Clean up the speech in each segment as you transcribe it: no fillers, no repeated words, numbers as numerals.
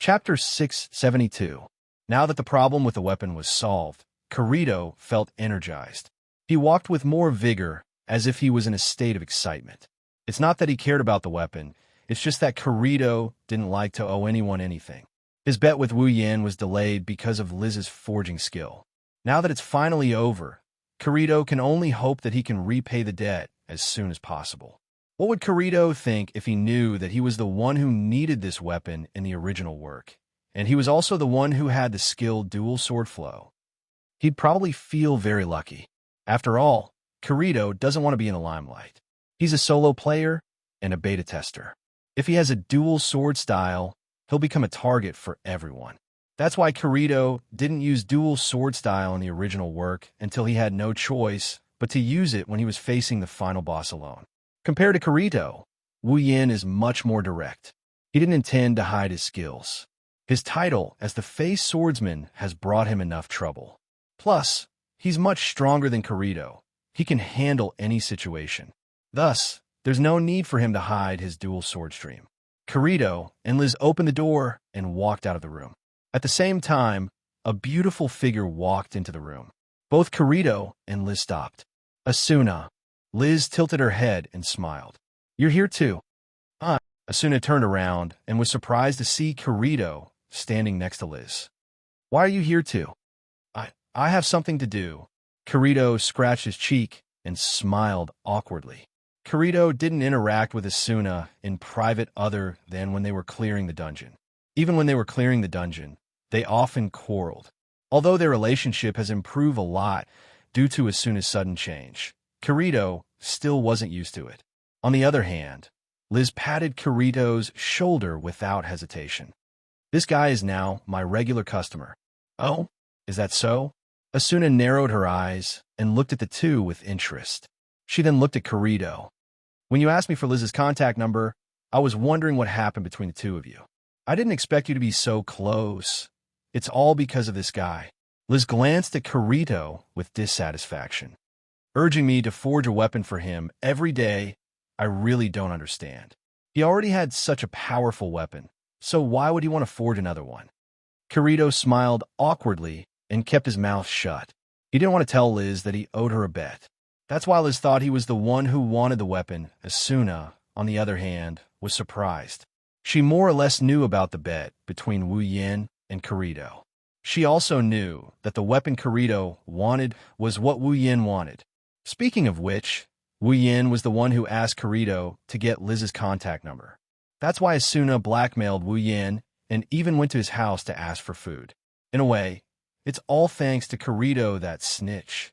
Chapter 672. Now that the problem with the weapon was solved, Kirito felt energized. He walked with more vigor, as if he was in a state of excitement. It's not that he cared about the weapon, it's just that Kirito didn't like to owe anyone anything. His bet with Wu Yin was delayed because of Liz's forging skill. Now that it's finally over, Kirito can only hope that he can repay the debt as soon as possible. What would Kirito think if he knew that he was the one who needed this weapon in the original work, and he was also the one who had the skilled dual sword flow? He'd probably feel very lucky. After all, Kirito doesn't want to be in the limelight. He's a solo player and a beta tester. If he has a dual sword style, he'll become a target for everyone. That's why Kirito didn't use dual sword style in the original work until he had no choice but to use it when he was facing the final boss alone. Compared to Kirito, Wu Yin is much more direct. He didn't intend to hide his skills. His title as the Face Swordsman has brought him enough trouble. Plus, he's much stronger than Kirito. He can handle any situation. Thus, there's no need for him to hide his dual sword stream. Kirito and Liz opened the door and walked out of the room. At the same time, a beautiful figure walked into the room. Both Kirito and Liz stopped. Asuna. Liz tilted her head and smiled. "You're here too?" Asuna turned around and was surprised to see Kirito standing next to Liz. "Why are you here too?" I have something to do." Kirito scratched his cheek and smiled awkwardly. Kirito didn't interact with Asuna in private other than when they were clearing the dungeon. Even when they were clearing the dungeon, they often quarreled. Although their relationship has improved a lot due to Asuna's sudden change, Kirito still wasn't used to it. On the other hand, Liz patted Kirito's shoulder without hesitation. "This guy is now my regular customer." "Oh, is that so?" Asuna narrowed her eyes and looked at the two with interest. She then looked at Kirito. "When you asked me for Liz's contact number, I was wondering what happened between the two of you. I didn't expect you to be so close. It's all because of this guy." Liz glanced at Kirito with dissatisfaction. "Urging me to forge a weapon for him every day, I really don't understand. He already had such a powerful weapon, so why would he want to forge another one?" Kirito smiled awkwardly and kept his mouth shut. He didn't want to tell Liz that he owed her a bet. That's why Liz thought he was the one who wanted the weapon. Asuna, on the other hand, was surprised. She more or less knew about the bet between Wu Yin and Kirito. She also knew that the weapon Kirito wanted was what Wu Yin wanted. Speaking of which, Wu Yin was the one who asked Kirito to get Liz's contact number. That's why Asuna blackmailed Wu Yin and even went to his house to ask for food. In a way, it's all thanks to Kirito, that snitch.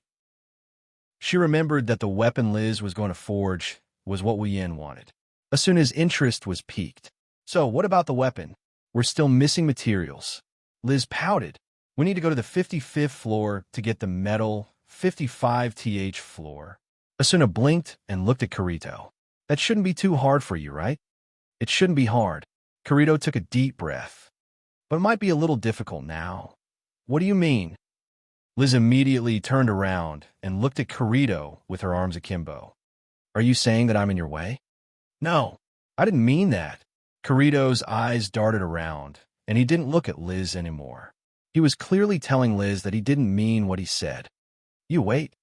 She remembered that the weapon Liz was going to forge was what Wu Yin wanted. Asuna's interest was piqued. "So, what about the weapon? We're still missing materials." Liz pouted. "We need to go to the 55th floor to get the metal 55th floor." Asuna blinked and looked at Kirito. "That shouldn't be too hard for you, right?" "It shouldn't be hard." Kirito took a deep breath. "But it might be a little difficult now." "What do you mean?" Liz immediately turned around and looked at Kirito with her arms akimbo. "Are you saying that I'm in your way?" "No, I didn't mean that." Kirito's eyes darted around, and he didn't look at Liz anymore. He was clearly telling Liz that he didn't mean what he said. "You wait."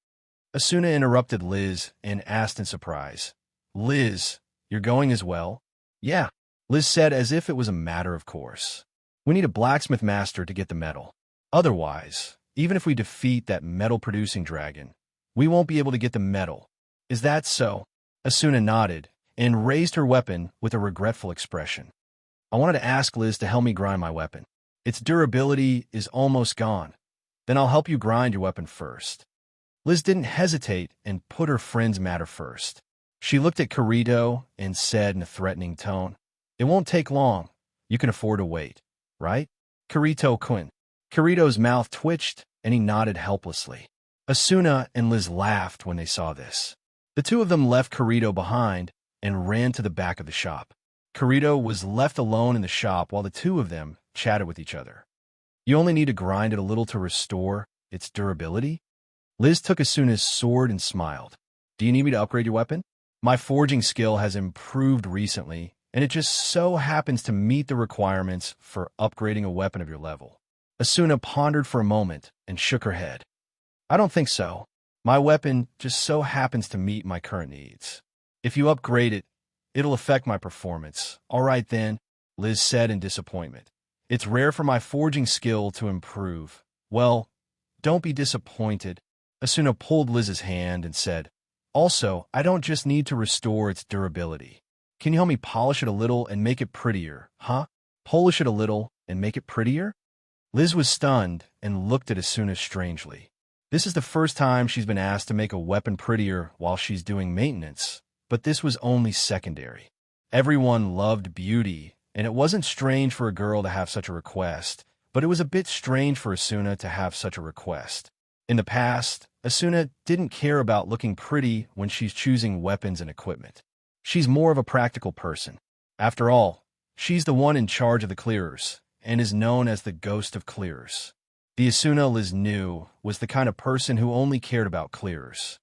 Asuna interrupted Liz and asked in surprise, "Liz, you're going as well?" "Yeah," Liz said as if it was a matter of course. "We need a blacksmith master to get the metal. Otherwise, even if we defeat that metal-producing dragon, we won't be able to get the metal." "Is that so?" Asuna nodded and raised her weapon with a regretful expression. "I wanted to ask Liz to help me grind my weapon. Its durability is almost gone. Then I'll help you grind your weapon first." Liz didn't hesitate and put her friend's matter first. She looked at Kirito and said in a threatening tone, "It won't take long. You can afford to wait, right, Kirito-kun?" Kirito's mouth twitched and he nodded helplessly. Asuna and Liz laughed when they saw this. The two of them left Kirito behind and ran to the back of the shop. Kirito was left alone in the shop while the two of them chatted with each other. "You only need to grind it a little to restore its durability?" Liz took Asuna's sword and smiled. "Do you need me to upgrade your weapon? My forging skill has improved recently, and it just so happens to meet the requirements for upgrading a weapon of your level. Asuna pondered for a moment and shook her head. I don't think so. My weapon just so happens to meet my current needs. If you upgrade it, it'll affect my performance. All right then, Liz said in disappointment. It's rare for my forging skill to improve. Well, don't be disappointed. Asuna pulled Liz's hand and said, also, I don't just need to restore its durability. Can you help me polish it a little and make it prettier, huh? Polish it a little and make it prettier? Liz was stunned and looked at Asuna strangely. This is the first time she's been asked to make a weapon prettier while she's doing maintenance, but this was only secondary. Everyone loved beauty, and it wasn't strange for a girl to have such a request, but it was a bit strange for Asuna to have such a request. In the past, Asuna didn't care about looking pretty when she's choosing weapons and equipment. She's more of a practical person. After all, she's the one in charge of the clearers, and is known as the ghost of clearers. The Asuna Liz knew was the kind of person who only cared about clearers.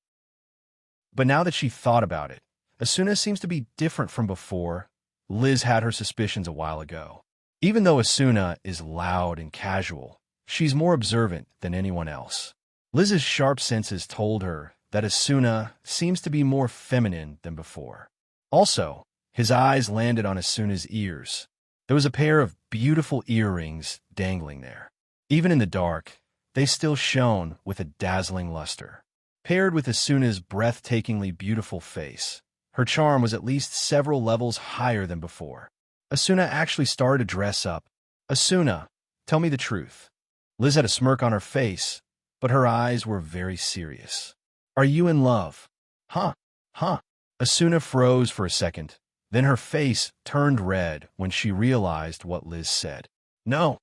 But now that she thought about it, Asuna seems to be different from before. Liz had her suspicions a while ago. Even though Asuna is loud and casual, she's more observant than anyone else. Liz's sharp senses told her that Asuna seems to be more feminine than before. Also, his eyes landed on Asuna's ears. There was a pair of beautiful earrings dangling there. Even in the dark, they still shone with a dazzling luster. Paired with Asuna's breathtakingly beautiful face, her charm was at least several levels higher than before. Asuna actually started to dress up. Asuna, tell me the truth. Liz had a smirk on her face, but her eyes were very serious. Are you in love? Huh? Asuna froze for a second. Then her face turned red when she realized what Liz said. No.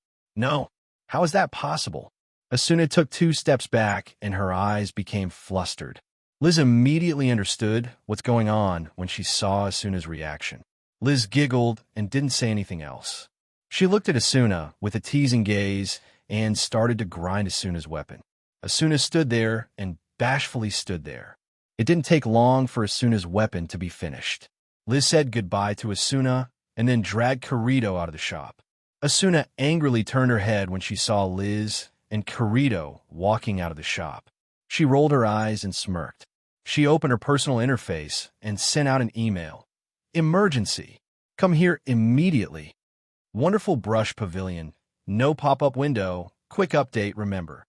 How is that possible? Asuna took 2 steps back and her eyes became flustered. Liz immediately understood what's going on when she saw Asuna's reaction. Liz giggled and didn't say anything else. She looked at Asuna with a teasing gaze and started to grind Asuna's weapon. Asuna stood there and bashfully stood there. It didn't take long for Asuna's weapon to be finished. Liz said goodbye to Asuna and then dragged Kirito out of the shop. Asuna angrily turned her head when she saw Liz and Kirito walking out of the shop. She rolled her eyes and smirked. She opened her personal interface and sent out an email. Emergency. Come here immediately. Wonderful brush pavilion. No pop-up window. Quick update, remember.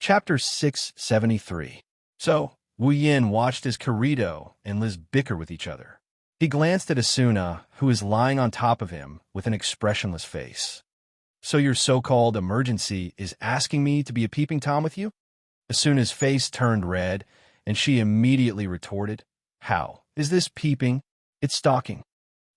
Chapter 673. So, Wu Yin watched as Kirito and Liz bicker with each other. He glanced at Asuna, who is lying on top of him with an expressionless face. So your so-called emergency is asking me to be a peeping Tom with you? Asuna's face turned red, and she immediately retorted, How? Is this peeping? It's stalking.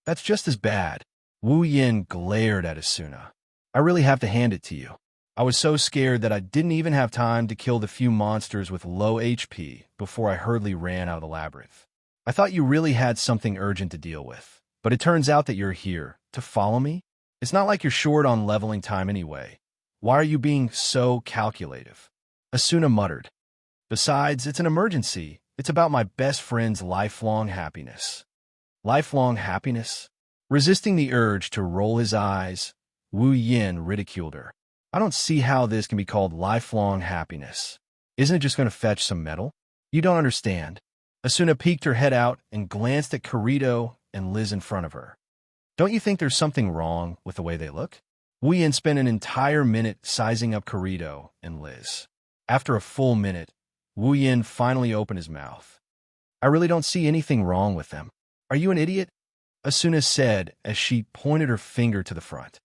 That's just as bad. Wu Yin glared at Asuna. I really have to hand it to you. I was so scared that I didn't even have time to kill the few monsters with low HP before I hurriedly ran out of the labyrinth. I thought you really had something urgent to deal with, but it turns out that you're here to follow me? It's not like you're short on leveling time anyway. Why are you being so calculative? Asuna muttered. Besides, it's an emergency. It's about my best friend's lifelong happiness. Lifelong happiness? Resisting the urge to roll his eyes, Wu Yin ridiculed her. I don't see how this can be called lifelong happiness. Isn't it just going to fetch some metal? You don't understand. Asuna peeked her head out and glanced at Kirito and Liz in front of her. Don't you think there's something wrong with the way they look? Wu Yin spent an entire minute sizing up Kirito and Liz. After a full minute, Wu Yin finally opened his mouth. I really don't see anything wrong with them. Are you an idiot? Asuna said as she pointed her finger to the front.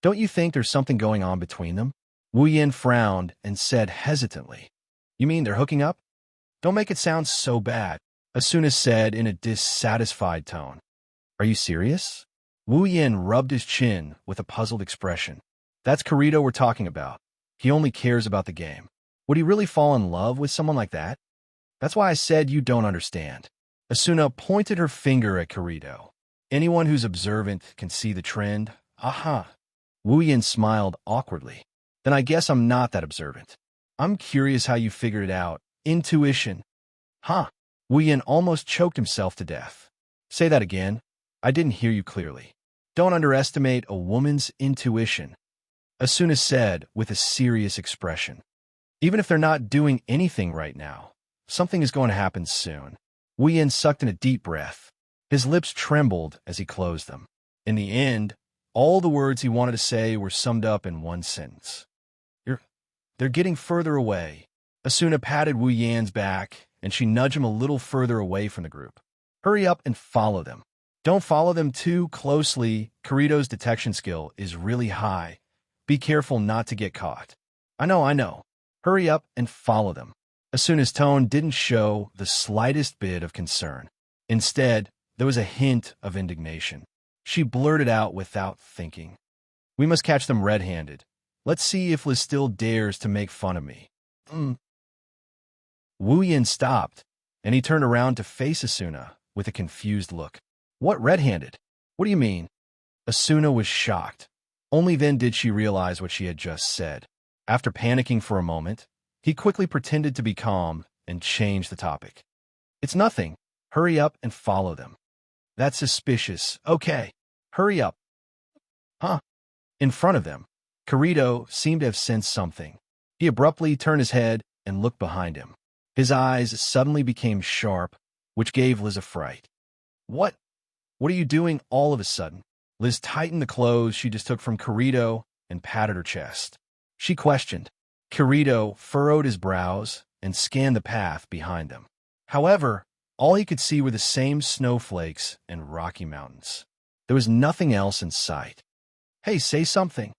Don't you think there's something going on between them? Wu Yin frowned and said hesitantly. You mean they're hooking up? Don't make it sound so bad, Asuna said in a dissatisfied tone. Are you serious? Wu Yin rubbed his chin with a puzzled expression. That's Kirito we're talking about. He only cares about the game. Would he really fall in love with someone like that? That's why I said you don't understand. Asuna pointed her finger at Kirito. Anyone who's observant can see the trend. Aha. Wu Yin smiled awkwardly. Then I guess I'm not that observant. I'm curious how you figured it out. Intuition. Huh. Wu Yin almost choked himself to death. Say that again. I didn't hear you clearly. Don't underestimate a woman's intuition, Asuna said with a serious expression. Even if they're not doing anything right now, something is going to happen soon. Wu Yin sucked in a deep breath. His lips trembled as he closed them. In the end, all the words he wanted to say were summed up in one sentence. They're getting further away. Asuna patted Wu Yan's back, and she nudged him a little further away from the group. Hurry up and follow them. Don't follow them too closely. Kirito's detection skill is really high. Be careful not to get caught. I know. Hurry up and follow them. Asuna's tone didn't show the slightest bit of concern. Instead, there was a hint of indignation. She blurted out without thinking. We must catch them red-handed. Let's see if Liz still dares to make fun of me. Wu Yin stopped, and he turned around to face Asuna with a confused look. What red-handed? What do you mean? Asuna was shocked. Only then did she realize what she had just said. After panicking for a moment, he quickly pretended to be calm and changed the topic. It's nothing. Hurry up and follow them. That's suspicious. Okay. Hurry up. Huh? In front of them, Kirito seemed to have sensed something. He abruptly turned his head and looked behind him. His eyes suddenly became sharp, which gave Liz a fright. What? What are you doing all of a sudden? Liz tightened the clothes she just took from Kirito and patted her chest. She questioned. Kirito furrowed his brows and scanned the path behind them. However, all he could see were the same snowflakes and rocky mountains. There was nothing else in sight. Hey, say something.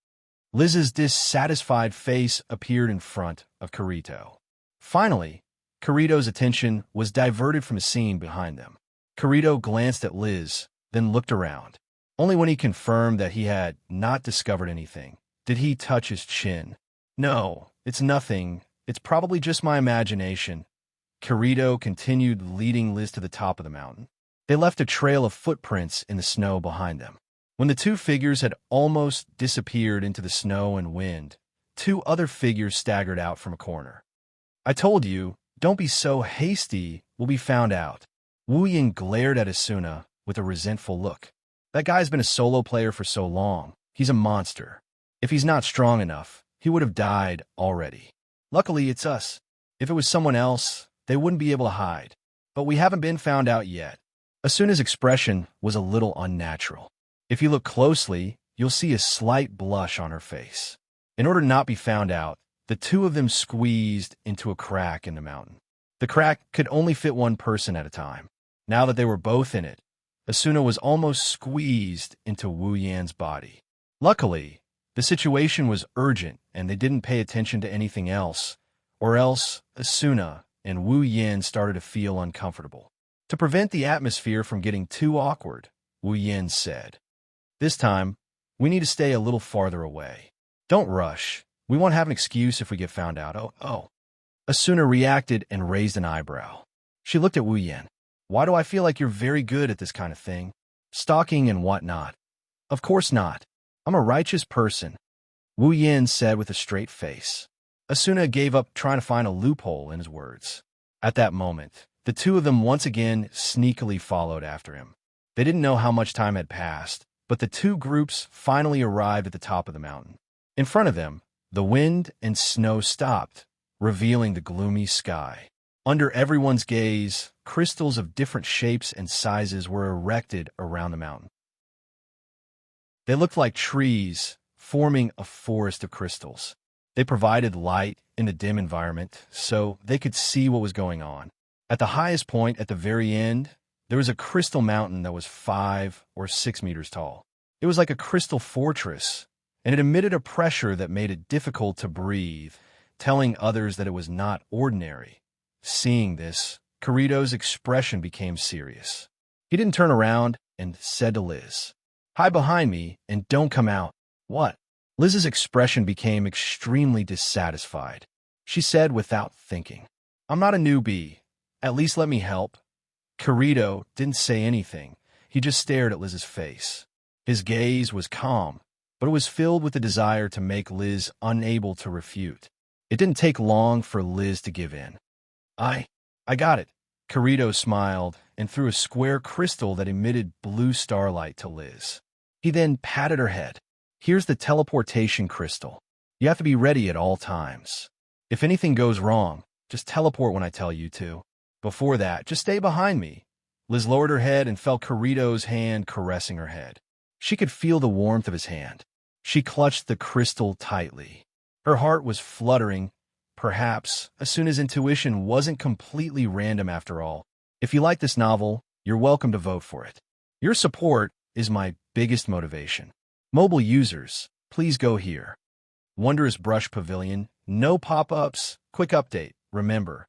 Liz's dissatisfied face appeared in front of Kirito. Finally, Kirito's attention was diverted from the scene behind them. Kirito glanced at Liz, then looked around. Only when he confirmed that he had not discovered anything did he touch his chin. No, it's nothing. It's probably just my imagination. Kirito continued leading Liz to the top of the mountain. They left a trail of footprints in the snow behind them. When the two figures had almost disappeared into the snow and wind, two other figures staggered out from a corner. I told you, don't be so hasty, we'll be found out. Wu Yin glared at Asuna with a resentful look. That guy's been a solo player for so long. He's a monster. If he's not strong enough, he would have died already. Luckily, it's us. If it was someone else, they wouldn't be able to hide. But we haven't been found out yet. Asuna's expression was a little unnatural. If you look closely, you'll see a slight blush on her face. In order to not be found out, the two of them squeezed into a crack in the mountain. The crack could only fit one person at a time. Now that they were both in it, Asuna was almost squeezed into Wu Yan's body. Luckily, the situation was urgent and they didn't pay attention to anything else, or else Asuna and Wu Yan started to feel uncomfortable. To prevent the atmosphere from getting too awkward, Wu Yan said, "This time, we need to stay a little farther away. Don't rush. We won't have an excuse if we get found out." Oh. Asuna reacted and raised an eyebrow. She looked at Wu Yan. Why do I feel like you're very good at this kind of thing? Stalking and whatnot. Of course not. I'm a righteous person, Wu Yan said with a straight face. Asuna gave up trying to find a loophole in his words. At that moment, the two of them once again sneakily followed after him. They didn't know how much time had passed, but the two groups finally arrived at the top of the mountain. In front of them, the wind and snow stopped, revealing the gloomy sky. Under everyone's gaze, crystals of different shapes and sizes were erected around the mountain. They looked like trees, forming a forest of crystals. They provided light in the dim environment, so they could see what was going on. At the highest point at the very end, there was a crystal mountain that was 5 or 6 meters tall. It was like a crystal fortress, and it emitted a pressure that made it difficult to breathe, telling others that it was not ordinary. Seeing this, Kirito's expression became serious. He didn't turn around and said to Liz, "Hide behind me and don't come out." What? Liz's expression became extremely dissatisfied. She said without thinking, "I'm not a newbie. At least let me help." Kirito didn't say anything. He just stared at Liz's face. His gaze was calm, but it was filled with the desire to make Liz unable to refute. It didn't take long for Liz to give in. I got it. Kirito smiled and threw a square crystal that emitted blue starlight to Liz. He then patted her head. Here's the teleportation crystal. You have to be ready at all times. If anything goes wrong, just teleport when I tell you to. Before that, just stay behind me. Liz lowered her head and felt Kirito's hand caressing her head. She could feel the warmth of his hand. She clutched the crystal tightly. Her heart was fluttering. Perhaps Asuna's intuition wasn't completely random after all. If you like this novel, you're welcome to vote for it. Your support is my biggest motivation. Mobile users, please go here. Wondrous Brush Pavilion, no pop-ups, quick update, remember.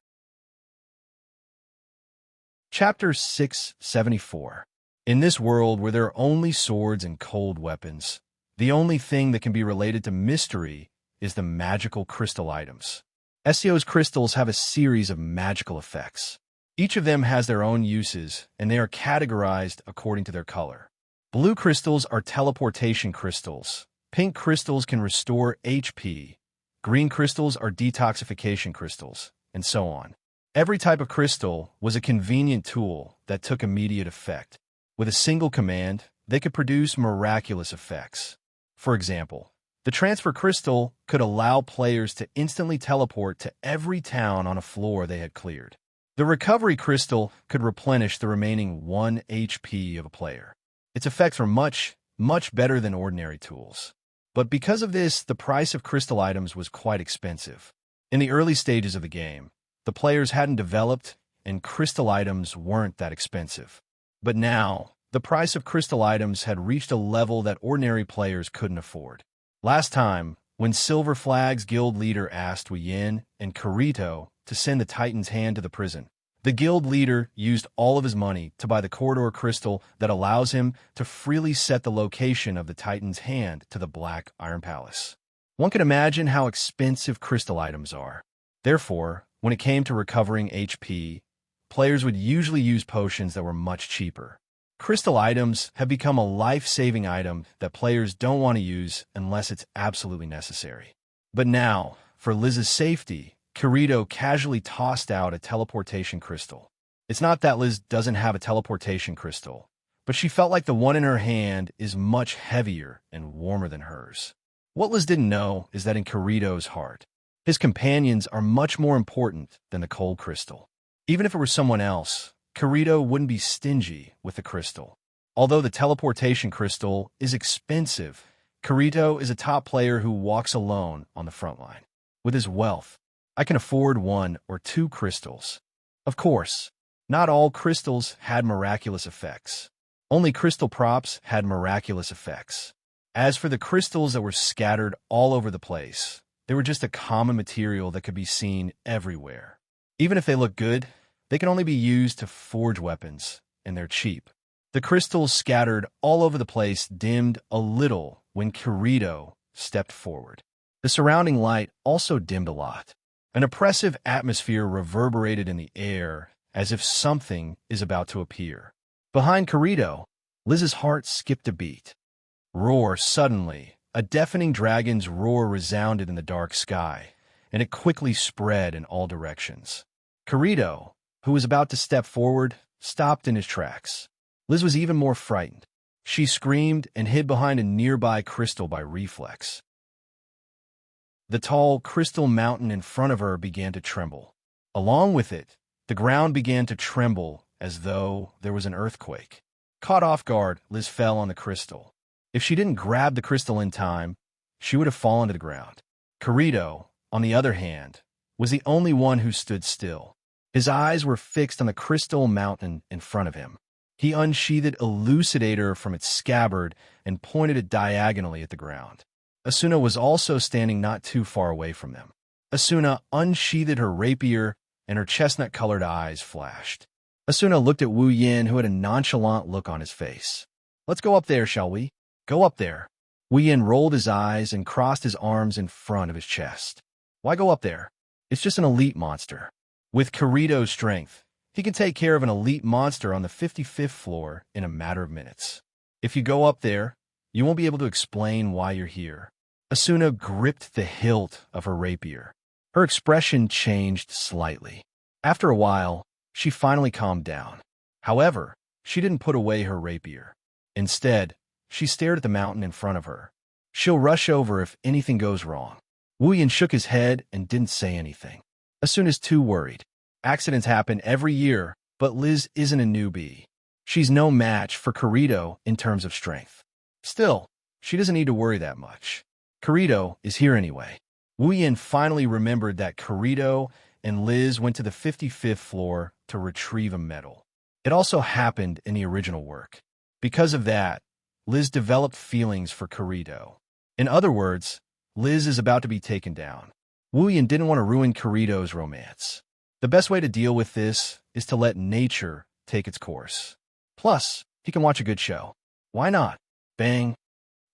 Chapter 674. In this world where there are only swords and cold weapons, the only thing that can be related to mystery is the magical crystal items. SEO's crystals have a series of magical effects. Each of them has their own uses, and they are categorized according to their color. Blue crystals are teleportation crystals. Pink crystals can restore HP. Green crystals are detoxification crystals, and so on. Every type of crystal was a convenient tool that took immediate effect. With a single command, they could produce miraculous effects. For example, the transfer crystal could allow players to instantly teleport to every town on a floor they had cleared. The recovery crystal could replenish the remaining 1 HP of a player. Its effects were much, much better than ordinary tools. But because of this, the price of crystal items was quite expensive. In the early stages of the game, the players hadn't developed, and crystal items weren't that expensive. But now, the price of crystal items had reached a level that ordinary players couldn't afford. Last time, when Silver Flag's guild leader asked Wu Yin and Kirito to send the Titan's hand to the prison, the guild leader used all of his money to buy the corridor crystal that allows him to freely set the location of the Titan's hand to the Black Iron Palace. One can imagine how expensive crystal items are. Therefore, when it came to recovering HP, players would usually use potions that were much cheaper. Crystal items have become a life-saving item that players don't want to use unless it's absolutely necessary. But now, for Liz's safety, Kirito casually tossed out a teleportation crystal. It's not that Liz doesn't have a teleportation crystal, but she felt like the one in her hand is much heavier and warmer than hers. What Liz didn't know is that in Kirito's heart, his companions are much more important than the cold crystal. Even if it were someone else, Kirito wouldn't be stingy with the crystal. Although the teleportation crystal is expensive, Kirito is a top player who walks alone on the front line. With his wealth, I can afford 1 or 2 crystals. Of course, not all crystals had miraculous effects. Only crystal props had miraculous effects. As for the crystals that were scattered all over the place, they were just a common material that could be seen everywhere. Even if they look good, they can only be used to forge weapons, and they're cheap. The crystals scattered all over the place dimmed a little when Kirito stepped forward. The surrounding light also dimmed a lot. An oppressive atmosphere reverberated in the air as if something is about to appear. Behind Kirito, Liz's heart skipped a beat. Roar suddenly. A deafening dragon's roar resounded in the dark sky, and it quickly spread in all directions. Kirito, who was about to step forward, stopped in his tracks. Liz was even more frightened. She screamed and hid behind a nearby crystal by reflex. The tall crystal mountain in front of her began to tremble. Along with it, the ground began to tremble as though there was an earthquake. Caught off guard, Liz fell on the crystal. If she didn't grab the crystal in time, she would have fallen to the ground. Kirito, on the other hand, was the only one who stood still. His eyes were fixed on the crystal mountain in front of him. He unsheathed Elucidator from its scabbard and pointed it diagonally at the ground. Asuna was also standing not too far away from them. Asuna unsheathed her rapier, and her chestnut-colored eyes flashed. Asuna looked at Wu Yin, who had a nonchalant look on his face. "Let's go up there, shall we?" "Go up there." Wu Yin rolled his eyes and crossed his arms in front of his chest. "Why go up there? It's just an elite monster." With Kirito's strength, he can take care of an elite monster on the 55th floor in a matter of minutes. If you go up there, you won't be able to explain why you're here. Asuna gripped the hilt of her rapier. Her expression changed slightly. After a while, She finally calmed down. However, she didn't put away her rapier. Instead, she stared at the mountain in front of her. She'll rush over if anything goes wrong. Wu Yin shook his head and didn't say anything. As soon as too worried. Accidents happen every year, but Liz isn't a newbie. She's no match for Kirito in terms of strength. Still, she doesn't need to worry that much. Kirito is here anyway. Wu Yin finally remembered that Kirito and Liz went to the 55th floor to retrieve a medal. It also happened in the original work. Because of that, Liz developed feelings for Kirito. In other words, Liz is about to be taken down. Wu Yin didn't want to ruin Kirito's romance. The best way to deal with this is to let nature take its course. Plus, he can watch a good show. Why not? Bang!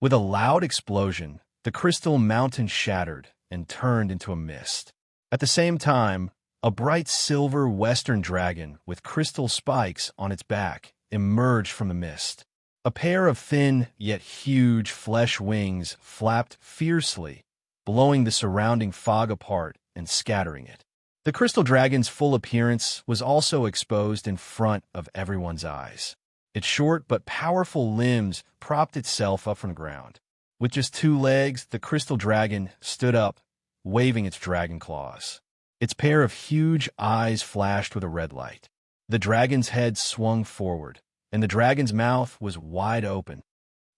With a loud explosion, the crystal mountain shattered and turned into a mist. At the same time, a bright silver western dragon with crystal spikes on its back emerged from the mist. A pair of thin yet huge flesh wings flapped fiercely, blowing the surrounding fog apart and scattering it. The crystal dragon's full appearance was also exposed in front of everyone's eyes. Its short but powerful limbs propped itself up from the ground. With just 2 legs, the crystal dragon stood up, waving its dragon claws. Its pair of huge eyes flashed with a red light. The dragon's head swung forward, and the dragon's mouth was wide open.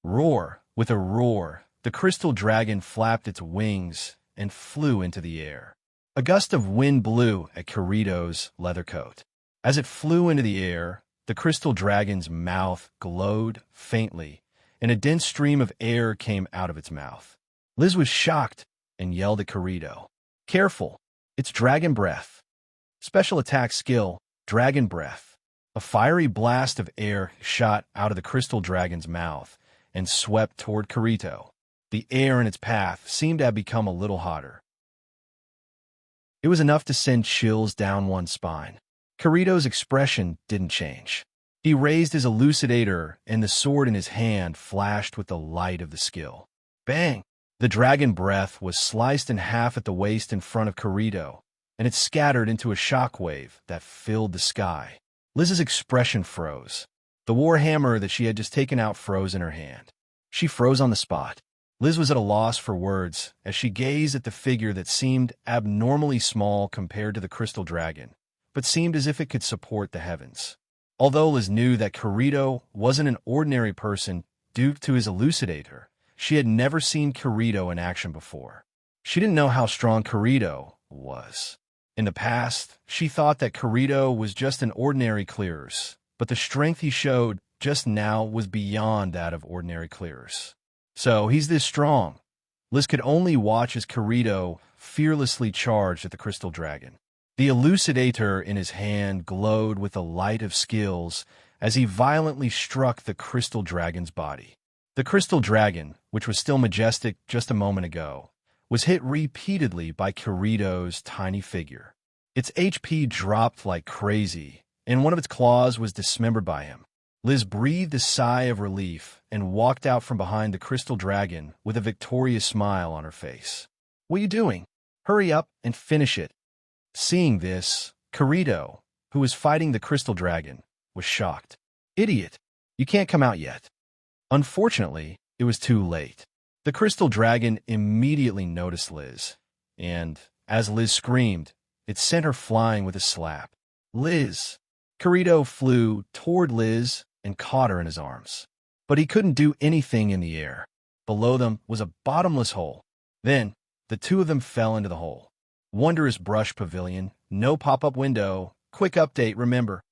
Roar! With a roar, the crystal dragon flapped its wings and flew into the air. A gust of wind blew at Kirito's leather coat. As it flew into the air, the crystal dragon's mouth glowed faintly, and a dense stream of air came out of its mouth. Liz was shocked and yelled at Kirito. Careful! It's dragon breath. Special attack skill, dragon breath. A fiery blast of air shot out of the crystal dragon's mouth and swept toward Kirito. The air in its path seemed to have become a little hotter. It was enough to send chills down one's spine. Kirito's expression didn't change. He raised his elucidator, and the sword in his hand flashed with the light of the skill. Bang! The dragon breath was sliced in half at the waist in front of Kirito, and it scattered into a shockwave that filled the sky. Liz's expression froze. The warhammer that she had just taken out froze in her hand. She froze on the spot. Liz was at a loss for words as she gazed at the figure that seemed abnormally small compared to the crystal dragon, but seemed as if it could support the heavens. Although Liz knew that Kirito wasn't an ordinary person due to his elucidator, she had never seen Kirito in action before. She didn't know how strong Kirito was. In the past, she thought that Kirito was just an ordinary clearers, but the strength he showed just now was beyond that of ordinary clearers. So he's this strong. Liz could only watch as Kirito fearlessly charged at the crystal dragon. The elucidator in his hand glowed with the light of skills as he violently struck the crystal dragon's body. The crystal dragon, which was still majestic just a moment ago, was hit repeatedly by Kirito's tiny figure. Its HP dropped like crazy, and one of its claws was dismembered by him. Liz breathed a sigh of relief and walked out from behind the crystal dragon with a victorious smile on her face. What are you doing? Hurry up and finish it. Seeing this, Kirito, who was fighting the crystal dragon, was shocked. Idiot! You can't come out yet. Unfortunately, it was too late. The crystal dragon immediately noticed Liz, and, as Liz screamed, it sent her flying with a slap. Liz! Kirito flew toward Liz and caught her in his arms. But he couldn't do anything in the air. Below them was a bottomless hole. Then, the two of them fell into the hole. Wondrous brush pavilion, no pop-up window. Quick update, remember.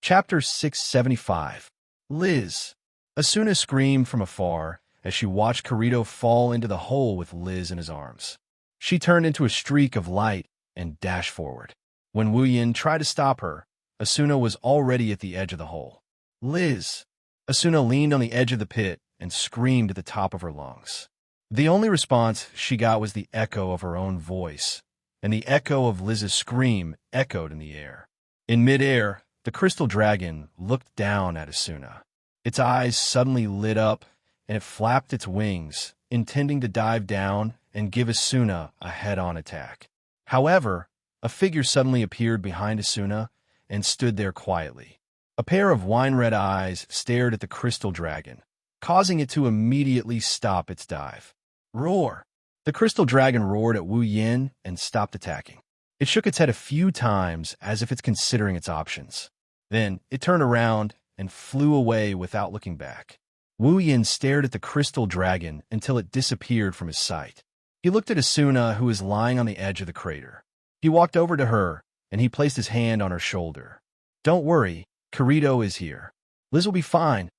Chapter 675. Liz. Asuna screamed from afar as she watched Kirito fall into the hole with Liz in his arms. She turned into a streak of light and dashed forward. When Wu Yin tried to stop her, Asuna was already at the edge of the hole. Liz! Asuna leaned on the edge of the pit and screamed at the top of her lungs. The only response she got was the echo of her own voice, and the echo of Liz's scream echoed in the air. In midair, the crystal dragon looked down at Asuna. Its eyes suddenly lit up, and it flapped its wings, intending to dive down and give Asuna a head-on attack. However, a figure suddenly appeared behind Asuna and stood there quietly. A pair of wine-red eyes stared at the crystal dragon, causing it to immediately stop its dive. Roar! The crystal dragon roared at Wu Yin and stopped attacking. It shook its head a few times as if it's considering its options. Then it turned around and flew away without looking back. Wu Yin stared at the crystal dragon until it disappeared from his sight. He looked at Asuna, who was lying on the edge of the crater. He walked over to her, and he placed his hand on her shoulder. "Don't worry, Kirito is here. Liz will be fine.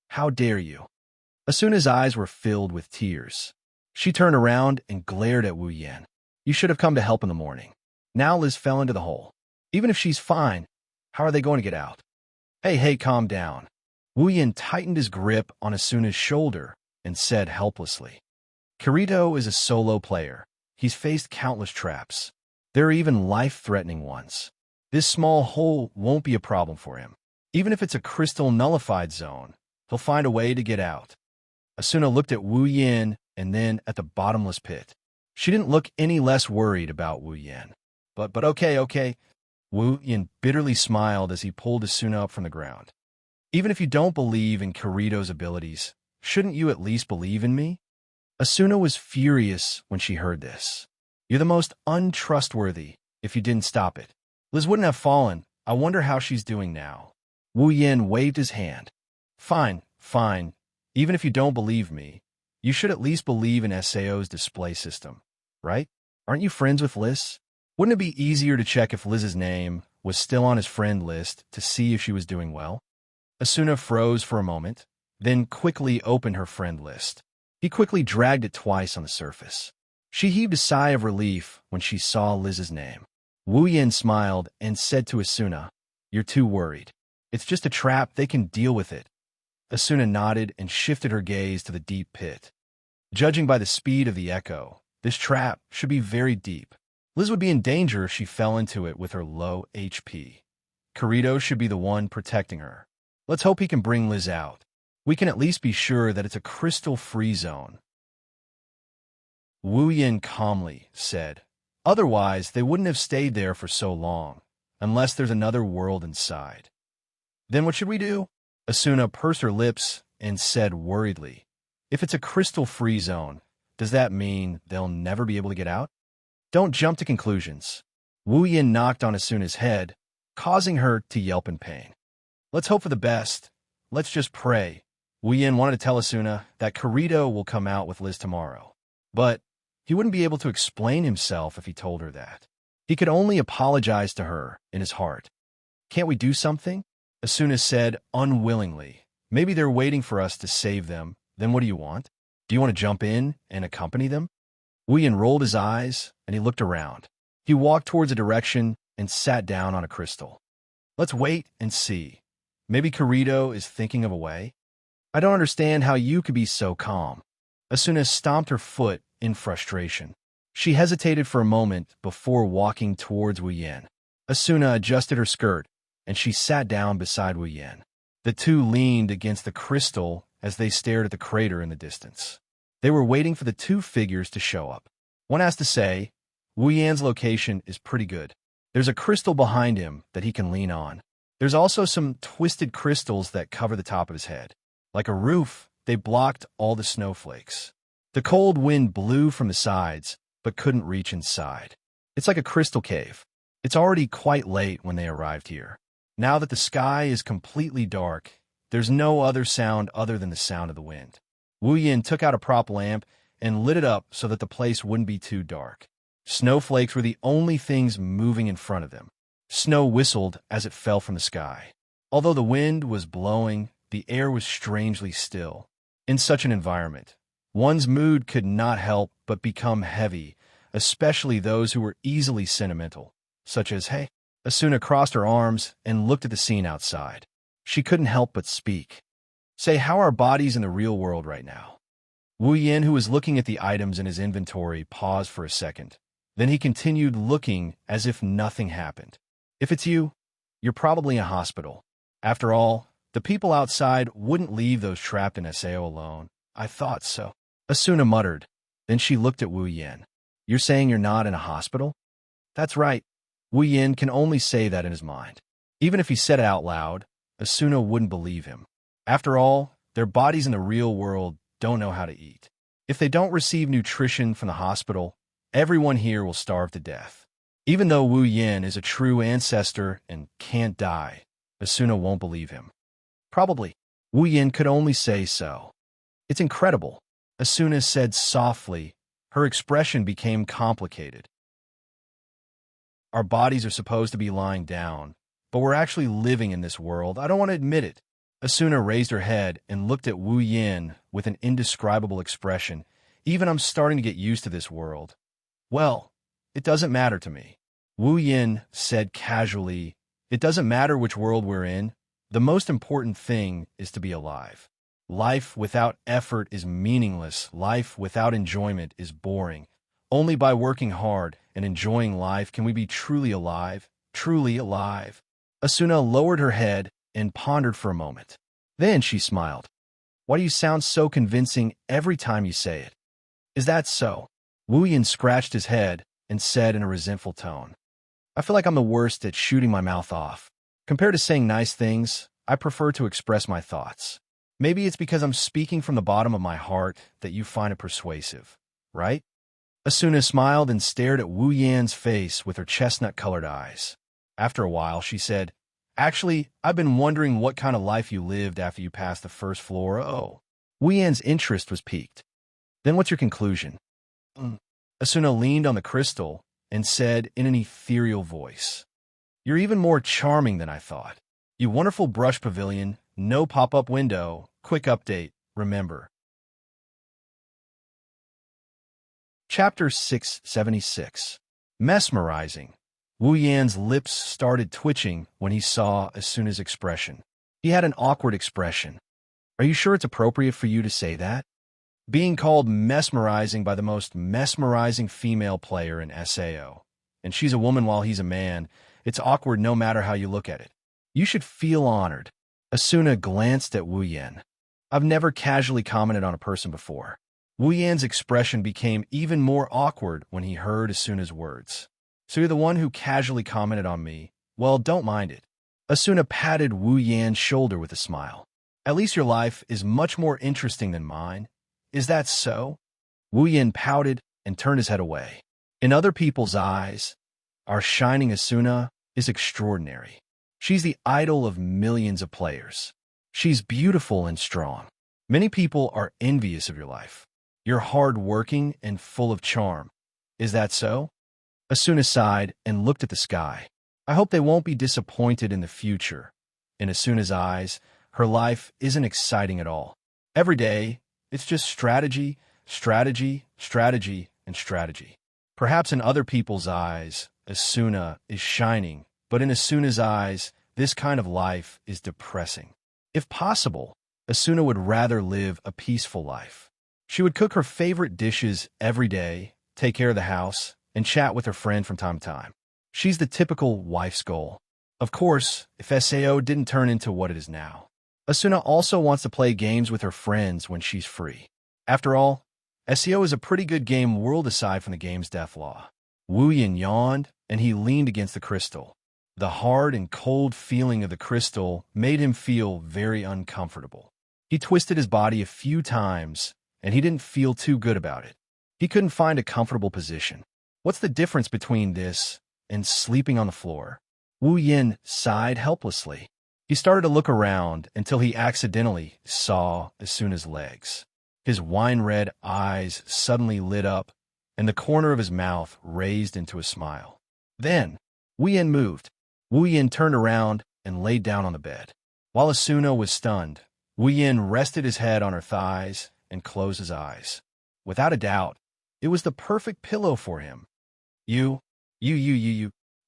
How dare you?" Asuna's eyes were filled with tears. She turned around and glared at Wu Yin. "You should have come to help in the morning. Now Liz fell into the hole. Even if she's fine, how are they going to get out?" Hey, calm down." Wu Yin tightened his grip on Asuna's shoulder and said helplessly, "Kirito is a solo player. He's faced countless traps. There are even life-threatening ones. This small hole won't be a problem for him. Even if it's a crystal nullified zone, he'll find a way to get out." Asuna looked at Wu Yin and then at the bottomless pit. She didn't look any less worried about Wu Yin. But okay. Wu Yin bitterly smiled as he pulled Asuna up from the ground. "Even if you don't believe in Kirito's abilities, shouldn't you at least believe in me?" Asuna was furious when she heard this. "You're the most untrustworthy if you didn't stop it. Liz wouldn't have fallen. I wonder how she's doing now." Wu Yin waved his hand. Fine. Even if you don't believe me, you should at least believe in SAO's display system, right? Aren't you friends with Liz? Wouldn't it be easier to check if Liz's name was still on his friend list to see if she was doing well? Asuna froze for a moment, then quickly opened her friend list. He quickly dragged it twice on the surface. She heaved a sigh of relief when she saw Liz's name. Wu Yin smiled and said to Asuna, "You're too worried. It's just a trap, they can deal with it." Asuna nodded and shifted her gaze to the deep pit. Judging by the speed of the echo, this trap should be very deep. Liz would be in danger if she fell into it with her low HP. Kirito should be the one protecting her. Let's hope he can bring Liz out. We can at least be sure that it's a crystal-free zone. Wu Yin calmly said, "Otherwise, they wouldn't have stayed there for so long, unless there's another world inside." "Then what should we do?" Asuna pursed her lips and said worriedly, "If it's a crystal-free zone, does that mean they'll never be able to get out?" "Don't jump to conclusions." Wu Yin knocked on Asuna's head, causing her to yelp in pain. "Let's hope for the best. Let's just pray." Wu Yin wanted to tell Asuna that Kirito will come out with Liz tomorrow, but he wouldn't be able to explain himself if he told her that. He could only apologize to her in his heart. "Can't we do something?" Asuna said unwillingly. "Maybe they're waiting for us to save them. Then what do you want? Do you want to jump in and accompany them?" Wu Yin rolled his eyes, and he looked around. He walked towards a direction and sat down on a crystal. "Let's wait and see. Maybe Kirito is thinking of a way." "I don't understand how you could be so calm." Asuna stomped her foot in frustration. She hesitated for a moment before walking towards Wu Yin. Asuna adjusted her skirt, and she sat down beside Wu Yin. The two leaned against the crystal as they stared at the crater in the distance. They were waiting for the two figures to show up. One has to say, Wu Yin's location is pretty good. There's a crystal behind him that he can lean on. There's also some twisted crystals that cover the top of his head. Like a roof, they blocked all the snowflakes. The cold wind blew from the sides, but couldn't reach inside. It's like a crystal cave. It's already quite late when they arrived here. Now that the sky is completely dark, there's no other sound other than the sound of the wind. Wu Yin took out a prop lamp and lit it up so that the place wouldn't be too dark. Snowflakes were the only things moving in front of them. Snow whistled as it fell from the sky. Although the wind was blowing, the air was strangely still. In such an environment, one's mood could not help but become heavy, especially those who were easily sentimental, such as, "Hey." Asuna crossed her arms and looked at the scene outside. She couldn't help but speak. "Say, how are bodies in the real world right now?" Wu Yin, who was looking at the items in his inventory, paused for a second. Then he continued looking as if nothing happened. "If it's you, you're probably in a hospital. After all, the people outside wouldn't leave those trapped in SAO alone." "I thought so," Asuna muttered. Then she looked at Wu Yin. "You're saying you're not in a hospital?" "That's right. Wu Yin can only say that in his mind. Even if he said it out loud, Asuna wouldn't believe him. After all, their bodies in the real world don't know how to eat. If they don't receive nutrition from the hospital, everyone here will starve to death. Even though Wu Yin is a true ancestor and can't die, Asuna won't believe him. Probably. Wu Yin could only say so. It's incredible, Asuna said softly. Her expression became complicated. Our bodies are supposed to be lying down, but we're actually living in this world. I don't want to admit it. Asuna raised her head and looked at Wu Yin with an indescribable expression. Even I'm starting to get used to this world. Well, it doesn't matter to me. Wu Yin said casually, it doesn't matter which world we're in. The most important thing is to be alive. Life without effort is meaningless. Life without enjoyment is boring. Only by working hard and enjoying life can we be truly alive. Truly alive. Asuna lowered her head and pondered for a moment. Then she smiled. Why do you sound so convincing every time you say it? Is that so? Wu Yin scratched his head and said in a resentful tone, I feel like I'm the worst at shooting my mouth off. Compared to saying nice things, I prefer to express my thoughts. Maybe it's because I'm speaking from the bottom of my heart that you find it persuasive, right? Asuna smiled and stared at Wu Yan's face with her chestnut-colored eyes. After a while, she said, Actually, I've been wondering what kind of life you lived after you passed the first floor. Oh. Wu Yan's interest was piqued. Then what's your conclusion? Asuna leaned on the crystal and said in an ethereal voice, You're even more charming than I thought. You wonderful brush pavilion, no pop-up window, quick update, remember. Chapter 676. Mesmerizing. Wu Yan's lips started twitching when he saw Asuna's expression. He had an awkward expression. Are you sure it's appropriate for you to say that? Being called mesmerizing by the most mesmerizing female player in SAO, and she's a woman while he's a man, it's awkward no matter how you look at it. You should feel honored. Asuna glanced at Wu Yan. I've never casually commented on a person before. Wu Yan's expression became even more awkward when he heard Asuna's words. So you're the one who casually commented on me? Well, don't mind it. Asuna patted Wu Yan's shoulder with a smile. At least your life is much more interesting than mine. Is that so? Wu Yan pouted and turned his head away. In other people's eyes, our shining Asuna is extraordinary. She's the idol of millions of players. She's beautiful and strong. Many people are envious of your life. You're hard-working and full of charm. Is that so? Asuna sighed and looked at the sky. I hope they won't be disappointed in the future. In Asuna's eyes, her life isn't exciting at all. Every day, it's just strategy, strategy, strategy, and strategy. Perhaps in other people's eyes, Asuna is shining, but in Asuna's eyes, this kind of life is depressing. If possible, Asuna would rather live a peaceful life. She would cook her favorite dishes every day, take care of the house, and chat with her friend from time to time. She's the typical wife's goal. Of course, if SAO didn't turn into what it is now. Asuna also wants to play games with her friends when she's free. After all, SAO is a pretty good game world aside from the game's death law. Wu Yan yawned, and he leaned against the crystal. The hard and cold feeling of the crystal made him feel very uncomfortable. He twisted his body a few times, and he didn't feel too good about it. He couldn't find a comfortable position. What's the difference between this and sleeping on the floor? Wu Yan sighed helplessly. He started to look around until he accidentally saw Asuna's legs. His wine-red eyes suddenly lit up, and the corner of his mouth raised into a smile. Then, Wu Yan moved. Wu Yan turned around and laid down on the bed. While Asuna was stunned, Wu Yan rested his head on her thighs and closed his eyes. Without a doubt, it was the perfect pillow for him. You.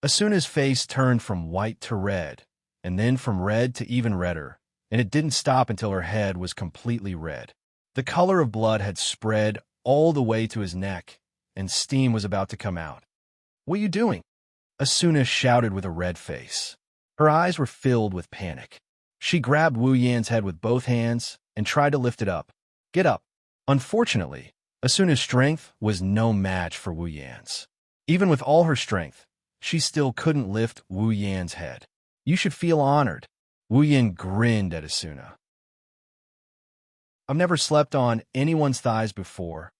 Asuna's face turned from white to red, and then from red to even redder, and it didn't stop until her head was completely red. The color of blood had spread all the way to his neck, and steam was about to come out. What are you doing? Asuna shouted with a red face. Her eyes were filled with panic. She grabbed Wu Yan's head with both hands and tried to lift it up. Get up. Unfortunately, Asuna's strength was no match for Wu Yan's. Even with all her strength, she still couldn't lift Wu Yan's head. You should feel honored. Wu Yan grinned at Asuna. I've never slept on anyone's thighs before.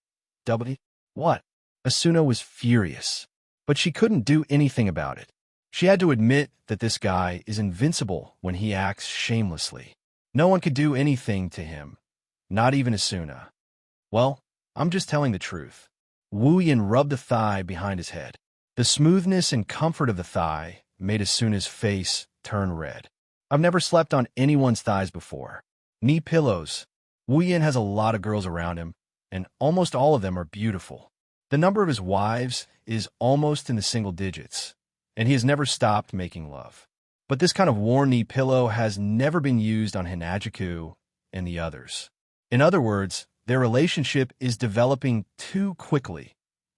W? What? Asuna was furious, but she couldn't do anything about it. She had to admit that this guy is invincible when he acts shamelessly. No one could do anything to him, not even Asuna. Well, I'm just telling the truth. Wu Yan rubbed the thigh behind his head. The smoothness and comfort of the thigh made Asuna's face turn red. I've never slept on anyone's thighs before. Knee pillows. Wu Yan has a lot of girls around him, and almost all of them are beautiful. The number of his wives is almost in the single digits, and he has never stopped making love. But this kind of worn knee pillow has never been used on Hinajiku and the others. In other words, their relationship is developing too quickly.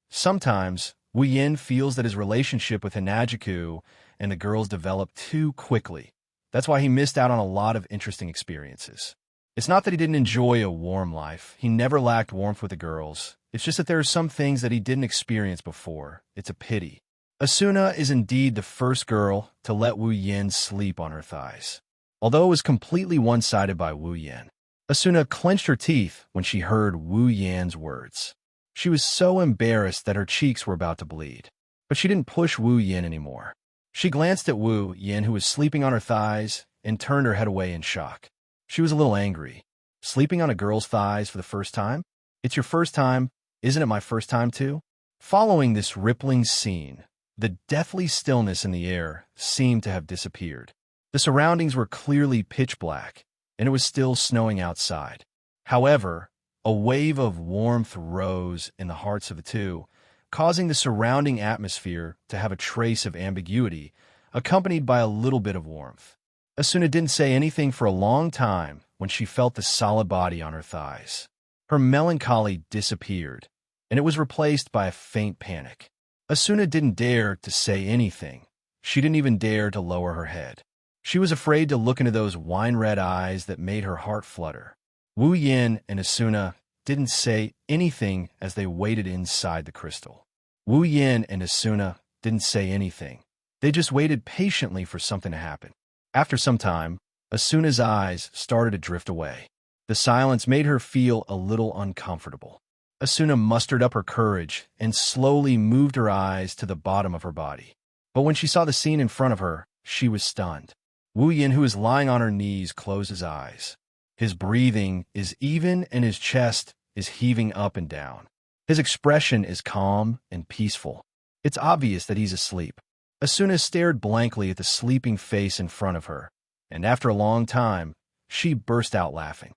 Sometimes, Wu Yan feels that his relationship with Hinajiku and the girls developed too quickly. That's why he missed out on a lot of interesting experiences. It's not that he didn't enjoy a warm life. He never lacked warmth with the girls. It's just that there are some things that he didn't experience before. It's a pity. Asuna is indeed the first girl to let Wu Yan sleep on her thighs. Although it was completely one-sided by Wu Yan, Asuna clenched her teeth when she heard Wu Yan's words. She was so embarrassed that her cheeks were about to bleed. But she didn't push Wu Yan anymore. She glanced at Wu Yan, who was sleeping on her thighs, and turned her head away in shock. She was a little angry. Sleeping on a girl's thighs for the first time? It's your first time. Isn't it my first time too? Following this rippling scene, the deathly stillness in the air seemed to have disappeared. The surroundings were clearly pitch black, and it was still snowing outside. However, a wave of warmth rose in the hearts of the two, causing the surrounding atmosphere to have a trace of ambiguity, accompanied by a little bit of warmth. Asuna didn't say anything for a long time when she felt the solid body on her thighs. Her melancholy disappeared, and it was replaced by a faint panic. Asuna didn't dare to say anything. She didn't even dare to lower her head. She was afraid to look into those wine-red eyes that made her heart flutter. Wu Yan and Asuna didn't say anything as they waited inside the crystal. Wu Yan and Asuna didn't say anything. They just waited patiently for something to happen. After some time, Asuna's eyes started to drift away. The silence made her feel a little uncomfortable. Asuna mustered up her courage and slowly moved her eyes to the bottom of her body. But when she saw the scene in front of her, she was stunned. Wu Yan, who was lying on her knees, closed his eyes. His breathing is even and his chest is heaving up and down. His expression is calm and peaceful. It's obvious that he's asleep. Asuna stared blankly at the sleeping face in front of her, and after a long time, she burst out laughing.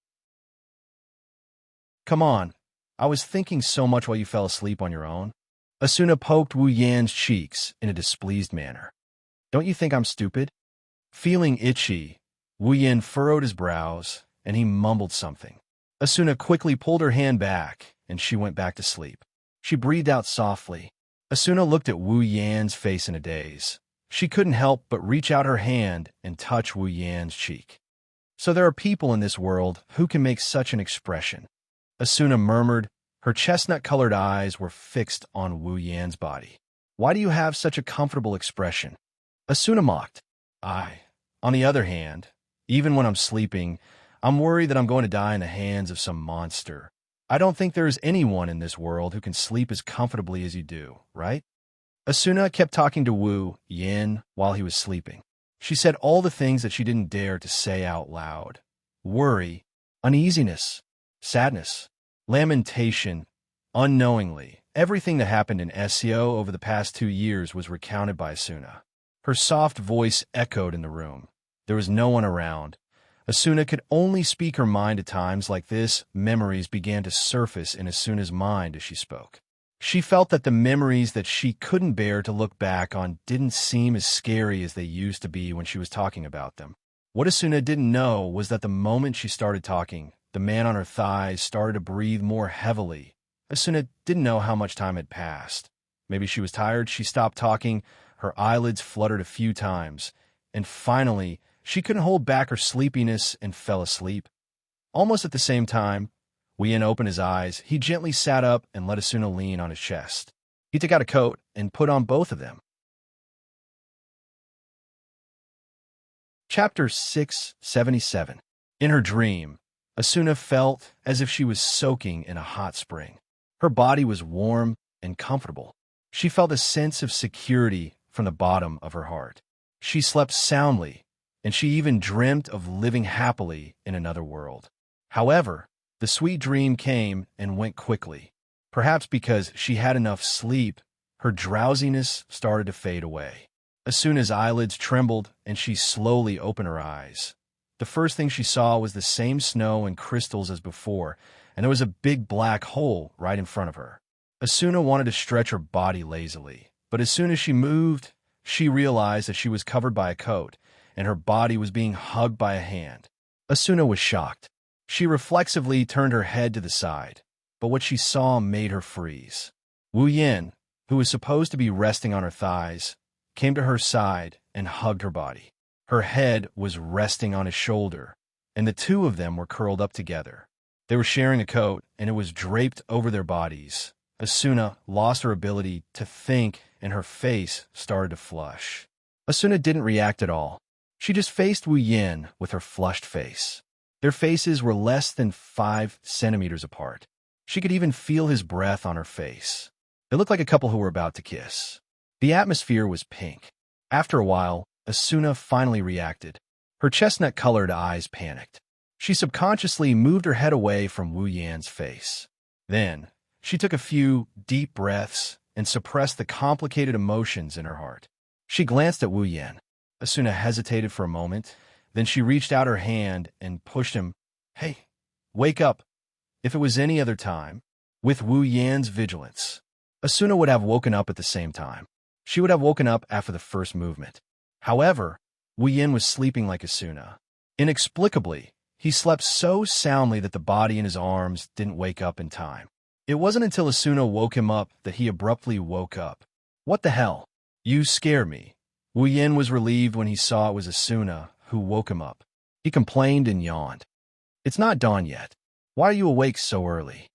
Come on, I was thinking so much while you fell asleep on your own. Asuna poked Wu Yan's cheeks in a displeased manner. Don't you think I'm stupid? Feeling itchy, Wu Yan furrowed his brows, and he mumbled something. Asuna quickly pulled her hand back, and she went back to sleep. She breathed out softly. Asuna looked at Wu Yan's face in a daze. She couldn't help but reach out her hand and touch Wu Yan's cheek. So there are people in this world who can make such an expression. Asuna murmured. Her chestnut-colored eyes were fixed on Wu Yan's body. Why do you have such a comfortable expression? Asuna mocked. On the other hand, even when I'm sleeping, I'm worried that I'm going to die in the hands of some monster. I don't think there is anyone in this world who can sleep as comfortably as you do, right? Asuna kept talking to Wu Yan while he was sleeping. She said all the things that she didn't dare to say out loud. Worry, uneasiness, sadness, lamentation. Unknowingly, everything that happened in SEO over the past 2 years was recounted by Asuna. Her soft voice echoed in the room. There was no one around. Asuna could only speak her mind at times like this. Memories began to surface in Asuna's mind as she spoke. She felt that the memories that she couldn't bear to look back on didn't seem as scary as they used to be when she was talking about them. What Asuna didn't know was that the moment she started talking, the man on her thighs started to breathe more heavily. Asuna didn't know how much time had passed. Maybe she was tired. She stopped talking. Her eyelids fluttered a few times. And finally, she couldn't hold back her sleepiness and fell asleep. Almost at the same time, Wu Yan opened his eyes. He gently sat up and let Asuna lean on his chest. He took out a coat and put on both of them. Chapter 677. In her dream, Asuna felt as if she was soaking in a hot spring. Her body was warm and comfortable. She felt a sense of security from the bottom of her heart. She slept soundly, and she even dreamt of living happily in another world. However, the sweet dream came and went quickly. Perhaps because she had enough sleep, her drowsiness started to fade away. Asuna's eyelids trembled, and she slowly opened her eyes. The first thing she saw was the same snow and crystals as before, and there was a big black hole right in front of her. Asuna wanted to stretch her body lazily, but as soon as she moved, she realized that she was covered by a coat, and her body was being hugged by a hand. Asuna was shocked. She reflexively turned her head to the side, but what she saw made her freeze. Wu Yin, who was supposed to be resting on her thighs, came to her side and hugged her body. Her head was resting on his shoulder, and the two of them were curled up together. They were sharing a coat, and it was draped over their bodies. Asuna lost her ability to think, and her face started to flush. Asuna didn't react at all. She just faced Wu Yin with her flushed face. Their faces were less than 5 centimeters apart. She could even feel his breath on her face. They looked like a couple who were about to kiss. The atmosphere was pink. After a while, Asuna finally reacted. Her chestnut-colored eyes panicked. She subconsciously moved her head away from Wu Yan's face. Then, she took a few deep breaths and suppressed the complicated emotions in her heart. She glanced at Wu Yan. Asuna hesitated for a moment, then she reached out her hand and pushed him. "Hey, wake up." If it was any other time, with Wu Yan's vigilance, Asuna would have woken up at the same time. She would have woken up after the first movement. However, Wu Yin was sleeping like Asuna. Inexplicably, he slept so soundly that the body in his arms didn't wake up in time. It wasn't until Asuna woke him up that he abruptly woke up. "What the hell? You scared me." Wu Yin was relieved when he saw it was Asuna who woke him up. He complained and yawned. "It's not dawn yet. Why are you awake so early?"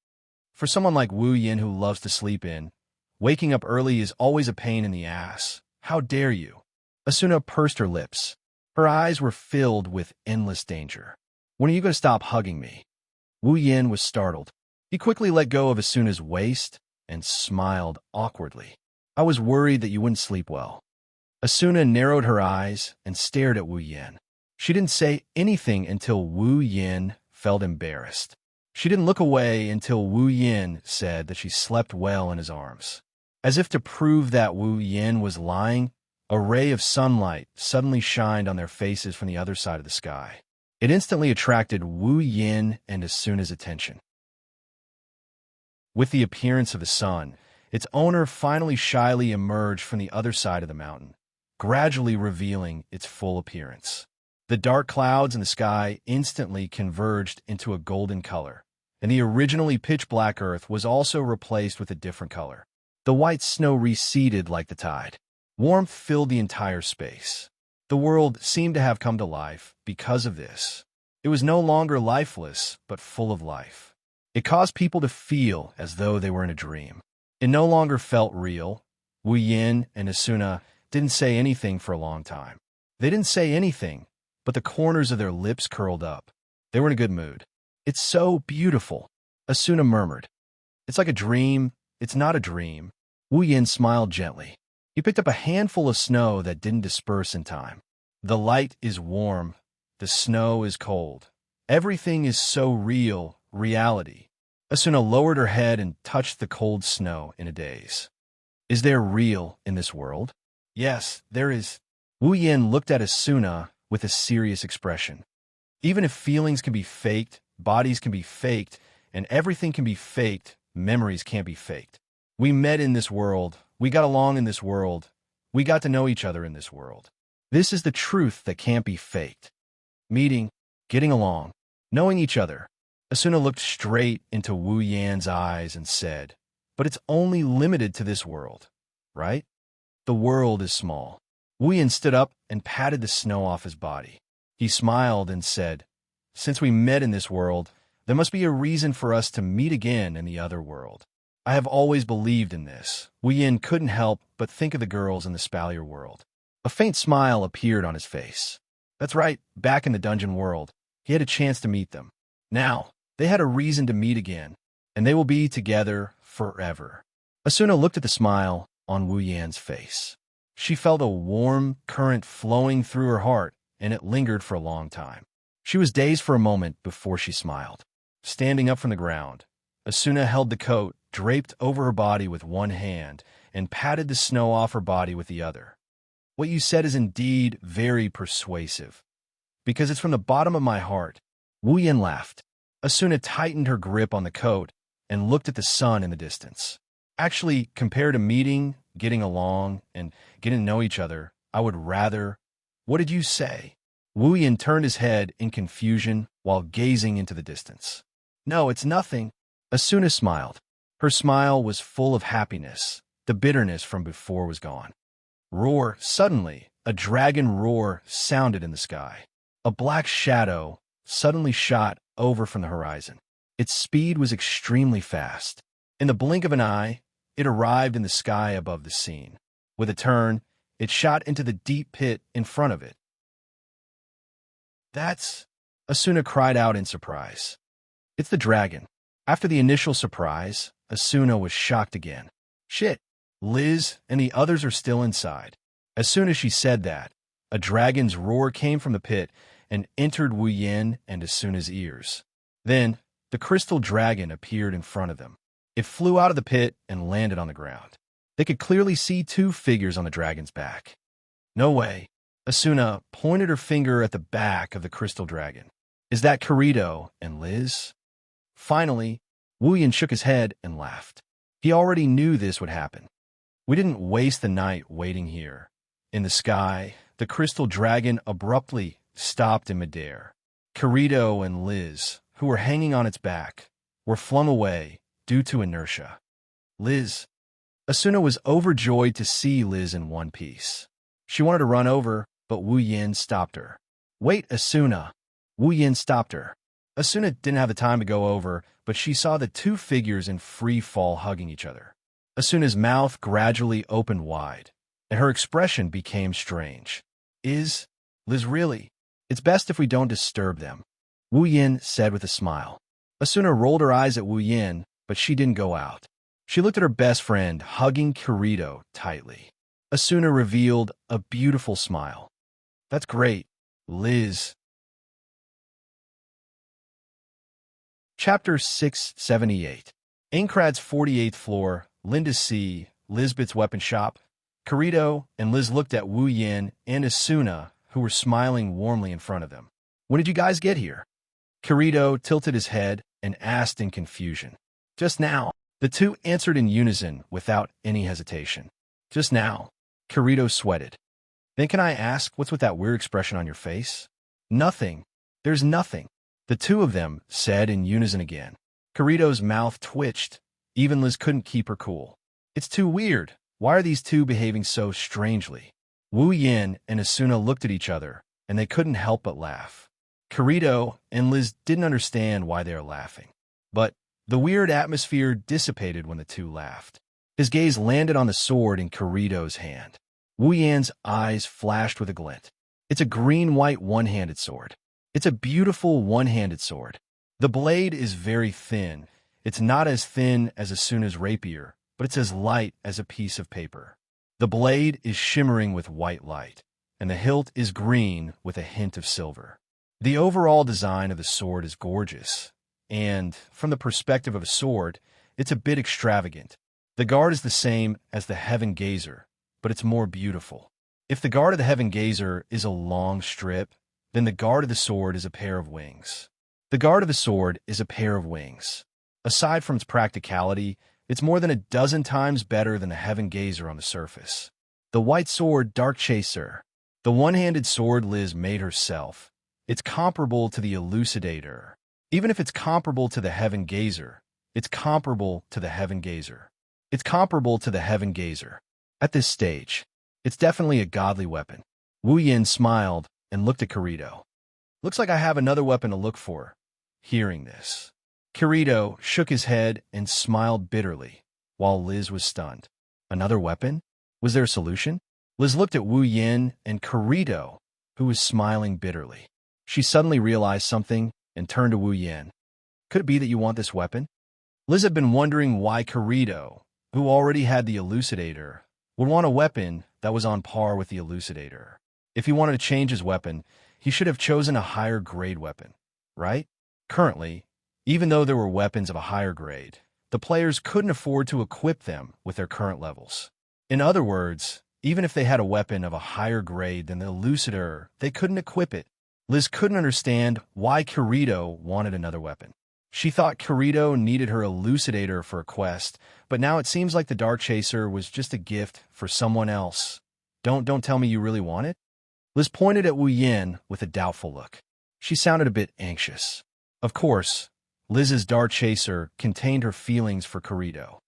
For someone like Wu Yin who loves to sleep in, waking up early is always a pain in the ass. "How dare you?" Asuna pursed her lips. Her eyes were filled with endless danger. "When are you going to stop hugging me?" Wu Yin was startled. He quickly let go of Asuna's waist and smiled awkwardly. "I was worried that you wouldn't sleep well." Asuna narrowed her eyes and stared at Wu Yin. She didn't say anything until Wu Yin felt embarrassed. She didn't look away until Wu Yin said that she slept well in his arms. As if to prove that Wu Yin was lying, a ray of sunlight suddenly shined on their faces from the other side of the sky. It instantly attracted Wu Yin and Asuna's attention. With the appearance of the sun, its owner finally shyly emerged from the other side of the mountain, gradually revealing its full appearance. The dark clouds in the sky instantly converged into a golden color, and the originally pitch-black earth was also replaced with a different color. The white snow receded like the tide. Warmth filled the entire space. The world seemed to have come to life because of this. It was no longer lifeless, but full of life. It caused people to feel as though they were in a dream. It no longer felt real. Wu Yin and Asuna didn't say anything for a long time. They didn't say anything, but the corners of their lips curled up. They were in a good mood. "It's so beautiful," Asuna murmured. "It's like a dream. It's not a dream." Wu Yin smiled gently. He picked up a handful of snow that didn't disperse in time. "The light is warm. The snow is cold. Everything is so real, reality." Asuna lowered her head and touched the cold snow in a daze. "Is there real in this world?" "Yes, there is." Wu Yin looked at Asuna with a serious expression. "Even if feelings can be faked, bodies can be faked, and everything can be faked, memories can't be faked. We met in this world. We got along in this world. We got to know each other in this world. This is the truth that can't be faked. Meeting, getting along, knowing each other." Asuna looked straight into Wu Yan's eyes and said, "But it's only limited to this world, right? The world is small." Wu Yan stood up and patted the snow off his body. He smiled and said, "Since we met in this world, there must be a reason for us to meet again in the other world. I have always believed in this." Wu Yan couldn't help but think of the girls in the Spalier world. A faint smile appeared on his face. That's right, back in the dungeon world, he had a chance to meet them. Now, they had a reason to meet again, and they will be together forever. Asuna looked at the smile on Wu Yan's face. She felt a warm current flowing through her heart, and it lingered for a long time. She was dazed for a moment before she smiled. Standing up from the ground, Asuna held the coat draped over her body with one hand and patted the snow off her body with the other. What you said is indeed very persuasive. Because it's from the bottom of my heart. Wu Yan laughed. Asuna tightened her grip on the coat and looked at the sun in the distance. Actually, compared to meeting, getting along, and getting to know each other, I would rather... What did you say? Wu Yan turned his head in confusion while gazing into the distance. No, it's nothing. Asuna smiled. Her smile was full of happiness. The bitterness from before was gone. Roar! Suddenly, a dragon roar sounded in the sky. A black shadow suddenly shot over from the horizon. Its speed was extremely fast. In the blink of an eye, it arrived in the sky above the scene. With a turn, it shot into the deep pit in front of it. That's... Asuna cried out in surprise. It's the dragon. After the initial surprise, Asuna was shocked again. Shit, Liz and the others are still inside. As soon as she said that, a dragon's roar came from the pit and entered Wu Yan and Asuna's ears. Then, the crystal dragon appeared in front of them. It flew out of the pit and landed on the ground. They could clearly see two figures on the dragon's back. No way. Asuna pointed her finger at the back of the crystal dragon. Is that Kirito and Liz? Finally, Wu Yan shook his head and laughed. He already knew this would happen. We didn't waste the night waiting here. In the sky, the crystal dragon abruptly stopped in midair. Kirito and Liz, who were hanging on its back, were flung away due to inertia. Liz. Asuna was overjoyed to see Liz in one piece. She wanted to run over, but Wu Yan stopped her. Wait, Asuna. Wu Yan stopped her. Asuna didn't have the time to go over, but she saw the two figures in free fall hugging each other. Asuna's mouth gradually opened wide, and her expression became strange. Is Liz really? It's best if we don't disturb them, Wu Yan said with a smile. Asuna rolled her eyes at Wu Yan, but she didn't go out. She looked at her best friend, hugging Kirito tightly. Asuna revealed a beautiful smile. That's great, Liz. Chapter 678. Aincrad's 48th floor, Linda C., Lisbeth's weapon shop. Kirito and Liz looked at Wu Yan and Asuna, who were smiling warmly in front of them. When did you guys get here? Kirito tilted his head and asked in confusion. Just now. The two answered in unison without any hesitation. Just now. Kirito sweated. Then can I ask what's with that weird expression on your face? Nothing. There's nothing. The two of them said in unison again. Kirito's mouth twitched. Even Liz couldn't keep her cool. It's too weird. Why are these two behaving so strangely? Wu Yan and Asuna looked at each other, and they couldn't help but laugh. Kirito and Liz didn't understand why they were laughing. But the weird atmosphere dissipated when the two laughed. His gaze landed on the sword in Kirito's hand. Wu Yan's eyes flashed with a glint. It's a green-white one-handed sword. It's a beautiful one-handed sword. The blade is very thin. It's not as thin as Asuna's rapier, but it's as light as a piece of paper. The blade is shimmering with white light, and the hilt is green with a hint of silver. The overall design of the sword is gorgeous, and from the perspective of a sword, it's a bit extravagant. The guard is the same as the Heaven Gazer, but it's more beautiful. If the guard of the Heaven Gazer is a long strip, then the guard of the sword is a pair of wings. The guard of the sword is a pair of wings. Aside from its practicality, it's more than a dozen times better than the Heaven Gazer on the surface. The white sword Dark Chaser, the one-handed sword Liz made herself, it's comparable to the Elucidator. Even if it's comparable to the Heaven Gazer, it's comparable to the Heaven Gazer. It's comparable to the Heaven Gazer. At this stage, it's definitely a godly weapon. Wu Yan smiled and looked at Kirito. Looks like I have another weapon to look for. Hearing this, Kirito shook his head and smiled bitterly, while Liz was stunned. Another weapon? Was there a solution? Liz looked at Wu Yan and Kirito, who was smiling bitterly. She suddenly realized something and turned to Wu Yin. Could it be that you want this weapon? Liz had been wondering why Kirito, who already had the Elucidator, would want a weapon that was on par with the Elucidator. If he wanted to change his weapon, he should have chosen a higher grade weapon, right? Currently, even though there were weapons of a higher grade, the players couldn't afford to equip them with their current levels. In other words, even if they had a weapon of a higher grade than the Elucidator, they couldn't equip it. Liz couldn't understand why Kirito wanted another weapon. She thought Kirito needed her Elucidator for a quest, but now it seems like the Dark Chaser was just a gift for someone else. Don't tell me you really want it? Liz pointed at Wu Yin with a doubtful look. She sounded a bit anxious. Of course, Liz's Dark Chaser contained her feelings for Kirito.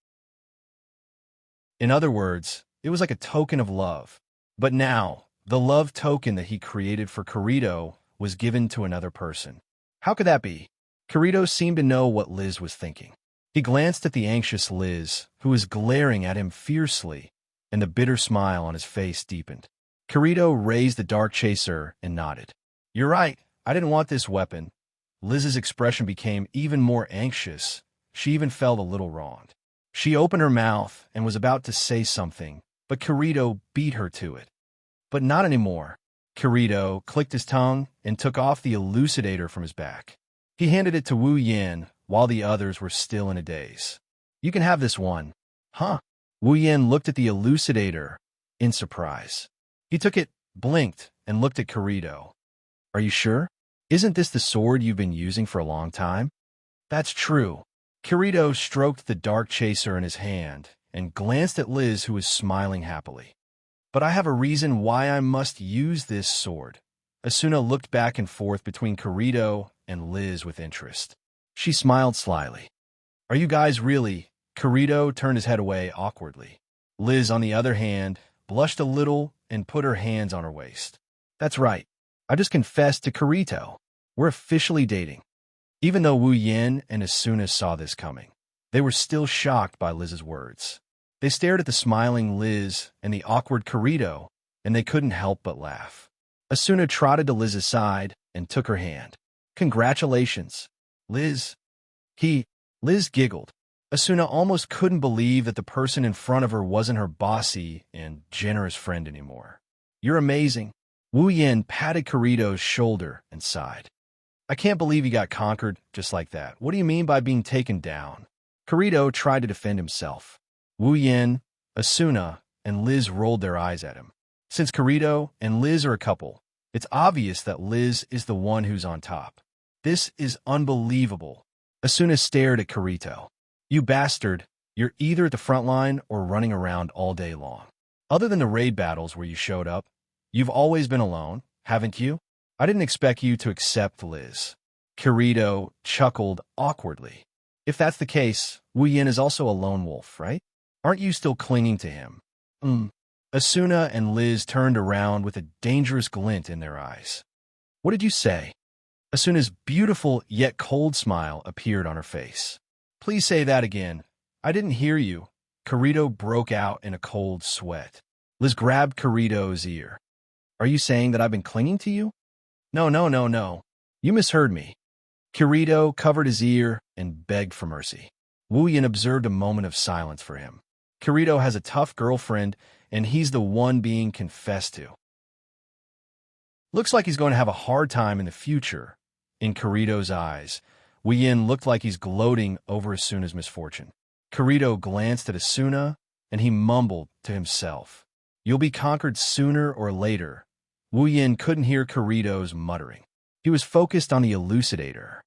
In other words, it was like a token of love. But now, the love token that he created for Kirito was given to another person. How could that be? Kirito seemed to know what Liz was thinking. He glanced at the anxious Liz, who was glaring at him fiercely, and the bitter smile on his face deepened. Kirito raised the Dark Chaser and nodded. You're right, I didn't want this weapon. Liz's expression became even more anxious. She even felt a little wronged. She opened her mouth and was about to say something, but Kirito beat her to it. But not anymore. Kirito clicked his tongue and took off the Elucidator from his back. He handed it to Wu Yin while the others were still in a daze. You can have this one. Huh? Wu Yin looked at the Elucidator in surprise. He took it, blinked, and looked at Kirito. Are you sure? Isn't this the sword you've been using for a long time? That's true. Kirito stroked the Dark Chaser in his hand and glanced at Liz, who was smiling happily. But I have a reason why I must use this sword. Asuna looked back and forth between Kirito and Liz with interest. She smiled slyly. Are you guys really? Kirito turned his head away awkwardly. Liz, on the other hand, blushed a little and put her hands on her waist. That's right. I just confessed to Kirito. We're officially dating. Even though Wu Yin and Asuna saw this coming, they were still shocked by Liz's words. They stared at the smiling Liz and the awkward Kirito, and they couldn't help but laugh. Asuna trotted to Liz's side and took her hand. Congratulations, Liz. Liz giggled. Asuna almost couldn't believe that the person in front of her wasn't her bossy and generous friend anymore. You're amazing. Wu Yin patted Kirito's shoulder and sighed. I can't believe he got conquered just like that. What do you mean by being taken down? Kirito tried to defend himself. Wu Yin, Asuna, and Liz rolled their eyes at him. Since Kirito and Liz are a couple, it's obvious that Liz is the one who's on top. This is unbelievable. Asuna stared at Kirito. You bastard, you're either at the front line or running around all day long. Other than the raid battles where you showed up, you've always been alone, haven't you? I didn't expect you to accept Liz. Kirito chuckled awkwardly. If that's the case, Wu Yin is also a lone wolf, right? Aren't you still clinging to him? Asuna and Liz turned around with a dangerous glint in their eyes. What did you say? Asuna's beautiful yet cold smile appeared on her face. Please say that again. I didn't hear you. Kirito broke out in a cold sweat. Liz grabbed Kirito's ear. Are you saying that I've been clinging to you? No. You misheard me. Kirito covered his ear and begged for mercy. Wu Yin observed a moment of silence for him. Kirito has a tough girlfriend, and he's the one being confessed to. Looks like he's going to have a hard time in the future. In Kirito's eyes, Wu Yin looked like he's gloating over Asuna's misfortune. Kirito glanced at Asuna, and he mumbled to himself. You'll be conquered sooner or later. Wu Yin couldn't hear Kirito's muttering. He was focused on the Elucidator.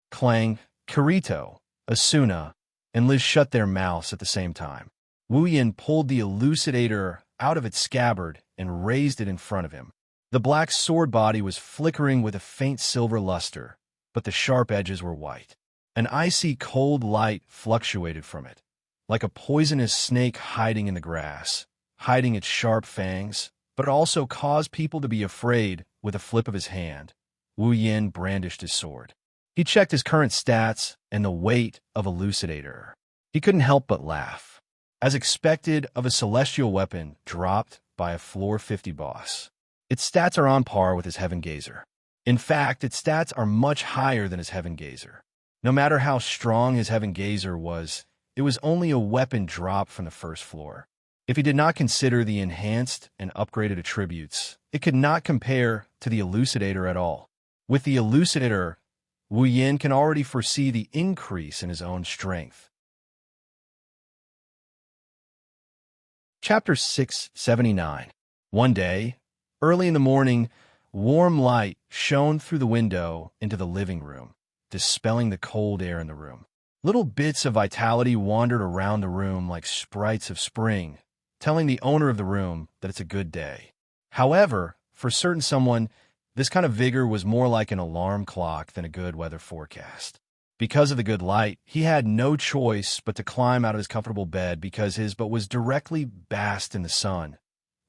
Clang, Kirito, Asuna, and Liz shut their mouths at the same time. Wu Yin pulled the Elucidator out of its scabbard and raised it in front of him. The black sword body was flickering with a faint silver luster, but the sharp edges were white. An icy cold light fluctuated from it, like a poisonous snake hiding in the grass, hiding its sharp fangs, but it also caused people to be afraid. With a flip of his hand, Wu Yin brandished his sword. He checked his current stats and the weight of Elucidator. He couldn't help but laugh. As expected of a celestial weapon dropped by a floor 50 boss, Its stats are on par with his Heaven Gazer. In fact, its stats are much higher than his Heaven Gazer. No matter how strong his Heaven Gazer was, it was only a weapon drop from the first floor. If he did not consider the enhanced and upgraded attributes, it could not compare to the Elucidator at all. With the Elucidator, Wu Yin can already foresee the increase in his own strength. Chapter 679. One day, early in the morning, warm light shone through the window into the living room, dispelling the cold air in the room. Little bits of vitality wandered around the room like sprites of spring, telling the owner of the room that it's a good day. However, for certain someone, this kind of vigor was more like an alarm clock than a good weather forecast. Because of the good light, he had no choice but to climb out of his comfortable bed because his butt was directly basked in the sun.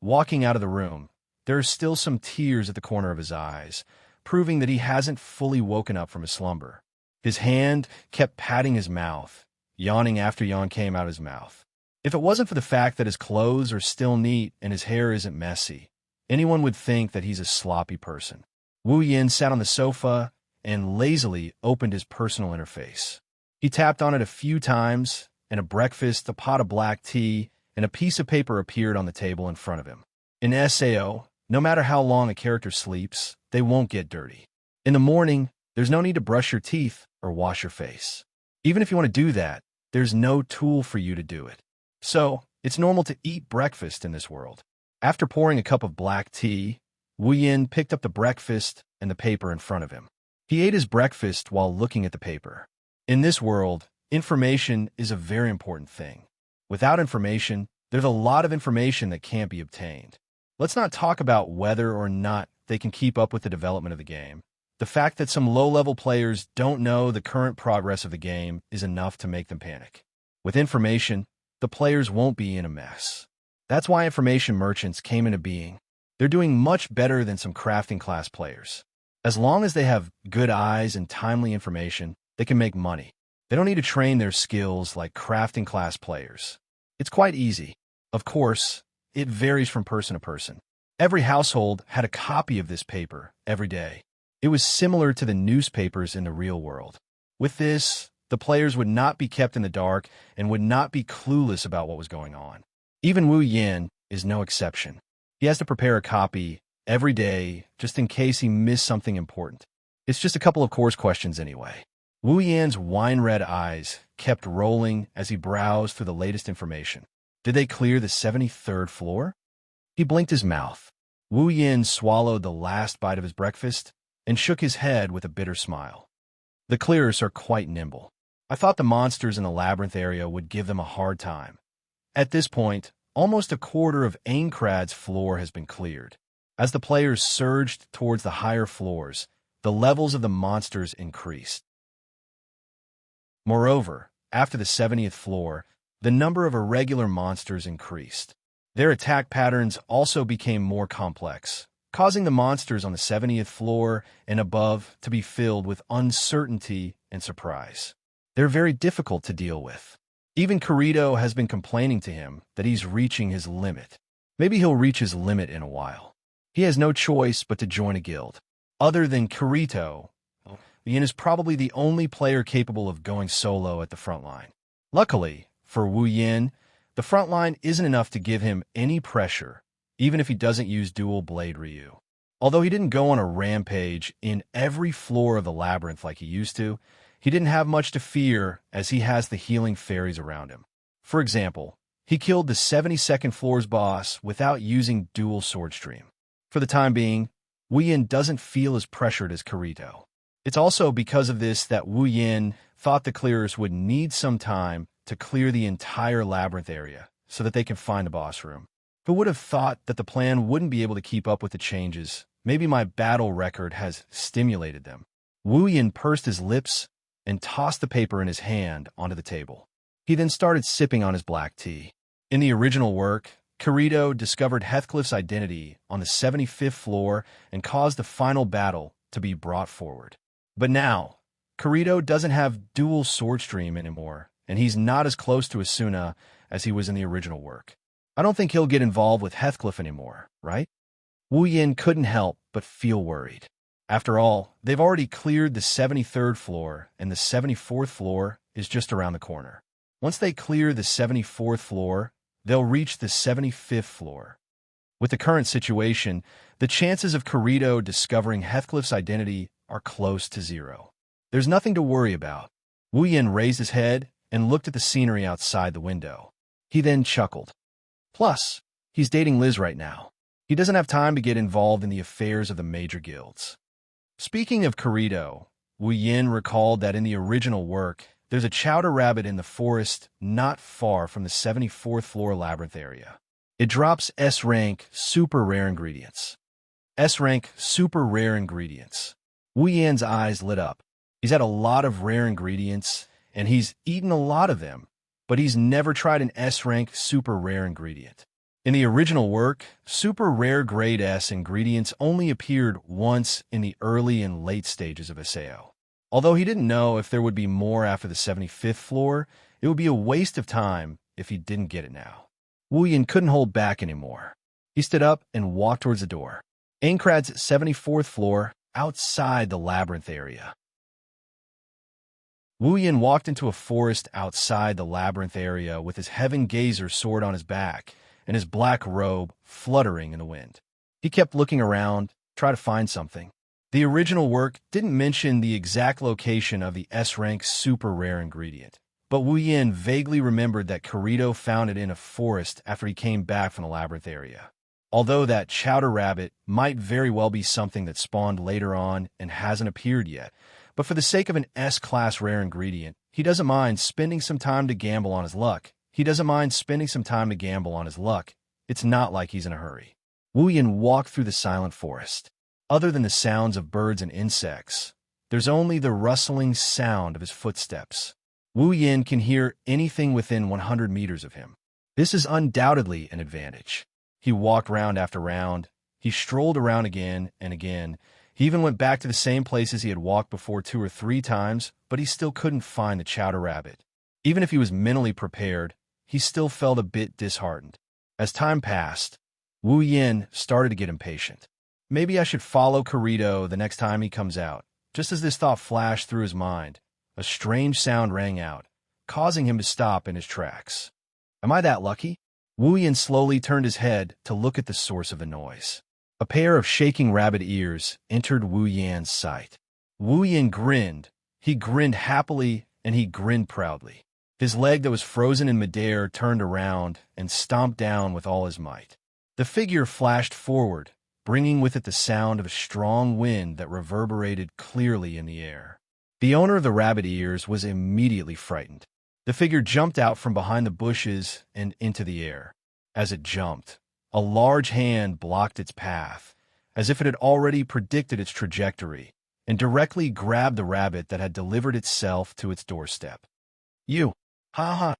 Walking out of the room, there are still some tears at the corner of his eyes, proving that he hasn't fully woken up from his slumber. His hand kept patting his mouth. Yawning after yawn came out of his mouth. If it wasn't for the fact that his clothes are still neat and his hair isn't messy, anyone would think that he's a sloppy person. Wu Yin sat on the sofa and lazily opened his personal interface. He tapped on it a few times, and a breakfast, a pot of black tea, and a piece of paper appeared on the table in front of him. In SAO, no matter how long a character sleeps, they won't get dirty. In the morning, there's no need to brush your teeth or wash your face. Even if you want to do that, there's no tool for you to do it. So, it's normal to eat breakfast in this world. After pouring a cup of black tea, Wu Yin picked up the breakfast and the paper in front of him. He ate his breakfast while looking at the paper. In this world, information is a very important thing. Without information, there's a lot of information that can't be obtained. Let's not talk about whether or not they can keep up with the development of the game. The fact that some low-level players don't know the current progress of the game is enough to make them panic. With information, the players won't be in a mess. That's why information merchants came into being. They're doing much better than some crafting class players. As long as they have good eyes and timely information, they can make money. They don't need to train their skills like crafting class players. It's quite easy. Of course, it varies from person to person. Every household had a copy of this paper every day. It was similar to the newspapers in the real world. With this, the players would not be kept in the dark and would not be clueless about what was going on. Even Wu Yin is no exception. He has to prepare a copy every day just in case he missed something important. It's just a couple of course questions anyway. Wu Yin's wine-red eyes kept rolling as he browsed through the latest information. Did they clear the 73rd floor? He blinked his mouth. Wu Yin swallowed the last bite of his breakfast and shook his head with a bitter smile. The clearers are quite nimble. I thought the monsters in the labyrinth area would give them a hard time. At this point, almost a quarter of Aincrad's floor has been cleared. As the players surged towards the higher floors, the levels of the monsters increased. Moreover, after the 70th floor, the number of irregular monsters increased. Their attack patterns also became more complex, causing the monsters on the 70th floor and above to be filled with uncertainty and surprise. They're very difficult to deal with. Even Kirito has been complaining to him that he's reaching his limit. Maybe he'll reach his limit in a while. He has no choice but to join a guild. Other than Kirito, Yin is probably the only player capable of going solo at the front line. Luckily, for Wu Yin, the front line isn't enough to give him any pressure, even if he doesn't use dual blade Ryu. Although he didn't go on a rampage in every floor of the labyrinth like he used to, he didn't have much to fear as he has the healing fairies around him. For example, he killed the 72nd floor's boss without using dual sword stream. For the time being, Wu Yin doesn't feel as pressured as Kirito. It's also because of this that Wu Yin thought the clearers would need some time to clear the entire labyrinth area so that they can find the boss room. Who would have thought that the plan wouldn't be able to keep up with the changes? Maybe my battle record has stimulated them. Wu Yin pursed his lips and tossed the paper in his hand onto the table. He then started sipping on his black tea. In the original work, Kirito discovered Heathcliff's identity on the 75th floor and caused the final battle to be brought forward. But now, Kirito doesn't have dual sword stream anymore, and he's not as close to Asuna as he was in the original work. I don't think he'll get involved with Heathcliff anymore, right? Wu Yin couldn't help but feel worried. After all, they've already cleared the 73rd floor, and the 74th floor is just around the corner. Once they clear the 74th floor, they'll reach the 75th floor. With the current situation, the chances of Kirito discovering Heathcliff's identity are close to zero. There's nothing to worry about. Wu Yin raised his head and looked at the scenery outside the window. He then chuckled. Plus, he's dating Liz right now. He doesn't have time to get involved in the affairs of the major guilds. Speaking of Kirito, Wu Yin recalled that in the original work, there's a chowder rabbit in the forest not far from the 74th floor labyrinth area. It drops S-rank super rare ingredients. S-rank super rare ingredients. Wu Yin's eyes lit up. He's had a lot of rare ingredients, and he's eaten a lot of them, but he's never tried an S-rank super rare ingredient. In the original work, super rare grade S ingredients only appeared once in the early and late stages of SAO. Although he didn't know if there would be more after the 75th floor, it would be a waste of time if he didn't get it now. Wu Yin couldn't hold back anymore. He stood up and walked towards the door. Aincrad's 74th floor, outside the labyrinth area. Wu Yin walked into a forest outside the labyrinth area with his Heaven Gazer sword on his back and his black robe fluttering in the wind. He kept looking around, trying to find something. The original work didn't mention the exact location of the S-rank super rare ingredient, but Wu Yin vaguely remembered that Kirito found it in a forest after he came back from the labyrinth area. Although that chowder rabbit might very well be something that spawned later on and hasn't appeared yet, but for the sake of an S-class rare ingredient, he doesn't mind spending some time to gamble on his luck. It's not like he's in a hurry. Wu Yin walked through the silent forest. Other than the sounds of birds and insects, there's only the rustling sound of his footsteps. Wu Yin can hear anything within 100 meters of him. This is undoubtedly an advantage. He walked round after round. He strolled around again and again. He even went back to the same places he had walked before 2 or 3 times, but he still couldn't find the chowder rabbit. Even if he was mentally prepared, he still felt a bit disheartened. As time passed, Wu Yin started to get impatient. Maybe I should follow Kirito the next time he comes out. Just as this thought flashed through his mind, a strange sound rang out, causing him to stop in his tracks. Am I that lucky? Wu Yin slowly turned his head to look at the source of the noise. A pair of shaking rabbit ears entered Wu Yin's sight. Wu Yin grinned. He grinned happily, and he grinned proudly. His leg that was frozen in midair turned around and stomped down with all his might. The figure flashed forward, bringing with it the sound of a strong wind that reverberated clearly in the air. The owner of the rabbit ears was immediately frightened. The figure jumped out from behind the bushes and into the air. As it jumped, a large hand blocked its path, as if it had already predicted its trajectory, and directly grabbed the rabbit that had delivered itself to its doorstep. You! Ha ha!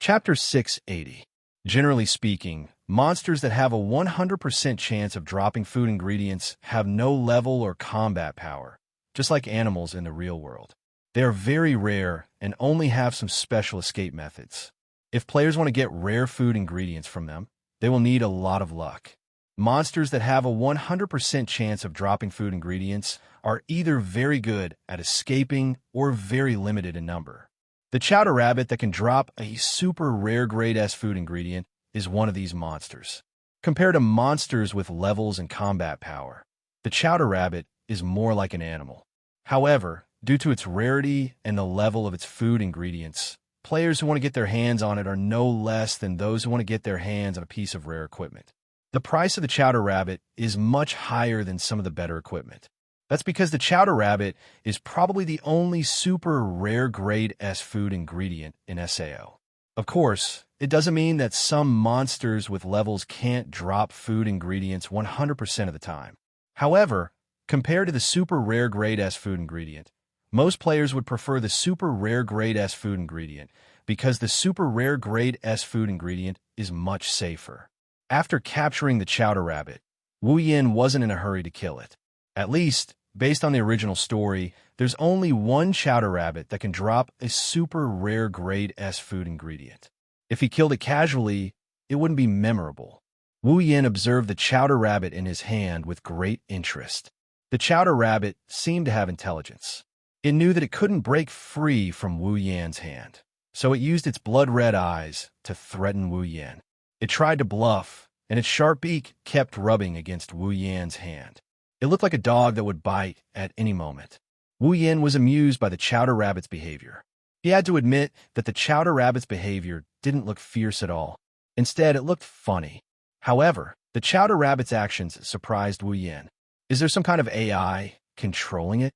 Chapter 680. Generally speaking, monsters that have a 100% chance of dropping food ingredients have no level or combat power, just like animals in the real world. They are very rare and only have some special escape methods. If players want to get rare food ingredients from them, they will need a lot of luck. Monsters that have a 100% chance of dropping food ingredients are either very good at escaping or very limited in number. The chowder rabbit that can drop a super rare grade S food ingredient is one of these monsters. Compared to monsters with levels and combat power, the chowder rabbit is more like an animal. However, due to its rarity and the level of its food ingredients, players who want to get their hands on it are no less than those who want to get their hands on a piece of rare equipment. The price of the chowder rabbit is much higher than some of the better equipment. That's because the chowder rabbit is probably the only super rare grade S food ingredient in SAO. Of course, it doesn't mean that some monsters with levels can't drop food ingredients 100% of the time. However, compared to the super rare grade S food ingredient, most players would prefer the super rare grade S food ingredient because the super rare grade S food ingredient is much safer. After capturing the chowder rabbit, Wu Yin wasn't in a hurry to kill it. At least, based on the original story, there's only one chowder rabbit that can drop a super rare grade S food ingredient. If he killed it casually, it wouldn't be memorable. Wu Yin observed the chowder rabbit in his hand with great interest. The chowder rabbit seemed to have intelligence. It knew that it couldn't break free from Wu Yan's hand, so it used its blood-red eyes to threaten Wu Yan. It tried to bluff, and its sharp beak kept rubbing against Wu Yan's hand. It looked like a dog that would bite at any moment. Wu Yan was amused by the chowder rabbit's behavior. He had to admit that the chowder rabbit's behavior didn't look fierce at all. Instead, it looked funny. However, the chowder rabbit's actions surprised Wu Yan. Is there some kind of AI controlling it?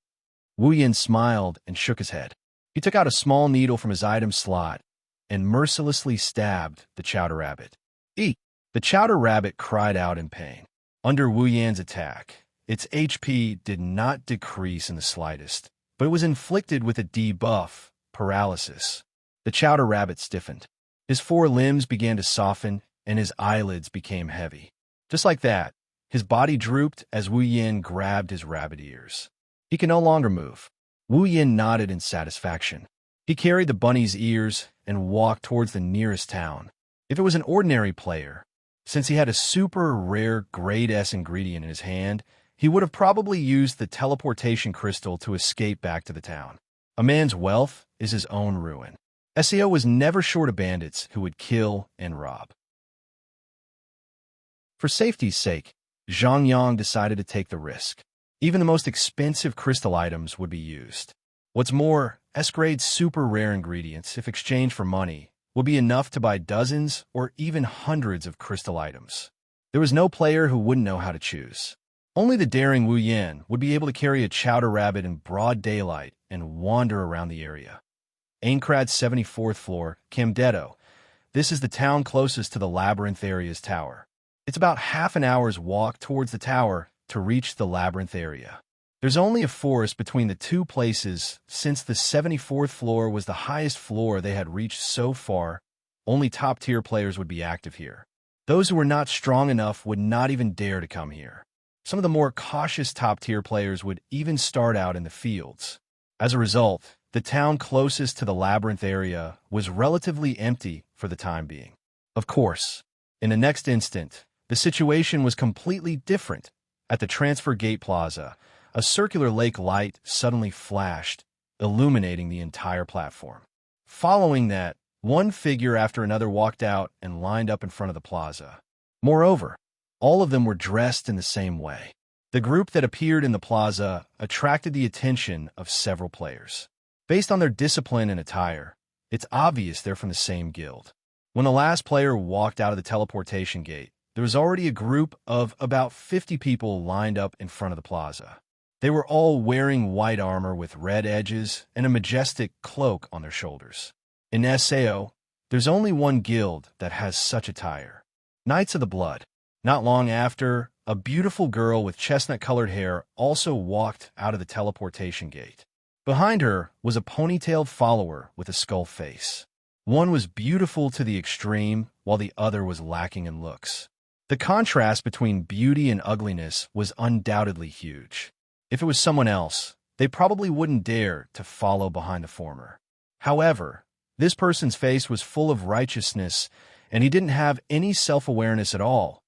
Wu Yan smiled and shook his head. He took out a small needle from his item slot and mercilessly stabbed the chowder rabbit. Eek! The chowder rabbit cried out in pain. Under Wu Yan's attack, its HP did not decrease in the slightest, but it was inflicted with a debuff, paralysis. The chowder rabbit stiffened. His four limbs began to soften, and his eyelids became heavy. Just like that, his body drooped as Wu Yan grabbed his rabbit ears. He can no longer move. Wu Yan nodded in satisfaction. He carried the bunny's ears and walked towards the nearest town. If it was an ordinary player, since he had a super rare grade S ingredient in his hand, he would have probably used the teleportation crystal to escape back to the town. A man's wealth is his own ruin. SEO was never short of bandits who would kill and rob. For safety's sake, Zhang Yang decided to take the risk. Even the most expensive crystal items would be used. What's more, S-grade super rare ingredients, if exchanged for money, would be enough to buy dozens or even hundreds of crystal items. There was no player who wouldn't know how to choose. Only the daring Wu Yan would be able to carry a chowder rabbit in broad daylight and wander around the area. Aincrad's 74th floor, Camdetto. This is the town closest to the Labyrinth area's tower. It's about half an hour's walk towards the tower to reach the Labyrinth area. There's only a forest between the two places since the 74th floor was the highest floor they had reached so far. Only top-tier players would be active here. Those who were not strong enough would not even dare to come here. Some of the more cautious top-tier players would even start out in the fields. As a result, the town closest to the Labyrinth area was relatively empty for the time being. Of course, in the next instant, the situation was completely different. At the Transfer Gate Plaza, a circular lake light suddenly flashed, illuminating the entire platform. Following that, one figure after another walked out and lined up in front of the plaza. Moreover, all of them were dressed in the same way. The group that appeared in the plaza attracted the attention of several players. Based on their discipline and attire, it's obvious they're from the same guild. When the last player walked out of the teleportation gate, there was already a group of about 50 people lined up in front of the plaza. They were all wearing white armor with red edges and a majestic cloak on their shoulders. In SAO, there's only one guild that has such attire. Knights of the Blood. Not long after, a beautiful girl with chestnut-colored hair also walked out of the teleportation gate. Behind her was a ponytailed follower with a skull face. One was beautiful to the extreme, while the other was lacking in looks. The contrast between beauty and ugliness was undoubtedly huge. If it was someone else, they probably wouldn't dare to follow behind the former. However, this person's face was full of righteousness, and he didn't have any self-awareness at all.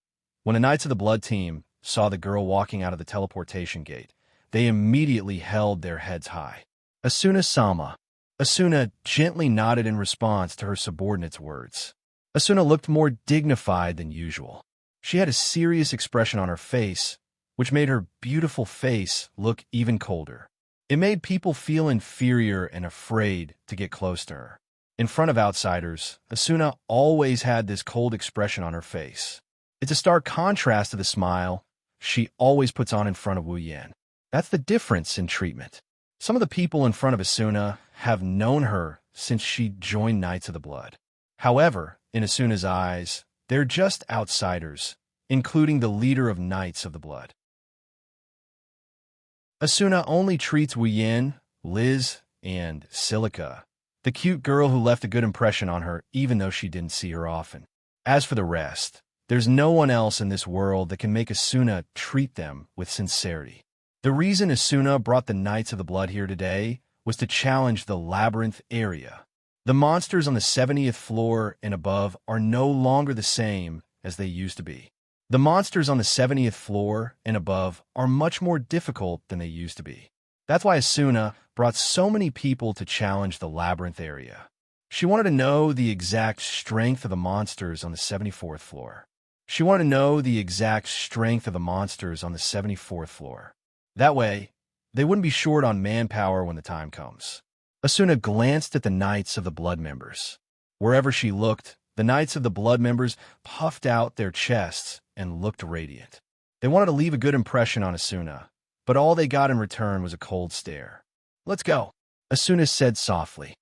When the Knights of the Blood team saw the girl walking out of the teleportation gate, they immediately held their heads high. Asuna-sama. Asuna gently nodded in response to her subordinate's words. Asuna looked more dignified than usual. She had a serious expression on her face, which made her beautiful face look even colder. It made people feel inferior and afraid to get close to her. In front of outsiders, Asuna always had this cold expression on her face. It's a stark contrast to the smile she always puts on in front of Wu Yan. That's the difference in treatment. Some of the people in front of Asuna have known her since she joined Knights of the Blood. However, in Asuna's eyes, they're just outsiders, including the leader of Knights of the Blood. Asuna only treats Wu Yan, Liz, and Silica, the cute girl who left a good impression on her even though she didn't see her often. As for the rest, there's no one else in this world that can make Asuna treat them with sincerity. The reason Asuna brought the Knights of the Blood here today was to challenge the Labyrinth area. The monsters on the 70th floor and above are no longer the same as they used to be. The monsters on the 70th floor and above are much more difficult than they used to be. That's why Asuna brought so many people to challenge the labyrinth area. She wanted to know the exact strength of the monsters on the 74th floor. She wanted to know the exact strength of the monsters on the 74th floor. That way, they wouldn't be short on manpower when the time comes. Asuna glanced at the Knights of the Blood members. Wherever she looked, the Knights of the Blood members puffed out their chests and looked radiant. They wanted to leave a good impression on Asuna, but all they got in return was a cold stare. "Let's go," Asuna said softly.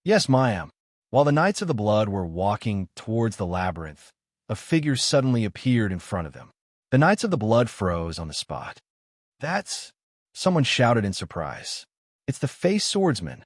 "Yes, Mayam." While the Knights of the Blood were walking towards the labyrinth, a figure suddenly appeared in front of them. The Knights of the Blood froze on the spot. "That's—" someone shouted in surprise. "It's the face swordsman."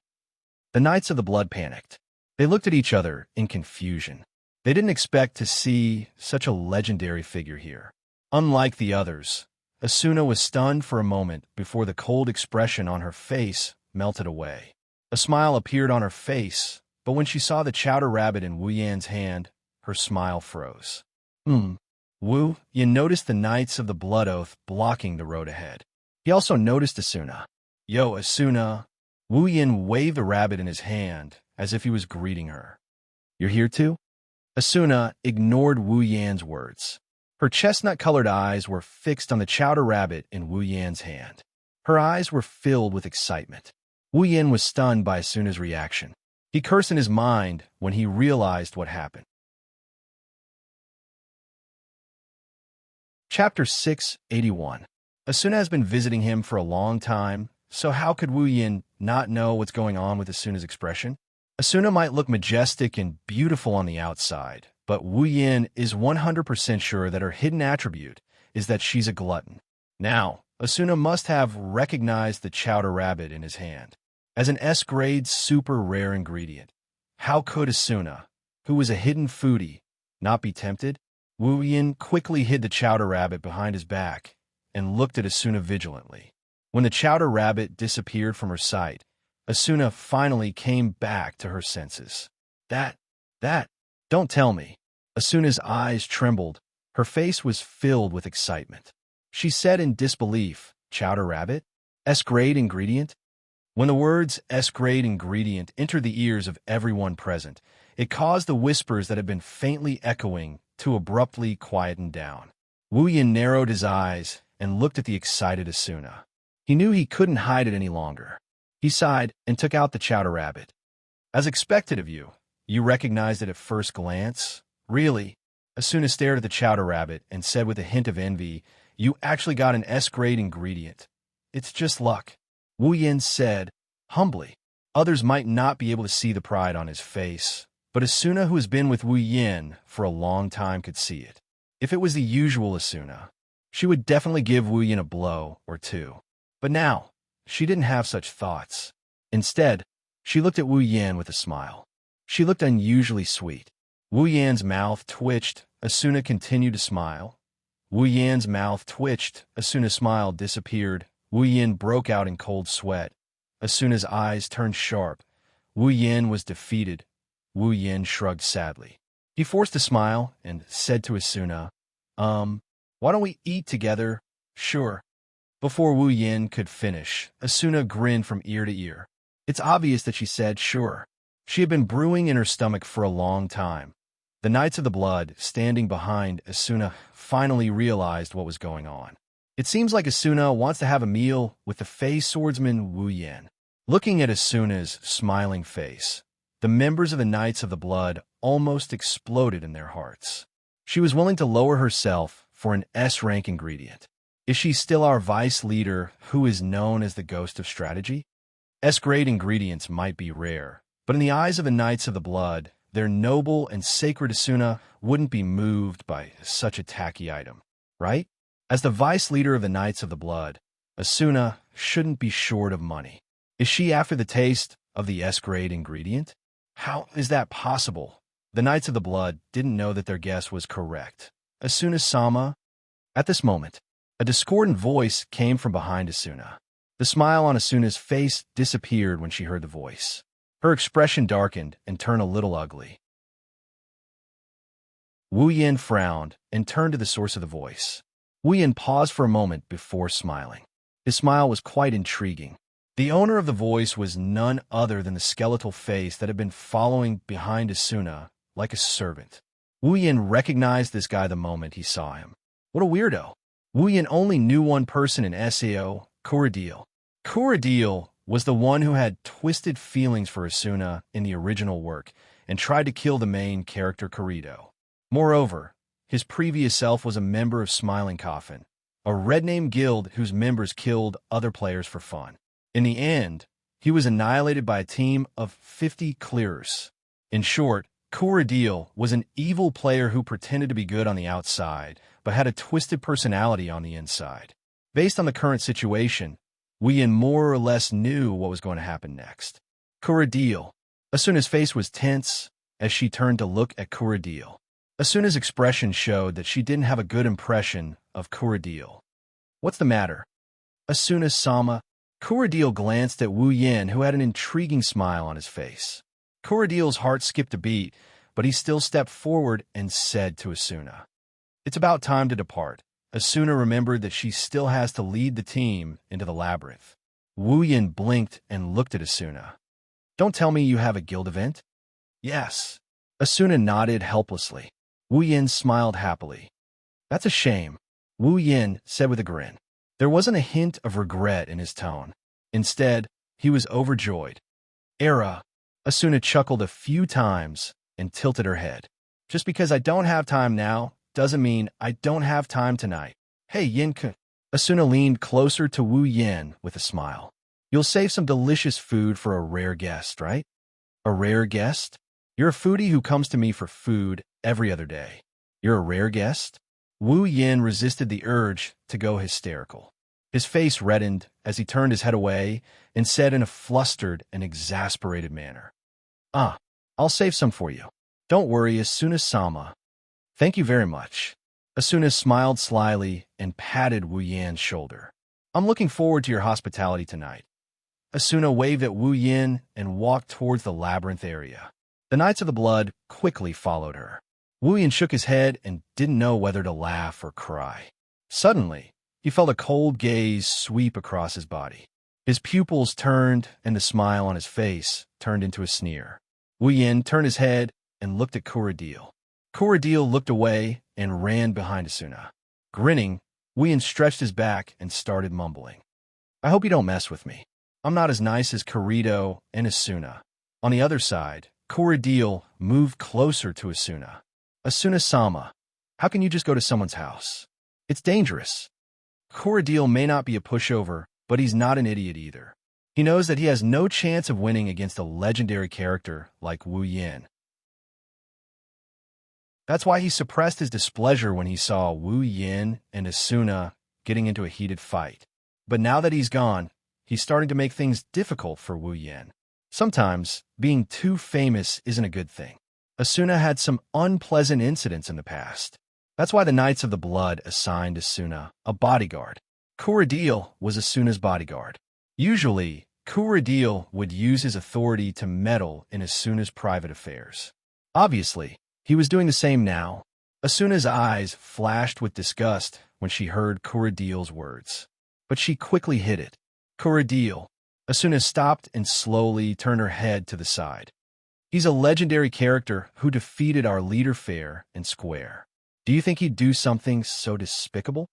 The Knights of the Blood panicked. They looked at each other in confusion. They didn't expect to see such a legendary figure here. Unlike the others, Asuna was stunned for a moment before the cold expression on her face melted away. A smile appeared on her face, but when she saw the chowder rabbit in Wu Yan's hand, her smile froze. Wu Yan noticed the Knights of the Blood Oath blocking the road ahead. He also noticed Asuna. "Yo, Asuna." Wu Yan waved the rabbit in his hand as if he was greeting her. "You're here too?" Asuna ignored Wu Yan's words. Her chestnut-colored eyes were fixed on the chowder rabbit in Wu Yan's hand. Her eyes were filled with excitement. Wu Yan was stunned by Asuna's reaction. He cursed in his mind when he realized what happened. Chapter 681. Asuna has been visiting him for a long time, so how could Wu Yan not know what's going on with Asuna's expression? Asuna might look majestic and beautiful on the outside, but Wu Yan is 100% sure that her hidden attribute is that she's a glutton. Now, Asuna must have recognized the chowder rabbit in his hand as an S-grade super rare ingredient. How could Asuna, who was a hidden foodie, not be tempted? Wu Yan quickly hid the chowder rabbit behind his back and looked at Asuna vigilantly. When the chowder rabbit disappeared from her sight, Asuna finally came back to her senses. That, don't tell me. Asuna's eyes trembled. Her face was filled with excitement. She said in disbelief, "Chowder rabbit? S-grade ingredient?" When the words S-grade ingredient entered the ears of everyone present, it caused the whispers that had been faintly echoing to abruptly quieten down. Wu Yan narrowed his eyes and looked at the excited Asuna. He knew he couldn't hide it any longer. He sighed and took out the chowder rabbit. "As expected of you, you recognized it at first glance? Really?" Asuna stared at the chowder rabbit and said with a hint of envy, "You actually got an S-grade ingredient. It's just luck." Wu Yan said, humbly. Others might not be able to see the pride on his face, but Asuna, who has been with Wu Yan for a long time, could see it. If it was the usual Asuna, she would definitely give Wu Yan a blow or two. But now, she didn't have such thoughts. Instead, she looked at Wu Yan with a smile. She looked unusually sweet. Wu Yan's mouth twitched. Asuna continued to smile. Wu Yan's mouth twitched. Asuna's smile disappeared. Wu Yan broke out in cold sweat. Asuna's eyes turned sharp. Wu Yan was defeated. Wu Yan shrugged sadly. He forced a smile and said to Asuna, why don't we eat together?" "Sure." Before Wu Yan could finish, Asuna grinned from ear to ear. It's obvious that she said sure. She had been brewing in her stomach for a long time. The Knights of the Blood, standing behind Asuna, finally realized what was going on. It seems like Asuna wants to have a meal with the Fey swordsman Wu Yan. Looking at Asuna's smiling face, the members of the Knights of the Blood almost exploded in their hearts. She was willing to lower herself for an S-rank ingredient. Is she still our vice leader who is known as the Ghost of Strategy? S-grade ingredients might be rare, but in the eyes of the Knights of the Blood, their noble and sacred Asuna wouldn't be moved by such a tacky item, right? As the vice leader of the Knights of the Blood, Asuna shouldn't be short of money. Is she after the taste of the S-grade ingredient? How is that possible? The Knights of the Blood didn't know that their guess was correct. Asuna-sama? At this moment, a discordant voice came from behind Asuna. The smile on Asuna's face disappeared when she heard the voice. Her expression darkened and turned a little ugly. Wu Yin frowned and turned to the source of the voice. Wu Yin paused for a moment before smiling. His smile was quite intriguing. The owner of the voice was none other than the skeletal face that had been following behind Asuna like a servant. Wu Yin recognized this guy the moment he saw him. What a weirdo. Wu Yin only knew one person in SAO, Kuradil. Kuradil was the one who had twisted feelings for Asuna in the original work and tried to kill the main character Kurito. Moreover, his previous self was a member of Smiling Coffin, a red-name guild whose members killed other players for fun. In the end, he was annihilated by a team of 50 clearers. In short, Kuradil was an evil player who pretended to be good on the outside, but had a twisted personality on the inside. Based on the current situation, Wu Yin more or less knew what was going to happen next. Kuradil. Asuna's face was tense as she turned to look at Kuradil. Asuna's expression showed that she didn't have a good impression of Kuradil. What's the matter? Asuna-sama. Kuradil glanced at Wu Yin, who had an intriguing smile on his face. Kuradil's heart skipped a beat, but he still stepped forward and said to Asuna, "It's about time to depart." Asuna remembered that she still has to lead the team into the labyrinth. Wu Yin blinked and looked at Asuna. "Don't tell me you have a guild event?" "Yes." Asuna nodded helplessly. Wu Yin smiled happily. "That's a shame," Wu Yin said with a grin. There wasn't a hint of regret in his tone. Instead, he was overjoyed. "Era." Asuna chuckled a few times and tilted her head. "Just because I don't have time now doesn't mean I don't have time tonight. Hey, Yin-kun." Asuna leaned closer to Wu Yin with a smile. "You'll save some delicious food for a rare guest, right?" "A rare guest? You're a foodie who comes to me for food every other day. You're a rare guest?" Wu Yin resisted the urge to go hysterical. His face reddened as he turned his head away and said in a flustered and exasperated manner, I'll save some for you. Don't worry, Asuna-sama." "Thank you very much." Asuna smiled slyly and patted Wu Yin's shoulder. "I'm looking forward to your hospitality tonight." Asuna waved at Wu Yin and walked towards the labyrinth area. The Knights of the Blood quickly followed her. Wu Yin shook his head and didn't know whether to laugh or cry. Suddenly, he felt a cold gaze sweep across his body. His pupils turned and the smile on his face turned into a sneer. Wu Yin turned his head and looked at Kuradil. Kuradil looked away and ran behind Asuna. Grinning, Wu Yin stretched his back and started mumbling. "I hope you don't mess with me. I'm not as nice as Kurito and Asuna." On the other side, Kuradil moved closer to Asuna. "Asuna-sama, how can you just go to someone's house? It's dangerous." Kuradil may not be a pushover, but he's not an idiot either. He knows that he has no chance of winning against a legendary character like Wu Yin. That's why he suppressed his displeasure when he saw Wu Yin and Asuna getting into a heated fight. But now that he's gone, he's starting to make things difficult for Wu Yin. Sometimes, being too famous isn't a good thing. Asuna had some unpleasant incidents in the past. That's why the Knights of the Blood assigned Asuna a bodyguard. Kuradil was Asuna's bodyguard. Usually, Kuradil would use his authority to meddle in Asuna's private affairs. Obviously, he was doing the same now. Asuna's eyes flashed with disgust when she heard Kuradil's words. But she quickly hid it. "Kuradil." Asuna stopped and slowly turned her head to the side. "He's a legendary character who defeated our leader fair and square. Do you think he'd do something so despicable?"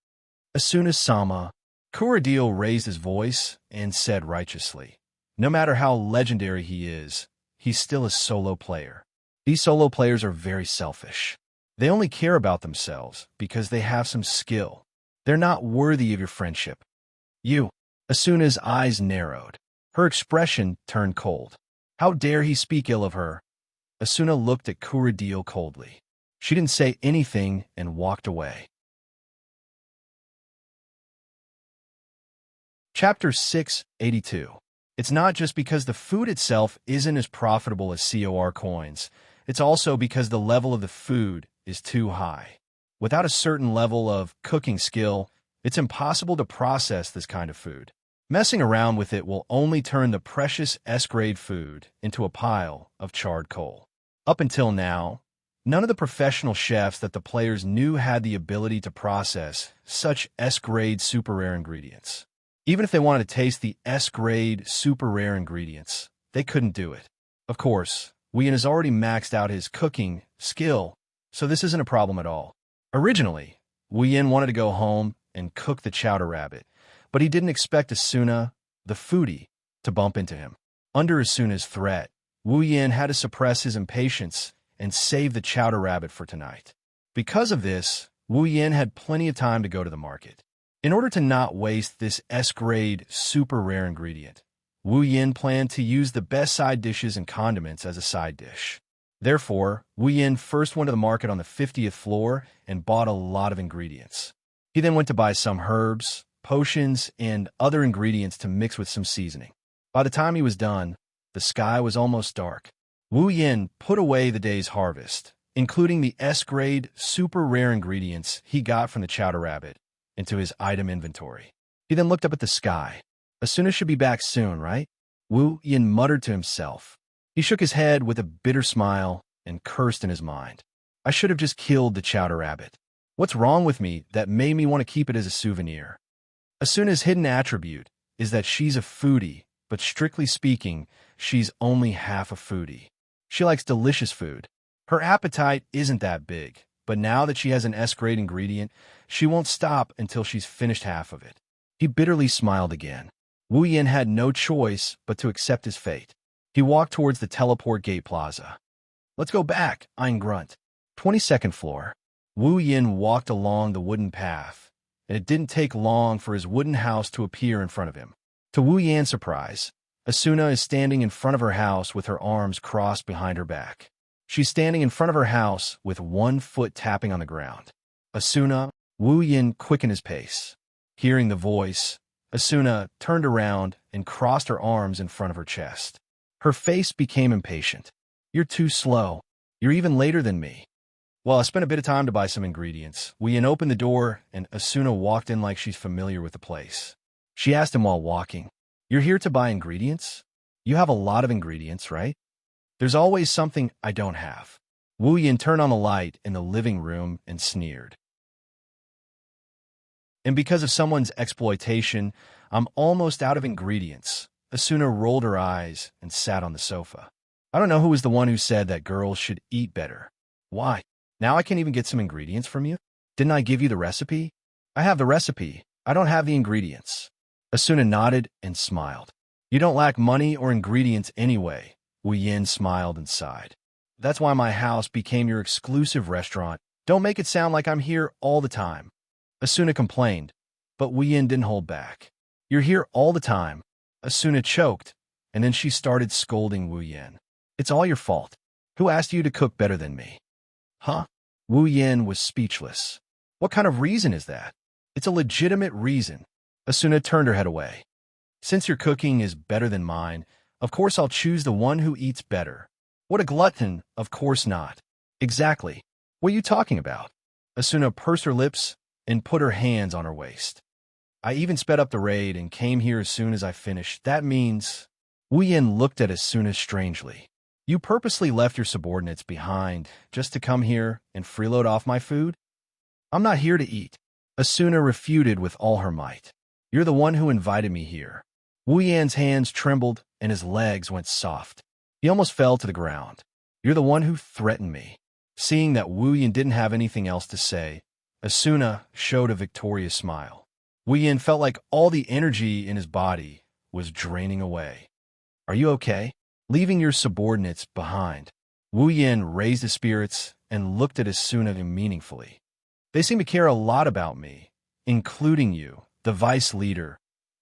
"Asuna-sama." Kuradil raised his voice and said righteously, "No matter how legendary he is, he's still a solo player. These solo players are very selfish. They only care about themselves because they have some skill. They're not worthy of your friendship." "You." Asuna's eyes narrowed. Her expression turned cold. How dare he speak ill of her? Asuna looked at Kuradil coldly. She didn't say anything and walked away. Chapter 682. It's not just because the food itself isn't as profitable as COR coins. It's also because the level of the food is too high. Without a certain level of cooking skill, it's impossible to process this kind of food. Messing around with it will only turn the precious S-grade food into a pile of charred coal. Up until now, none of the professional chefs that the players knew had the ability to process such S-grade super rare ingredients. Even if they wanted to taste the S-grade super rare ingredients, they couldn't do it. Of course, Wei Yin has already maxed out his cooking skill, so this isn't a problem at all. Originally, Wei Yin wanted to go home and cook the chowder rabbit, but he didn't expect Asuna, the foodie, to bump into him. Under Asuna's threat, Wei Yin had to suppress his impatience and save the chowder rabbit for tonight. Because of this, Wei Yin had plenty of time to go to the market. In order to not waste this S-grade super rare ingredient, Wei Yin planned to use the best side dishes and condiments as a side dish. Therefore, Wei Yin first went to the market on the 50th floor and bought a lot of ingredients. He then went to buy some herbs, potions, and other ingredients to mix with some seasoning. By the time he was done, the sky was almost dark. Wei Yin put away the day's harvest, including the S-grade super rare ingredients he got from the chowder rabbit, into his item inventory. He then looked up at the sky. Asuna should be back soon, right? Wei Yin muttered to himself. He shook his head with a bitter smile and cursed in his mind. I should have just killed the chowder rabbit. What's wrong with me that made me want to keep it as a souvenir? Asuna's hidden attribute is that she's a foodie, but strictly speaking, she's only half a foodie. She likes delicious food. Her appetite isn't that big, but now that she has an S-grade ingredient, she won't stop until she's finished half of it. He bitterly smiled again. Wei Yin had no choice but to accept his fate. He walked towards the teleport gate plaza. Let's go back, Ein grunt. 22nd floor. Wei Yin walked along the wooden path, and it didn't take long for his wooden house to appear in front of him. To Wei Yin's surprise, Asuna is standing in front of her house with her arms crossed behind her back. She's standing in front of her house with one foot tapping on the ground. Asuna, Wei Yin quickened his pace. Hearing the voice, Asuna turned around and crossed her arms in front of her chest. Her face became impatient. You're too slow. You're even later than me. Well, I spent a bit of time to buy some ingredients. Wei Yin opened the door, and Asuna walked in like she's familiar with the place. She asked him while walking, You're here to buy ingredients? You have a lot of ingredients, right? There's always something I don't have. Wei Yin turned on the light in the living room and sneered. And because of someone's exploitation, I'm almost out of ingredients. Asuna rolled her eyes and sat on the sofa. I don't know who was the one who said that girls should eat better. Why? Now I can't even get some ingredients from you? Didn't I give you the recipe? I have the recipe. I don't have the ingredients. Asuna nodded and smiled. You don't lack money or ingredients anyway. Wei Yin smiled and sighed. That's why my house became your exclusive restaurant. Don't make it sound like I'm here all the time. Asuna complained, but Wei Yin didn't hold back. You're here all the time. Asuna choked, and then she started scolding Wei Yin. It's all your fault. Who asked you to cook better than me? Huh? Wei Yin was speechless. What kind of reason is that? It's a legitimate reason. Asuna turned her head away. Since your cooking is better than mine, of course I'll choose the one who eats better. What a glutton, of course not. Exactly. What are you talking about? Asuna pursed her lips and put her hands on her waist. I even sped up the raid and came here as soon as I finished. That means... Wei Yin looked at Asuna strangely. You purposely left your subordinates behind just to come here and freeload off my food? I'm not here to eat. Asuna refuted with all her might. You're the one who invited me here. Wei Yin's hands trembled and his legs went soft. He almost fell to the ground. You're the one who threatened me. Seeing that Wei Yin didn't have anything else to say, Asuna showed a victorious smile. Wei Yin felt like all the energy in his body was draining away. Are you okay? Leaving your subordinates behind. Wei Yin raised his spirits and looked at Asuna meaningfully. They seem to care a lot about me, including you, the vice leader.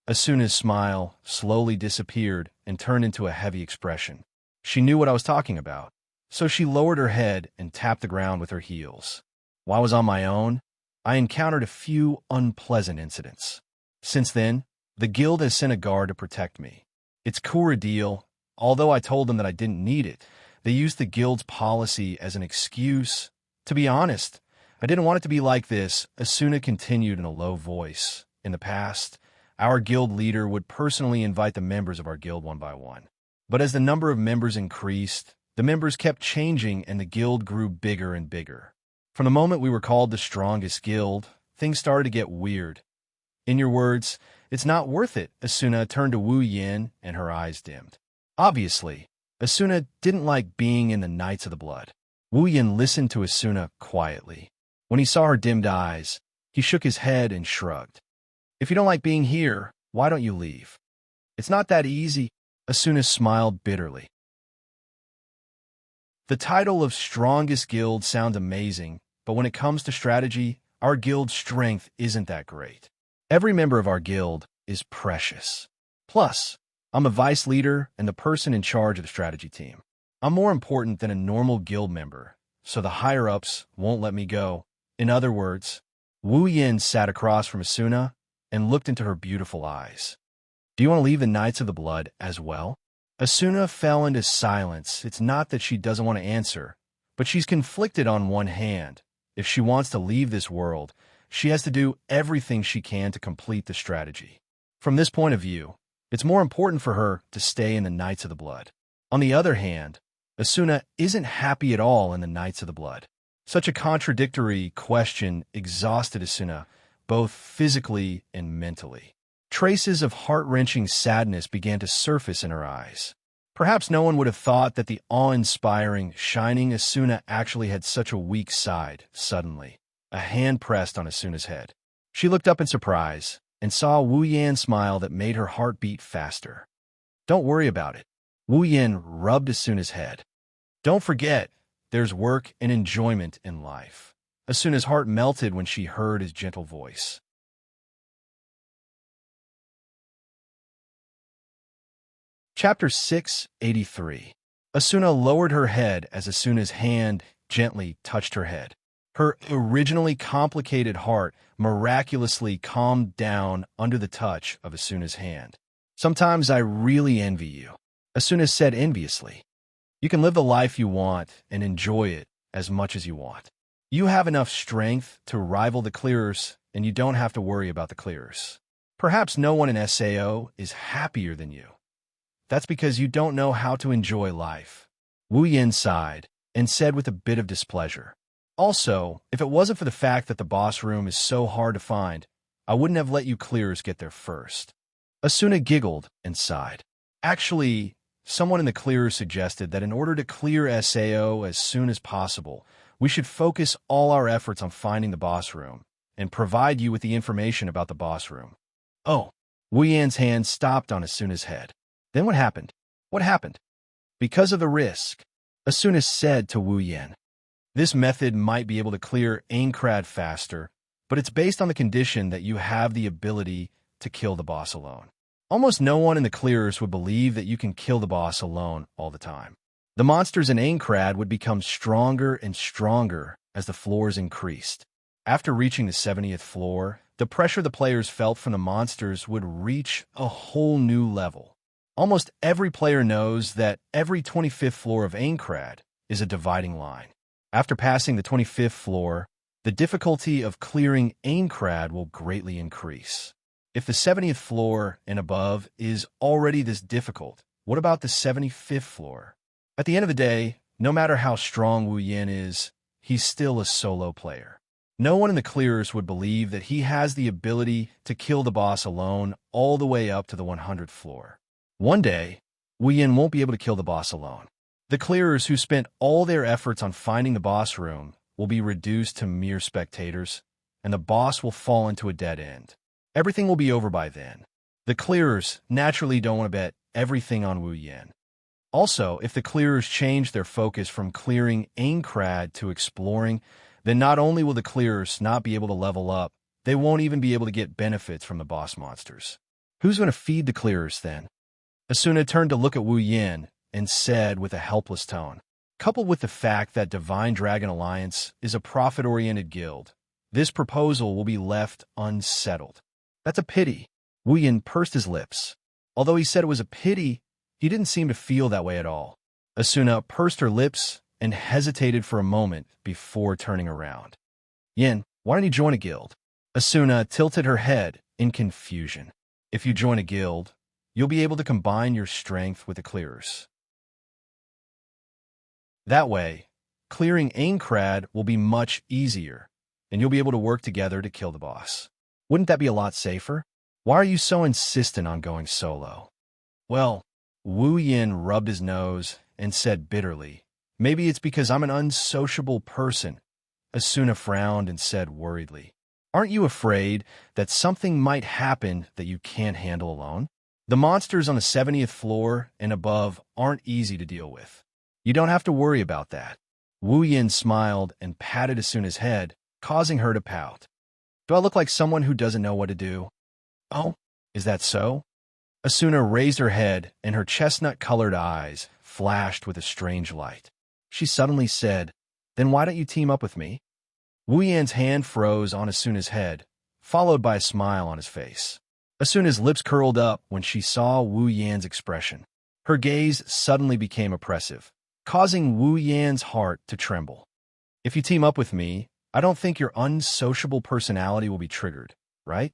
Asuna's smile slowly disappeared and turned into a heavy expression. She knew what I was talking about, so she lowered her head and tapped the ground with her heels. While I was on my own, I encountered a few unpleasant incidents. Since then, the guild has sent a guard to protect me. It's cool deal. Although I told them that I didn't need it, they used the guild's policy as an excuse. To be honest, I didn't want it to be like this, Asuna continued in a low voice. In the past, our guild leader would personally invite the members of our guild one by one. But as the number of members increased, the members kept changing and the guild grew bigger and bigger. From the moment we were called the strongest guild, things started to get weird. In your words, it's not worth it, Asuna turned to Wu Yin and her eyes dimmed. Obviously, Asuna didn't like being in the Knights of the Blood. Wu Yin listened to Asuna quietly. When he saw her dimmed eyes, he shook his head and shrugged. If you don't like being here, why don't you leave? It's not that easy, Asuna smiled bitterly. The title of Strongest Guild sounds amazing, but when it comes to strategy, our guild's strength isn't that great. Every member of our guild is precious. Plus, I'm a vice leader and the person in charge of the strategy team. I'm more important than a normal guild member, so the higher-ups won't let me go. In other words, Wu Yin sat across from Asuna and looked into her beautiful eyes. Do you want to leave the Knights of the Blood as well? Asuna fell into silence. It's not that she doesn't want to answer, but she's conflicted on one hand. If she wants to leave this world, she has to do everything she can to complete the strategy. From this point of view, it's more important for her to stay in the Knights of the Blood. On the other hand, Asuna isn't happy at all in the Knights of the Blood. Such a contradictory question exhausted Asuna, both physically and mentally. Traces of heart-wrenching sadness began to surface in her eyes. Perhaps no one would have thought that the awe-inspiring, shining Asuna actually had such a weak side. Suddenly, a hand pressed on Asuna's head. She looked up in surprise and saw a Wu Yan smile that made her heart beat faster. Don't worry about it. Wu Yan rubbed Asuna's head. Don't forget, there's work and enjoyment in life. Asuna's heart melted when she heard his gentle voice. Chapter 683. Asuna lowered her head as Asuna's hand gently touched her head. Her originally complicated heart miraculously calmed down under the touch of Asuna's hand. Sometimes I really envy you, Asuna said enviously. You can live the life you want and enjoy it as much as you want. You have enough strength to rival the clearers, and you don't have to worry about the clearers. Perhaps no one in SAO is happier than you. That's because you don't know how to enjoy life. Wu Yin sighed and said with a bit of displeasure. Also, if it wasn't for the fact that the boss room is so hard to find, I wouldn't have let you clearers get there first. Asuna giggled and sighed. Actually, someone in the clearers suggested that in order to clear SAO as soon as possible, we should focus all our efforts on finding the boss room and provide you with the information about the boss room. Oh, Wu Yan's hand stopped on Asuna's head. Then what happened? What happened? Because of the risk, Asuna said to Wu Yan. This method might be able to clear Aincrad faster, but it's based on the condition that you have the ability to kill the boss alone. Almost no one in the clearers would believe that you can kill the boss alone all the time. The monsters in Aincrad would become stronger and stronger as the floors increased. After reaching the 70th floor, the pressure the players felt from the monsters would reach a whole new level. Almost every player knows that every 25th floor of Aincrad is a dividing line. After passing the 25th floor, the difficulty of clearing Aincrad will greatly increase. If the 70th floor and above is already this difficult, what about the 75th floor? At the end of the day, no matter how strong Wu Yan is, he's still a solo player. No one in the clearers would believe that he has the ability to kill the boss alone all the way up to the 100th floor. One day, Wu Yan won't be able to kill the boss alone. The clearers who spent all their efforts on finding the boss room will be reduced to mere spectators, and the boss will fall into a dead end. Everything will be over by then. The clearers naturally don't want to bet everything on Wu Yan. Also, if the clearers change their focus from clearing Aincrad to exploring, then not only will the clearers not be able to level up, they won't even be able to get benefits from the boss monsters. Who's going to feed the clearers then? Asuna turned to look at Wu Yan and said with a helpless tone, coupled with the fact that Divine Dragon Alliance is a profit-oriented guild, this proposal will be left unsettled. That's a pity. Wu Yan pursed his lips. Although he said it was a pity, he didn't seem to feel that way at all. Asuna pursed her lips and hesitated for a moment before turning around. Yan, why don't you join a guild? Asuna tilted her head in confusion. If you join a guild, you'll be able to combine your strength with the clearers. That way, clearing Aincrad will be much easier, and you'll be able to work together to kill the boss. Wouldn't that be a lot safer? Why are you so insistent on going solo? Well, Wu Yin rubbed his nose and said bitterly, maybe it's because I'm an unsociable person. Asuna frowned and said worriedly, aren't you afraid that something might happen that you can't handle alone? The monsters on the 70th floor and above aren't easy to deal with. You don't have to worry about that. Wu Yin smiled and patted Asuna's head, causing her to pout. Do I look like someone who doesn't know what to do? Oh, is that so? Asuna raised her head and her chestnut-colored eyes flashed with a strange light. She suddenly said, then why don't you team up with me? Wu Yan's hand froze on Asuna's head, followed by a smile on his face. Asuna's lips curled up when she saw Wu Yan's expression. Her gaze suddenly became oppressive, causing Wu Yan's heart to tremble. If you team up with me, I don't think your unsociable personality will be triggered, right?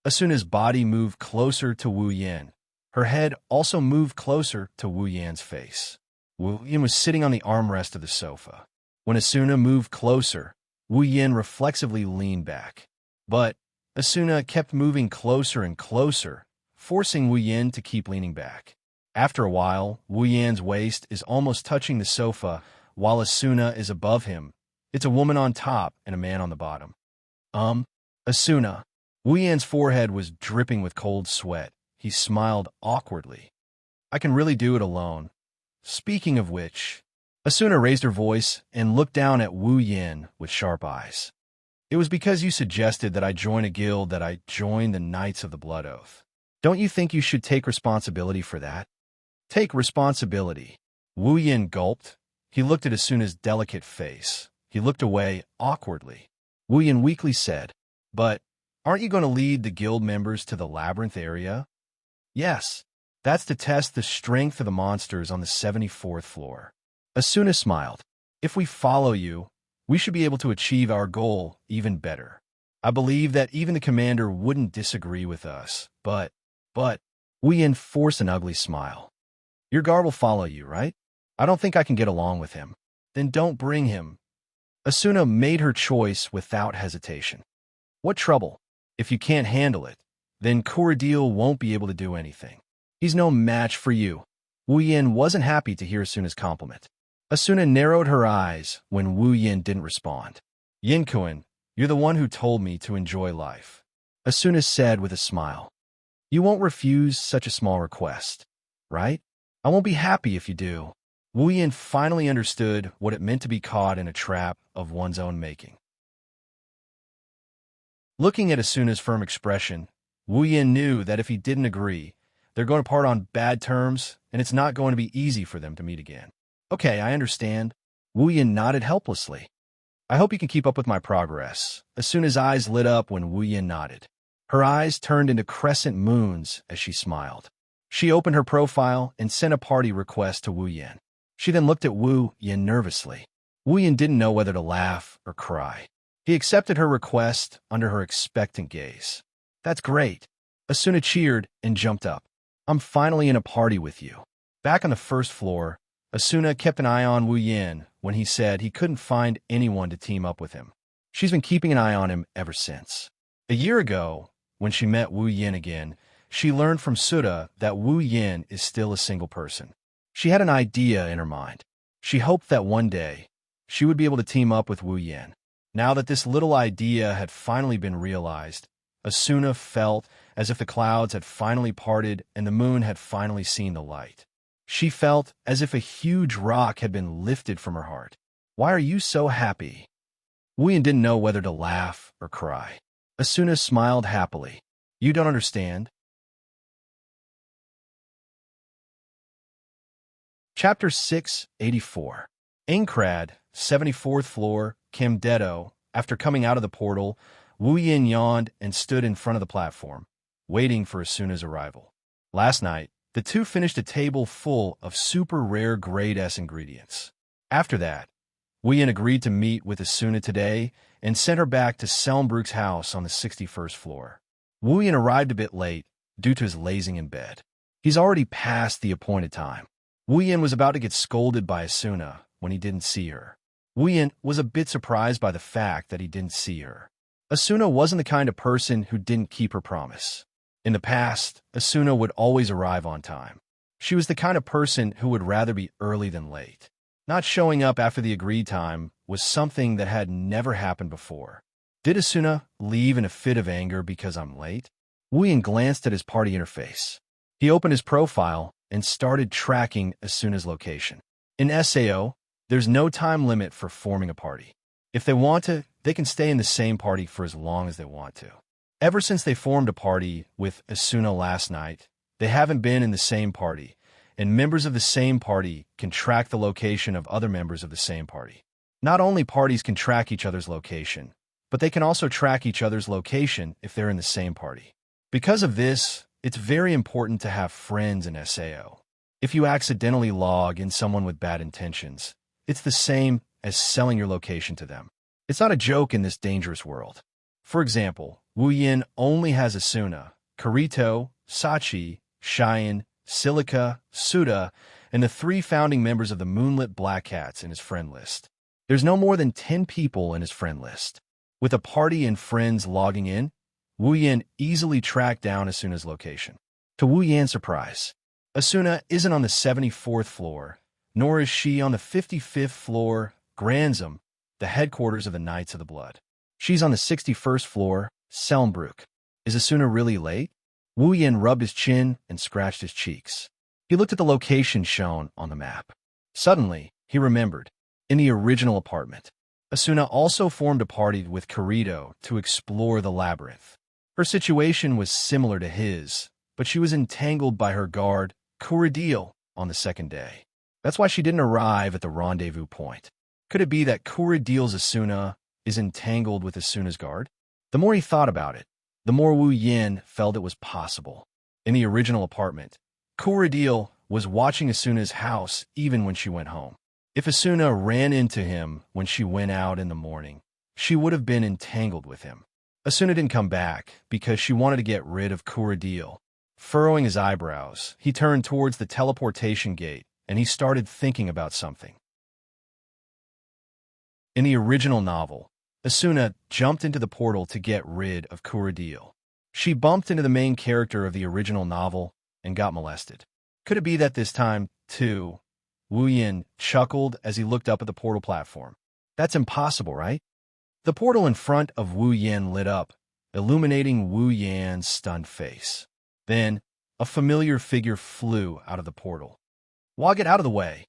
Asuna's body moved closer to Wu Yan. Her head also moved closer to Wu Yan's face. Wu Yan was sitting on the armrest of the sofa. When Asuna moved closer, Wu Yan reflexively leaned back. But Asuna kept moving closer and closer, forcing Wu Yan to keep leaning back. After a while, Wu Yan's waist is almost touching the sofa, while Asuna is above him. It's a woman on top and a man on the bottom. Asuna. Wu Yan's forehead was dripping with cold sweat. He smiled awkwardly. I can really do it alone. Speaking of which, Asuna raised her voice and looked down at Wu Yan with sharp eyes. It was because you suggested that I join a guild that I joined the Knights of the Blood Oath. Don't you think you should take responsibility for that? Take responsibility. Wu Yan gulped. He looked at Asuna's delicate face. He looked away awkwardly. Wu Yan weakly said, but aren't you going to lead the guild members to the labyrinth area? Yes, that's to test the strength of the monsters on the 74th floor. Asuna smiled. If we follow you, we should be able to achieve our goal even better. I believe that even the commander wouldn't disagree with us, but, Wu Yan forced an ugly smile. Your guard will follow you, right? I don't think I can get along with him. Then don't bring him. Asuna made her choice without hesitation. What trouble? If you can't handle it, then Corridil won't be able to do anything. He's no match for you. Wu Yan wasn't happy to hear Asuna's compliment. Asuna narrowed her eyes when Wu Yan didn't respond. Yinkuan, you're the one who told me to enjoy life. Asuna said with a smile. You won't refuse such a small request, right? I won't be happy if you do. Wu Yan finally understood what it meant to be caught in a trap of one's own making. Looking at Asuna's firm expression, Wu Yan knew that if he didn't agree, they're going to part on bad terms, and it's not going to be easy for them to meet again. Okay, I understand. Wu Yan nodded helplessly. I hope you can keep up with my progress. Asuna's eyes lit up when Wu Yan nodded. Her eyes turned into crescent moons as she smiled. She opened her profile and sent a party request to Wu Yan. She then looked at Wu Yan nervously. Wu Yan didn't know whether to laugh or cry. He accepted her request under her expectant gaze. That's great. Asuna cheered and jumped up. I'm finally in a party with you. Back on the first floor, Asuna kept an eye on Wu Yan when he said he couldn't find anyone to team up with him. She's been keeping an eye on him ever since. A year ago, when she met Wu Yan again, she learned from Suda that Wu Yan is still a single person. She had an idea in her mind. She hoped that one day, she would be able to team up with Wu Yan. Now that this little idea had finally been realized, Asuna felt as if the clouds had finally parted and the moon had finally seen the light. She felt as if a huge rock had been lifted from her heart. Why are you so happy? Wu Yan didn't know whether to laugh or cry. Asuna smiled happily. You don't understand. Chapter 684. Aincrad, 74th floor, Camdetto. After coming out of the portal, Wu Yan yawned and stood in front of the platform, waiting for Asuna's arrival. Last night, the two finished a table full of super rare grade S ingredients. After that, Wu Yan agreed to meet with Asuna today and sent her back to Selmbrook's house on the 61st floor. Wu Yan arrived a bit late due to his lazing in bed. He's already past the appointed time. Wu Yin was about to get scolded by Asuna when he didn't see her. Wu Yin was a bit surprised by the fact that he didn't see her. Asuna wasn't the kind of person who didn't keep her promise. In the past, Asuna would always arrive on time. She was the kind of person who would rather be early than late. Not showing up after the agreed time was something that had never happened before. Did Asuna leave in a fit of anger because I'm late? Wu Yin glanced at his party interface. He opened his profile and started tracking Asuna's location. In SAO, there's no time limit for forming a party. If they want to, they can stay in the same party for as long as they want to. Ever since they formed a party with Asuna last night, they haven't been in the same party, and members of the same party can track the location of other members of the same party. Not only parties can track each other's location, but they can also track each other's location if they're in the same party. Because of this, it's very important to have friends in SAO. If you accidentally log in someone with bad intentions, it's the same as selling your location to them. It's not a joke in this dangerous world. For example, Wu Yin only has Asuna, Kirito, Sachi, Cheyenne, Silica, Suda, and the 3 founding members of the Moonlit Black Cats in his friend list. There's no more than 10 people in his friend list. With a party and friends logging in, Wu Yin easily tracked down Asuna's location. To Wu Yan's surprise, Asuna isn't on the 74th floor, nor is she on the 55th floor, Granzum, the headquarters of the Knights of the Blood. She's on the 61st floor, Selmbrook. Is Asuna really late? Wu Yin rubbed his chin and scratched his cheeks. He looked at the location shown on the map. Suddenly, he remembered. In the original apartment, Asuna also formed a party with Kirito to explore the labyrinth. Her situation was similar to his, but she was entangled by her guard, Kuradil, on the second day. That's why she didn't arrive at the rendezvous point. Could it be that Kuradil's Asuna is entangled with Asuna's guard? The more he thought about it, the more Wu Yin felt it was possible. In the original apartment, Kuradil was watching Asuna's house even when she went home. If Asuna ran into him when she went out in the morning, she would have been entangled with him. Asuna didn't come back because she wanted to get rid of Kuradil. Furrowing his eyebrows, he turned towards the teleportation gate and he started thinking about something. In the original novel, Asuna jumped into the portal to get rid of Kuradil. She bumped into the main character of the original novel and got molested. Could it be that this time, too? Wu Yin chuckled as he looked up at the portal platform. That's impossible, right? The portal in front of Wu Yin lit up, illuminating Wu Yan's stunned face. Then, a familiar figure flew out of the portal. Wah, get out of the way!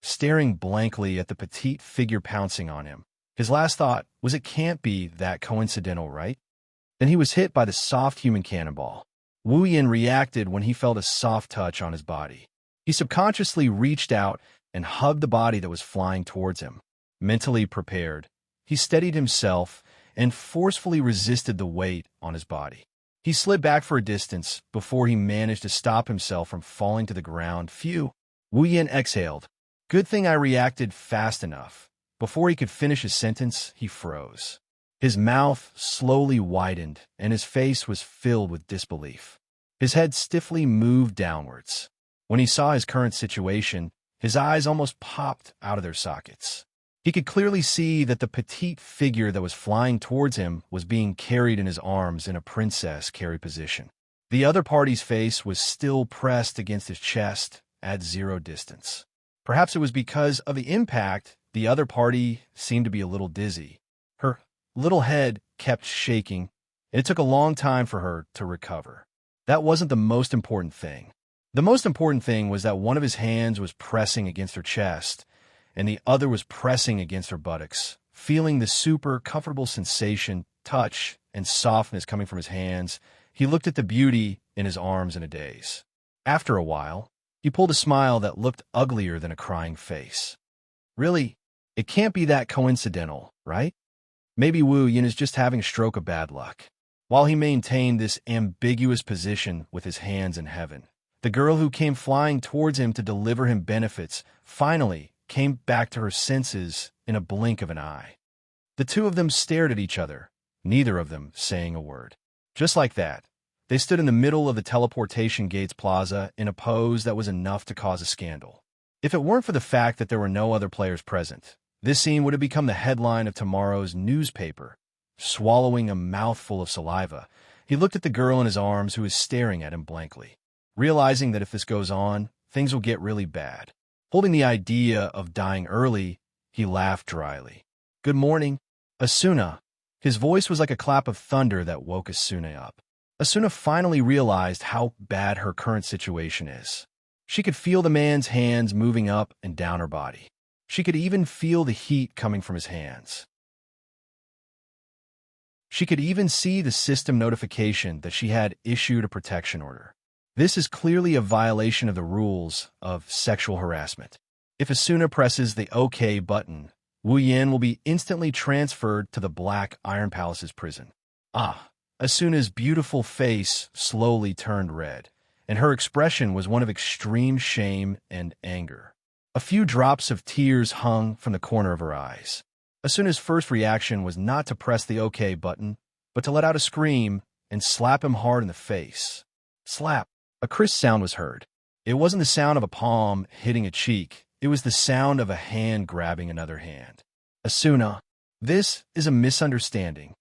Staring blankly at the petite figure pouncing on him, his last thought was it can't be that coincidental, right? Then he was hit by the soft human cannonball. Wu Yin reacted when he felt a soft touch on his body. He subconsciously reached out and hugged the body that was flying towards him. Mentally prepared, he steadied himself and forcefully resisted the weight on his body. He slid back for a distance before he managed to stop himself from falling to the ground. Phew! Wu Yin exhaled. Good thing I reacted fast enough. Before he could finish his sentence, he froze. His mouth slowly widened and his face was filled with disbelief. His head stiffly moved downwards. When he saw his current situation, his eyes almost popped out of their sockets. He could clearly see that the petite figure that was flying towards him was being carried in his arms in a princess carry position. The other party's face was still pressed against his chest at 0 distance. Perhaps it was because of the impact, the other party seemed to be a little dizzy. Her little head kept shaking, and it took a long time for her to recover. That wasn't the most important thing. The most important thing was that one of his hands was pressing against her chest, and the other was pressing against her buttocks. Feeling the super comfortable sensation, touch, and softness coming from his hands, he looked at the beauty in his arms in a daze. After a while, he pulled a smile that looked uglier than a crying face. Really, it can't be that coincidental, right? Maybe Wu Yin is just having a stroke of bad luck. While he maintained this ambiguous position with his hands in heaven, the girl who came flying towards him to deliver him benefits finally came back to her senses in a blink of an eye. The two of them stared at each other, neither of them saying a word. Just like that, They stood in the middle of the teleportation gates plaza in a pose that was enough to cause a scandal. If it weren't for the fact that there were no other players present, this scene would have become the headline of tomorrow's newspaper. Swallowing a mouthful of saliva, he looked at the girl in his arms who was staring at him blankly, realizing that if this goes on, things will get really bad. Holding the idea of dying early, he laughed dryly. "Good morning, Asuna." His voice was like a clap of thunder that woke Asuna up. Asuna finally realized how bad her current situation is. She could feel the man's hands moving up and down her body. She could even feel the heat coming from his hands. She could even see the system notification that she had issued a protection order. This is clearly a violation of the rules of sexual harassment. If Asuna presses the OK button, Wu Yin will be instantly transferred to the Black Iron Palace's prison. Asuna's beautiful face slowly turned red, and her expression was one of extreme shame and anger. A few drops of tears hung from the corner of her eyes. Asuna's first reaction was not to press the OK button, but to let out a scream and slap him hard in the face. Slap! A crisp sound was heard. It wasn't the sound of a palm hitting a cheek. It was the sound of a hand grabbing another hand. "Asuna, this is a misunderstanding."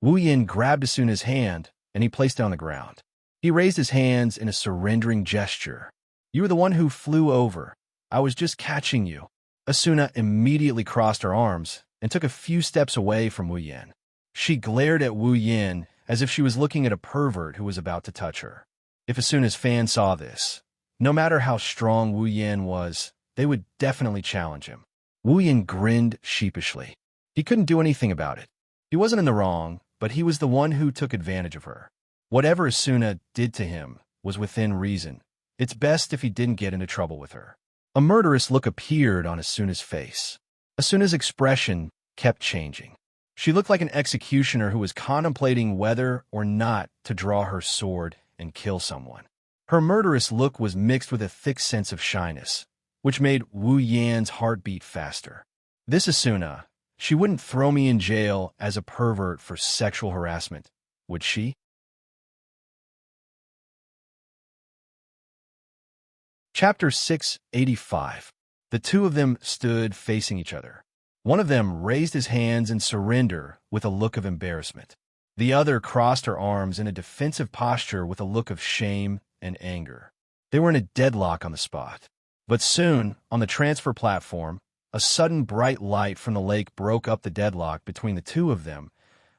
Wu Yin grabbed Asuna's hand, and he placed it on the ground. He raised his hands in a surrendering gesture. "You were the one who flew over. I was just catching you." Asuna immediately crossed her arms and took a few steps away from Wu Yin. She glared at Wu Yin as if she was looking at a pervert who was about to touch her. If Asuna's fans saw this, no matter how strong Wu Yin was, they would definitely challenge him. Wu Yin grinned sheepishly. He couldn't do anything about it. He wasn't in the wrong, but he was the one who took advantage of her. Whatever Asuna did to him was within reason. It's best if he didn't get into trouble with her. A murderous look appeared on Asuna's face. Asuna's expression kept changing. She looked like an executioner who was contemplating whether or not to draw her sword and kill someone. Her murderous look was mixed with a thick sense of shyness, which made Wu Yan's heart beat faster. This Asuna, she wouldn't throw me in jail as a pervert for sexual harassment, would she? Chapter 685. The two of them stood facing each other. One of them raised his hands in surrender with a look of embarrassment. The other crossed her arms in a defensive posture with a look of shame and anger. They were in a deadlock on the spot. But soon, on the transfer platform, a sudden bright light from the lake broke up the deadlock between the two of them.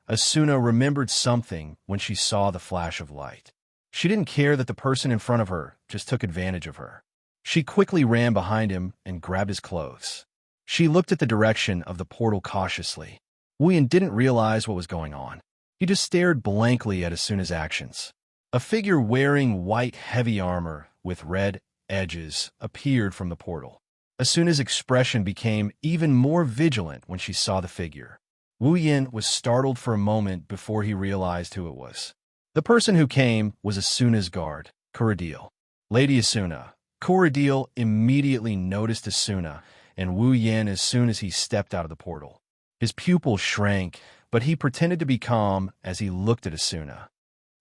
Asuna remembered something when she saw the flash of light. She didn't care that the person in front of her just took advantage of her. She quickly ran behind him and grabbed his clothes. She looked at the direction of the portal cautiously. Wu Yin didn't realize what was going on. He just stared blankly at Asuna's actions. A figure wearing white heavy armor with red edges appeared from the portal. Asuna's expression became even more vigilant when she saw the figure. Wu Yin was startled for a moment before he realized who it was. The person who came was Asuna's guard, Kuradil. "Lady Asuna." Kuradil immediately noticed Asuna and Wu Yin as soon as he stepped out of the portal. His pupils shrank, but he pretended to be calm as he looked at Asuna.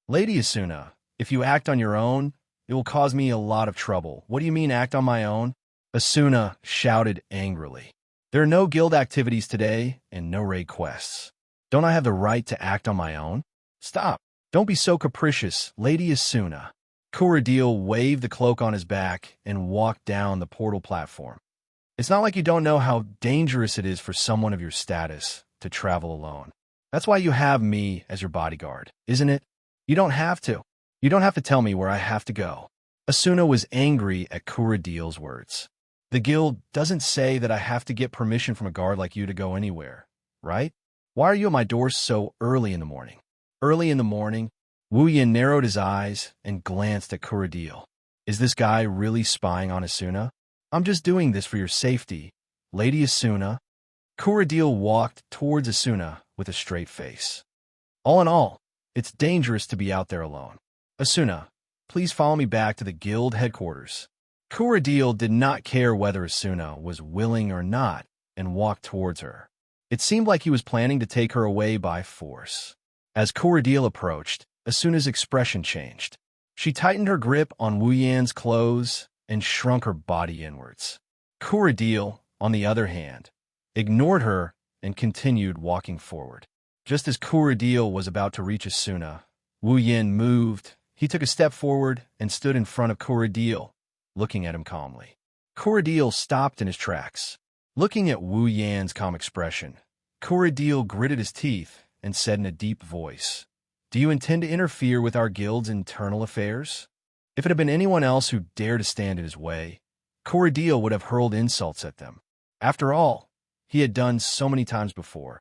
"Lady Asuna, if you act on your own, it will cause me a lot of trouble." "What do you mean, act on my own?" Asuna shouted angrily. "There are no guild activities today and no raid quests. Don't I have the right to act on my own?" "Stop. Don't be so capricious, Lady Asuna." Kuradil waved the cloak on his back and walked down the portal platform. "It's not like you don't know how dangerous it is for someone of your status to travel alone. That's why you have me as your bodyguard, isn't it? You don't have to. You don't have to tell me where I have to go." Asuna was angry at Kuradil's words. "The guild doesn't say that I have to get permission from a guard like you to go anywhere, right? Why are you at my door so early in the morning?" "Early in the morning?" Wu Yin narrowed his eyes and glanced at Kuradil. "Is this guy really spying on Asuna?" "I'm just doing this for your safety, Lady Asuna." Kuradil walked towards Asuna with a straight face. "All in all, it's dangerous to be out there alone. Asuna, please follow me back to the guild headquarters." Kuradil did not care whether Asuna was willing or not and walked towards her. It seemed like he was planning to take her away by force. As Kuradil approached, Asuna's expression changed. She tightened her grip on Wu Yan's clothes and shrunk her body inwards. Kuradil, on the other hand, ignored her and continued walking forward. Just as Kuradil was about to reach Asuna, Wu Yan moved. He took a step forward and stood in front of Kuradil, looking at him calmly. Kuradil stopped in his tracks. Looking at Wu Yan's calm expression, Kuradil gritted his teeth and said in a deep voice, "Do you intend to interfere with our guild's internal affairs?" If it had been anyone else who dared to stand in his way, Kuradil would have hurled insults at them. After all, he had done so many times before.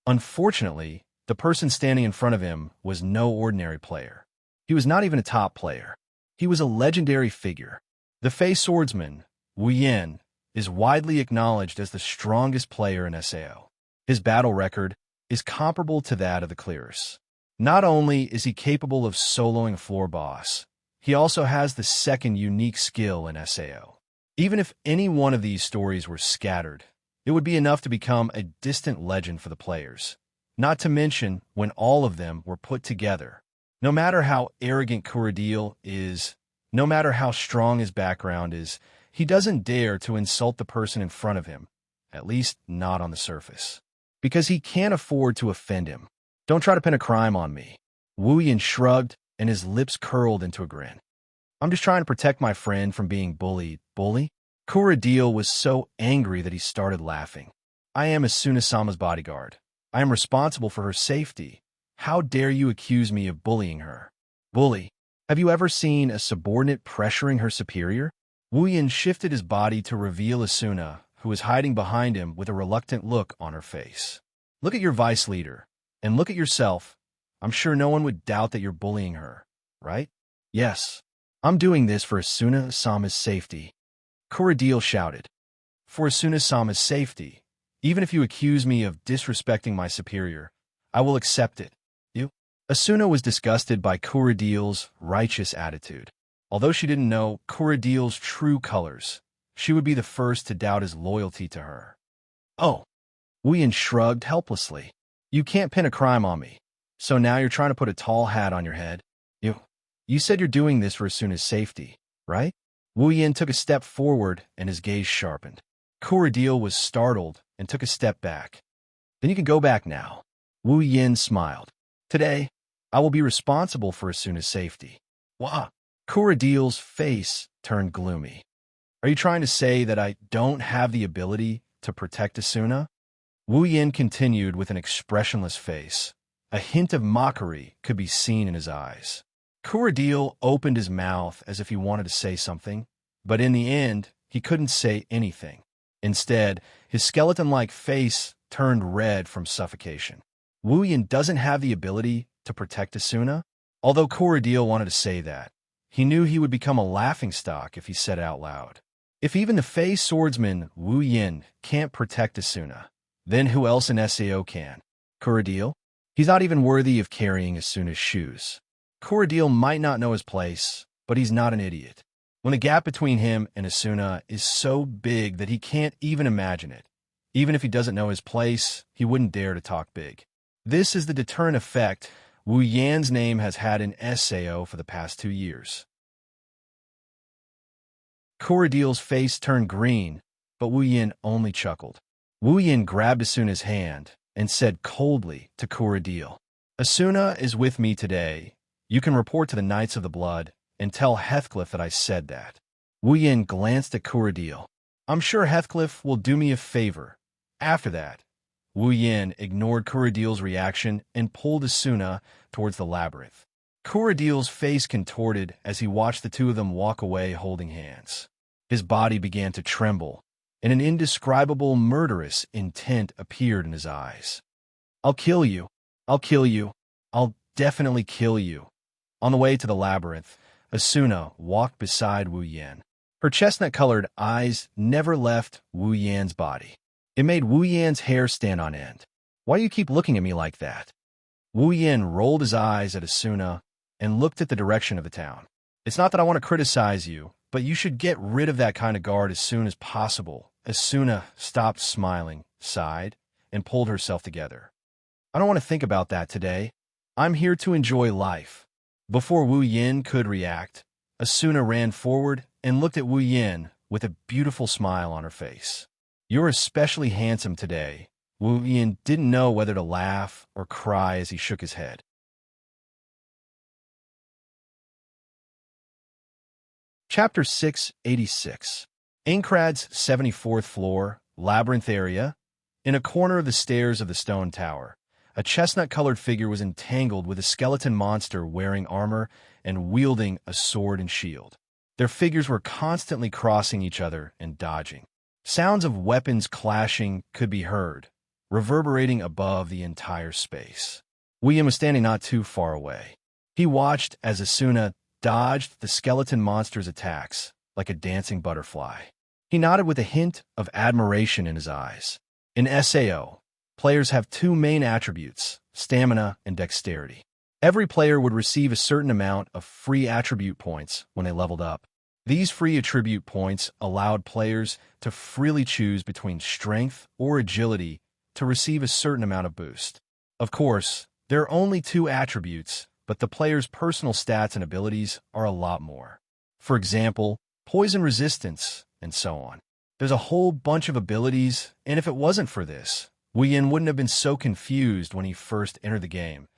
Unfortunately, the person standing in front of him was no ordinary player. He was not even a top player. He was a legendary figure. The Fey swordsman, Wu Yan, is widely acknowledged as the strongest player in SAO. His battle record is comparable to that of the clearers. Not only is he capable of soloing a floor boss, he also has the second unique skill in SAO. Even if any one of these stories were scattered, it would be enough to become a distant legend for the players, not to mention when all of them were put together. No matter how arrogant Kuradil is, no matter how strong his background is, he doesn't dare to insult the person in front of him, at least not on the surface, because he can't afford to offend him. Don't try to pin a crime on me. Wu Yan shrugged, and his lips curled into a grin. I'm just trying to protect my friend from being bullied. Bully? Kuradil was so angry that he started laughing. I am Asuna-sama's bodyguard. I am responsible for her safety. How dare you accuse me of bullying her? Bully? Have you ever seen a subordinate pressuring her superior? Wu Yan shifted his body to reveal Asuna, who was hiding behind him with a reluctant look on her face. Look at your vice leader, and look at yourself. I'm sure no one would doubt that you're bullying her, right? Yes. I'm doing this for Asuna-sama's safety. Kuradil shouted. For Asuna-sama's safety, even if you accuse me of disrespecting my superior, I will accept it. You? Asuna was disgusted by Kuradil's righteous attitude. Although she didn't know Kuradil's true colors, she would be the first to doubt his loyalty to her. Oh. Wu Yan shrugged helplessly. You can't pin a crime on me. So now you're trying to put a tall hat on your head? You said you're doing this for Asuna's safety, right? Wu Yan took a step forward and his gaze sharpened. Kuradil was startled and took a step back. Then you can go back now. Wu Yan smiled. Today, I will be responsible for Asuna's safety. Wah! Kuradil's face turned gloomy. Are you trying to say that I don't have the ability to protect Asuna? Wu Yan continued with an expressionless face. A hint of mockery could be seen in his eyes. Kuradil opened his mouth as if he wanted to say something, but in the end, he couldn't say anything. Instead, his skeleton-like face turned red from suffocation. Wu Yan doesn't have the ability to protect Asuna? Although Kuradil wanted to say that, he knew he would become a laughingstock if he said it out loud. If even the Fey swordsman Wu Yan can't protect Asuna, then who else in SAO can? Kuradil? He's not even worthy of carrying Asuna's shoes. Kuradil might not know his place, but he's not an idiot. When the gap between him and Asuna is so big that he can't even imagine it, even if he doesn't know his place, he wouldn't dare to talk big. This is the deterrent effect Wu Yan's name has had in SAO for the past 2 years. Kuradil's face turned green, but Wu Yan only chuckled. Wu Yan grabbed Asuna's hand and said coldly to Kuradil, Asuna is with me today. You can report to the Knights of the Blood and tell Heathcliff that I said that. Wu Yan glanced at Kuradil. I'm sure Heathcliff will do me a favor. After that, Wu Yan ignored Kuradil's reaction and pulled Asuna towards the labyrinth. Kuradil's face contorted as he watched the two of them walk away holding hands. His body began to tremble, and an indescribable murderous intent appeared in his eyes. I'll kill you. I'll kill you. I'll definitely kill you. On the way to the labyrinth, Asuna walked beside Wu Yan. Her chestnut-colored eyes never left Wu Yan's body. It made Wu Yan's hair stand on end. Why do you keep looking at me like that? Wu Yan rolled his eyes at Asuna and looked at the direction of the town. It's not that I want to criticize you, but you should get rid of that kind of guard as soon as possible. Asuna stopped smiling, sighed, and pulled herself together. I don't want to think about that today. I'm here to enjoy life. Before Wu Yin could react, Asuna ran forward and looked at Wu Yin with a beautiful smile on her face. You're especially handsome today. Wu Yin didn't know whether to laugh or cry as he shook his head. Chapter 686. Aincrad's 74th floor, labyrinth area. In a corner of the stairs of the stone tower, a chestnut-colored figure was entangled with a skeleton monster wearing armor and wielding a sword and shield. Their figures were constantly crossing each other and dodging. Sounds of weapons clashing could be heard, reverberating above the entire space. William was standing not too far away. He watched as Asuna dodged the skeleton monster's attacks like a dancing butterfly. He nodded with a hint of admiration in his eyes. In SAO, players have two main attributes, stamina and dexterity. Every player would receive a certain amount of free attribute points when they leveled up. These free attribute points allowed players to freely choose between strength or agility to receive a certain amount of boost. Of course, there are only two attributes, but the player's personal stats and abilities are a lot more. For example, poison resistance, and so on. There's a whole bunch of abilities, and if it wasn't for this, Wu Yin wouldn't have been so confused when he first entered the game.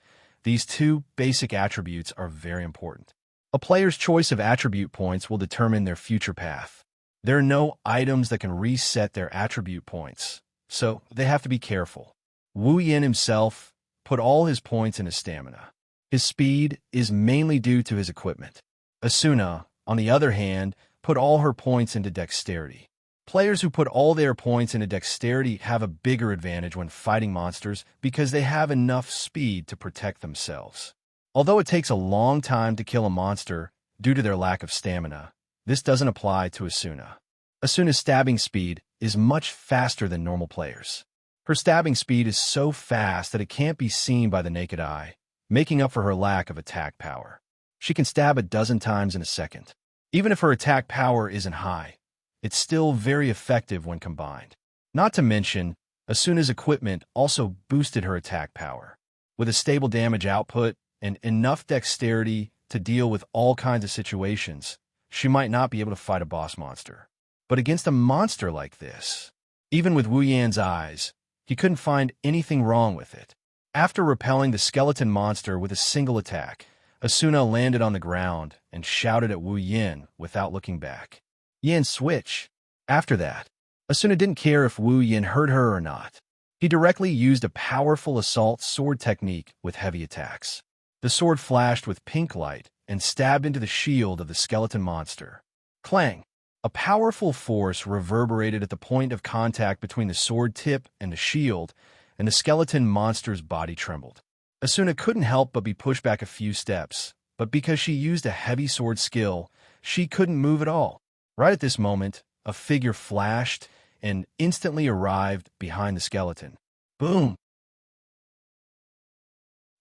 These two basic attributes are very important. A player's choice of attribute points will determine their future path. There are no items that can reset their attribute points, so they have to be careful. Wu Yin himself put all his points into stamina. His speed is mainly due to his equipment. Asuna, on the other hand, put all her points into dexterity. Players who put all their points into dexterity have a bigger advantage when fighting monsters because they have enough speed to protect themselves. Although it takes a long time to kill a monster due to their lack of stamina, this doesn't apply to Asuna. Asuna's stabbing speed is much faster than normal players. Her stabbing speed is so fast that it can't be seen by the naked eye, making up for her lack of attack power. She can stab a dozen times in a second. Even if her attack power isn't high, it's still very effective when combined. Not to mention, Asuna's equipment also boosted her attack power. With a stable damage output and enough dexterity to deal with all kinds of situations, she might not be able to fight a boss monster. But against a monster like this, even with Wu Yan's eyes, he couldn't find anything wrong with it. After repelling the skeleton monster with a single attack, Asuna landed on the ground and shouted at Wu Yin without looking back. Yin switch. After that, Asuna didn't care if Wu Yin heard her or not. He directly used a powerful assault sword technique with heavy attacks. The sword flashed with pink light and stabbed into the shield of the skeleton monster. Clang! A powerful force reverberated at the point of contact between the sword tip and the shield, and the skeleton monster's body trembled. Asuna couldn't help but be pushed back a few steps, but because she used a heavy sword skill, she couldn't move at all. Right at this moment, a figure flashed and instantly arrived behind the skeleton. Boom!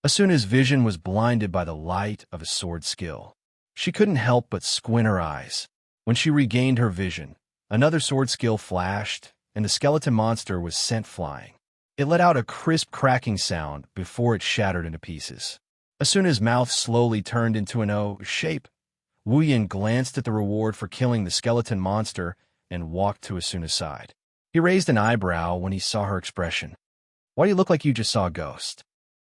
Asuna's vision was blinded by the light of a sword skill. She couldn't help but squint her eyes. When she regained her vision, another sword skill flashed, and the skeleton monster was sent flying. It let out a crisp cracking sound before it shattered into pieces. Asuna's mouth slowly turned into an O shape. Wu Yin glanced at the reward for killing the skeleton monster and walked to Asuna's side. He raised an eyebrow when he saw her expression. Why do you look like you just saw a ghost?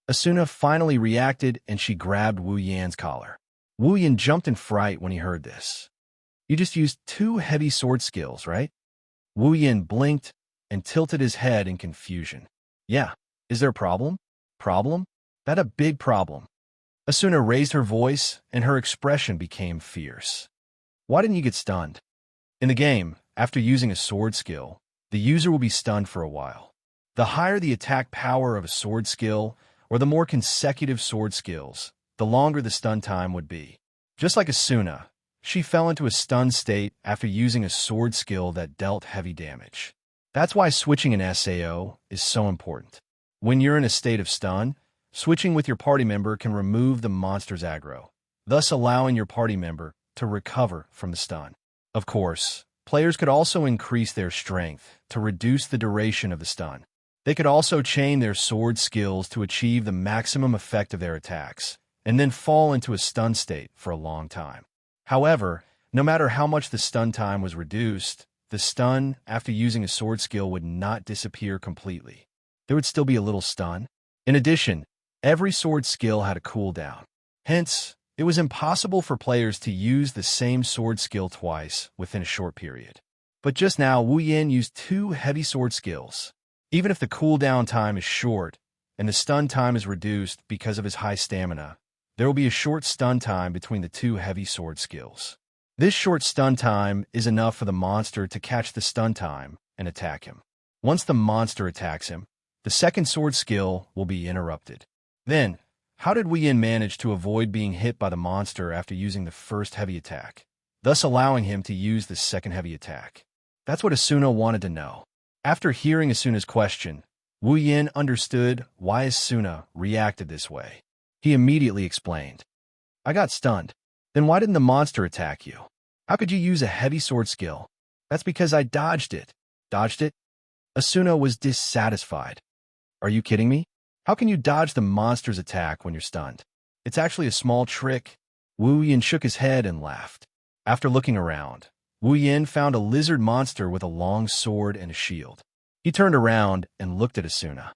Asuna finally reacted and she grabbed Wu Yan's collar. Wu Yin jumped in fright when he heard this. You just used two heavy sword skills, right? Wu Yin blinked and tilted his head in confusion. Yeah, is there a problem? Problem? That a big problem. Asuna raised her voice and her expression became fierce. Why didn't you get stunned? In the game, after using a sword skill, the user will be stunned for a while. The higher the attack power of a sword skill, or the more consecutive sword skills, the longer the stun time would be. Just like Asuna, she fell into a stunned state after using a sword skill that dealt heavy damage. That's why switching in SAO is so important. When you're in a state of stun, switching with your party member can remove the monster's aggro, thus allowing your party member to recover from the stun. Of course, players could also increase their strength to reduce the duration of the stun. They could also chain their sword skills to achieve the maximum effect of their attacks, and then fall into a stun state for a long time. However, no matter how much the stun time was reduced, the stun after using a sword skill would not disappear completely. There would still be a little stun. In addition, every sword skill had a cooldown. Hence, it was impossible for players to use the same sword skill twice within a short period. But just now, Wu Yin used 2 heavy sword skills. Even if the cooldown time is short and the stun time is reduced because of his high stamina, there will be a short stun time between the 2 heavy sword skills. This short stun time is enough for the monster to catch the stun time and attack him. Once the monster attacks him, the second sword skill will be interrupted. Then, how did Wu Yin manage to avoid being hit by the monster after using the first heavy attack, thus allowing him to use the second heavy attack? That's what Asuna wanted to know. After hearing Asuna's question, Wu Yin understood why Asuna reacted this way. He immediately explained, "I got stunned. Then why didn't the monster attack you? How could you use a heavy sword skill?" "That's because I dodged it." "Dodged it?" Asuna was dissatisfied. "Are you kidding me? How can you dodge the monster's attack when you're stunned?" "It's actually a small trick." Wu Yin shook his head and laughed. After looking around, Wu Yin found a lizard monster with a long sword and a shield. He turned around and looked at Asuna.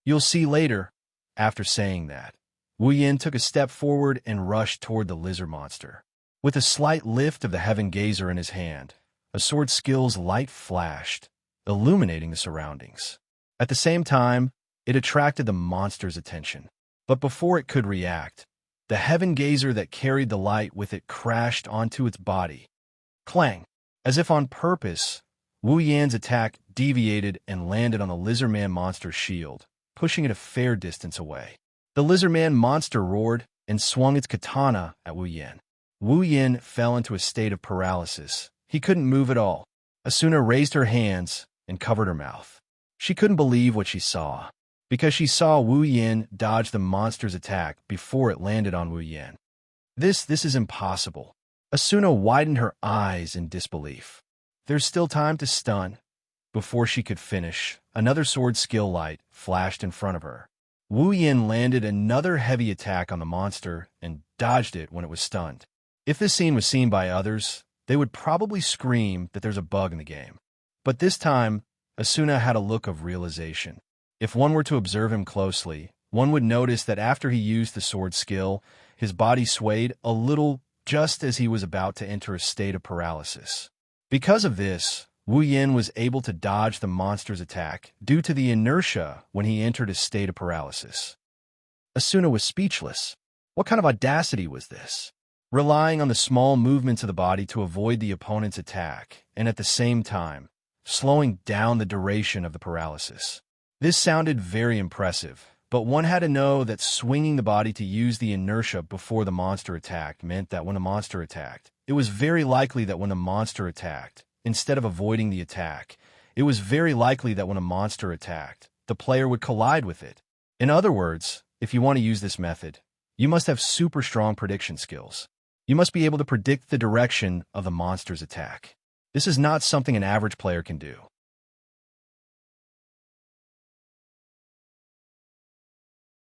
"You'll see later." After saying that, Wu Yin took a step forward and rushed toward the lizard monster. With a slight lift of the Heaven Gazer in his hand, a sword skill's light flashed, illuminating the surroundings. At the same time, it attracted the monster's attention. But before it could react, the Heaven Gazer that carried the light with it crashed onto its body. Clang! As if on purpose, Wu Yin's attack deviated and landed on the Lizardman monster's shield, pushing it a fair distance away. The Lizardman monster roared and swung its katana at Wu Yin. Wu Yin fell into a state of paralysis. He couldn't move at all. Asuna raised her hands and covered her mouth. She couldn't believe what she saw, because she saw Wu Yin dodge the monster's attack before it landed on Wu Yin. This is impossible. Asuna widened her eyes in disbelief. There's still time to stun. Before she could finish, another sword skill light flashed in front of her. Wu Yin landed another heavy attack on the monster and dodged it when it was stunned. If this scene was seen by others, they would probably scream that there's a bug in the game. But this time, Asuna had a look of realization. If one were to observe him closely, one would notice that after he used the sword skill, his body swayed a little just as he was about to enter a state of paralysis. Because of this, Wu Yin was able to dodge the monster's attack due to the inertia when he entered a state of paralysis. Asuna was speechless. What kind of audacity was this? Relying on the small movements of the body to avoid the opponent's attack, and at the same time, slowing down the duration of the paralysis. This sounded very impressive, but one had to know that swinging the body to use the inertia before the monster attacked meant that when the monster attacked, it was very likely that when the monster attacked, instead of avoiding the attack, it was very likely that when a monster attacked, the player would collide with it. In other words, if you want to use this method, you must have super strong prediction skills. You must be able to predict the direction of the monster's attack. This is not something an average player can do.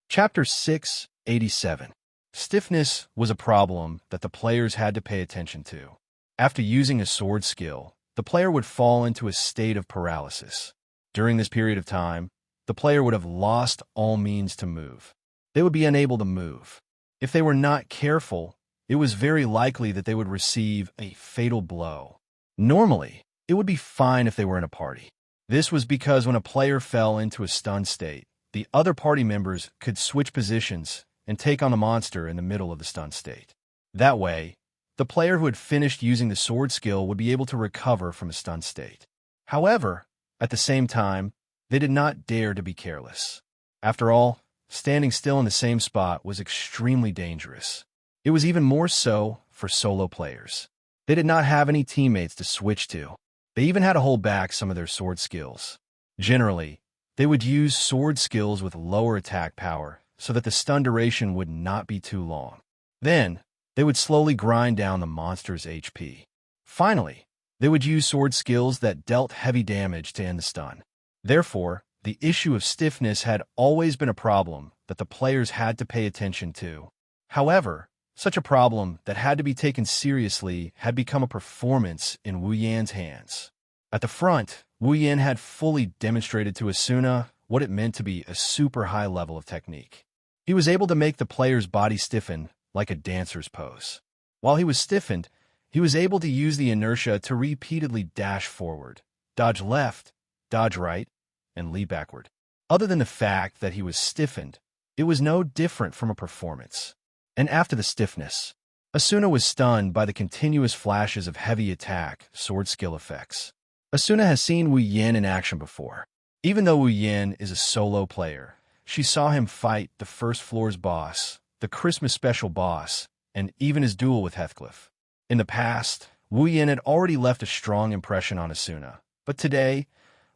Chapter 687. Stiffness was a problem that the players had to pay attention to. After using a sword skill, the player would fall into a state of paralysis. During this period of time, the player would have lost all means to move. They would be unable to move. If they were not careful, it was very likely that they would receive a fatal blow. Normally, it would be fine if they were in a party. This was because when a player fell into a stun state, the other party members could switch positions and take on the monster in the middle of the stun state. That way, the player who had finished using the sword skill would be able to recover from a stun state. However, at the same time, they did not dare to be careless. After all, standing still in the same spot was extremely dangerous. It was even more so for solo players. They did not have any teammates to switch to. They even had to hold back some of their sword skills. Generally, they would use sword skills with lower attack power so that the stun duration would not be too long. Then, they would slowly grind down the monster's HP. Finally, They would use sword skills that dealt heavy damage to end the stun. Therefore, the issue of stiffness had always been a problem that the players had to pay attention to. However, such a problem that had to be taken seriously had become a performance in Wu Yan's hands. At the front, Wu Yan had fully demonstrated to Asuna what it meant to be a super high level of technique. He was able to make the player's body stiffen like a dancer's pose. While he was stiffened, he was able to use the inertia to repeatedly dash forward, dodge left, dodge right, and leap backward. Other than the fact that he was stiffened, it was no different from a performance. And after the stiffness, Asuna was stunned by the continuous flashes of heavy attack sword skill effects. Asuna has seen Wu Yan in action before. Even though Wu Yan is a solo player, she saw him fight the first floor's boss, the Christmas special boss, and even his duel with Heathcliff. In the past, Wu Yan had already left a strong impression on Asuna, but today,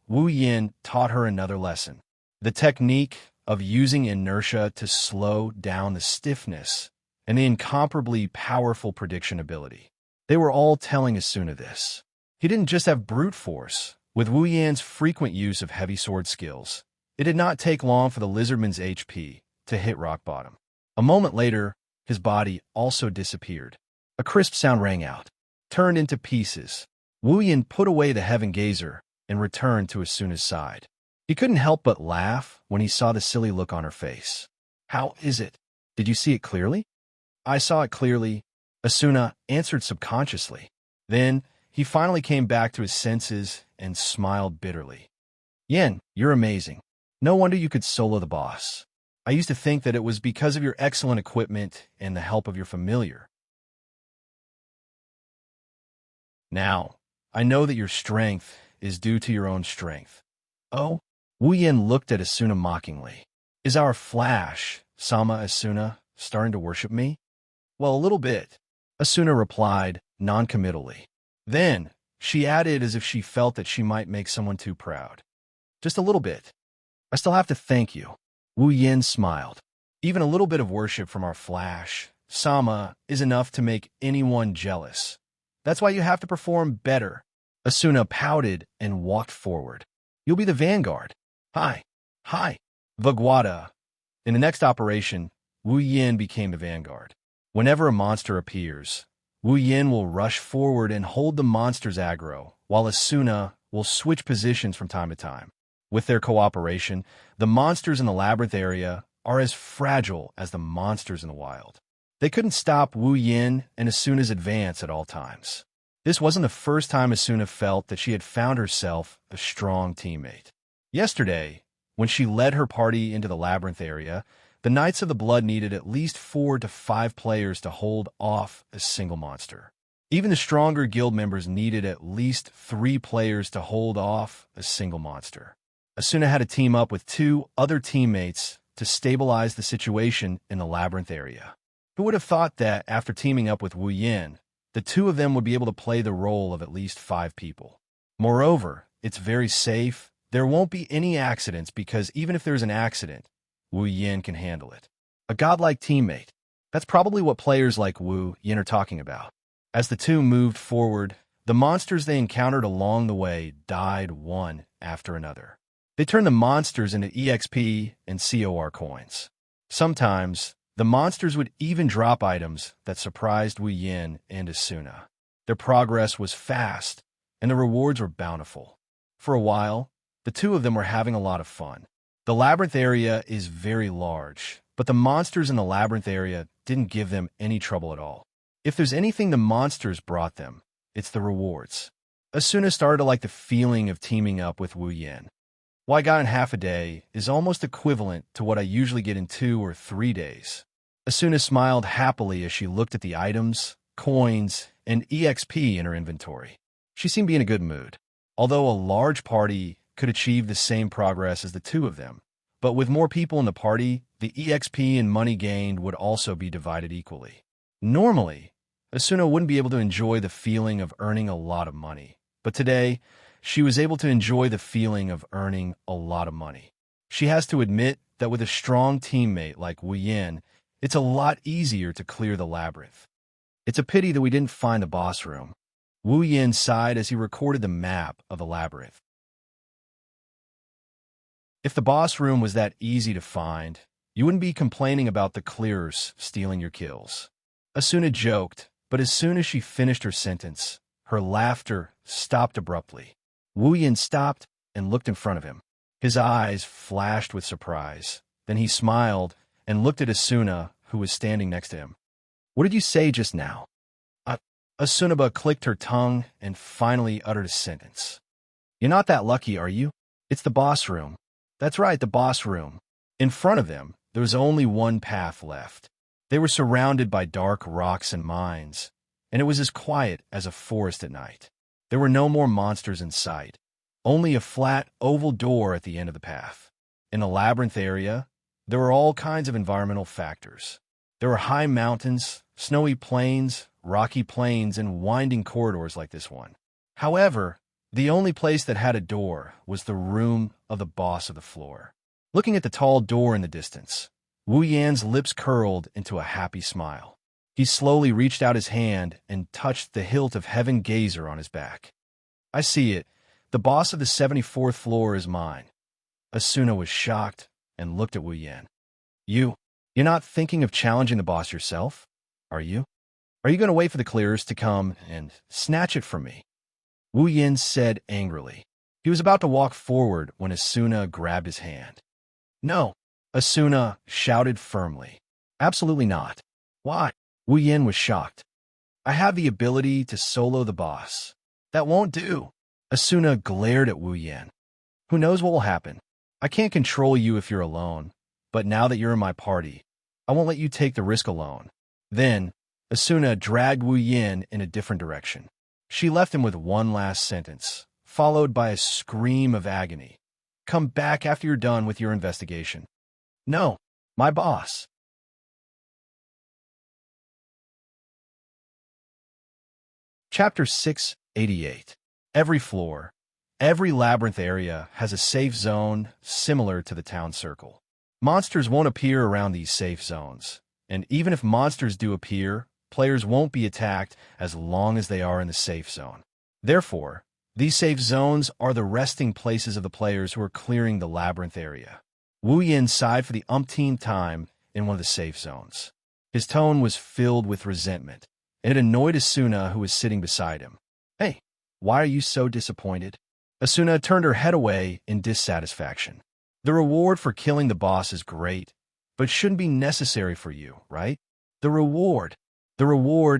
Wu Yan taught her another lesson. The technique of using inertia to slow down the stiffness and the incomparably powerful prediction ability. They were all telling Asuna this. He didn't just have brute force. With Wu Yan's frequent use of heavy sword skills, it did not take long for the lizardman's HP to hit rock bottom. A moment later, his body also disappeared. A crisp sound rang out, turned into pieces. Wu Yan put away the heaven gazer and returned to Asuna's side. He couldn't help but laugh when he saw the silly look on her face. "How is it? Did you see it clearly?" "I saw it clearly," Asuna answered subconsciously. Then, he finally came back to his senses and smiled bitterly. "Yen, you're amazing. No wonder you could solo the boss. I used to think that it was because of your excellent equipment and the help of your familiar. Now, I know that your strength is due to your own strength." "Oh?" Wu Yan looked at Asuna mockingly. "Is our Flash, Sama Asuna, starting to worship me?" "Well, a little bit," Asuna replied, noncommittally. Then, she added as if she felt that she might make someone too proud. "Just a little bit. I still have to thank you." Wu Yan smiled. "Even a little bit of worship from our Flash, Sama, is enough to make anyone jealous. That's why you have to perform better." Asuna pouted and walked forward. "You'll be the vanguard." Hi, Vagwada." In the next operation, Wu Yan became the vanguard. Whenever a monster appears, Wu Yan will rush forward and hold the monster's aggro, while Asuna will switch positions from time to time. With their cooperation, the monsters in the labyrinth area are as fragile as the monsters in the wild. They couldn't stop Wu Yan and Asuna's advance at all times. This wasn't the first time Asuna felt that she had found herself a strong teammate. Yesterday, when she led her party into the labyrinth area, the Knights of the Blood needed at least 4 to 5 players to hold off a single monster. Even the stronger guild members needed at least 3 players to hold off a single monster. Asuna had to team up with 2 other teammates to stabilize the situation in the labyrinth area. Who would have thought that after teaming up with Wu Yan, the 2 of them would be able to play the role of at least 5 people? Moreover, it's very safe. There won't be any accidents because even if there's an accident, Wu Yan can handle it. A godlike teammate. That's probably what players like Wu Yan are talking about. As the 2 moved forward, the monsters they encountered along the way died one after another. They turned the monsters into EXP and COR coins. Sometimes, the monsters would even drop items that surprised Wu Yan and Asuna. Their progress was fast, and the rewards were bountiful. For a while, the 2 of them were having a lot of fun. The labyrinth area is very large, but the monsters in the labyrinth area didn't give them any trouble at all. If there's anything the monsters brought them, it's the rewards. Asuna started to like the feeling of teaming up with Wu Yan. What I got in half a day is almost equivalent to what I usually get in 2 or 3 days. Asuna smiled happily as she looked at the items, coins, and EXP in her inventory. She seemed to be in a good mood. Although a large party could achieve the same progress as the 2 of them, but with more people in the party, the EXP and money gained would also be divided equally. Normally, Asuna wouldn't be able to enjoy the feeling of earning a lot of money, but today, she was able to enjoy the feeling of earning a lot of money. She has to admit that with a strong teammate like Wu Yan, it's a lot easier to clear the labyrinth. It's a pity that we didn't find the boss room. Wu Yin sighed as he recorded the map of the labyrinth. If the boss room was that easy to find, you wouldn't be complaining about the clearers stealing your kills. Asuna joked, but as soon as she finished her sentence, her laughter stopped abruptly. Wu Yin stopped and looked in front of him. His eyes flashed with surprise. Then he smiled and looked at Asuna, who was standing next to him. "What did you say just now?" Asunaba clicked her tongue and finally uttered a sentence. "You're not that lucky, are you? It's the boss room." That's right, the boss room. In front of them, there was only one path left. They were surrounded by dark rocks and mines, and it was as quiet as a forest at night. There were no more monsters in sight, only a flat, oval door at the end of the path. In the labyrinth area, there were all kinds of environmental factors. There were high mountains, snowy plains, rocky plains, and winding corridors like this one. However, the only place that had a door was the room of the boss of the floor. Looking at the tall door in the distance, Wu Yan's lips curled into a happy smile. He slowly reached out his hand and touched the hilt of Heaven Gazer on his back. "I see it. The boss of the 74th floor is mine." Asuna was shocked and looked at Wu Yan. You're not thinking of challenging the boss yourself, are you? Are you going to wait for the clearers to come and snatch it from me?" Wu Yin said angrily. He was about to walk forward when Asuna grabbed his hand. "No," Asuna shouted firmly. "Absolutely not." "Why?" Wu Yin was shocked. "I have the ability to solo the boss." "That won't do." Asuna glared at Wu Yin. "Who knows what will happen? I can't control you if you're alone, but now that you're in my party, I won't let you take the risk alone." Then, Asuna dragged Wu Yin in a different direction. She left him with one last sentence, followed by a scream of agony. "Come back after you're done with your investigation." "No, my boss." Chapter 688. Every floor, every labyrinth area has a safe zone similar to the town circle. Monsters won't appear around these safe zones, and even if monsters do appear, players won't be attacked as long as they are in the safe zone. Therefore, these safe zones are the resting places of the players who are clearing the labyrinth area. Wu Yin sighed for the umpteenth time in one of the safe zones. His tone was filled with resentment, and it annoyed Asuna, who was sitting beside him. "Hey, why are you so disappointed?" Asuna turned her head away in dissatisfaction. "The reward for killing the boss is great, but shouldn't be necessary for you, right? The reward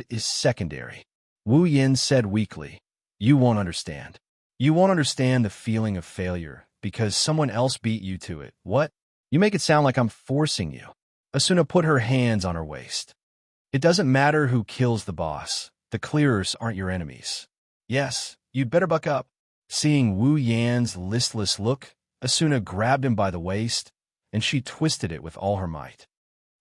is secondary." Wu Yin said weakly. "You won't understand. You won't understand the feeling of failure because someone else beat you to it. What? You make it sound like I'm forcing you." Asuna put her hands on her waist. "It doesn't matter who kills the boss. The clearers aren't your enemies. Yes, you'd better buck up." Seeing Wu Yan's listless look, Asuna grabbed him by the waist, and she twisted it with all her might.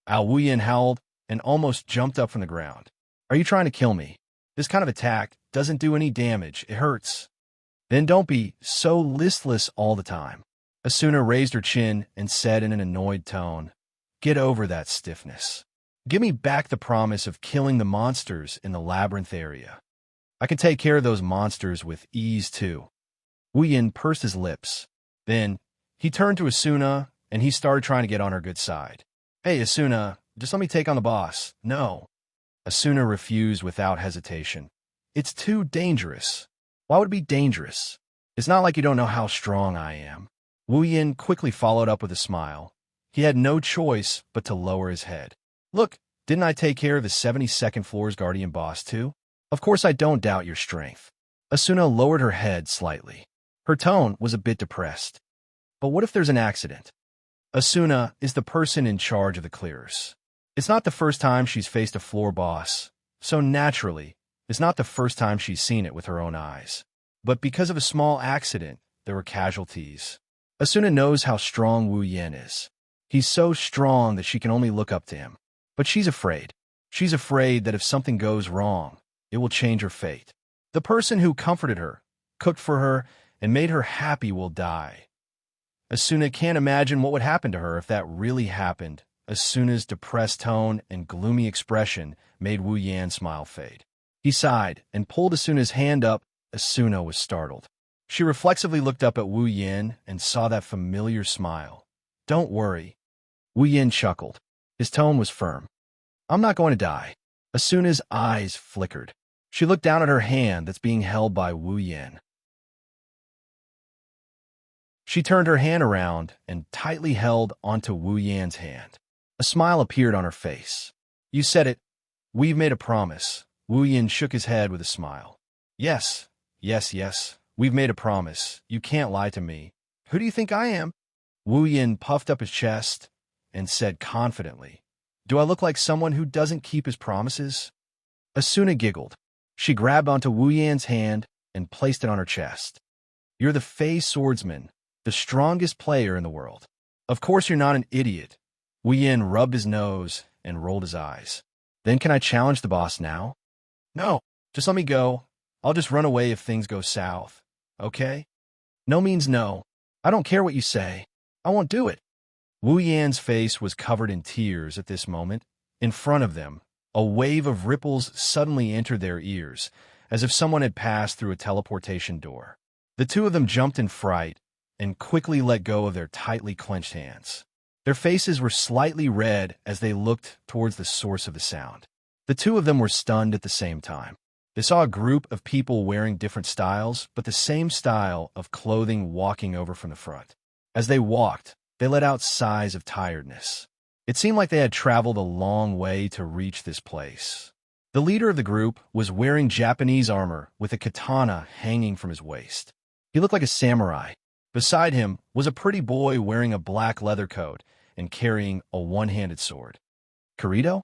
Wu Yan howled and almost jumped up from the ground. "Are you trying to kill me? This kind of attack doesn't do any damage. It hurts." "Then don't be so listless all the time." Asuna raised her chin and said in an annoyed tone, "Get over that stiffness. Give me back the promise of killing the monsters in the labyrinth area. I can take care of those monsters with ease too." Wu Yin pursed his lips. Then, he turned to Asuna, and he started trying to get on her good side. "Hey, Asuna, just let me take on the boss." "No." Asuna refused without hesitation. "It's too dangerous." "Why would it be dangerous? It's not like you don't know how strong I am." Wu Yin quickly followed up with a smile. He had no choice but to lower his head. "Look, didn't I take care of the 72nd floor's guardian boss too? Of course I don't doubt your strength." Asuna lowered her head slightly. Her tone was a bit depressed. "But what if there's an accident?" Asuna is the person in charge of the clearers. It's not the first time she's faced a floor boss, so naturally, it's not the first time she's seen it with her own eyes. But because of a small accident, there were casualties. Asuna knows how strong Wu Yin is. He's so strong that she can only look up to him. But she's afraid. She's afraid that if something goes wrong, it will change her fate. The person who comforted her, cooked for her, and made her happy will die. Asuna can't imagine what would happen to her if that really happened. Asuna's depressed tone and gloomy expression made Wu Yan smile fade. He sighed and pulled Asuna's hand up. Asuna was startled. She reflexively looked up at Wu Yin and saw that familiar smile. "Don't worry." Wu Yin chuckled. His tone was firm. "I'm not going to die." Asuna's eyes flickered. She looked down at her hand that's being held by Wu Yin. She turned her hand around and tightly held onto Wu Yan's hand. A smile appeared on her face. "You said it. We've made a promise." Wu Yin shook his head with a smile. Yes. We've made a promise. You can't lie to me." "Who do you think I am?" Wu Yin puffed up his chest and said confidently, "Do I look like someone who doesn't keep his promises?" Asuna giggled. She grabbed onto Wu Yan's hand and placed it on her chest. "You're the Fey swordsman, the strongest player in the world. Of course you're not an idiot." Wu Yin rubbed his nose and rolled his eyes. "Then can I challenge the boss now?" "No, just let me go. I'll just run away if things go south. Okay?" "No means no. I don't care what you say. I won't do it." Wu Yan's face was covered in tears at this moment. In front of them, a wave of ripples suddenly entered their ears, as if someone had passed through a teleportation door. The two of them jumped in fright and quickly let go of their tightly clenched hands. Their faces were slightly red as they looked towards the source of the sound. The two of them were stunned at the same time. They saw a group of people wearing different styles, but the same style of clothing walking over from the front. As they walked, they let out sighs of tiredness. It seemed like they had traveled a long way to reach this place. The leader of the group was wearing Japanese armor with a katana hanging from his waist. He looked like a samurai. Beside him was a pretty boy wearing a black leather coat and carrying a one-handed sword. "Kirito?"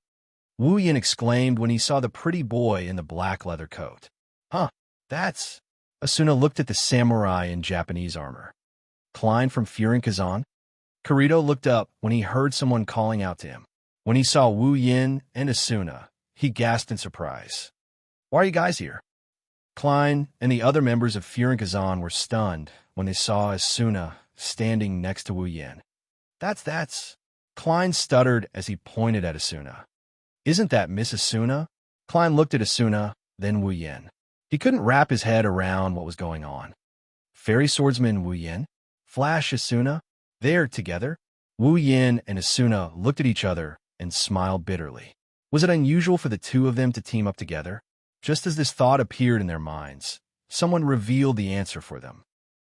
Wu Yin exclaimed when he saw the pretty boy in the black leather coat. "Huh, that's..." Asuna looked at the samurai in Japanese armor. "Klein from Furin Kazan?" Kirito looked up when he heard someone calling out to him. When he saw Wu Yin and Asuna, he gasped in surprise. "Why are you guys here?" Klein and the other members of Furin Kazan were stunned when they saw Asuna standing next to Wu Yin. That's... Klein stuttered as he pointed at Asuna. "Isn't that Miss Asuna?" Klein looked at Asuna, then Wu Yin. He couldn't wrap his head around what was going on. Fairy swordsman Wu Yin? Flash Asuna? They're together? Wu Yin and Asuna looked at each other and smiled bitterly. Was it unusual for the two of them to team up together? Just as this thought appeared in their minds, someone revealed the answer for them.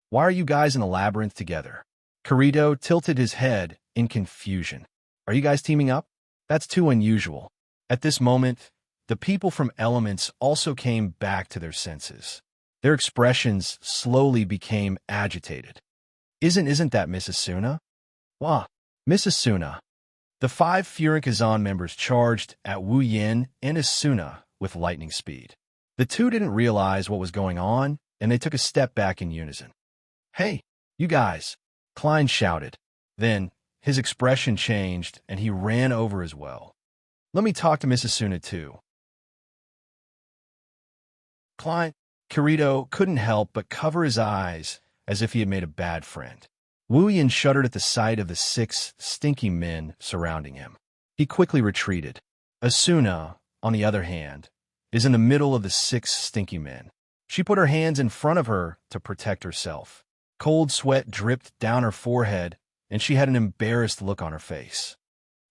"Why are you guys in the labyrinth together?" Kirito tilted his head in confusion. "Are you guys teaming up? That's too unusual." At this moment, the people from Elements also came back to their senses. Their expressions slowly became agitated. Isn't that Miss Asuna?" "Wah, Miss Asuna." The 5 Furin Kazan members charged at Wu Yin and Asuna with lightning speed. The two didn't realize what was going on, and they took a step back in unison. "Hey, you guys!" Klein shouted. Then, his expression changed, and he ran over as well. "Let me talk to Miss Asuna too." Klein, Kirito couldn't help but cover his eyes as if he had made a bad friend. Wu Yin shuddered at the sight of the 6 stinky men surrounding him. He quickly retreated. Asuna, on the other hand, is in the middle of the 6 stinky men. She put her hands in front of her to protect herself. Cold sweat dripped down her forehead, and she had an embarrassed look on her face.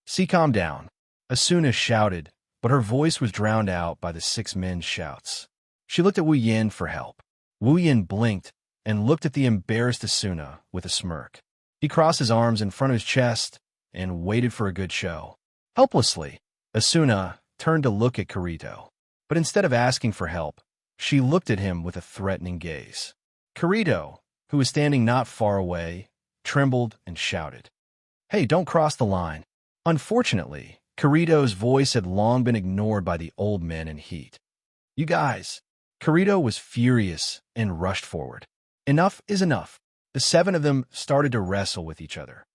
"See, calm down," Asuna shouted, but her voice was drowned out by the 6 men's shouts. She looked at Wu Yin for help. Wu Yin blinked and looked at the embarrassed Asuna with a smirk. He crossed his arms in front of his chest and waited for a good show. Helplessly, Asuna turned to look at Kirito, but instead of asking for help, she looked at him with a threatening gaze. Kirito, who was standing not far away, trembled and shouted, "Hey, don't cross the line." Unfortunately, Kirito's voice had long been ignored by the old men in heat. "You guys!" Kirito was furious and rushed forward. Enough is enough. The 7 of them started to wrestle with each other.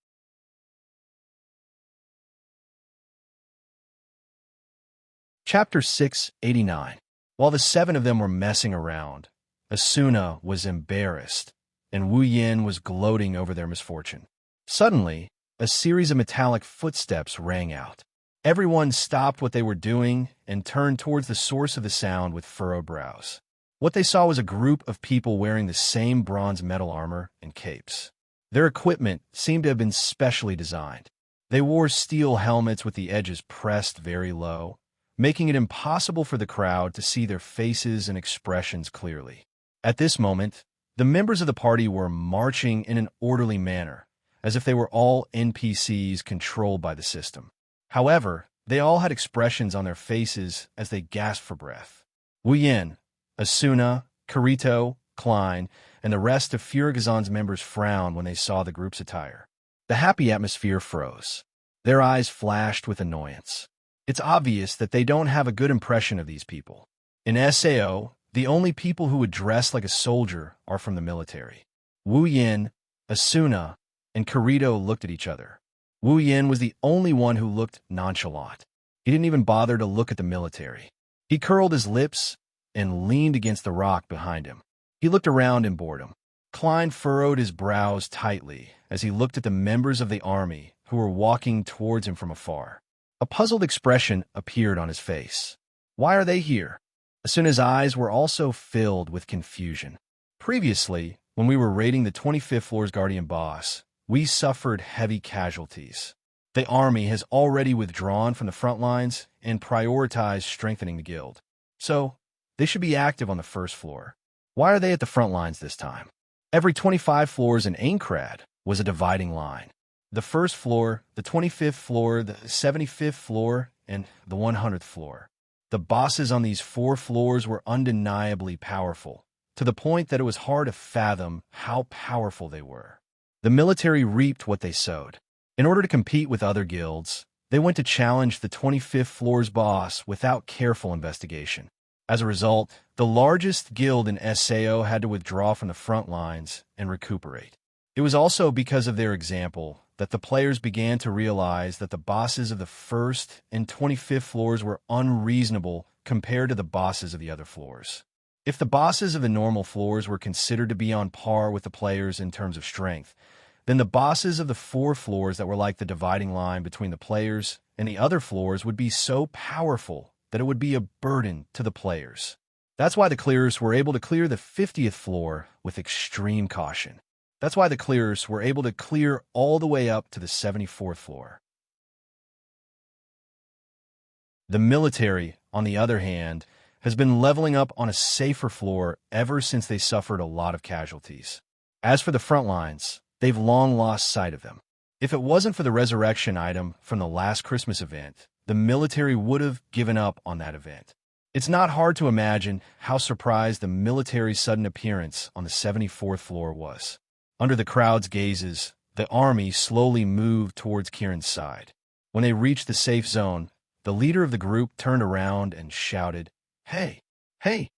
Chapter 689. While the 7 of them were messing around, Asuna was embarrassed, and Wu Yin was gloating over their misfortune. Suddenly, a series of metallic footsteps rang out. Everyone stopped what they were doing and turned towards the source of the sound with furrowed brows. What they saw was a group of people wearing the same bronze metal armor and capes. Their equipment seemed to have been specially designed. They wore steel helmets with the edges pressed very low, making it impossible for the crowd to see their faces and expressions clearly. At this moment, the members of the party were marching in an orderly manner, as if they were all NPCs controlled by the system. However, they all had expressions on their faces as they gasped for breath. Wu Yin, Asuna, Kirito, Klein, and the rest of Furigazon's members frowned when they saw the group's attire. The happy atmosphere froze. Their eyes flashed with annoyance. It's obvious that they don't have a good impression of these people. In SAO, the only people who would dress like a soldier are from the military. Wu Yin, Asuna, and Kirito looked at each other. Wu Yin was the only one who looked nonchalant. He didn't even bother to look at the military. He curled his lips and leaned against the rock behind him. He looked around in boredom. Klein furrowed his brows tightly as he looked at the members of the army who were walking towards him from afar. A puzzled expression appeared on his face. Why are they here? Asuna's eyes were also filled with confusion. Previously, when we were raiding the 25th floor's guardian boss, we suffered heavy casualties. The army has already withdrawn from the front lines and prioritized strengthening the guild. So, they should be active on the first floor. Why are they at the front lines this time? Every 25 floors in Aincrad was a dividing line. The first floor, the 25th floor, the 75th floor, and the 100th floor. The bosses on these 4 floors were undeniably powerful, to the point that it was hard to fathom how powerful they were. The military reaped what they sowed. In order to compete with other guilds, they went to challenge the 25th floor's boss without careful investigation. As a result, the largest guild in SAO had to withdraw from the front lines and recuperate. It was also because of their example that the players began to realize that the bosses of the 1st and 25th floors were unreasonable compared to the bosses of the other floors. If the bosses of the normal floors were considered to be on par with the players in terms of strength, then the bosses of the 4 floors that were like the dividing line between the players and the other floors would be so powerful that it would be a burden to the players. That's why the clearers were able to clear the 50th floor with extreme caution. That's why the clearers were able to clear all the way up to the 74th floor. The military, on the other hand, has been leveling up on a safer floor ever since they suffered a lot of casualties. As for the front lines, they've long lost sight of them. If it wasn't for the resurrection item from the last Christmas event, the military would have given up on that event. It's not hard to imagine how surprised the military's sudden appearance on the 74th floor was. Under the crowd's gazes, the army slowly moved towards Kieran's side. When they reached the safe zone, the leader of the group turned around and shouted, "Hey, hey,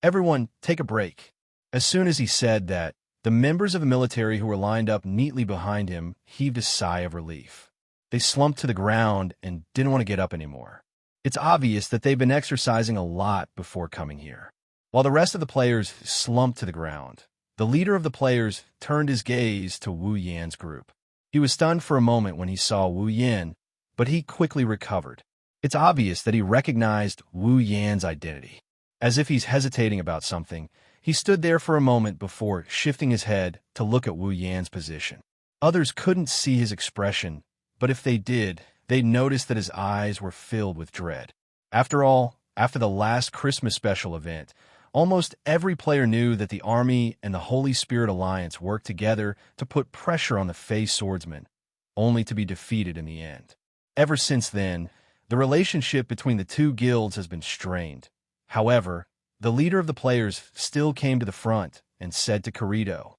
everyone, take a break." As soon as he said that, the members of the military who were lined up neatly behind him heaved a sigh of relief. They slumped to the ground and didn't want to get up anymore. It's obvious that they've been exercising a lot before coming here. While the rest of the players slumped to the ground, the leader of the players turned his gaze to Wu Yan's group. He was stunned for a moment when he saw Wu Yan, but he quickly recovered. It's obvious that he recognized Wu Yan's identity. As if he's hesitating about something, he stood there for a moment before shifting his head to look at Wu Yan's position. Others couldn't see his expression, but if they did, they'd notice that his eyes were filled with dread. After all, after the last Christmas special event, almost every player knew that the Army and the Holy Spirit Alliance worked together to put pressure on the Fey swordsmen, only to be defeated in the end. Ever since then, the relationship between the two guilds has been strained. However, the leader of the players still came to the front and said to Kirito,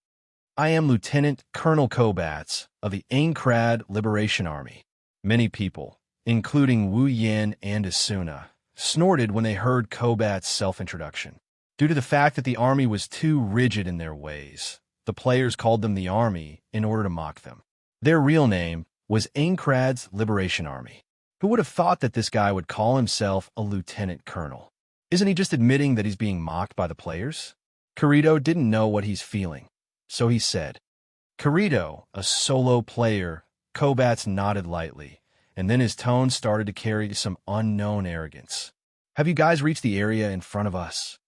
"I am Lieutenant Colonel Kobats of the Aincrad Liberation Army." Many people, including Wu Yin and Asuna, snorted when they heard Kobats' self-introduction. Due to the fact that the army was too rigid in their ways, the players called them the Army in order to mock them. Their real name was Aincrad's Liberation Army. Who would have thought that this guy would call himself a lieutenant colonel? Isn't he just admitting that he's being mocked by the players? Kirito didn't know what he's feeling, so he said, "Kirito, a solo player." Kobats nodded lightly, and then his tone started to carry some unknown arrogance. Have you guys reached the area in front of us?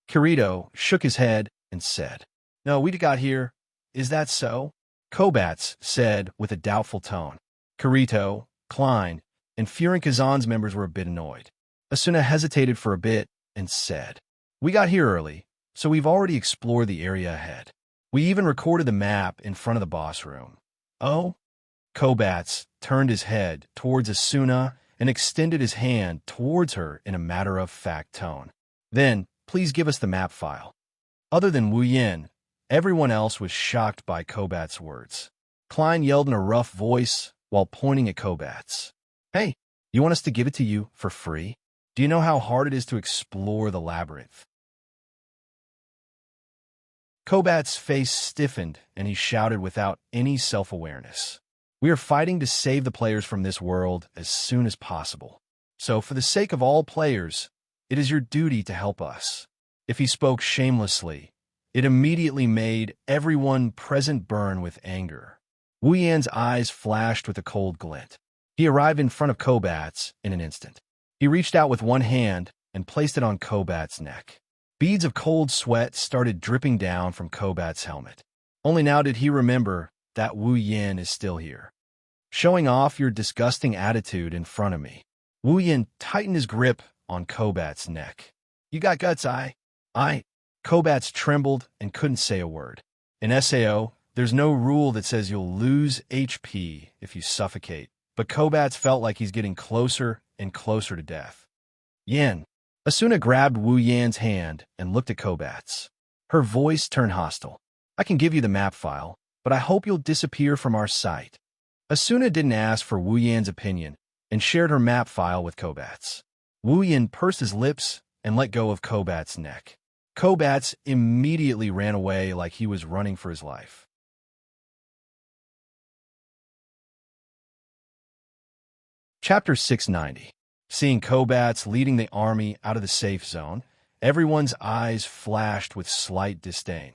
Kirito shook his head and said, No, we got here. Is that so? Kobats said with a doubtful tone. Kirito, Klein, and Furin Kazan's members were a bit annoyed. Asuna hesitated for a bit and said, We got here early, so we've already explored the area ahead. We even recorded the map in front of the boss room. Oh? Kobats turned his head towards Asuna and extended his hand towards her in a matter-of-fact tone. Then, please give us the map file. Other than Wu Yin, everyone else was shocked by Kobats' words. Klein yelled in a rough voice while pointing at Kobats. Hey, you want us to give it to you for free? Do you know how hard it is to explore the labyrinth? Kobats' face stiffened and he shouted without any self-awareness. We are fighting to save the players from this world as soon as possible. So, for the sake of all players, it is your duty to help us. If he spoke shamelessly, it immediately made everyone present burn with anger. Wu Yan's eyes flashed with a cold glint. He arrived in front of Kobats in an instant. He reached out with one hand and placed it on Kobats' neck. Beads of cold sweat started dripping down from Kobats' helmet. Only now did he remember that Wu Yin is still here. Showing off your disgusting attitude in front of me. Wu Yin tightened his grip on Kobats' neck. You got guts, I. Kobats trembled and couldn't say a word. In SAO, there's no rule that says you'll lose HP if you suffocate, but Kobats felt like he's getting closer and closer to death. Yin. Asuna grabbed Wu Yan's hand and looked at Kobats. Her voice turned hostile. I can give you the map file, but I hope you'll disappear from our sight. Asuna didn't ask for Wu Yan's opinion and shared her map file with Kobats. Wu Yan pursed his lips and let go of Kobats' neck. Kobats immediately ran away like he was running for his life. Chapter 690. Seeing Kobats leading the army out of the safe zone, everyone's eyes flashed with slight disdain.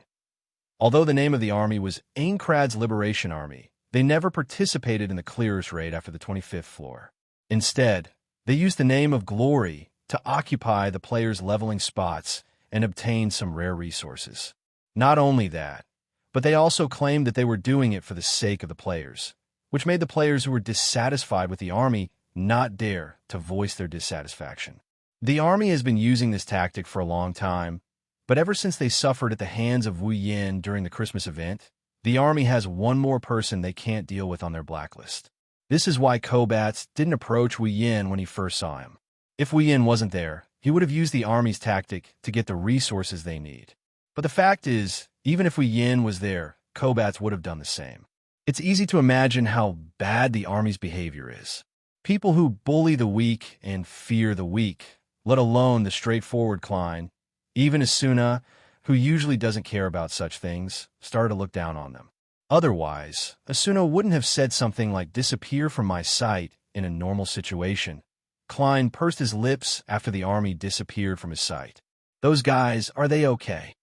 Although the name of the army was Aincrad's Liberation Army, they never participated in the Clearers raid after the 25th floor. Instead, they used the name of Glory to occupy the players' leveling spots and obtain some rare resources. Not only that, but they also claimed that they were doing it for the sake of the players, which made the players who were dissatisfied with the army not dare to voice their dissatisfaction. The army has been using this tactic for a long time, but ever since they suffered at the hands of Wu Yin during the Christmas event, the army has one more person they can't deal with on their blacklist. This is why Kobats didn't approach Wu Yin when he first saw him. If Wu Yin wasn't there, he would have used the army's tactic to get the resources they need. But the fact is, even if Wu Yin was there, Kobats would have done the same. It's easy to imagine how bad the army's behavior is. People who bully the weak and fear the weak, let alone the straightforward Klein, even Asuna, who usually doesn't care about such things, started to look down on them. Otherwise, Asuna wouldn't have said something like disappear from my sight in a normal situation. Klein pursed his lips after the army disappeared from his sight. Those guys, are they okay?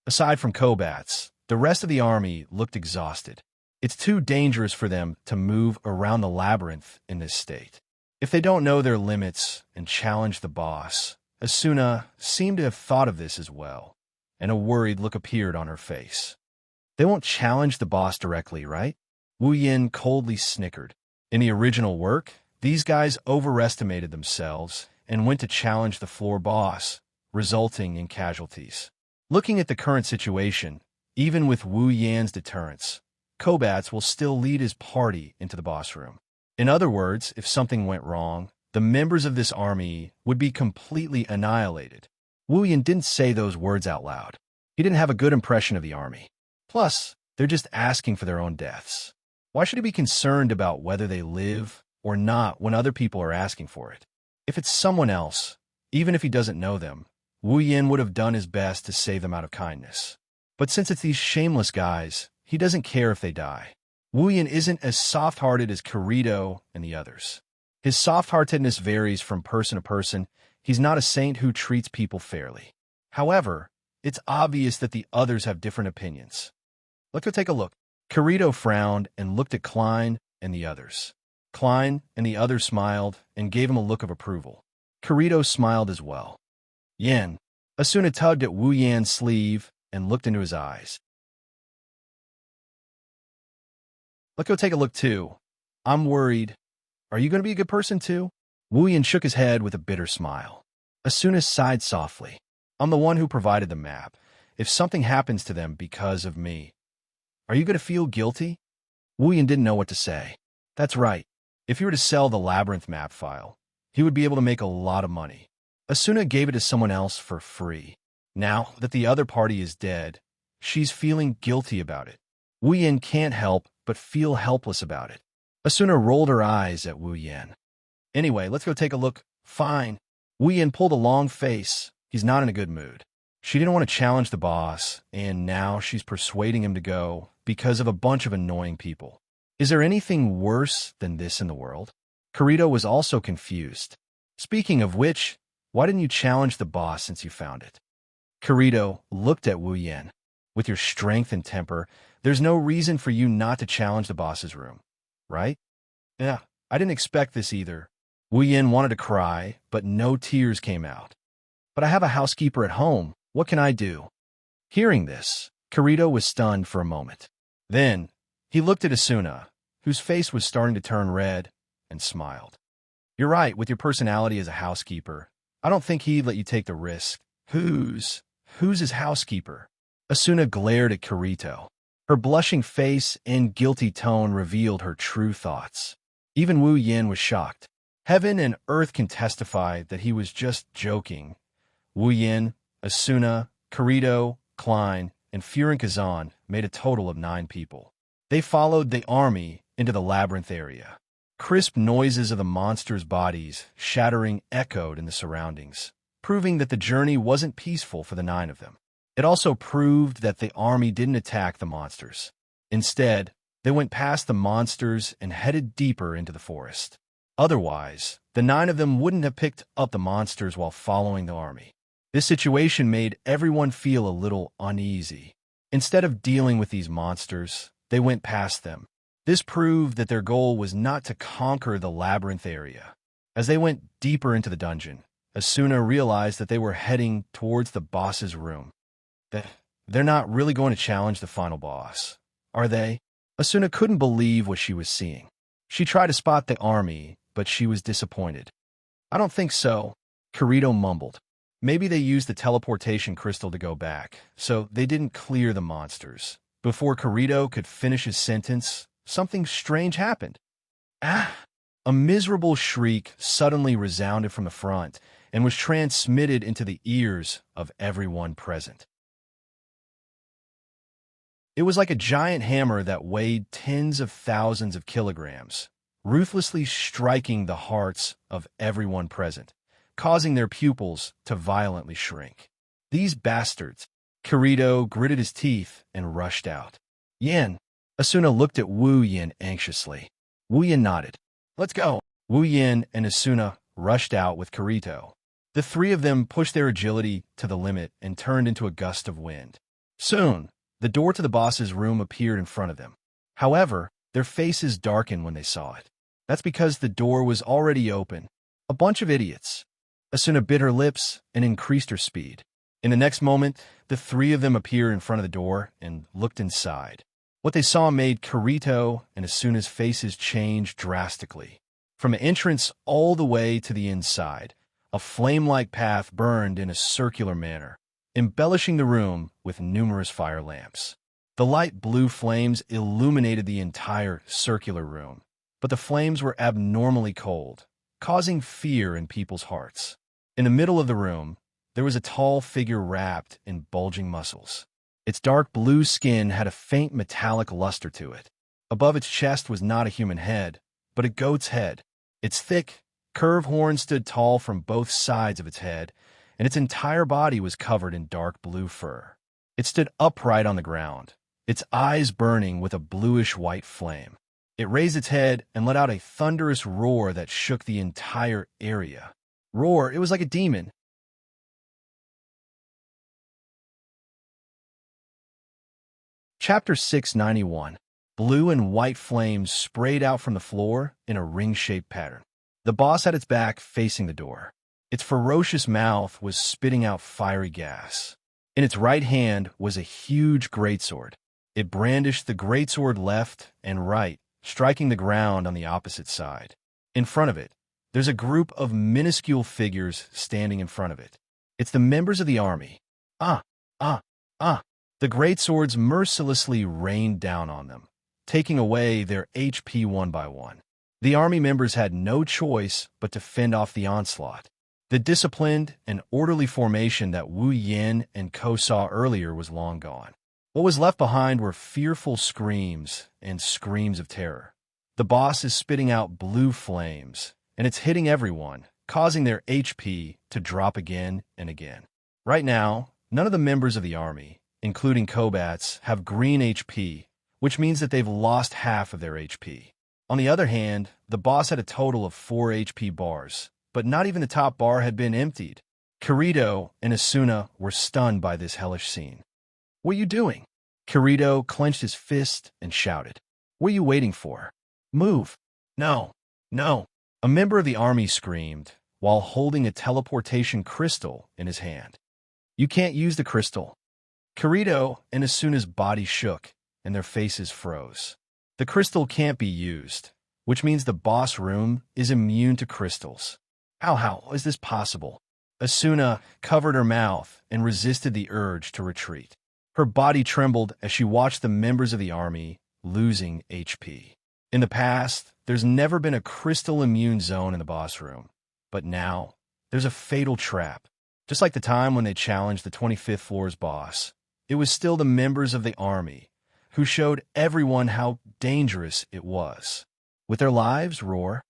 Aside from Kobats, the rest of the army looked exhausted. It's too dangerous for them to move around the labyrinth in this state. If they don't know their limits and challenge the boss, Asuna seemed to have thought of this as well, and a worried look appeared on her face. They won't challenge the boss directly, right? Wu Yin coldly snickered. In the original work, these guys overestimated themselves and went to challenge the floor boss, resulting in casualties. Looking at the current situation, even with Wu Yan's deterrence, Kobats will still lead his party into the boss room. In other words, if something went wrong, the members of this army would be completely annihilated. Wu Yan didn't say those words out loud. He didn't have a good impression of the army. Plus, they're just asking for their own deaths. Why should he be concerned about whether they live or not when other people are asking for it? If it's someone else, even if he doesn't know them, Wu Yin would have done his best to save them out of kindness. But since it's these shameless guys, he doesn't care if they die. Wu Yin isn't as soft-hearted as Kirito and the others. His soft-heartedness varies from person to person. He's not a saint who treats people fairly. However, it's obvious that the others have different opinions. Let's go take a look. Kirito frowned and looked at Klein and the others. Klein and the other smiled and gave him a look of approval. Kirito smiled as well. Yen. Asuna tugged at Wu Yan's sleeve and looked into his eyes. Let's go take a look too. I'm worried. Are you going to be a good person too? Wu Yan shook his head with a bitter smile. Asuna sighed softly. I'm the one who provided the map. If something happens to them because of me, are you going to feel guilty? Wu Yan didn't know what to say. That's right. If he were to sell the Labyrinth map file, he would be able to make a lot of money. Asuna gave it to someone else for free. Now that the other party is dead, she's feeling guilty about it. Wu Yan can't help but feel helpless about it. Asuna rolled her eyes at Wu Yan. Anyway, let's go take a look. Fine. Wu Yan pulled a long face. He's not in a good mood. She didn't want to challenge the boss, and now she's persuading him to go because of a bunch of annoying people. Is there anything worse than this in the world? Kirito was also confused. Speaking of which, why didn't you challenge the boss since you found it? Kirito looked at Wu Yan. With your strength and temper, there's no reason for you not to challenge the boss's room, right? Yeah, I didn't expect this either. Wu Yan wanted to cry, but no tears came out. But I have a housekeeper at home. What can I do? Hearing this, Kirito was stunned for a moment. Then, he looked at Asuna, whose face was starting to turn red, and smiled. You're right, with your personality as a housekeeper, I don't think he'd let you take the risk. Who's his housekeeper? Asuna glared at Kirito. Her blushing face and guilty tone revealed her true thoughts. Even Wu Yan was shocked. Heaven and earth can testify that he was just joking. Wu Yan, Asuna, Kirito, Klein, and Furin made a total of 9 people. They followed the army into the labyrinth area. Crisp noises of the monsters' bodies shattering echoed in the surroundings, proving that the journey wasn't peaceful for the 9 of them. It also proved that the army didn't attack the monsters. Instead, they went past the monsters and headed deeper into the forest. Otherwise, the 9 of them wouldn't have picked up the monsters while following the army. This situation made everyone feel a little uneasy. Instead of dealing with these monsters, they went past them. This proved that their goal was not to conquer the labyrinth area. As they went deeper into the dungeon, Asuna realized that they were heading towards the boss's room. They're not really going to challenge the final boss, are they? Asuna couldn't believe what she was seeing. She tried to spot the army, but she was disappointed. I don't think so, Kirito mumbled. Maybe they used the teleportation crystal to go back, so they didn't clear the monsters. Before Kirito could finish his sentence, something strange happened. Ah! A miserable shriek suddenly resounded from the front and was transmitted into the ears of everyone present. It was like a giant hammer that weighed tens of thousands of kilograms, ruthlessly striking the hearts of everyone present, causing their pupils to violently shrink. These bastards! Kirito gritted his teeth and rushed out. Yan! Asuna looked at Wu Yan anxiously. Wu Yan nodded. Let's go! Wu Yan and Asuna rushed out with Kirito. The 3 of them pushed their agility to the limit and turned into a gust of wind. Soon, the door to the boss's room appeared in front of them. However, their faces darkened when they saw it. That's because the door was already open. A bunch of idiots. Asuna bit her lips and increased her speed. In the next moment, the 3 of them appeared in front of the door and looked inside. What they saw made Kirito and Asuna's faces change drastically. From the entrance all the way to the inside, a flame-like path burned in a circular manner, embellishing the room with numerous fire lamps. The light blue flames illuminated the entire circular room, but the flames were abnormally cold, causing fear in people's hearts. In the middle of the room, there was a tall figure wrapped in bulging muscles. Its dark blue skin had a faint metallic luster to it. Above its chest was not a human head, but a goat's head. Its thick, curved horns stood tall from both sides of its head, and its entire body was covered in dark blue fur. It stood upright on the ground, its eyes burning with a bluish-white flame. It raised its head and let out a thunderous roar that shook the entire area. Roar, it was like a demon. Chapter 691. Blue and white flames sprayed out from the floor in a ring-shaped pattern. The boss had its back facing the door. Its ferocious mouth was spitting out fiery gas. In its right hand was a huge greatsword. It brandished the greatsword left and right, striking the ground on the opposite side. In front of it, there's a group of minuscule figures standing in front of it. It's the members of the army. Ah, ah, ah. The greatswords mercilessly rained down on them, taking away their HP one by one. The army members had no choice but to fend off the onslaught. The disciplined and orderly formation that Wu Yin and Ko saw earlier was long gone. What was left behind were fearful screams and screams of terror. The boss is spitting out blue flames, and it's hitting everyone, causing their HP to drop again and again. Right now, none of the members of the army, including Kobats, have green HP, which means that they've lost half of their HP. On the other hand, the boss had a total of 4 HP bars, but not even the top bar had been emptied. Kirito and Asuna were stunned by this hellish scene. "What are you doing?" Kirito clenched his fist and shouted. "What are you waiting for? Move!" "No, no!" A member of the army screamed while holding a teleportation crystal in his hand. "You can't use the crystal." Kirito and Asuna's body shook and their faces froze. The crystal can't be used, which means the boss room is immune to crystals. How is this possible? Asuna covered her mouth and resisted the urge to retreat. Her body trembled as she watched the members of the army losing HP. In the past, there's never been a crystal immune zone in the boss room, but now there's a fatal trap. Just like the time when they challenged the 25th floor's boss, it was still the members of the army who showed everyone how dangerous it was. With their lives roar,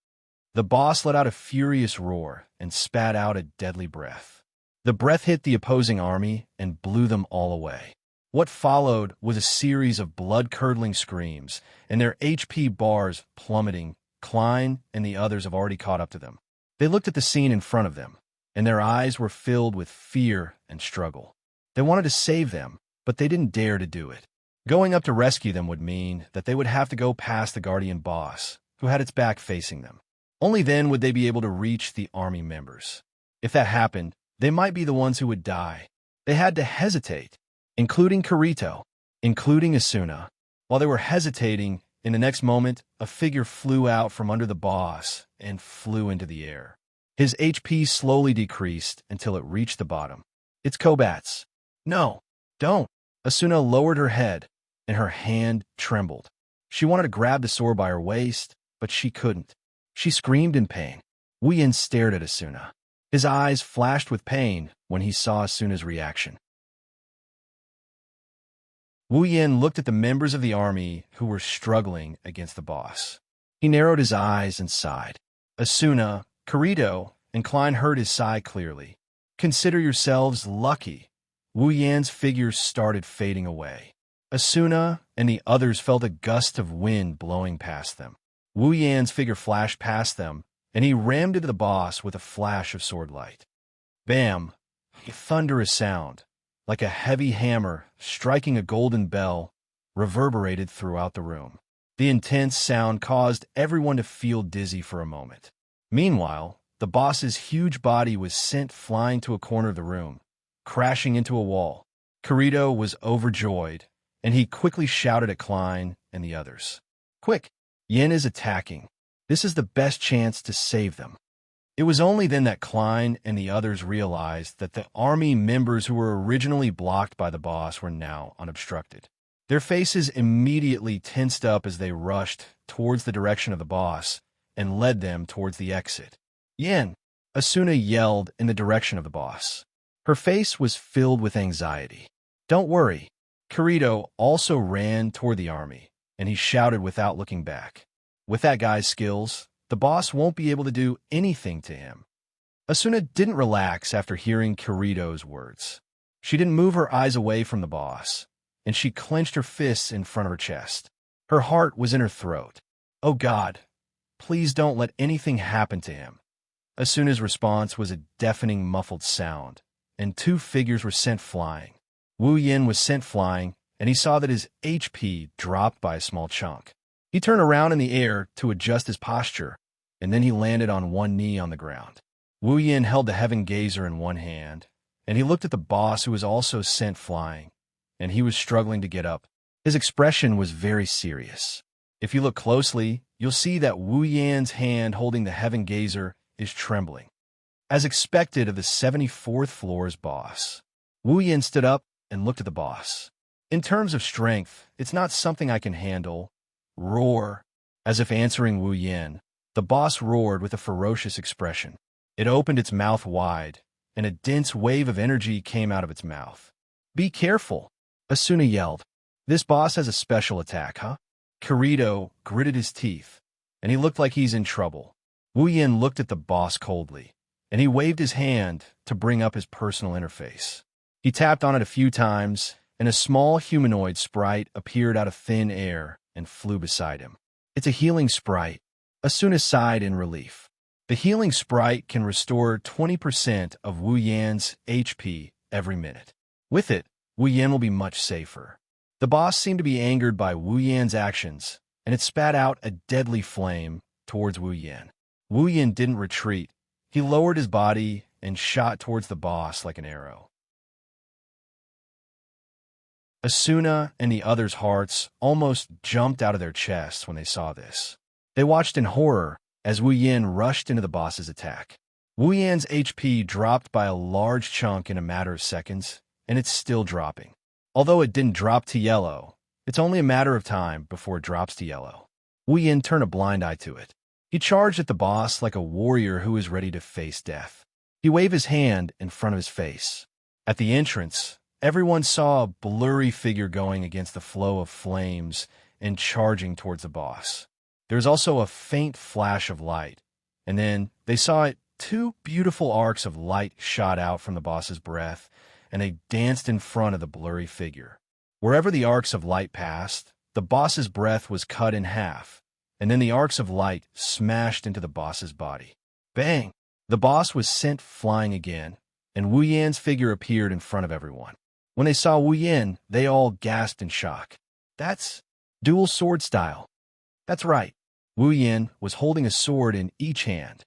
the boss let out a furious roar and spat out a deadly breath. The breath hit the opposing army and blew them all away. What followed was a series of blood-curdling screams, and their HP bars plummeting. Klein and the others have already caught up to them. They looked at the scene in front of them, and their eyes were filled with fear and struggle. They wanted to save them, but they didn't dare to do it. Going up to rescue them would mean that they would have to go past the Guardian boss, who had its back facing them. Only then would they be able to reach the army members. If that happened, they might be the ones who would die. They had to hesitate, including Kirito, including Asuna. While they were hesitating, in the next moment, a figure flew out from under the boss and flew into the air. His HP slowly decreased until it reached the bottom. "It's Kobats." "No, don't." Asuna lowered her head, and her hand trembled. She wanted to grab the sword by her waist, but she couldn't. She screamed in pain. Wu Yin stared at Asuna. His eyes flashed with pain when he saw Asuna's reaction. Wu Yin looked at the members of the army who were struggling against the boss. He narrowed his eyes and sighed. Asuna, Kirito, and Klein heard his sigh clearly. "Consider yourselves lucky." Wu Yin's figures started fading away. Asuna and the others felt a gust of wind blowing past them. Wu Yan's figure flashed past them, and he rammed into the boss with a flash of sword light. Bam! A thunderous sound, like a heavy hammer striking a golden bell, reverberated throughout the room. The intense sound caused everyone to feel dizzy for a moment. Meanwhile, the boss's huge body was sent flying to a corner of the room, crashing into a wall. Kirito was overjoyed, and he quickly shouted at Klein and the others. "Quick! Yin is attacking. This is the best chance to save them." It was only then that Klein and the others realized that the army members who were originally blocked by the boss were now unobstructed. Their faces immediately tensed up as they rushed towards the direction of the boss and led them towards the exit. "Yin!" Asuna yelled in the direction of the boss. Her face was filled with anxiety. "Don't worry." Kirito also ran toward the army, and he shouted without looking back. "With that guy's skills, the boss won't be able to do anything to him." Asuna didn't relax after hearing Kirito's words. She didn't move her eyes away from the boss, and she clenched her fists in front of her chest. Her heart was in her throat. "Oh God, please don't let anything happen to him." Asuna's response was a deafening muffled sound, and 2 figures were sent flying. Wu Yin was sent flying, and he saw that his HP dropped by a small chunk. He turned around in the air to adjust his posture, and then he landed on one knee on the ground. Wu Yin held the Heaven Gazer in one hand, and he looked at the boss who was also sent flying, and he was struggling to get up. His expression was very serious. If you look closely, you'll see that Wu Yan's hand holding the Heaven Gazer is trembling. As expected of the 74th floor's boss, Wu Yan stood up and looked at the boss. In terms of strength, it's not something I can handle. Roar. As if answering Wu Yan, the boss roared with a ferocious expression. It opened its mouth wide, and a dense wave of energy came out of its mouth. Be careful, Asuna yelled. This boss has a special attack, huh? Kirito gritted his teeth, and he looked like he's in trouble. Wu Yan looked at the boss coldly, and he waved his hand to bring up his personal interface. He tapped on it a few times, and a small humanoid sprite appeared out of thin air and flew beside him. It's a healing sprite. Asuna sighed in relief. The healing sprite can restore 20% of Wu Yan's HP every minute. With it, Wu Yan will be much safer. The boss seemed to be angered by Wu Yan's actions, and it spat out a deadly flame towards Wu Yan. Wu Yan didn't retreat. He lowered his body and shot towards the boss like an arrow. Asuna and the others' hearts almost jumped out of their chests when they saw this. They watched in horror as Wu Yan rushed into the boss's attack. Wu Yan's HP dropped by a large chunk in a matter of seconds, and it's still dropping. Although it didn't drop to yellow, it's only a matter of time before it drops to yellow. Wu Yan turned a blind eye to it. He charged at the boss like a warrior who is ready to face death. He waved his hand in front of his face. At the entrance, everyone saw a blurry figure going against the flow of flames and charging towards the boss. There was also a faint flash of light, and then they saw it. Two beautiful arcs of light shot out from the boss's breath, and they danced in front of the blurry figure. Wherever the arcs of light passed, the boss's breath was cut in half, and then the arcs of light smashed into the boss's body. Bang! The boss was sent flying again, and Wu Yan's figure appeared in front of everyone. When they saw Wu Yan, they all gasped in shock. That's dual sword style. That's right. Wu Yan was holding a sword in each hand.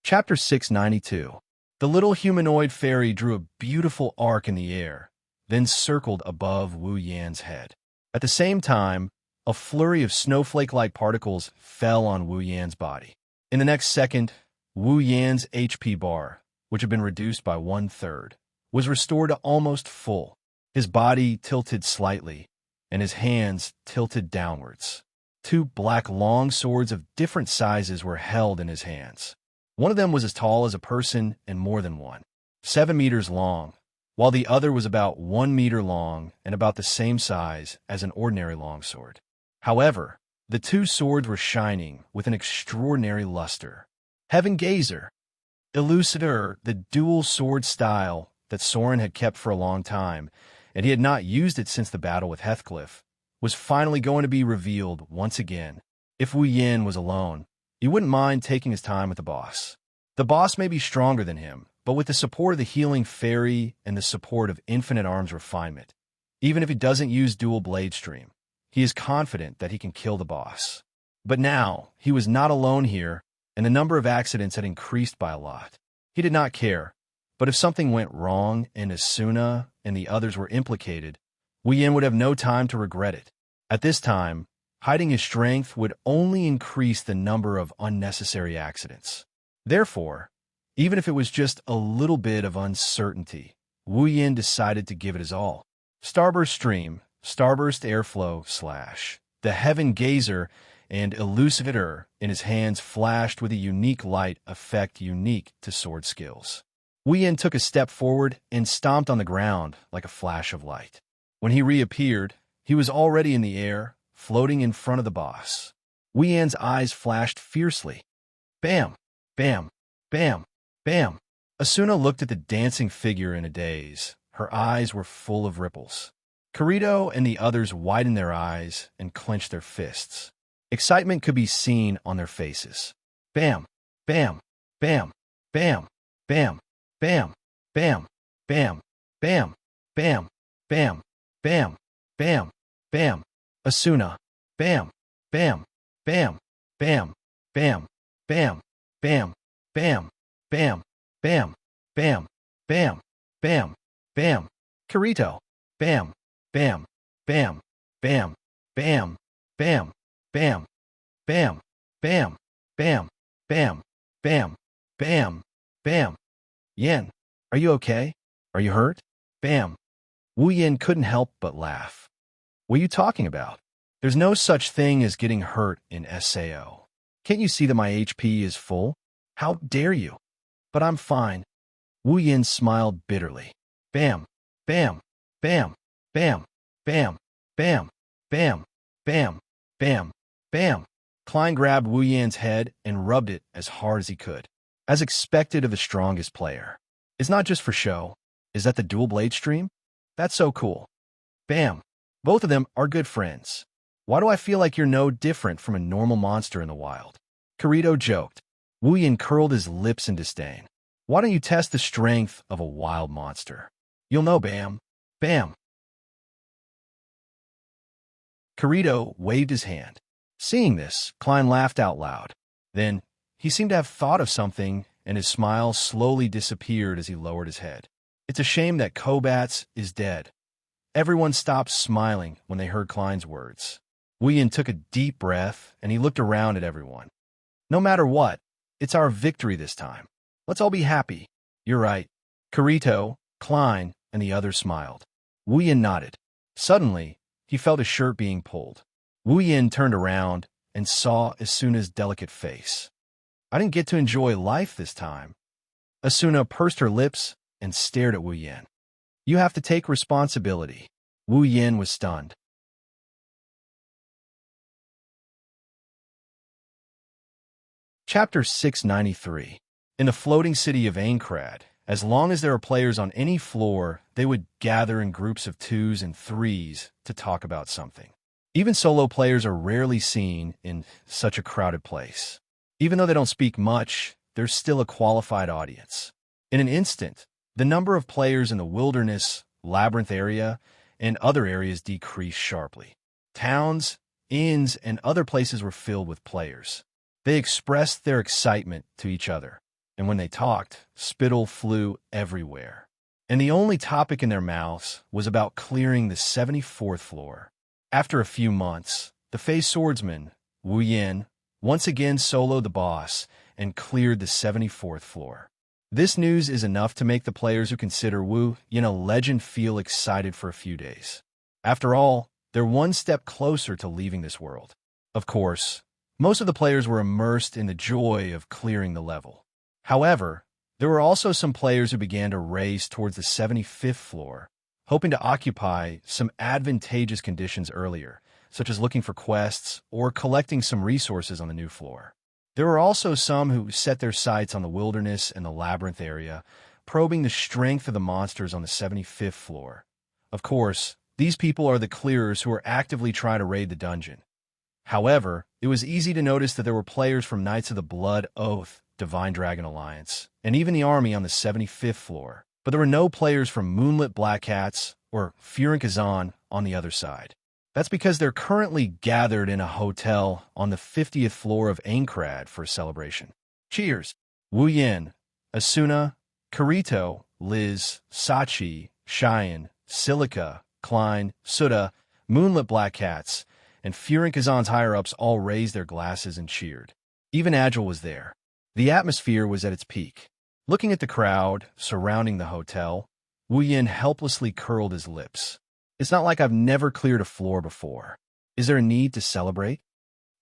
Chapter 692. The little humanoid fairy drew a beautiful arc in the air, then circled above Wu Yan's head. At the same time, a flurry of snowflake-like particles fell on Wu Yan's body. In the next second, Wu Yan's HP bar, which had been reduced by 1/3, was restored to almost full. His body tilted slightly, and his hands tilted downwards. Two black long swords of different sizes were held in his hands. One of them was as tall as a person and more than one, 7 meters long, while the other was about 1 meter long and about the same size as an ordinary longsword. However, the two swords were shining with an extraordinary luster. Heaven Gazer, Elucidator, the dual sword style that Soren had kept for a long time, and he had not used it since the battle with Heathcliff, was finally going to be revealed once again. If Wu Yan was alone, he wouldn't mind taking his time with the boss. The boss may be stronger than him, but with the support of the healing fairy and the support of Infinite Arm's refinement, even if he doesn't use dual blade stream, he is confident that he can kill the boss. But now, he was not alone here, and the number of accidents had increased by a lot. He did not care, but if something went wrong and Asuna and the others were implicated, Wu Yan would have no time to regret it. At this time, hiding his strength would only increase the number of unnecessary accidents. Therefore, even if it was just a little bit of uncertainty, Wu Yan decided to give it his all. Starburst Stream, Starburst Airflow / the Heaven Gazer and Elucidator in his hands flashed with a unique light effect unique to sword skills. Wu Yan took a step forward and stomped on the ground like a flash of light. When he reappeared, he was already in the air, floating in front of the boss. Wu Yan's eyes flashed fiercely. Bam! Bam! Bam! Bam! Asuna looked at the dancing figure in a daze. Her eyes were full of ripples. Kirito and the others widened their eyes and clenched their fists. Excitement could be seen on their faces. Bam! Bam! Bam! Bam! Bam! Bam, bam, bam, bam, bam, bam, bam, bam, bam. Asuna. Bam, bam, bam, bam, bam, bam, bam, bam, bam, bam, bam, bam, bam, bam. Kirito. Bam, bam, bam, bam, bam, bam, bam, bam, bam, bam, bam, bam, bam, bam. Yin, are you okay? Are you hurt? Bam. Wu Yin couldn't help but laugh. What are you talking about? There's no such thing as getting hurt in SAO. Can't you see that my HP is full? How dare you? But I'm fine. Wu Yin smiled bitterly. Bam, bam, bam, bam, bam, bam, bam, bam, bam, bam. Klein grabbed Wu Yin's head and rubbed it as hard as he could, as expected of the strongest player. It's not just for show. Is that the dual blade stream? That's so cool. Bam. Both of them are good friends. Why do I feel like you're no different from a normal monster in the wild? Kirito joked. Wu Yin curled his lips in disdain. Why don't you test the strength of a wild monster? You'll know, Bam. Bam. Kirito waved his hand. Seeing this, Klein laughed out loud. Then, he seemed to have thought of something, and his smile slowly disappeared as he lowered his head. It's a shame that Kobats is dead. Everyone stopped smiling when they heard Klein's words. Wu Yin took a deep breath, and he looked around at everyone. No matter what, it's our victory this time. Let's all be happy. You're right. Kirito, Klein, and the others smiled. Wu Yin nodded. Suddenly, he felt his shirt being pulled. Wu Yin turned around and saw Asuna's delicate face. I didn't get to enjoy life this time. Asuna pursed her lips and stared at Wu Yin. You have to take responsibility. Wu Yin was stunned. Chapter 693. In the floating city of Aincrad, as long as there are players on any floor, they would gather in groups of 2s and 3s to talk about something. Even solo players are rarely seen in such a crowded place. Even though they don't speak much, there's still a qualified audience. In an instant, the number of players in the wilderness, labyrinth area, and other areas decreased sharply. Towns, inns, and other places were filled with players. They expressed their excitement to each other, and when they talked, spittle flew everywhere. And the only topic in their mouths was about clearing the 74th floor. After a few months, the Fey swordsman, Wu Yin, once again soloed the boss and cleared the 74th floor. This news is enough to make the players who consider Wu Yin a legend feel excited for a few days. After all, they're one step closer to leaving this world. Of course, most of the players were immersed in the joy of clearing the level. However, there were also some players who began to race towards the 75th floor, hoping to occupy some advantageous conditions earlier, such as looking for quests or collecting some resources on the new floor. There were also some who set their sights on the wilderness and the labyrinth area, probing the strength of the monsters on the 75th floor. Of course, these people are the clearers who are actively trying to raid the dungeon. However, it was easy to notice that there were players from Knights of the Blood Oath, Divine Dragon Alliance, and even the army on the 75th floor, but there were no players from Moonlit Black Cats or Furin Kazan on the other side. That's because they're currently gathered in a hotel on the 50th floor of Aincrad for a celebration. Cheers! Wu Yin, Asuna, Kirito, Liz, Sachi, Cheyenne, Silica, Klein, Suda, Moonlit Black Cats, and Furin Kazan's higher-ups all raised their glasses and cheered. Even Agile was there. The atmosphere was at its peak. Looking at the crowd surrounding the hotel, Wu Yin helplessly curled his lips. It's not like I've never cleared a floor before. Is there a need to celebrate?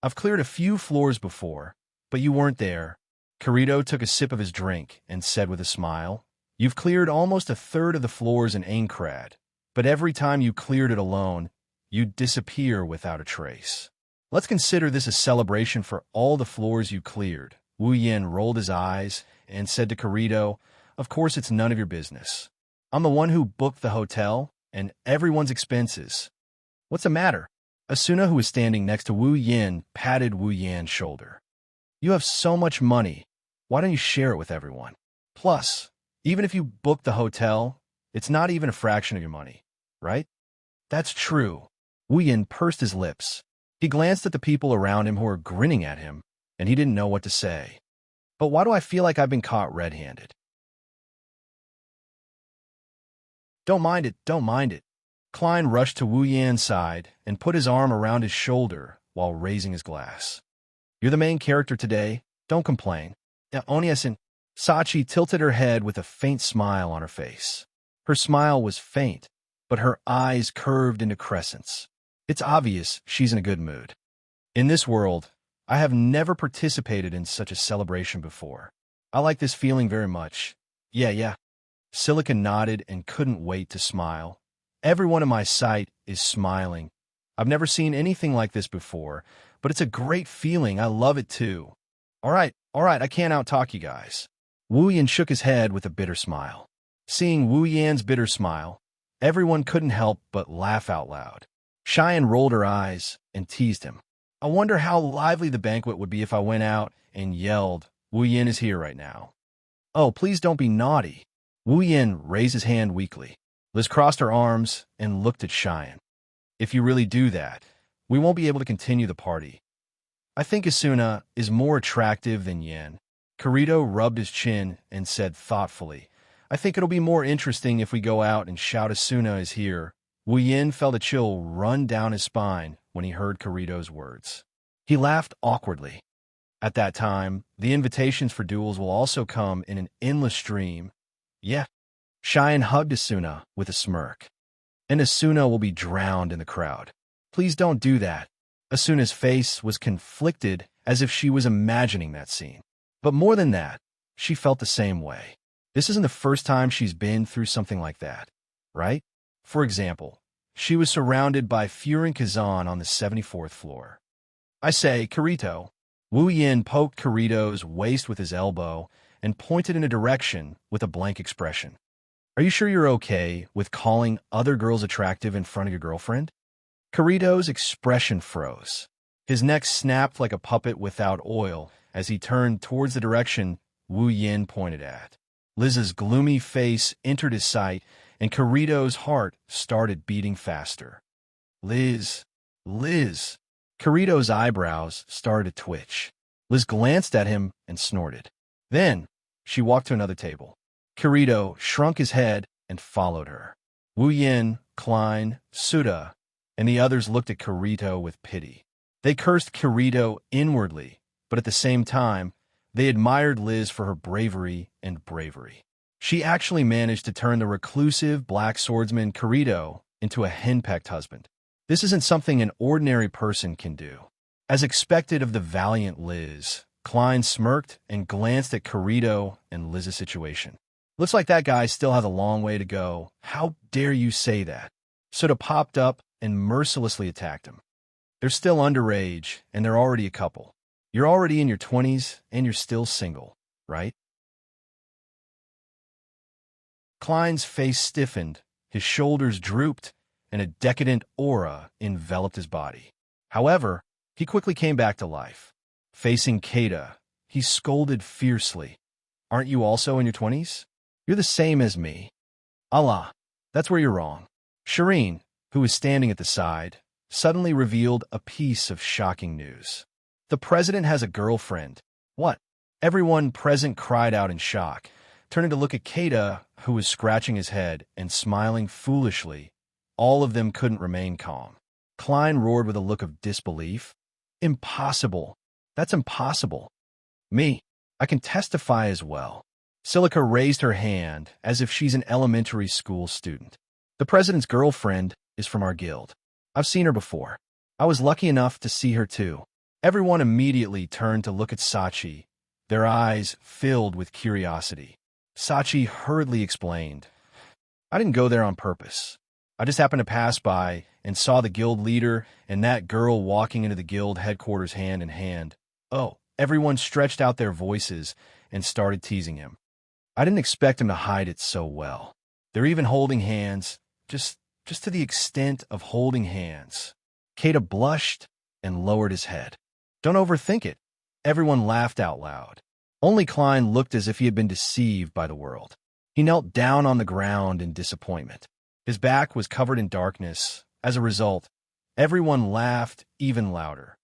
I've cleared a few floors before, but you weren't there. Kirito took a sip of his drink and said with a smile, You've cleared almost a third of the floors in Aincrad, but every time you cleared it alone, you'd disappear without a trace. Let's consider this a celebration for all the floors you cleared. Wu Yin rolled his eyes and said to Kirito, Of course it's none of your business. I'm the one who booked the hotel and everyone's expenses. What's the matter? Asuna, who was standing next to Wu Yin, patted Wu Yan's shoulder. You have so much money. Why don't you share it with everyone? Plus, Even if you book the hotel, it's not even a fraction of your money, right? That's true. Wu Yin pursed his lips. He glanced at the people around him who were grinning at him, and he didn't know what to say. But why do I feel like I've been caught red-handed? Don't mind it, don't mind it. Klein rushed to Wu Yan's side and put his arm around his shoulder while raising his glass. You're the main character today. Don't complain. Yeah, Oniasin. Sachi tilted her head with a faint smile on her face. Her smile was faint, but her eyes curved into crescents. It's obvious she's in a good mood. In this world, I have never participated in such a celebration before. I like this feeling very much. Yeah. Silicon nodded and couldn't wait to smile. Everyone in my sight is smiling. I've never seen anything like this before, but it's a great feeling. I love it too. All right, I can't out-talk you guys. Wu Yan shook his head with a bitter smile. Seeing Wu Yan's bitter smile, everyone couldn't help but laugh out loud. Cheyenne rolled her eyes and teased him. I wonder how lively the banquet would be if I went out and yelled, Wu Yan is here right now. Oh, please don't be naughty. Wu Yan raised his hand weakly. Liz crossed her arms and looked at Cheyenne. If you really do that, we won't be able to continue the party. I think Asuna is more attractive than Yan. Kirito rubbed his chin and said thoughtfully, I think it'll be more interesting if we go out and shout Asuna is here. Wu Yin felt a chill run down his spine when he heard Kirito's words. He laughed awkwardly. At that time, the invitations for duels will also come in an endless stream. Yeah. Cheyenne hugged Asuna with a smirk. And Asuna will be drowned in the crowd. Please don't do that. Asuna's face was conflicted as if she was imagining that scene. But more than that, she felt the same way. This isn't the first time she's been through something like that, right? For example, she was surrounded by Furin Kazan on the 74th floor. I say, Kirito. Wu Yin poked Kirito's waist with his elbow and pointed in a direction with a blank expression. Are you sure you're okay with calling other girls attractive in front of your girlfriend? Kirito's expression froze. His neck snapped like a puppet without oil as he turned towards the direction Wu Yin pointed at. Liz's gloomy face entered his sight, and Kirito's heart started beating faster. Liz. Kirito's eyebrows started to twitch. Liz glanced at him and snorted. Then, she walked to another table. Kirito shrunk his head and followed her. Wu Yin, Klein, Suda, and the others looked at Kirito with pity. They cursed Kirito inwardly, but at the same time, they admired Liz for her bravery. She actually managed to turn the reclusive black swordsman Kirito into a henpecked husband. This isn't something an ordinary person can do. As expected of the valiant Liz, Klein smirked and glanced at Kirito and Liz's situation. Looks like that guy still has a long way to go. How dare you say that? Suda popped up and mercilessly attacked him. They're still underage, and they're already a couple. You're already in your 20s, and you're still single, right? Klein's face stiffened, his shoulders drooped, and a decadent aura enveloped his body. However, he quickly came back to life. Facing Keita, he scolded fiercely. Aren't you also in your 20s? You're the same as me. Allah, that's where you're wrong. Shireen, who was standing at the side, suddenly revealed a piece of shocking news. The president has a girlfriend. What? Everyone present cried out in shock, turning to look at Keita, who was scratching his head and smiling foolishly. All of them couldn't remain calm. Klein roared with a look of disbelief. Impossible. That's impossible. Me, I can testify as well. Silica raised her hand as if she's an elementary school student. The president's girlfriend is from our guild. I've seen her before. I was lucky enough to see her too. Everyone immediately turned to look at Sachi, their eyes filled with curiosity. Sachi hurriedly explained, I didn't go there on purpose. I just happened to pass by and saw the guild leader and that girl walking into the guild headquarters hand in hand. Oh, everyone stretched out their voices and started teasing him. I didn't expect him to hide it so well. They're even holding hands, just to the extent of holding hands. Keita blushed and lowered his head. Don't overthink it. Everyone laughed out loud. Only Klein looked as if he had been deceived by the world. He knelt down on the ground in disappointment. His back was covered in darkness. As a result, everyone laughed even louder.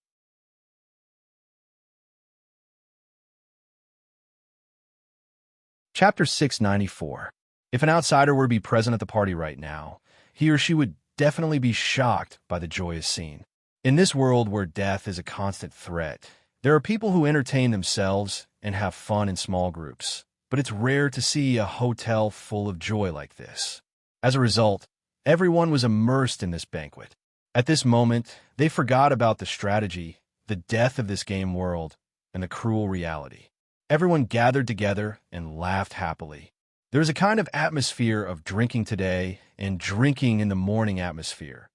Chapter 694. If an outsider were to be present at the party right now, he or she would definitely be shocked by the joyous scene. In this world where death is a constant threat, there are people who entertain themselves and have fun in small groups, but it's rare to see a hotel full of joy like this. As a result, everyone was immersed in this banquet. At this moment, they forgot about the strategy, the death of this game world, and the cruel reality. Everyone gathered together and laughed happily. There was a kind of atmosphere of drinking today and drinking in the morning atmosphere.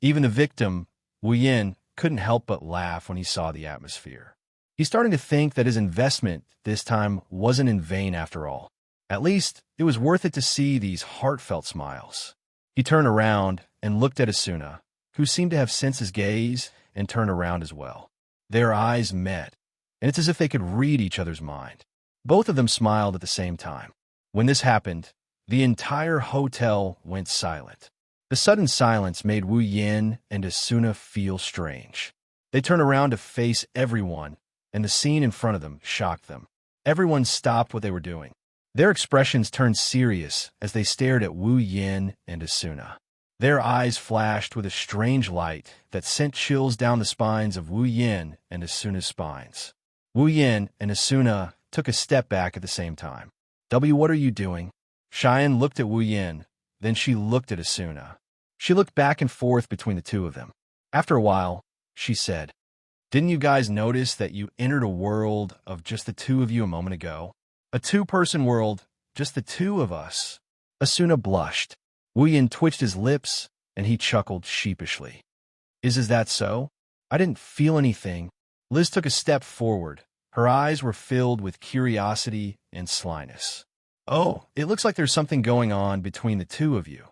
Even the victim, Wu Yin, couldn't help but laugh when he saw the atmosphere. He's starting to think that his investment this time wasn't in vain after all. At least, it was worth it to see these heartfelt smiles. He turned around and looked at Asuna, who seemed to have sensed his gaze and turned around as well. Their eyes met, and it's as if they could read each other's mind. Both of them smiled at the same time. When this happened, the entire hotel went silent. The sudden silence made Wu Yin and Asuna feel strange. They turned around to face everyone, and the scene in front of them shocked them. Everyone stopped what they were doing. Their expressions turned serious as they stared at Wu Yin and Asuna. Their eyes flashed with a strange light that sent chills down the spines of Wu Yin and Asuna's spines. Wu Yin and Asuna took a step back at the same time. What are you doing? Cheyenne looked at Wu Yin, then she looked at Asuna. She looked back and forth between the two of them. After a while, she said, "Didn't you guys notice that you entered a world of just the two of you a moment ago? A two-person world, just the two of us." Asuna blushed. Wu Yin twitched his lips, and he chuckled sheepishly. Is that so? I didn't feel anything." Liz took a step forward. Her eyes were filled with curiosity and slyness. "Oh, it looks like there's something going on between the two of you."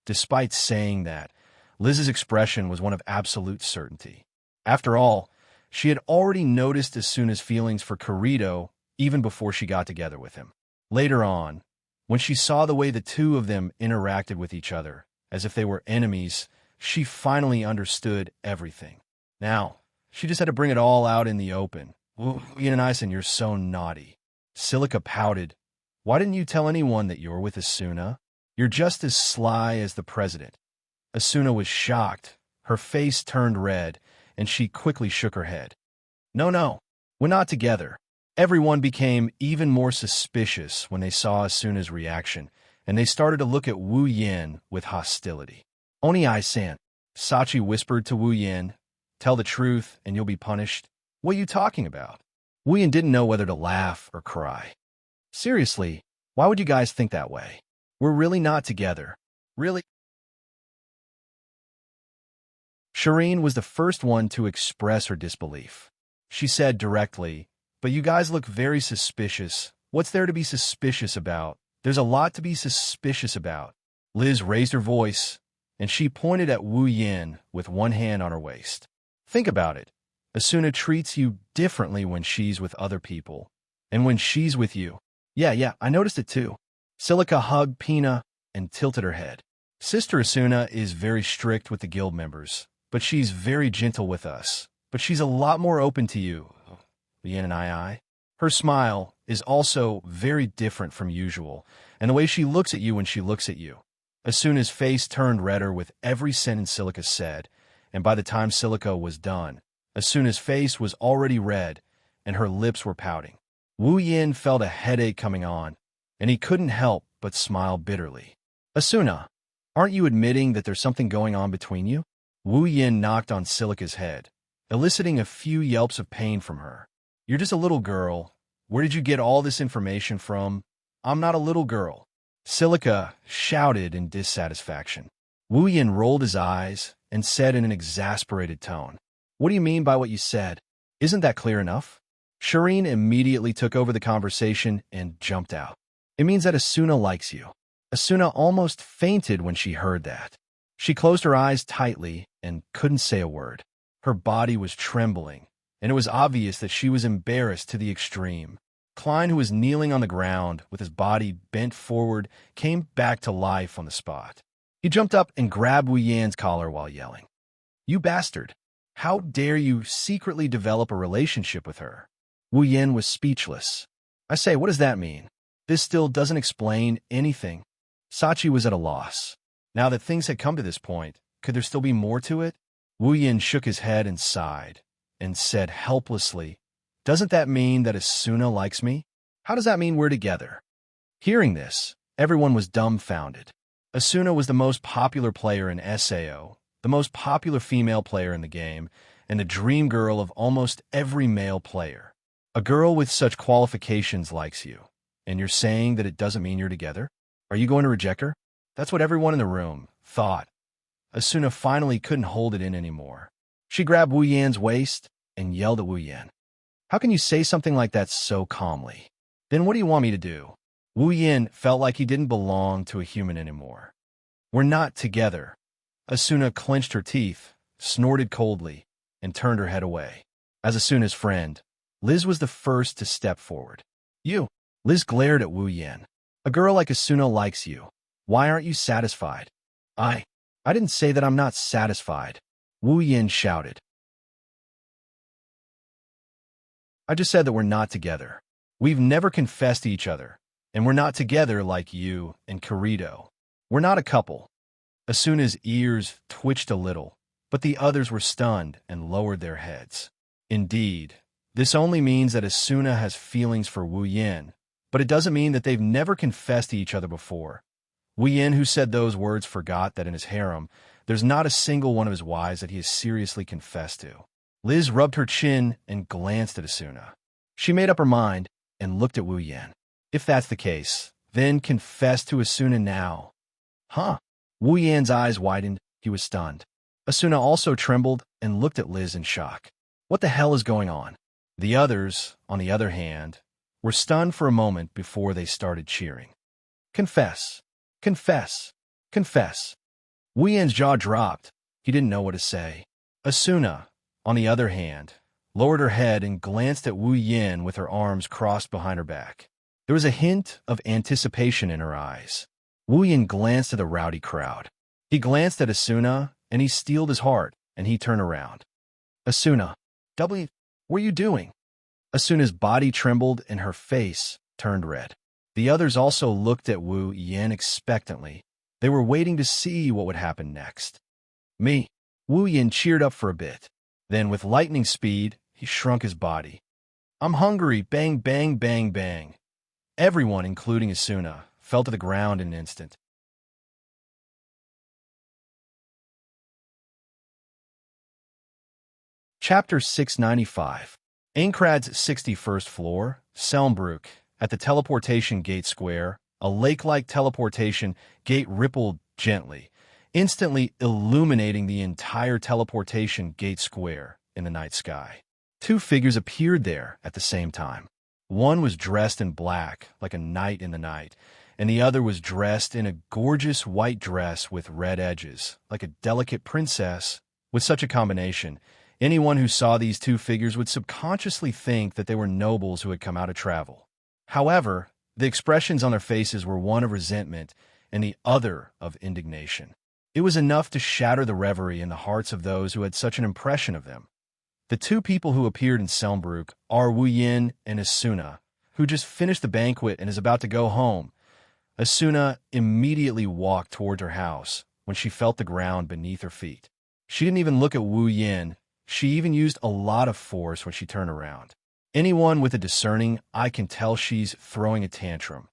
Despite saying that, Liz's expression was one of absolute certainty. After all, she had already noticed Asuna's feelings for Kirito even before she got together with him. Later on, when she saw the way the two of them interacted with each other, as if they were enemies, she finally understood everything. Now, she just had to bring it all out in the open. Yin and Ison, you're so naughty." Silica pouted. "Why didn't you tell anyone that you're with Asuna? You're just as sly as the president." Asuna was shocked. Her face turned red, and she quickly shook her head. No, we're not together." Everyone became even more suspicious when they saw Asuna's reaction, and they started to look at Wu Yin with hostility. "Oni-san," Sachi whispered to Wu Yin, "tell the truth and you'll be punished." "What are you talking about?" Wu Yin didn't know whether to laugh or cry. "Seriously, why would you guys think that way? We're really not together. Really?" Shireen was the first one to express her disbelief. She said directly, "But you guys look very suspicious. What's there to be suspicious about? There's a lot to be suspicious about." Liz raised her voice, and she pointed at Wu Yin with one hand on her waist. "Think about it. Asuna treats you differently when she's with other people. And when she's with you." Yeah, I noticed it too." Silica hugged Pina and tilted her head. "Sister Asuna is very strict with the guild members, but she's very gentle with us. But she's a lot more open to you, Yin and I. Her smile is also very different from usual, and the way she looks at you when she looks at you." Asuna's face turned redder with every sentence Silica said, and by the time Silica was done, Asuna's face was already red, and her lips were pouting. Wu Yin felt a headache coming on, and he couldn't help but smile bitterly. "Asuna, aren't you admitting that there's something going on between you?" Wu Yin knocked on Silica's head, eliciting a few yelps of pain from her. "You're just a little girl. Where did you get all this information from?" "I'm not a little girl," Silica shouted in dissatisfaction. Wu Yin rolled his eyes and said in an exasperated tone, "What do you mean by what you said? Isn't that clear enough?" Shireen immediately took over the conversation and jumped out. "It means that Asuna likes you." Asuna almost fainted when she heard that. She closed her eyes tightly and couldn't say a word. Her body was trembling, and it was obvious that she was embarrassed to the extreme. Klein, who was kneeling on the ground with his body bent forward, came back to life on the spot. He jumped up and grabbed Wu Yan's collar while yelling, "You bastard! How dare you secretly develop a relationship with her?" Wu Yan was speechless. "I say, what does that mean? This still doesn't explain anything." Sachi was at a loss. Now that things had come to this point, could there still be more to it? Wu Yan shook his head and sighed, and said helplessly, "Doesn't that mean that Asuna likes me? How does that mean we're together?" Hearing this, everyone was dumbfounded. Asuna was the most popular player in SAO, the most popular female player in the game, and the dream girl of almost every male player. A girl with such qualifications likes you, and you're saying that it doesn't mean you're together? Are you going to reject her? That's what everyone in the room thought. Asuna finally couldn't hold it in anymore. She grabbed Wu Yan's waist and yelled at Wu Yan, "How can you say something like that so calmly? Then what do you want me to do?" Wu Yan felt like he didn't belong to a human anymore. "We're not together." Asuna clenched her teeth, snorted coldly, and turned her head away. As Asuna's friend, Liz was the first to step forward. "You." Liz glared at Wu Yan. "A girl like Asuna likes you. Why aren't you satisfied?" I didn't say that I'm not satisfied," Wu Yan shouted. "I just said that we're not together. We've never confessed to each other, and we're not together like you and Kirito. We're not a couple." Asuna's ears twitched a little, but the others were stunned and lowered their heads. Indeed, this only means that Asuna has feelings for Wu Yan, but it doesn't mean that they've never confessed to each other before. Wu Yan, who said those words, forgot that in his harem, there's not a single one of his wives that he has seriously confessed to. Liz rubbed her chin and glanced at Asuna. She made up her mind and looked at Wu Yan. "If that's the case, then confess to Asuna now." "Huh?" Wu Yan's eyes widened. He was stunned. Asuna also trembled and looked at Liz in shock. What the hell is going on? The others, on the other hand, were stunned for a moment before they started cheering. "Confess. Confess. Confess." Wu Yan's jaw dropped. He didn't know what to say. Asuna, on the other hand, lowered her head and glanced at Wu Yan with her arms crossed behind her back. There was a hint of anticipation in her eyes. Wu Yan glanced at the rowdy crowd. He glanced at Asuna, and he steeled his heart, and he turned around. "Asuna, what are you doing?" Asuna's body trembled and her face turned red. The others also looked at Wu Yan expectantly. They were waiting to see what would happen next. "Me." Wu Yan cheered up for a bit. Then, with lightning speed, he shrunk his body. "I'm hungry." Bang, bang, bang, bang. Everyone, including Asuna, fell to the ground in an instant. Chapter 695. Aincrad's 61st floor, Selmbrook, at the teleportation gate square, a lake-like teleportation gate rippled gently, instantly illuminating the entire teleportation gate square in the night sky. Two figures appeared there at the same time. One was dressed in black, like a knight in the night, and the other was dressed in a gorgeous white dress with red edges, like a delicate princess. With such a combination, anyone who saw these two figures would subconsciously think that they were nobles who had come out of travel. However, the expressions on their faces were one of resentment and the other of indignation. It was enough to shatter the reverie in the hearts of those who had such an impression of them. The two people who appeared in Selmbrook are Wu Yan and Asuna, who just finished the banquet and is about to go home. Asuna immediately walked toward her house when she felt the ground beneath her feet. She didn't even look at Wu Yan. She even used a lot of force when she turned around. Anyone with a discerning eye can tell she's throwing a tantrum.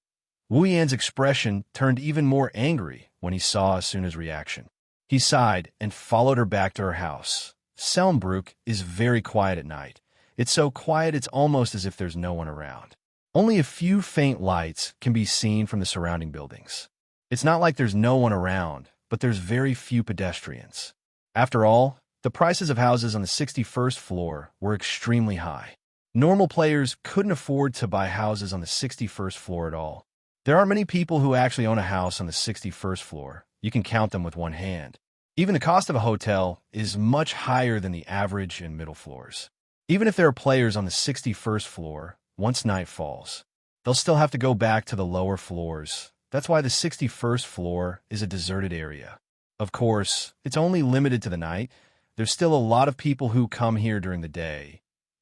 Wu Yan's expression turned even more angry when he saw Asuna's reaction. He sighed and followed her back to her house. Selmbrook is very quiet at night. It's so quiet it's almost as if there's no one around. Only a few faint lights can be seen from the surrounding buildings. It's not like there's no one around, but there's very few pedestrians. After all, the prices of houses on the 61st floor were extremely high. Normal players couldn't afford to buy houses on the 61st floor at all. There aren't many people who actually own a house on the 61st floor. You can count them with one hand. Even the cost of a hotel is much higher than the average and middle floors. Even if there are players on the 61st floor, once night falls. They'll still have to go back to the lower floors. That's why the 61st floor is a deserted area. Of course, it's only limited to the night. There's still a lot of people who come here during the day.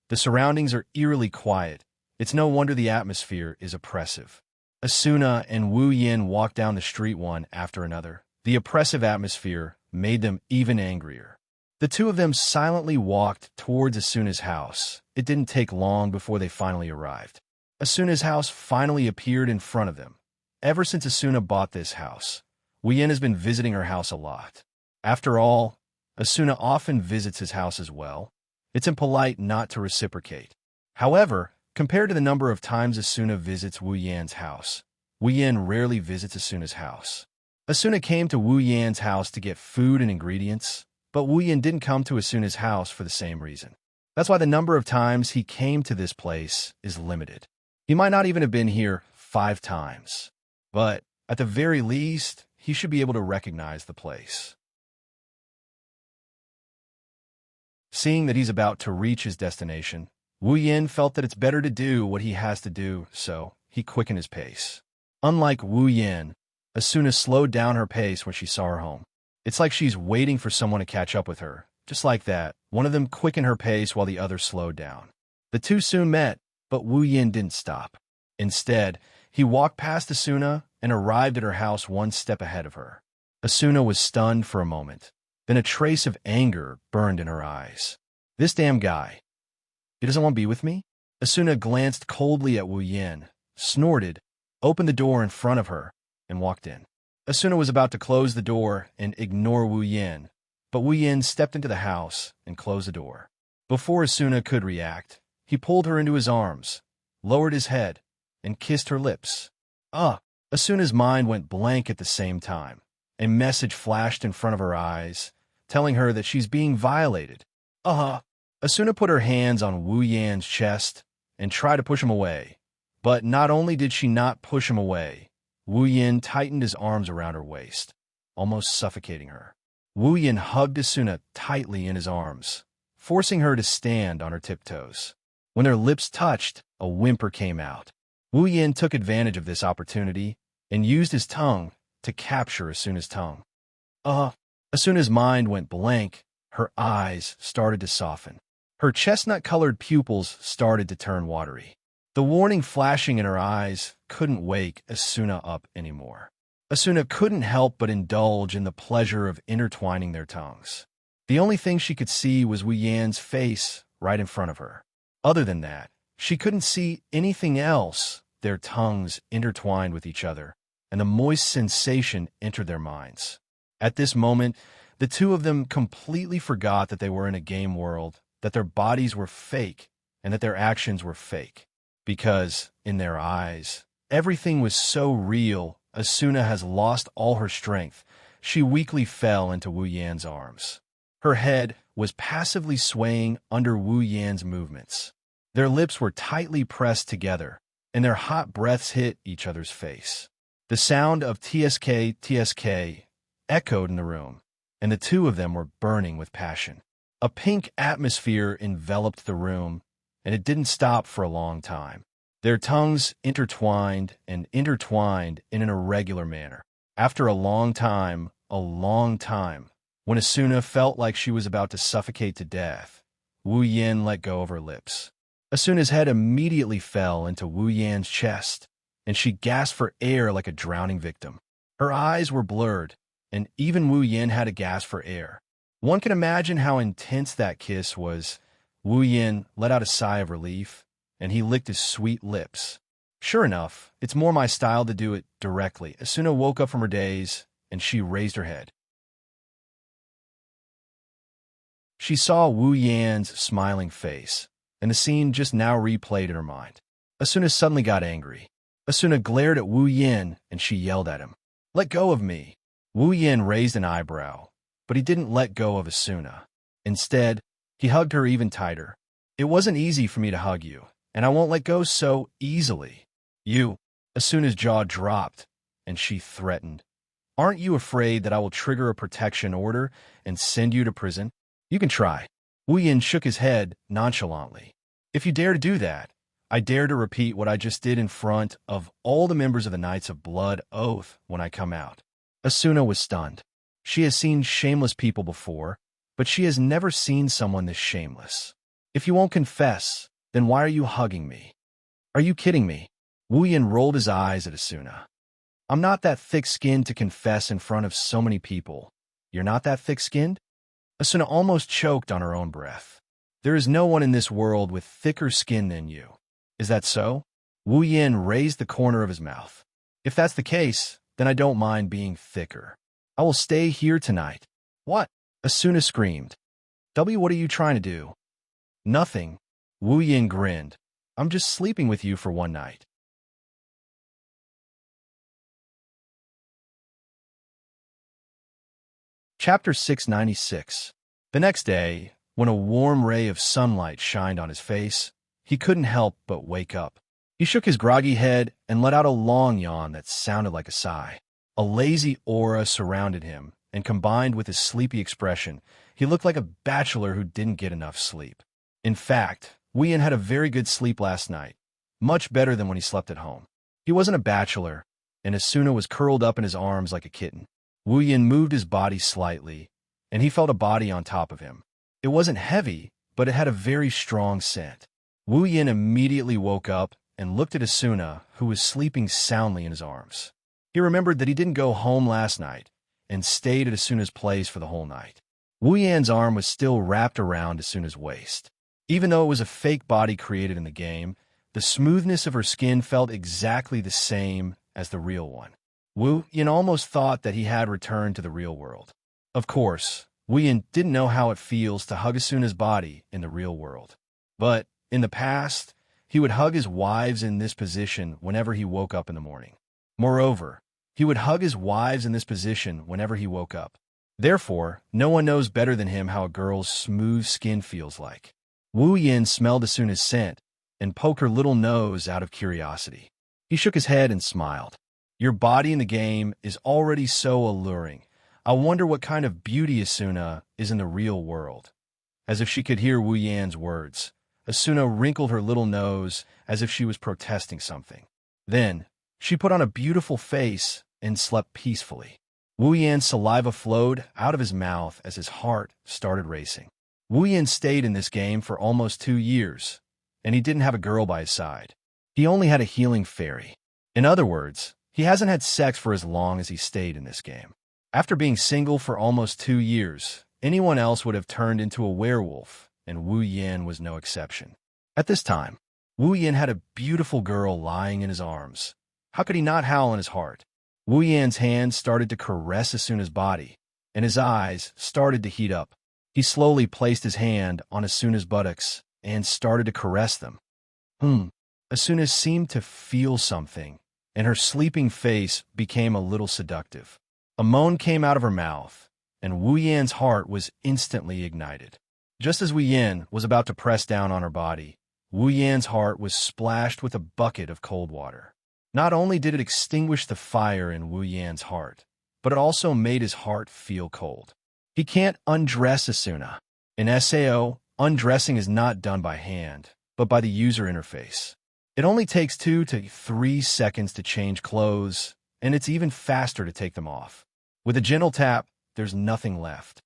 The surroundings are eerily quiet. It's no wonder the atmosphere is oppressive. Asuna and Wu Yin walked down the street one after another. The oppressive atmosphere made them even angrier. The two of them silently walked towards Asuna's house. It didn't take long before they finally arrived. Asuna's house finally appeared in front of them. Ever since Asuna bought this house, Wu Yin has been visiting her house a lot. After all, Asuna often visits his house as well. It's impolite not to reciprocate. However, compared to the number of times Asuna visits Wu Yan's house, Wu Yan rarely visits Asuna's house. Asuna came to Wu Yan's house to get food and ingredients, but Wu Yan didn't come to Asuna's house for the same reason. That's why the number of times he came to this place is limited. He might not even have been here 5 times, but at the very least, he should be able to recognize the place. Seeing that he's about to reach his destination, Wu Yin felt that it's better to do what he has to do, so he quickened his pace. Unlike Wu Yin, Asuna slowed down her pace when she saw her home. It's like she's waiting for someone to catch up with her. Just like that, one of them quickened her pace while the other slowed down. The two soon met, but Wu Yin didn't stop. Instead, he walked past Asuna and arrived at her house one step ahead of her. Asuna was stunned for a moment. Then a trace of anger burned in her eyes. This damn guy. He doesn't want to be with me? Asuna glanced coldly at Wu Yin, snorted, opened the door in front of her, and walked in. Asuna was about to close the door and ignore Wu Yin, but Wu Yin stepped into the house and closed the door. Before Asuna could react, he pulled her into his arms, lowered his head, and kissed her lips. Asuna's mind went blank at the same time. A message flashed in front of her eyes, telling her that she's being violated. Asuna put her hands on Wu Yan's chest and tried to push him away. But not only did she not push him away, Wu Yin tightened his arms around her waist, almost suffocating her. Wu Yin hugged Asuna tightly in his arms, forcing her to stand on her tiptoes. When their lips touched, a whimper came out. Wu Yin took advantage of this opportunity and used his tongue to capture Asuna's tongue. Asuna's mind went blank. Her eyes started to soften. Her chestnut-colored pupils started to turn watery. The warning flashing in her eyes couldn't wake Asuna up anymore. Asuna couldn't help but indulge in the pleasure of intertwining their tongues. The only thing she could see was Wu Yan's face right in front of her. Other than that, she couldn't see anything else. Their tongues intertwined with each other, and a moist sensation entered their minds. At this moment, the two of them completely forgot that they were in a game world, that their bodies were fake, and that their actions were fake. Because, in their eyes, everything was so real. Asuna has lost all her strength. She weakly fell into Wu Yan's arms. Her head was passively swaying under Wu Yan's movements. Their lips were tightly pressed together, and their hot breaths hit each other's face. The sound of TSK, TSK echoed in the room, and the two of them were burning with passion. A pink atmosphere enveloped the room, and it didn't stop for a long time. Their tongues intertwined and intertwined in an irregular manner. After a long time, when Asuna felt like she was about to suffocate to death, Wu Yin let go of her lips. Asuna's head immediately fell into Wu Yan's chest, and she gasped for air like a drowning victim. Her eyes were blurred, and even Wu Yin had to gasp for air. One can imagine how intense that kiss was. Wu Yin let out a sigh of relief, and he licked his sweet lips. Sure enough, it's more my style to do it directly. Asuna woke up from her daze, and she raised her head. She saw Wu Yan's smiling face, and the scene just now replayed in her mind. Asuna suddenly got angry. Asuna glared at Wu Yin, and she yelled at him. "Let go of me!" Wu Yin raised an eyebrow, but he didn't let go of Asuna. Instead, he hugged her even tighter. "It wasn't easy for me to hug you, and I won't let go so easily." "You." Asuna's jaw dropped, and she threatened. "Aren't you afraid that I will trigger a protection order and send you to prison? You can try." Wu Yin shook his head nonchalantly. "If you dare to do that, I dare to repeat what I just did in front of all the members of the Knights of Blood Oath when I come out. Asuna was stunned. She has seen shameless people before, but she has never seen someone this shameless. If you won't confess, then why are you hugging me? Are you kidding me? Wu Yin rolled his eyes at Asuna. I'm not that thick-skinned to confess in front of so many people. You're not that thick-skinned? Asuna almost choked on her own breath. There is no one in this world with thicker skin than you. Is that so? Wu Yin raised the corner of his mouth. If that's the case, then I don't mind being thicker. I will stay here tonight. What? Asuna screamed. What are you trying to do? Nothing. Wu Yin grinned. I'm just sleeping with you for one night. Chapter 696. The next day, when a warm ray of sunlight shined on his face, he couldn't help but wake up. He shook his groggy head and let out a long yawn that sounded like a sigh. A lazy aura surrounded him, and combined with his sleepy expression, he looked like a bachelor who didn't get enough sleep. In fact, Wu Yin had a very good sleep last night, much better than when he slept at home. He wasn't a bachelor, and Asuna was curled up in his arms like a kitten. Wu Yin moved his body slightly, and he felt a body on top of him. It wasn't heavy, but it had a very strong scent. Wu Yin immediately woke up and looked at Asuna, who was sleeping soundly in his arms. He remembered that he didn't go home last night and stayed at Asuna's place for the whole night. Wu Yan's arm was still wrapped around Asuna's waist. Even though it was a fake body created in the game, the smoothness of her skin felt exactly the same as the real one. Wu Yin almost thought that he had returned to the real world. Of course, Wu Yin didn't know how it feels to hug Asuna's body in the real world. But in the past, he would hug his wives in this position whenever he woke up in the morning. Moreover, he would hug his wives in this position whenever he woke up. Therefore, no one knows better than him how a girl's smooth skin feels like. Wu Yin smelled Asuna's scent and poked her little nose out of curiosity. He shook his head and smiled. Your body in the game is already so alluring. I wonder what kind of beauty Asuna is in the real world. As if she could hear Wu Yan's words, Asuna wrinkled her little nose as if she was protesting something. Then, she put on a beautiful face and slept peacefully. Wu Yan's saliva flowed out of his mouth as his heart started racing. Wu Yan stayed in this game for almost 2 years, and he didn't have a girl by his side. He only had a healing fairy. In other words, he hasn't had sex for as long as he stayed in this game. After being single for almost 2 years, anyone else would have turned into a werewolf, and Wu Yan was no exception. At this time, Wu Yan had a beautiful girl lying in his arms. How could he not howl in his heart? Wu Yan's hands started to caress Asuna's body, and his eyes started to heat up. He slowly placed his hand on Asuna's buttocks and started to caress them. Asuna seemed to feel something, and her sleeping face became a little seductive. A moan came out of her mouth, and Wu Yan's heart was instantly ignited. Just as Wu Yan was about to press down on her body, Wu Yan's heart was splashed with a bucket of cold water. Not only did it extinguish the fire in Wu Yan's heart, but it also made his heart feel cold. He can't undress Asuna. In SAO, undressing is not done by hand, but by the user interface. It only takes 2 to 3 seconds to change clothes, and it's even faster to take them off. With a gentle tap, there's nothing left.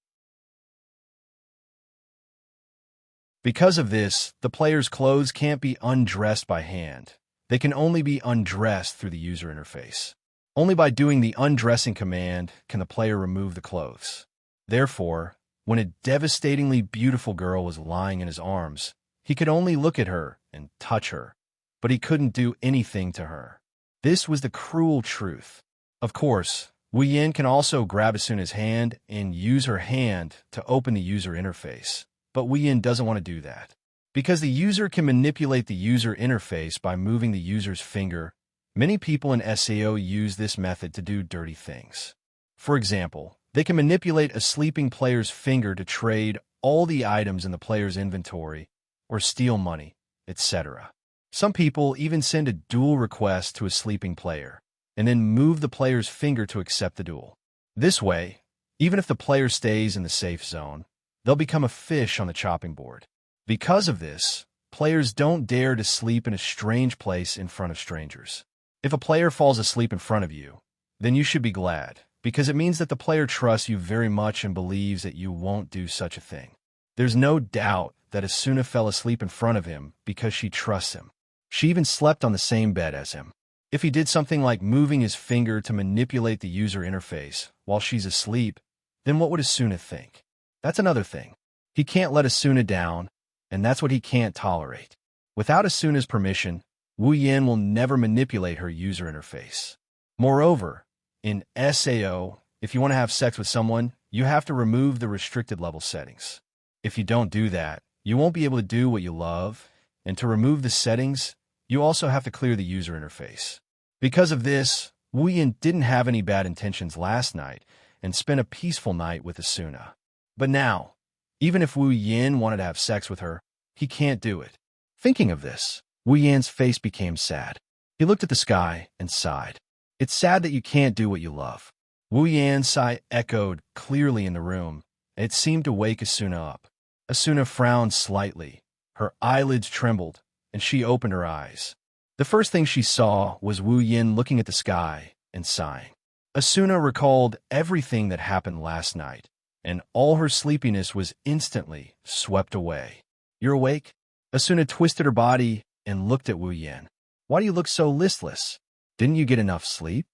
Because of this, the player's clothes can't be undressed by hand. They can only be undressed through the user interface. Only by doing the undressing command can the player remove the clothes. Therefore, when a devastatingly beautiful girl was lying in his arms, he could only look at her and touch her, but he couldn't do anything to her. This was the cruel truth. Of course, Wu Yan can also grab Asuna's hand and use her hand to open the user interface, but Wu Yan doesn't want to do that. Because the user can manipulate the user interface by moving the user's finger, many people in SAO use this method to do dirty things. For example, they can manipulate a sleeping player's finger to trade all the items in the player's inventory, or steal money, etc. Some people even send a duel request to a sleeping player, and then move the player's finger to accept the duel. This way, even if the player stays in the safe zone, they'll become a fish on the chopping board. Because of this, players don't dare to sleep in a strange place in front of strangers. If a player falls asleep in front of you, then you should be glad, because it means that the player trusts you very much and believes that you won't do such a thing. There's no doubt that Asuna fell asleep in front of him because she trusts him. She even slept on the same bed as him. If he did something like moving his finger to manipulate the user interface while she's asleep, then what would Asuna think? That's another thing. He can't let Asuna down, and that's what he can't tolerate. Without Asuna's permission, Wu Yin will never manipulate her user interface. Moreover, in SAO, if you want to have sex with someone, you have to remove the restricted level settings. If you don't do that, you won't be able to do what you love, and to remove the settings, you also have to clear the user interface. Because of this, Wu Yin didn't have any bad intentions last night and spent a peaceful night with Asuna. But now, even if Wu Yin wanted to have sex with her, he can't do it. Thinking of this, Wu Yin's face became sad. He looked at the sky and sighed. It's sad that you can't do what you love. Wu Yan's sigh echoed clearly in the room, and it seemed to wake Asuna up. Asuna frowned slightly. Her eyelids trembled, and she opened her eyes. The first thing she saw was Wu Yin looking at the sky and sighing. Asuna recalled everything that happened last night, and all her sleepiness was instantly swept away. You're awake? Asuna twisted her body and looked at Wu Yin. Why do you look so listless? Didn't you get enough sleep?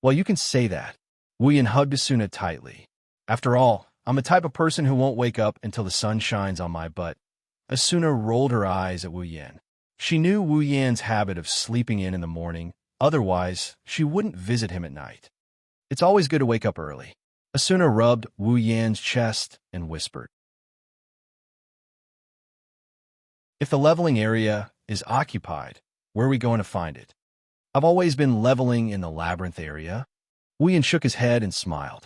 Well, you can say that. Wu Yin hugged Asuna tightly. After all, I'm the type of person who won't wake up until the sun shines on my butt. Asuna rolled her eyes at Wu Yin. She knew Wu Yan's habit of sleeping in the morning, otherwise she wouldn't visit him at night. It's always good to wake up early. Asuna rubbed Wu Yan's chest and whispered. If the leveling area is occupied, where are we going to find it? I've always been leveling in the labyrinth area. Wu Yin shook his head and smiled.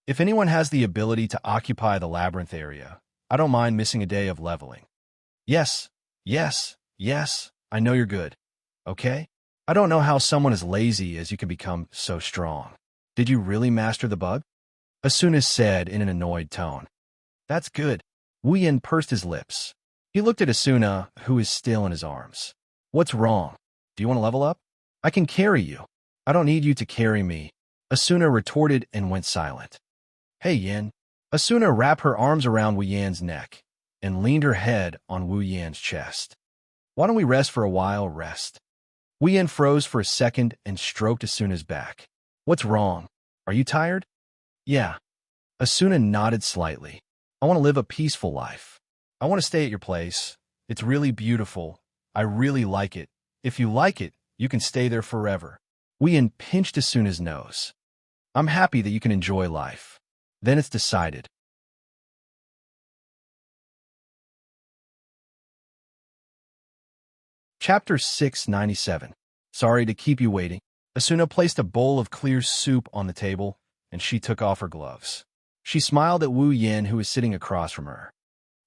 If anyone has the ability to occupy the labyrinth area, I don't mind missing a day of leveling. Yes, I know you're good. Okay? I don't know how someone as lazy as you can become so strong. Did you really master the bug? Asuna said in an annoyed tone. That's good. Wu Yin pursed his lips. He looked at Asuna, who is still in his arms. What's wrong? Do you want to level up? I can carry you. I don't need you to carry me. Asuna retorted and went silent. Hey, Yin. Asuna wrapped her arms around Wu Yan's neck and leaned her head on Wu Yan's chest. Why don't we rest for a while? Rest. Wu Yin froze for a second and stroked Asuna's back. What's wrong? Are you tired? Yeah. Asuna nodded slightly. I want to live a peaceful life. I want to stay at your place. It's really beautiful. I really like it. If you like it, you can stay there forever. Wu Yin pinched Asuna's nose. I'm happy that you can enjoy life. Then it's decided. Chapter 697. Sorry to keep you waiting. Asuna placed a bowl of clear soup on the table, and she took off her gloves. She smiled at Wu Yin, who was sitting across from her.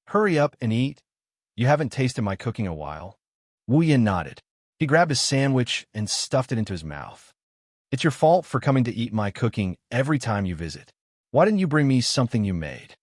Hurry up and eat. You haven't tasted my cooking in a while. Wu Yin nodded. He grabbed a sandwich and stuffed it into his mouth. It's your fault for coming to eat my cooking every time you visit. Why didn't you bring me something you made?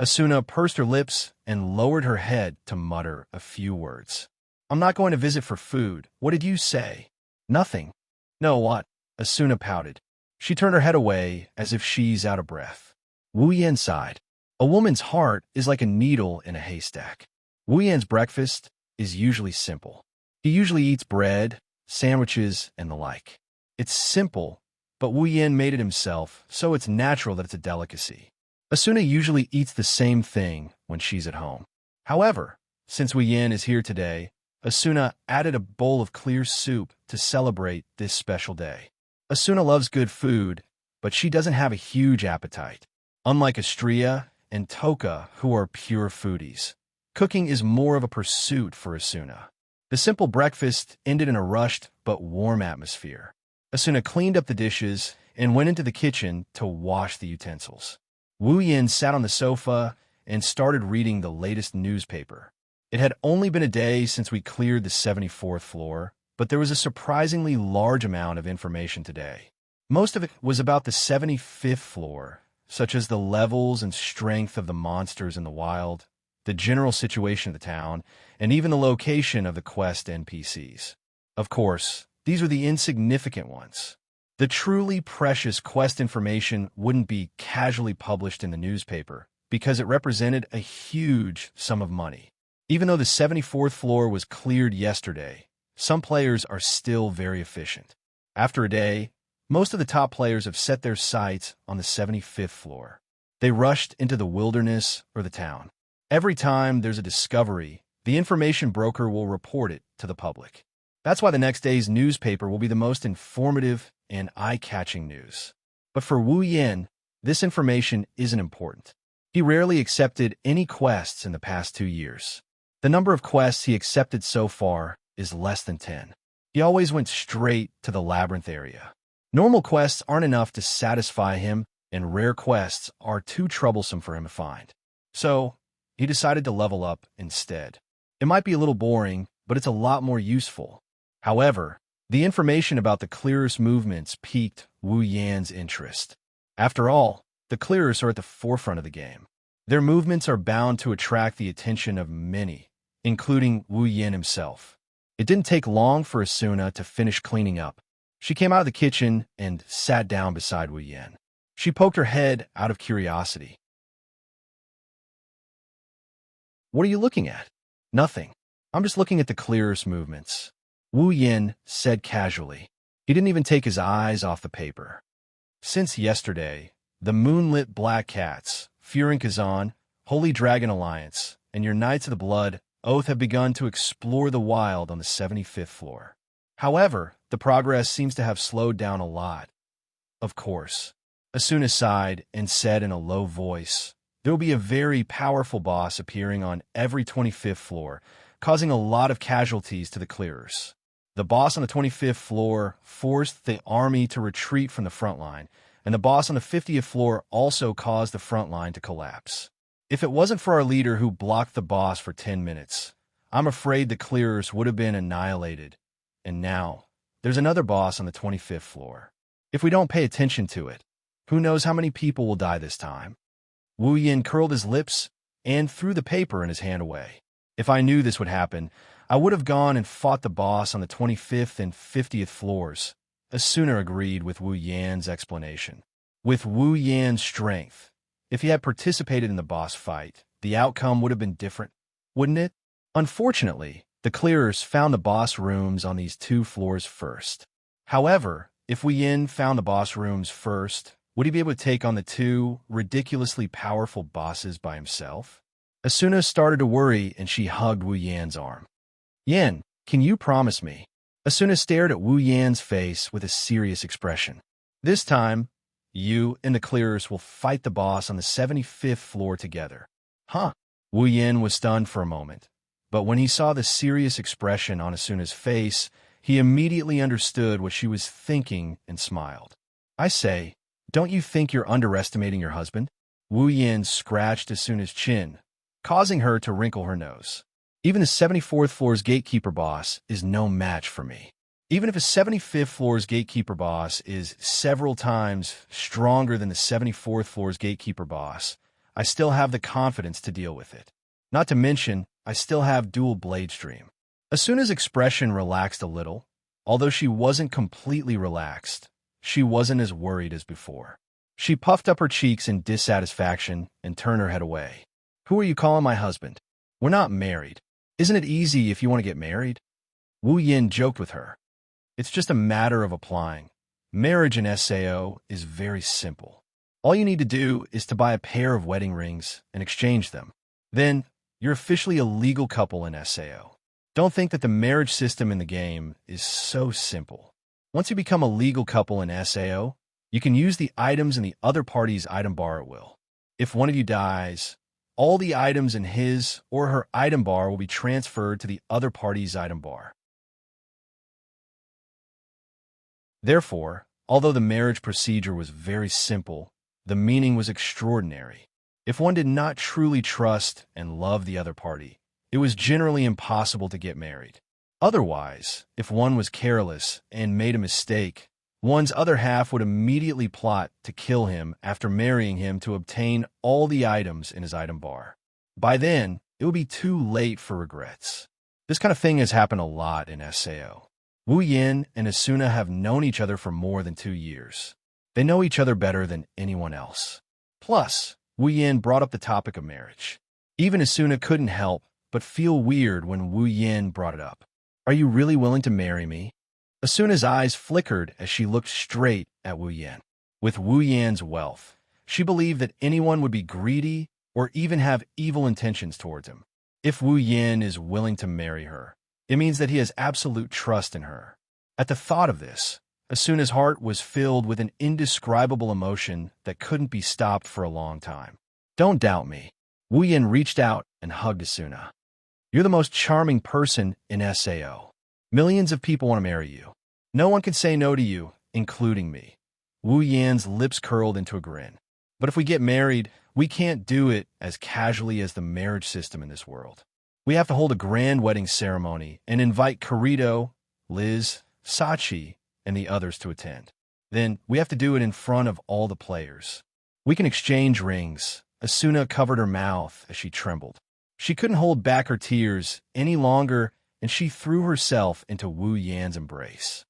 Asuna pursed her lips and lowered her head to mutter a few words. I'm not going to visit for food. What did you say? Nothing. No, what? Asuna pouted. She turned her head away as if she's out of breath. Wu Yin sighed. A woman's heart is like a needle in a haystack. Wu Yin's breakfast is usually simple. He usually eats bread, sandwiches, and the like. It's simple, but Wu Yin made it himself, so it's natural that it's a delicacy. Asuna usually eats the same thing when she's at home. However, since Wu Yin is here today, Asuna added a bowl of clear soup to celebrate this special day. Asuna loves good food, but she doesn't have a huge appetite. Unlike Astria and Toka, who are pure foodies, cooking is more of a pursuit for Asuna. The simple breakfast ended in a rushed but warm atmosphere. Asuna cleaned up the dishes and went into the kitchen to wash the utensils. Wu Yin sat on the sofa and started reading the latest newspaper. It had only been a day since we cleared the 74th floor, but there was a surprisingly large amount of information today. Most of it was about the 75th floor, such as the levels and strength of the monsters in the wild, the general situation of the town, and even the location of the quest NPCs. Of course, these are the insignificant ones. The truly precious quest information wouldn't be casually published in the newspaper because it represented a huge sum of money. Even though the 74th floor was cleared yesterday, some players are still very efficient. After a day, most of the top players have set their sights on the 75th floor. They rushed into the wilderness or the town. Every time there's a discovery, the information broker will report it to the public. That's why the next day's newspaper will be the most informative and eye-catching news. But for Wu Yan, this information isn't important. He rarely accepted any quests in the past 2 years. The number of quests he accepted so far is less than 10. He always went straight to the labyrinth area. Normal quests aren't enough to satisfy him, and rare quests are too troublesome for him to find. So, he decided to level up instead. It might be a little boring, but it's a lot more useful. However, the information about the clearest movements piqued Wu Yan's interest. After all, the clearers are at the forefront of the game. Their movements are bound to attract the attention of many, including Wu Yan himself. It didn't take long for Asuna to finish cleaning up. She came out of the kitchen and sat down beside Wu Yan. She poked her head out of curiosity. "What are you looking at?" "Nothing. I'm just looking at the clearest movements," Wu Yan said casually. He didn't even take his eyes off the paper. Since yesterday, the moonlit Black Cats, Furin Kazan, Holy Dragon Alliance, and your Knights of the Blood Oath have begun to explore the wild on the 75th floor. However, the progress seems to have slowed down a lot. Of course, Asuna sighed and said in a low voice, "There will be a very powerful boss appearing on every 25th floor, causing a lot of casualties to the clearers. The boss on the 25th floor forced the army to retreat from the front line, and the boss on the 50th floor also caused the front line to collapse. If it wasn't for our leader who blocked the boss for 10 minutes, I'm afraid the clearers would have been annihilated. And now, there's another boss on the 25th floor. If we don't pay attention to it, who knows how many people will die this time?" Wu Yan curled his lips and threw the paper in his hand away. "If I knew this would happen, I would have gone and fought the boss on the 25th and 50th floors." Asuna agreed with Wu Yan's explanation. With Wu Yan's strength, if he had participated in the boss fight, the outcome would have been different, wouldn't it? Unfortunately, the clearers found the boss rooms on these 2 floors first. However, if Wu Yan found the boss rooms first, would he be able to take on the 2 ridiculously powerful bosses by himself? Asuna started to worry and she hugged Wu Yan's arm. "Yan, can you promise me?" Asuna stared at Wu Yan's face with a serious expression. "This time, you and the clearers will fight the boss on the 75th floor together." "Huh?" Wu Yan was stunned for a moment, but when he saw the serious expression on Asuna's face, he immediately understood what she was thinking and smiled. "I say, don't you think you're underestimating your husband?" Wu Yan scratched Asuna's chin, causing her to wrinkle her nose. "Even the 74th floor's gatekeeper boss is no match for me. Even if a 75th floor's gatekeeper boss is several times stronger than the 74th floor's gatekeeper boss, I still have the confidence to deal with it. Not to mention, I still have dual blade stream." Asuna's expression relaxed a little. Although she wasn't completely relaxed, she wasn't as worried as before. She puffed up her cheeks in dissatisfaction and turned her head away. "Who are you calling my husband? We're not married. Isn't it easy if you want to get married?" Wu Yan joked with her. "It's just a matter of applying. Marriage in SAO is very simple. All you need to do is to buy a pair of wedding rings and exchange them. Then, you're officially a legal couple in SAO. Don't think that the marriage system in the game is so simple. Once you become a legal couple in SAO, you can use the items in the other party's item bar at will. If one of you dies, all the items in his or her item bar will be transferred to the other party's item bar. Therefore, although the marriage procedure was very simple, the meaning was extraordinary. If one did not truly trust and love the other party, it was generally impossible to get married. Otherwise, if one was careless and made a mistake, one's other half would immediately plot to kill him after marrying him to obtain all the items in his item bar. By then, it would be too late for regrets. This kind of thing has happened a lot in SAO. Wu Yin and Asuna have known each other for more than 2 years. They know each other better than anyone else. Plus, Wu Yin brought up the topic of marriage. Even Asuna couldn't help but feel weird when Wu Yin brought it up. Are you really willing to marry me? Asuna's eyes flickered as she looked straight at Wu Yin. With Wu Yin's wealth, she believed that anyone would be greedy or even have evil intentions towards him. If Wu Yin is willing to marry her, it means that he has absolute trust in her. At the thought of this, Asuna's heart was filled with an indescribable emotion that couldn't be stopped for a long time. Don't doubt me. Wu Yin reached out and hugged Asuna. You're the most charming person in SAO. Millions of people want to marry you. No one can say no to you, including me. Wu Yin's lips curled into a grin. But if we get married, we can't do it as casually as the marriage system in this world. We have to hold a grand wedding ceremony and invite Kirito, Liz, Sachi, and the others to attend. Then we have to do it in front of all the players. We can exchange rings. Asuna covered her mouth as she trembled. She couldn't hold back her tears any longer, and she threw herself into Wu Yan's embrace.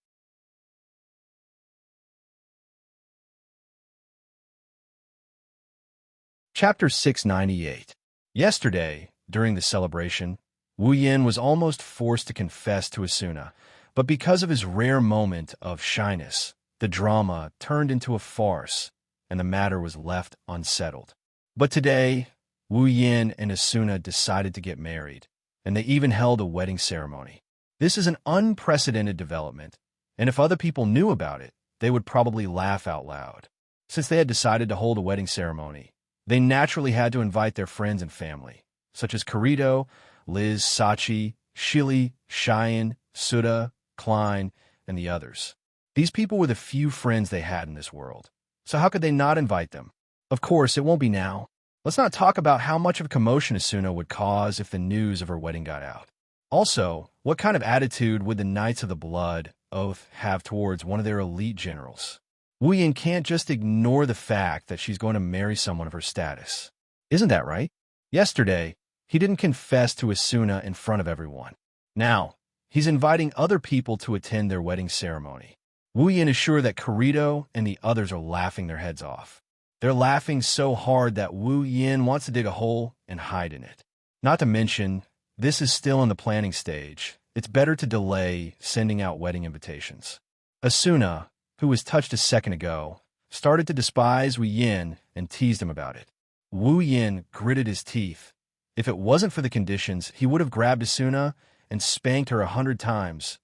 Chapter 698. Yesterday, during the celebration, Wu Yin was almost forced to confess to Asuna, but because of his rare moment of shyness, the drama turned into a farce, and the matter was left unsettled. But today, Wu Yin and Asuna decided to get married, and they even held a wedding ceremony. This is an unprecedented development, and if other people knew about it, they would probably laugh out loud. Since they had decided to hold a wedding ceremony, they naturally had to invite their friends and family, such as Kirito, Liz, Sachi, Shili, Cheyenne, Suda, Klein, and the others. These people were the few friends they had in this world, so how could they not invite them? Of course, it won't be now. Let's not talk about how much of a commotion Asuna would cause if the news of her wedding got out. Also, what kind of attitude would the Knights of the Blood Oath have towards one of their elite generals? Wu Yin can't just ignore the fact that she's going to marry someone of her status. Isn't that right? Yesterday, he didn't confess to Asuna in front of everyone. Now, he's inviting other people to attend their wedding ceremony. Wu Yin is sure that Kirito and the others are laughing their heads off. They're laughing so hard that Wu Yin wants to dig a hole and hide in it. Not to mention, this is still in the planning stage. It's better to delay sending out wedding invitations. Asuna, who was touched a second ago, started to despise Wu Yin and teased him about it. Wu Yin gritted his teeth. If it wasn't for the conditions, he would have grabbed Asuna and spanked her 100 times.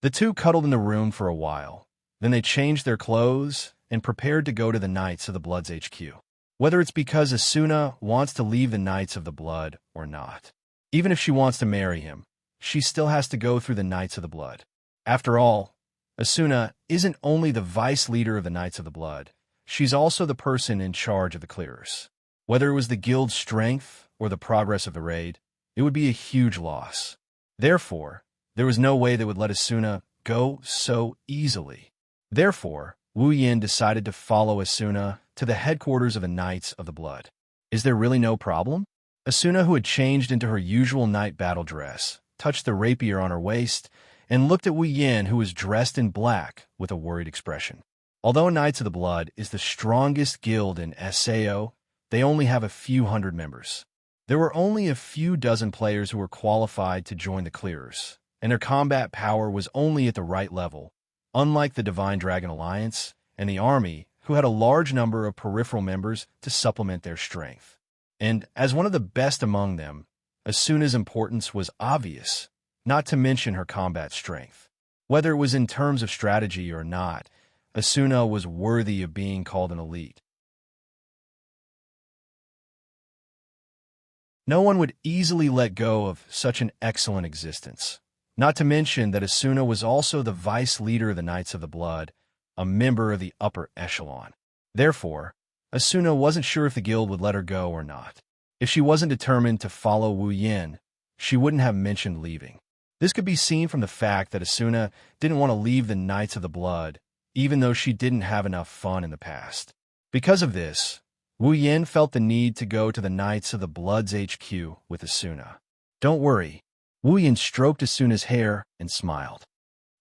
The two cuddled in the room for a while. Then they changed their clothes and prepared to go to the Knights of the Blood's HQ. Whether it's because Asuna wants to leave the Knights of the Blood or not. Even if she wants to marry him, she still has to go through the Knights of the Blood. After all, Asuna isn't only the vice leader of the Knights of the Blood, she's also the person in charge of the clearers. Whether it was the guild's strength or the progress of the raid, it would be a huge loss. Therefore, there was no way they would let Asuna go so easily. Therefore, Wu Yin decided to follow Asuna to the headquarters of the Knights of the Blood. Is there really no problem? Asuna, who had changed into her usual night battle dress, touched the rapier on her waist and looked at Wu Yin, who was dressed in black, with a worried expression. Although Knights of the Blood is the strongest guild in SAO, they only have a few hundred members. There were only a few dozen players who were qualified to join the clearers, and their combat power was only at the right level, unlike the Divine Dragon Alliance and the army, who had a large number of peripheral members to supplement their strength. And as one of the best among them, Asuna's importance was obvious, not to mention her combat strength. Whether it was in terms of strategy or not, Asuna was worthy of being called an elite. No one would easily let go of such an excellent existence. Not to mention that Asuna was also the vice leader of the Knights of the Blood, a member of the upper echelon. Therefore, Asuna wasn't sure if the guild would let her go or not. If she wasn't determined to follow Wu Yin, she wouldn't have mentioned leaving. This could be seen from the fact that Asuna didn't want to leave the Knights of the Blood, even though she didn't have enough fun in the past. Because of this, Wu Yin felt the need to go to the Knights of the Blood's HQ with Asuna. Don't worry. Wu Yin stroked Asuna's hair and smiled.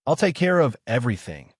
I'll take care of everything.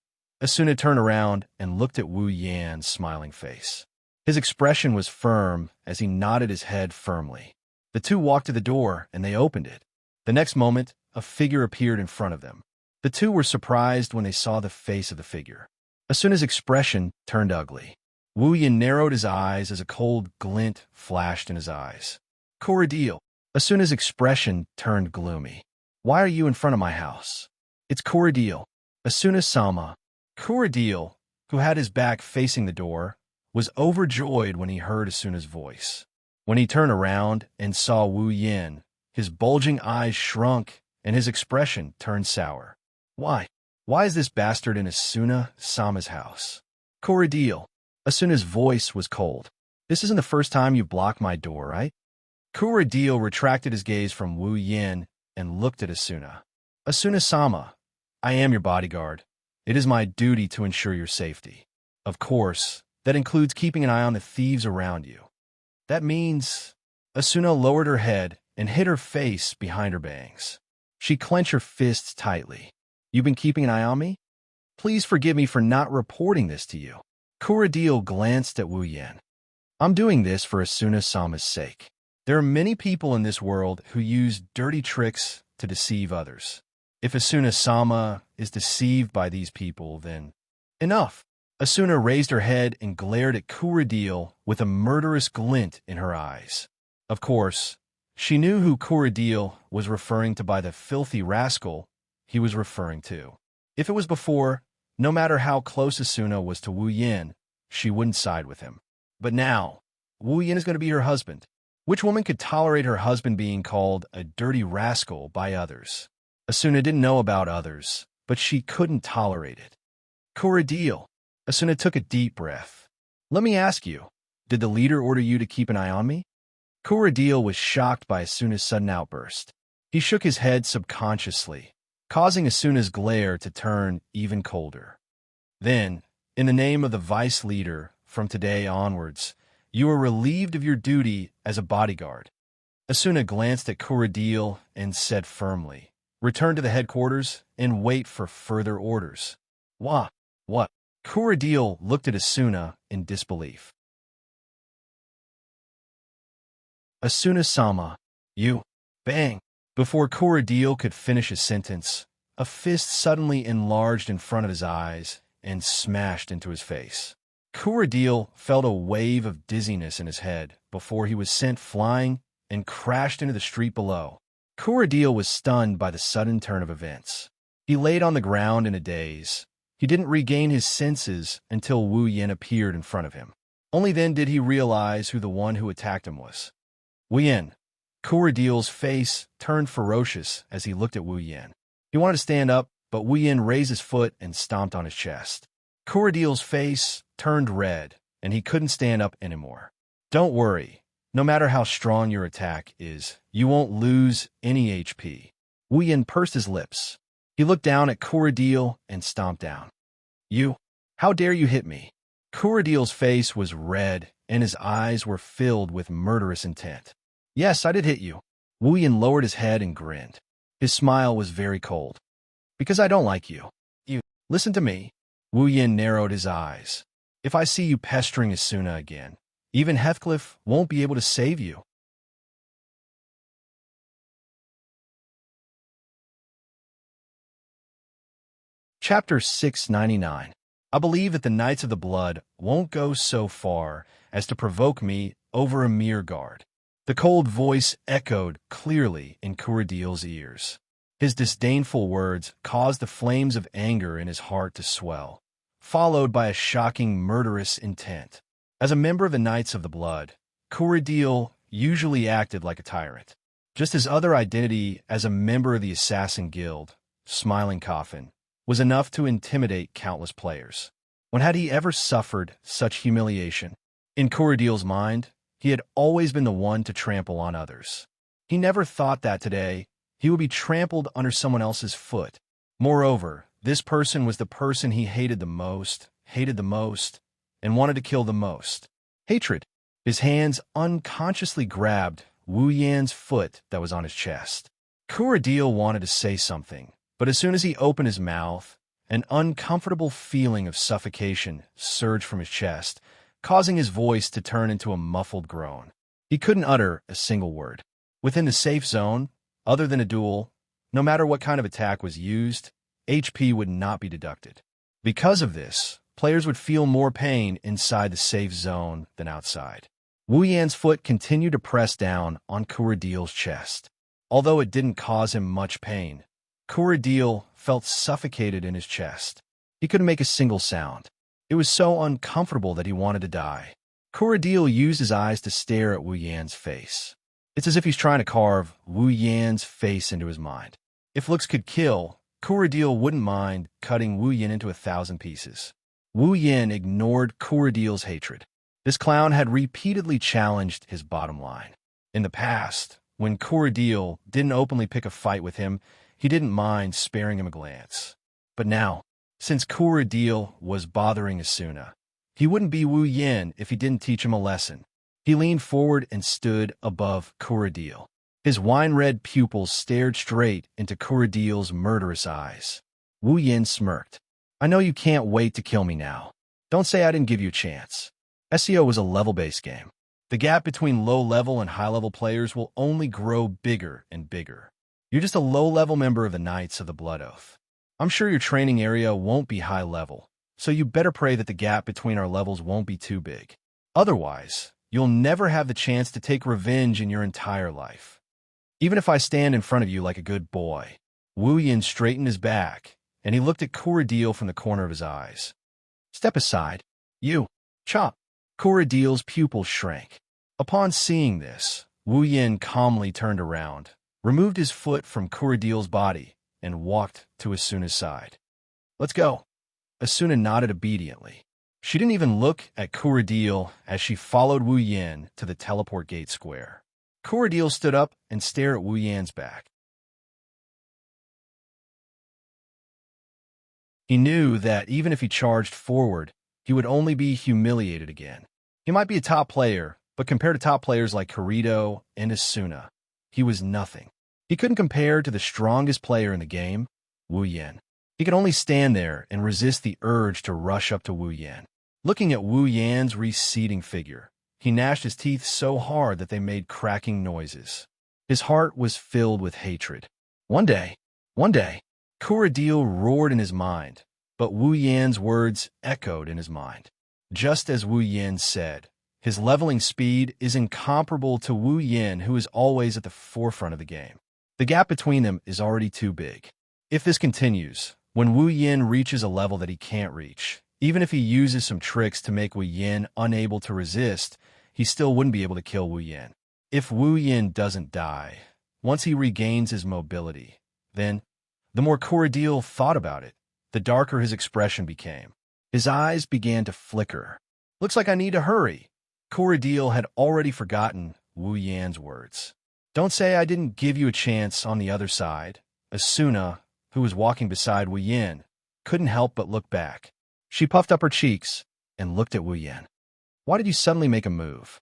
Asuna turned around and looked at Wu Yan's smiling face. His expression was firm as he nodded his head firmly. The two walked to the door and they opened it. The next moment, a figure appeared in front of them. The two were surprised when they saw the face of the figure. Asuna's expression turned ugly. Wu Yin narrowed his eyes as a cold glint flashed in his eyes. Corridil. Asuna's expression turned gloomy. Why are you in front of my house? It's Corridil. Asuna-sama. Corridil, who had his back facing the door, was overjoyed when he heard Asuna's voice. When he turned around and saw Wu Yin, his bulging eyes shrunk and his expression turned sour. Why? Why is this bastard in Asuna-sama's house? Corridil. Asuna's voice was cold. This isn't the first time you've blocked my door, right? Corridil retracted his gaze from Wu Yin and looked at Asuna. Asuna-sama, I am your bodyguard. It is my duty to ensure your safety. Of course, that includes keeping an eye on the thieves around you. That means... Asuna lowered her head and hid her face behind her bangs. She clenched her fists tightly. You've been keeping an eye on me? Please forgive me for not reporting this to you. Corridil glanced at Wu Yin. I'm doing this for Asuna-sama's sake. There are many people in this world who use dirty tricks to deceive others. If Asuna-sama is deceived by these people, then... Enough! Asuna raised her head and glared at Corridil with a murderous glint in her eyes. Of course, she knew who Corridil was referring to by the filthy rascal he was referring to. If it was before, no matter how close Asuna was to Wu Yin, she wouldn't side with him. But now, Wu Yin is going to be her husband. Which woman could tolerate her husband being called a dirty rascal by others? Asuna didn't know about others, but she couldn't tolerate it. Corridil. Asuna took a deep breath. Let me ask you, did the leader order you to keep an eye on me? Corridil was shocked by Asuna's sudden outburst. He shook his head subconsciously, causing Asuna's glare to turn even colder. Then, in the name of the vice leader, from today onwards, you are relieved of your duty as a bodyguard. Asuna glanced at Corridil and said firmly, return to the headquarters and wait for further orders. What? Corridil looked at Asuna in disbelief. Asuna-sama, you... Bang! Before Corridil could finish his sentence, a fist suddenly enlarged in front of his eyes and smashed into his face. Corridil felt a wave of dizziness in his head before he was sent flying and crashed into the street below. Corridil was stunned by the sudden turn of events. He laid on the ground in a daze. He didn't regain his senses until Wu Yin appeared in front of him. Only then did he realize who the one who attacked him was. Wu Yin. Corridil's face turned ferocious as he looked at Wu Yin. He wanted to stand up, but Wu Yin raised his foot and stomped on his chest. Corridil's face turned red, and he couldn't stand up anymore. Don't worry. No matter how strong your attack is, you won't lose any HP. Wu Yin pursed his lips. He looked down at Corridil and stomped down. You? How dare you hit me? Corridil's face was red, and his eyes were filled with murderous intent. Yes, I did hit you. Wu Yin lowered his head and grinned. His smile was very cold. Because I don't like you. You. Listen to me. Wu Yin narrowed his eyes. If I see you pestering Asuna again, even Heathcliff won't be able to save you. Chapter 699. I believe that the Knights of the Blood won't go so far as to provoke me over a mere guard. The cold voice echoed clearly in Corridil's ears. His disdainful words caused the flames of anger in his heart to swell, followed by a shocking murderous intent. As a member of the Knights of the Blood, Corridil usually acted like a tyrant. Just his other identity as a member of the Assassin Guild, Smiling Coffin, was enough to intimidate countless players. When had he ever suffered such humiliation? In Corridil's mind, he had always been the one to trample on others. He never thought that today he would be trampled under someone else's foot. Moreover, this person was the person he hated the most, and wanted to kill the most. Hatred. His hands unconsciously grabbed Wu Yan's foot that was on his chest. Kuradil wanted to say something, but as soon as he opened his mouth, an uncomfortable feeling of suffocation surged from his chest, causing his voice to turn into a muffled groan. He couldn't utter a single word. Within the safe zone, other than a duel, no matter what kind of attack was used, HP would not be deducted. Because of this, players would feel more pain inside the safe zone than outside. Wu Yan's foot continued to press down on Kuradil's chest. Although it didn't cause him much pain, Kuradil felt suffocated in his chest. He couldn't make a single sound. It was so uncomfortable that he wanted to die. Kuradil used his eyes to stare at Wu Yan's face. It's as if he's trying to carve Wu Yan's face into his mind. If looks could kill, Kuradil wouldn't mind cutting Wu Yan into 1,000 pieces. Wu Yan ignored Kuradil's hatred. This clown had repeatedly challenged his bottom line. In the past, when Kuradil didn't openly pick a fight with him, he didn't mind sparing him a glance. But now, since Kuradil was bothering Asuna, he wouldn't be Wu Yan if he didn't teach him a lesson. He leaned forward and stood above Kuradil. His wine-red pupils stared straight into Kuradil's murderous eyes. Wu Yan smirked. I know you can't wait to kill me now. Don't say I didn't give you a chance. SEO was a level-based game. The gap between low-level and high-level players will only grow bigger and bigger. You're just a low-level member of the Knights of the Blood Oath. I'm sure your training area won't be high-level, so you better pray that the gap between our levels won't be too big. Otherwise, you'll never have the chance to take revenge in your entire life. Even if I stand in front of you like a good boy. Wu Yan straightened his back, and he looked at Kuradil from the corner of his eyes. Step aside. You. Chop. Kuradil's pupils shrank. Upon seeing this, Wu Yan calmly turned around, removed his foot from Kuradil's body, and walked to Asuna's side. Let's go. Asuna nodded obediently. She didn't even look at Kuradil as she followed Wu Yan to the teleport gate square. Kuradil stood up and stared at Wu Yan's back. He knew that even if he charged forward, he would only be humiliated again. He might be a top player, but compared to top players like Kirito and Asuna, he was nothing. He couldn't compare to the strongest player in the game, Wu Yan. He could only stand there and resist the urge to rush up to Wu Yan. Looking at Wu Yan's receding figure, he gnashed his teeth so hard that they made cracking noises. His heart was filled with hatred. One day, Kuradil roared in his mind, but Wu Yan's words echoed in his mind. Just as Wu Yan said, his leveling speed is incomparable to Wu Yan, who is always at the forefront of the game. The gap between them is already too big. If this continues, when Wu Yan reaches a level that he can't reach, even if he uses some tricks to make Wu Yan unable to resist, he still wouldn't be able to kill Wu Yan. If Wu Yan doesn't die, once he regains his mobility, then, the more Kuradil thought about it, the darker his expression became. His eyes began to flicker. Looks like I need to hurry. Kuradil had already forgotten Wu Yan's words. Don't say I didn't give you a chance on the other side. Asuna, who was walking beside Wu Yan, couldn't help but look back. She puffed up her cheeks and looked at Wu Yan. Why did you suddenly make a move?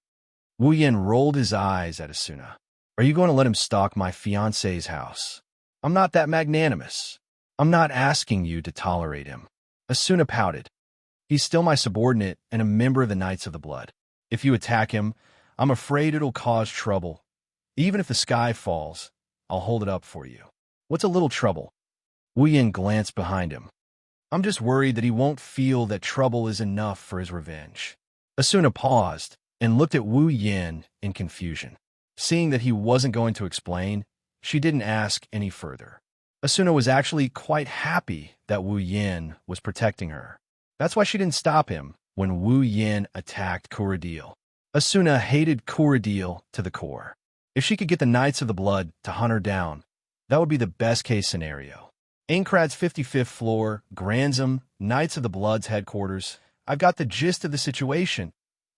Wu Yan rolled his eyes at Asuna. Are you going to let him stalk my fiancé's house? I'm not that magnanimous. I'm not asking you to tolerate him. Asuna pouted. He's still my subordinate and a member of the Knights of the Blood. If you attack him, I'm afraid it'll cause trouble. Even if the sky falls, I'll hold it up for you. What's a little trouble? Wu Yan glanced behind him. I'm just worried that he won't feel that trouble is enough for his revenge. Asuna paused and looked at Wu Yan in confusion. Seeing that he wasn't going to explain, she didn't ask any further. Asuna was actually quite happy that Wu Yan was protecting her. That's why she didn't stop him when Wu Yan attacked Kuradil. Asuna hated Kuradil to the core. If she could get the Knights of the Blood to hunt her down, that would be the best-case scenario. Aincrad's 55th floor, Granzam, Knights of the Blood's headquarters. I've got the gist of the situation.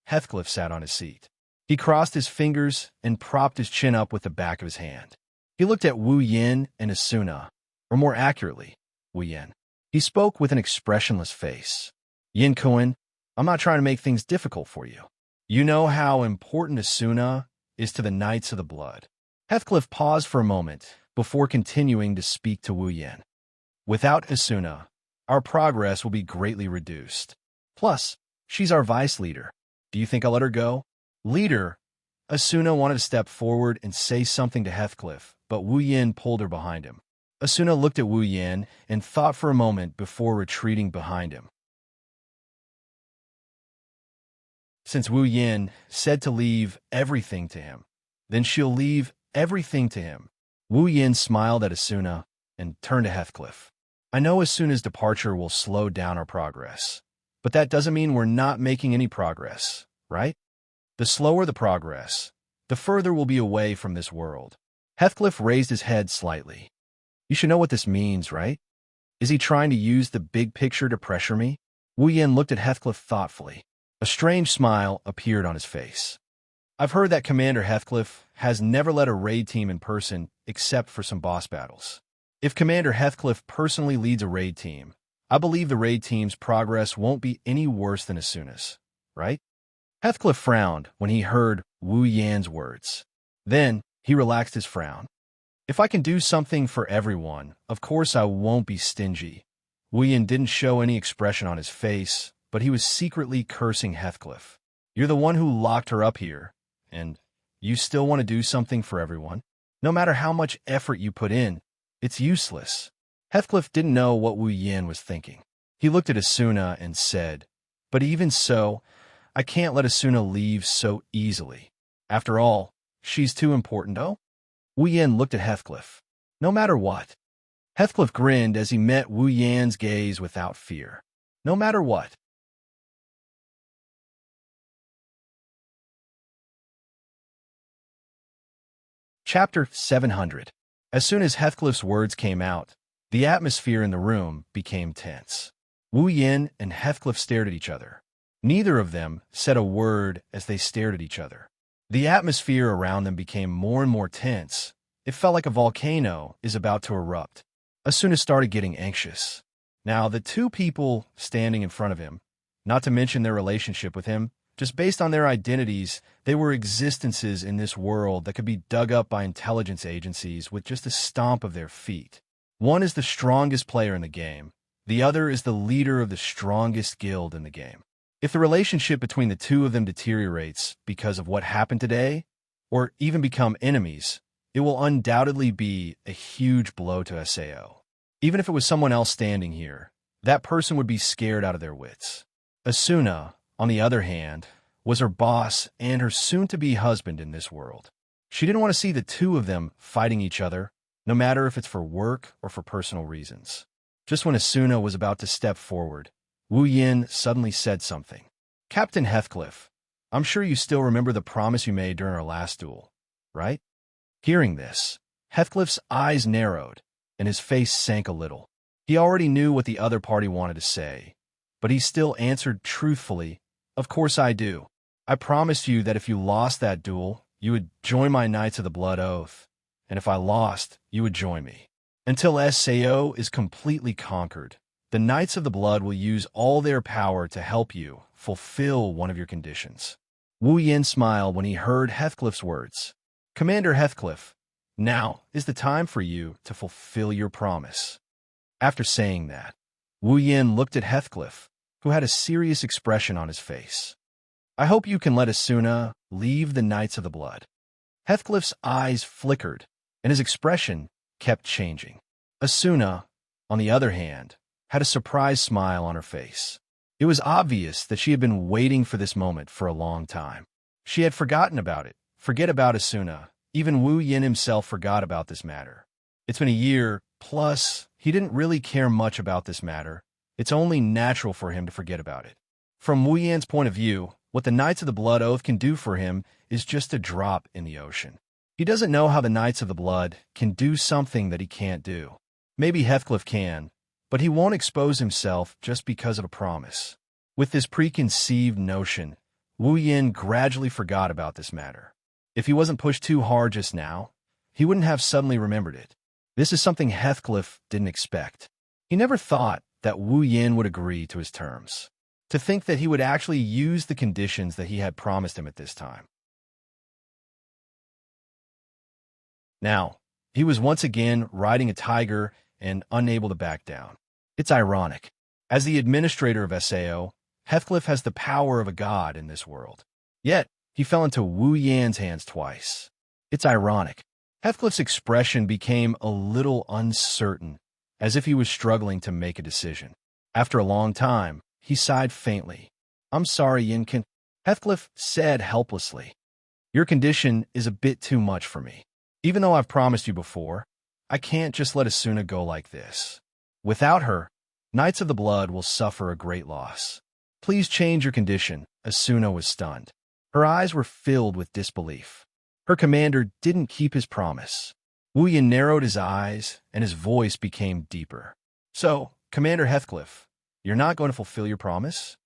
Heathcliff sat on his seat. He crossed his fingers and propped his chin up with the back of his hand. He looked at Wu Yan and Asuna, or more accurately, Wu Yan. He spoke with an expressionless face. Yin Kuan, I'm not trying to make things difficult for you. You know how important Asuna is to the Knights of the Blood. Heathcliff paused for a moment before continuing to speak to Wu Yin. Without Asuna, our progress will be greatly reduced. Plus, she's our vice leader. Do you think I'll let her go? Leader, Asuna wanted to step forward and say something to Heathcliff, but Wu Yin pulled her behind him. Asuna looked at Wu Yin and thought for a moment before retreating behind him. Since Wu Yin said to leave everything to him, then she'll leave everything to him. Wu Yin smiled at Asuna and turned to Heathcliff. I know Asuna's departure will slow down our progress, but that doesn't mean we're not making any progress, right? The slower the progress, the further we'll be away from this world. Heathcliff raised his head slightly. You should know what this means, right? Is he trying to use the big picture to pressure me? Wu Yin looked at Heathcliff thoughtfully. A strange smile appeared on his face. I've heard that Commander Heathcliff has never led a raid team in person except for some boss battles. If Commander Heathcliff personally leads a raid team, I believe the raid team's progress won't be any worse than Asuna's, right? Heathcliff frowned when he heard Wu Yan's words. Then, he relaxed his frown. If I can do something for everyone, of course I won't be stingy. Wu Yan didn't show any expression on his face, but he was secretly cursing Heathcliff. You're the one who locked her up here, and you still want to do something for everyone? No matter how much effort you put in, it's useless. Heathcliff didn't know what Wu Yan was thinking. He looked at Asuna and said, but even so, I can't let Asuna leave so easily. After all, she's too important, oh? Wu Yan looked at Heathcliff. No matter what. Heathcliff grinned as he met Wu Yan's gaze without fear. No matter what. Chapter 700. As soon as Heathcliff's words came out, the atmosphere in the room became tense. Wu Yin and Heathcliff stared at each other. Neither of them said a word as they stared at each other. The atmosphere around them became more and more tense. It felt like a volcano is about to erupt. Asuna started getting anxious. Now, the two people standing in front of him, not to mention their relationship with him, just based on their identities, they were existences in this world that could be dug up by intelligence agencies with just a stomp of their feet. One is the strongest player in the game. The other is the leader of the strongest guild in the game. If the relationship between the two of them deteriorates because of what happened today, or even become enemies, it will undoubtedly be a huge blow to Sao. Even if it was someone else standing here, that person would be scared out of their wits. Asuna, on the other hand, was her boss and her soon-to-be husband in this world. She didn't want to see the two of them fighting each other, no matter if it's for work or for personal reasons. Just when Asuna was about to step forward, Wu Yin suddenly said something. Captain Heathcliff, I'm sure you still remember the promise you made during our last duel, right? Hearing this, Heathcliff's eyes narrowed, and his face sank a little. He already knew what the other party wanted to say, but he still answered truthfully, Of course I do. I promised you that if you lost that duel, you would join my Knights of the Blood Oath, and if I lost, you would join me. Until Sao is completely conquered, the Knights of the Blood will use all their power to help you fulfill one of your conditions. Wu Yin smiled when he heard Heathcliff's words. Commander Heathcliff, now is the time for you to fulfill your promise. After saying that, Wu Yin looked at Heathcliff, who had a serious expression on his face. I hope you can let Asuna leave the Knights of the Blood. Heathcliff's eyes flickered, and his expression kept changing. Asuna, on the other hand, had a surprised smile on her face. It was obvious that she had been waiting for this moment for a long time. She had forgotten about it. Forget about Asuna. Even Wu Yin himself forgot about this matter. It's been a year, plus he didn't really care much about this matter. It's only natural for him to forget about it. From Wu Yin's point of view, what the Knights of the Blood Oath can do for him is just a drop in the ocean. He doesn't know how the Knights of the Blood can do something that he can't do. Maybe Heathcliff can, but he won't expose himself just because of a promise. With this preconceived notion, Wu Yin gradually forgot about this matter. If he wasn't pushed too hard just now, he wouldn't have suddenly remembered it. This is something Heathcliff didn't expect. He never thought that Wu Yin would agree to his terms. To think that he would actually use the conditions that he had promised him at this time. Now, he was once again riding a tiger and unable to back down. It's ironic. As the administrator of SAO, Heathcliff has the power of a god in this world. Yet, he fell into Wu Yan's hands twice. It's ironic. Heathcliff's expression became a little uncertain, as if he was struggling to make a decision. After a long time, he sighed faintly. "I'm sorry, Yinkin," Heathcliff said helplessly. "Your condition is a bit too much for me. Even though I've promised you before, I can't just let Asuna go like this. Without her, Knights of the Blood will suffer a great loss. Please change your condition." Asuna was stunned. Her eyes were filled with disbelief. Her commander didn't keep his promise. Wu Yin narrowed his eyes, and his voice became deeper. "So, Commander Heathcliff, you're not going to fulfill your promise?"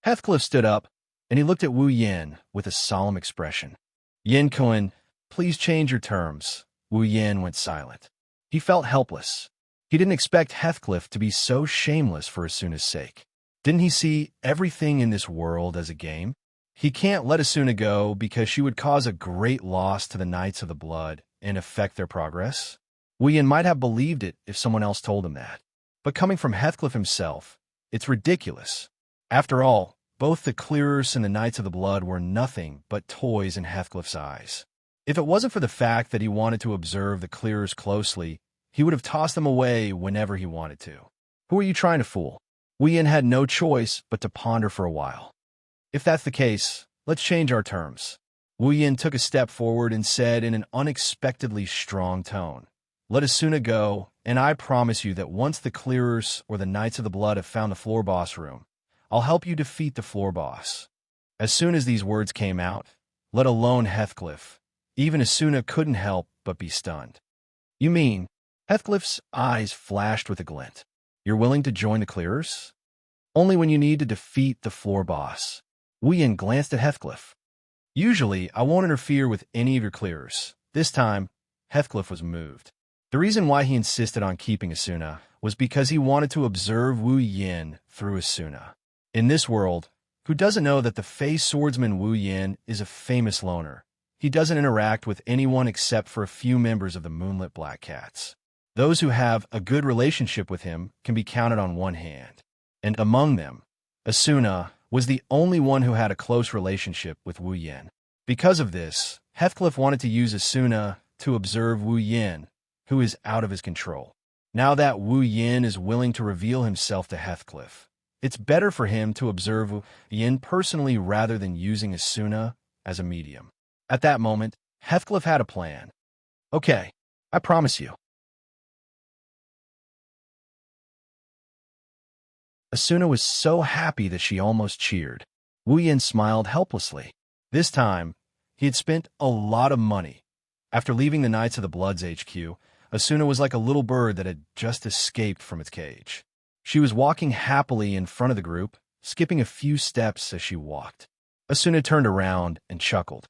Heathcliff stood up, and he looked at Wu Yin with a solemn expression. "Yin Kun, please change your terms." Wu Yin went silent. He felt helpless. He didn't expect Heathcliff to be so shameless for Asuna's sake. Didn't he see everything in this world as a game? He can't let Asuna go because she would cause a great loss to the Knights of the Blood and affect their progress. Wu Yin might have believed it if someone else told him that. But coming from Heathcliff himself, it's ridiculous. After all, both the Clearers and the Knights of the Blood were nothing but toys in Heathcliff's eyes. If it wasn't for the fact that he wanted to observe the Clearers closely, he would have tossed them away whenever he wanted to. Who are you trying to fool? Wu Yin had no choice but to ponder for a while. "If that's the case, let's change our terms." Wu Yin took a step forward and said in an unexpectedly strong tone, "Let Asuna go, and I promise you that once the Clearers or the Knights of the Blood have found the floor boss room, I'll help you defeat the floor boss." As soon as these words came out, let alone Heathcliff, even Asuna couldn't help but be stunned. "You mean?" Heathcliff's eyes flashed with a glint. "You're willing to join the Clearers?" "Only when you need to defeat the floor boss." Wu Yin glanced at Heathcliff. "Usually, I won't interfere with any of your Clearers." This time, Heathcliff was moved. The reason why he insisted on keeping Asuna was because he wanted to observe Wu Yin through Asuna. In this world, who doesn't know that the Fey swordsman Wu Yin is a famous loner? He doesn't interact with anyone except for a few members of the Moonlit Black Cats. Those who have a good relationship with him can be counted on one hand. And among them, Asuna was the only one who had a close relationship with Wu Yin. Because of this, Heathcliff wanted to use Asuna to observe Wu Yin, who is out of his control. Now that Wu Yin is willing to reveal himself to Heathcliff, it's better for him to observe Wu Yin personally rather than using Asuna as a medium. At that moment, Heathcliff had a plan. "Okay, I promise you." Asuna was so happy that she almost cheered. Wu Yin smiled helplessly. This time, he had spent a lot of money. After leaving the Knights of the Blood's HQ, Asuna was like a little bird that had just escaped from its cage. She was walking happily in front of the group, skipping a few steps as she walked. Asuna turned around and chuckled.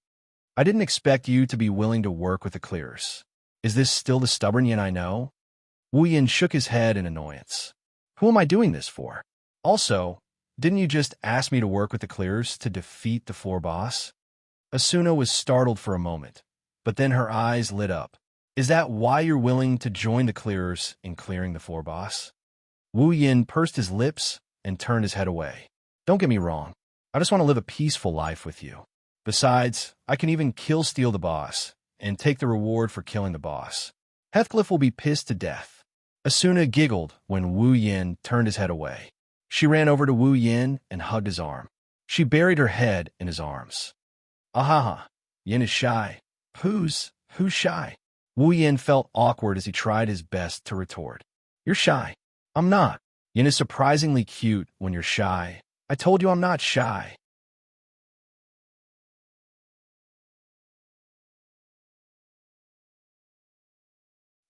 "I didn't expect you to be willing to work with the Clearers. Is this still the stubborn Yin I know?" Wu Yin shook his head in annoyance. "Who am I doing this for? Also, didn't you just ask me to work with the Clearers to defeat the floor boss?" Asuna was startled for a moment, but then her eyes lit up. "Is that why you're willing to join the Clearers in clearing the floor boss?" Wu Yin pursed his lips and turned his head away. "Don't get me wrong. I just want to live a peaceful life with you. Besides, I can even steal the boss, and take the reward for killing the boss. Heathcliff will be pissed to death." Asuna giggled when Wu Yin turned his head away. She ran over to Wu Yin and hugged his arm. She buried her head in his arms. "Ahaha, Yin is shy." Who's shy?" Wu Yin felt awkward as he tried his best to retort. "You're shy." "I'm not. Yin is surprisingly cute when you're shy." "I told you I'm not shy."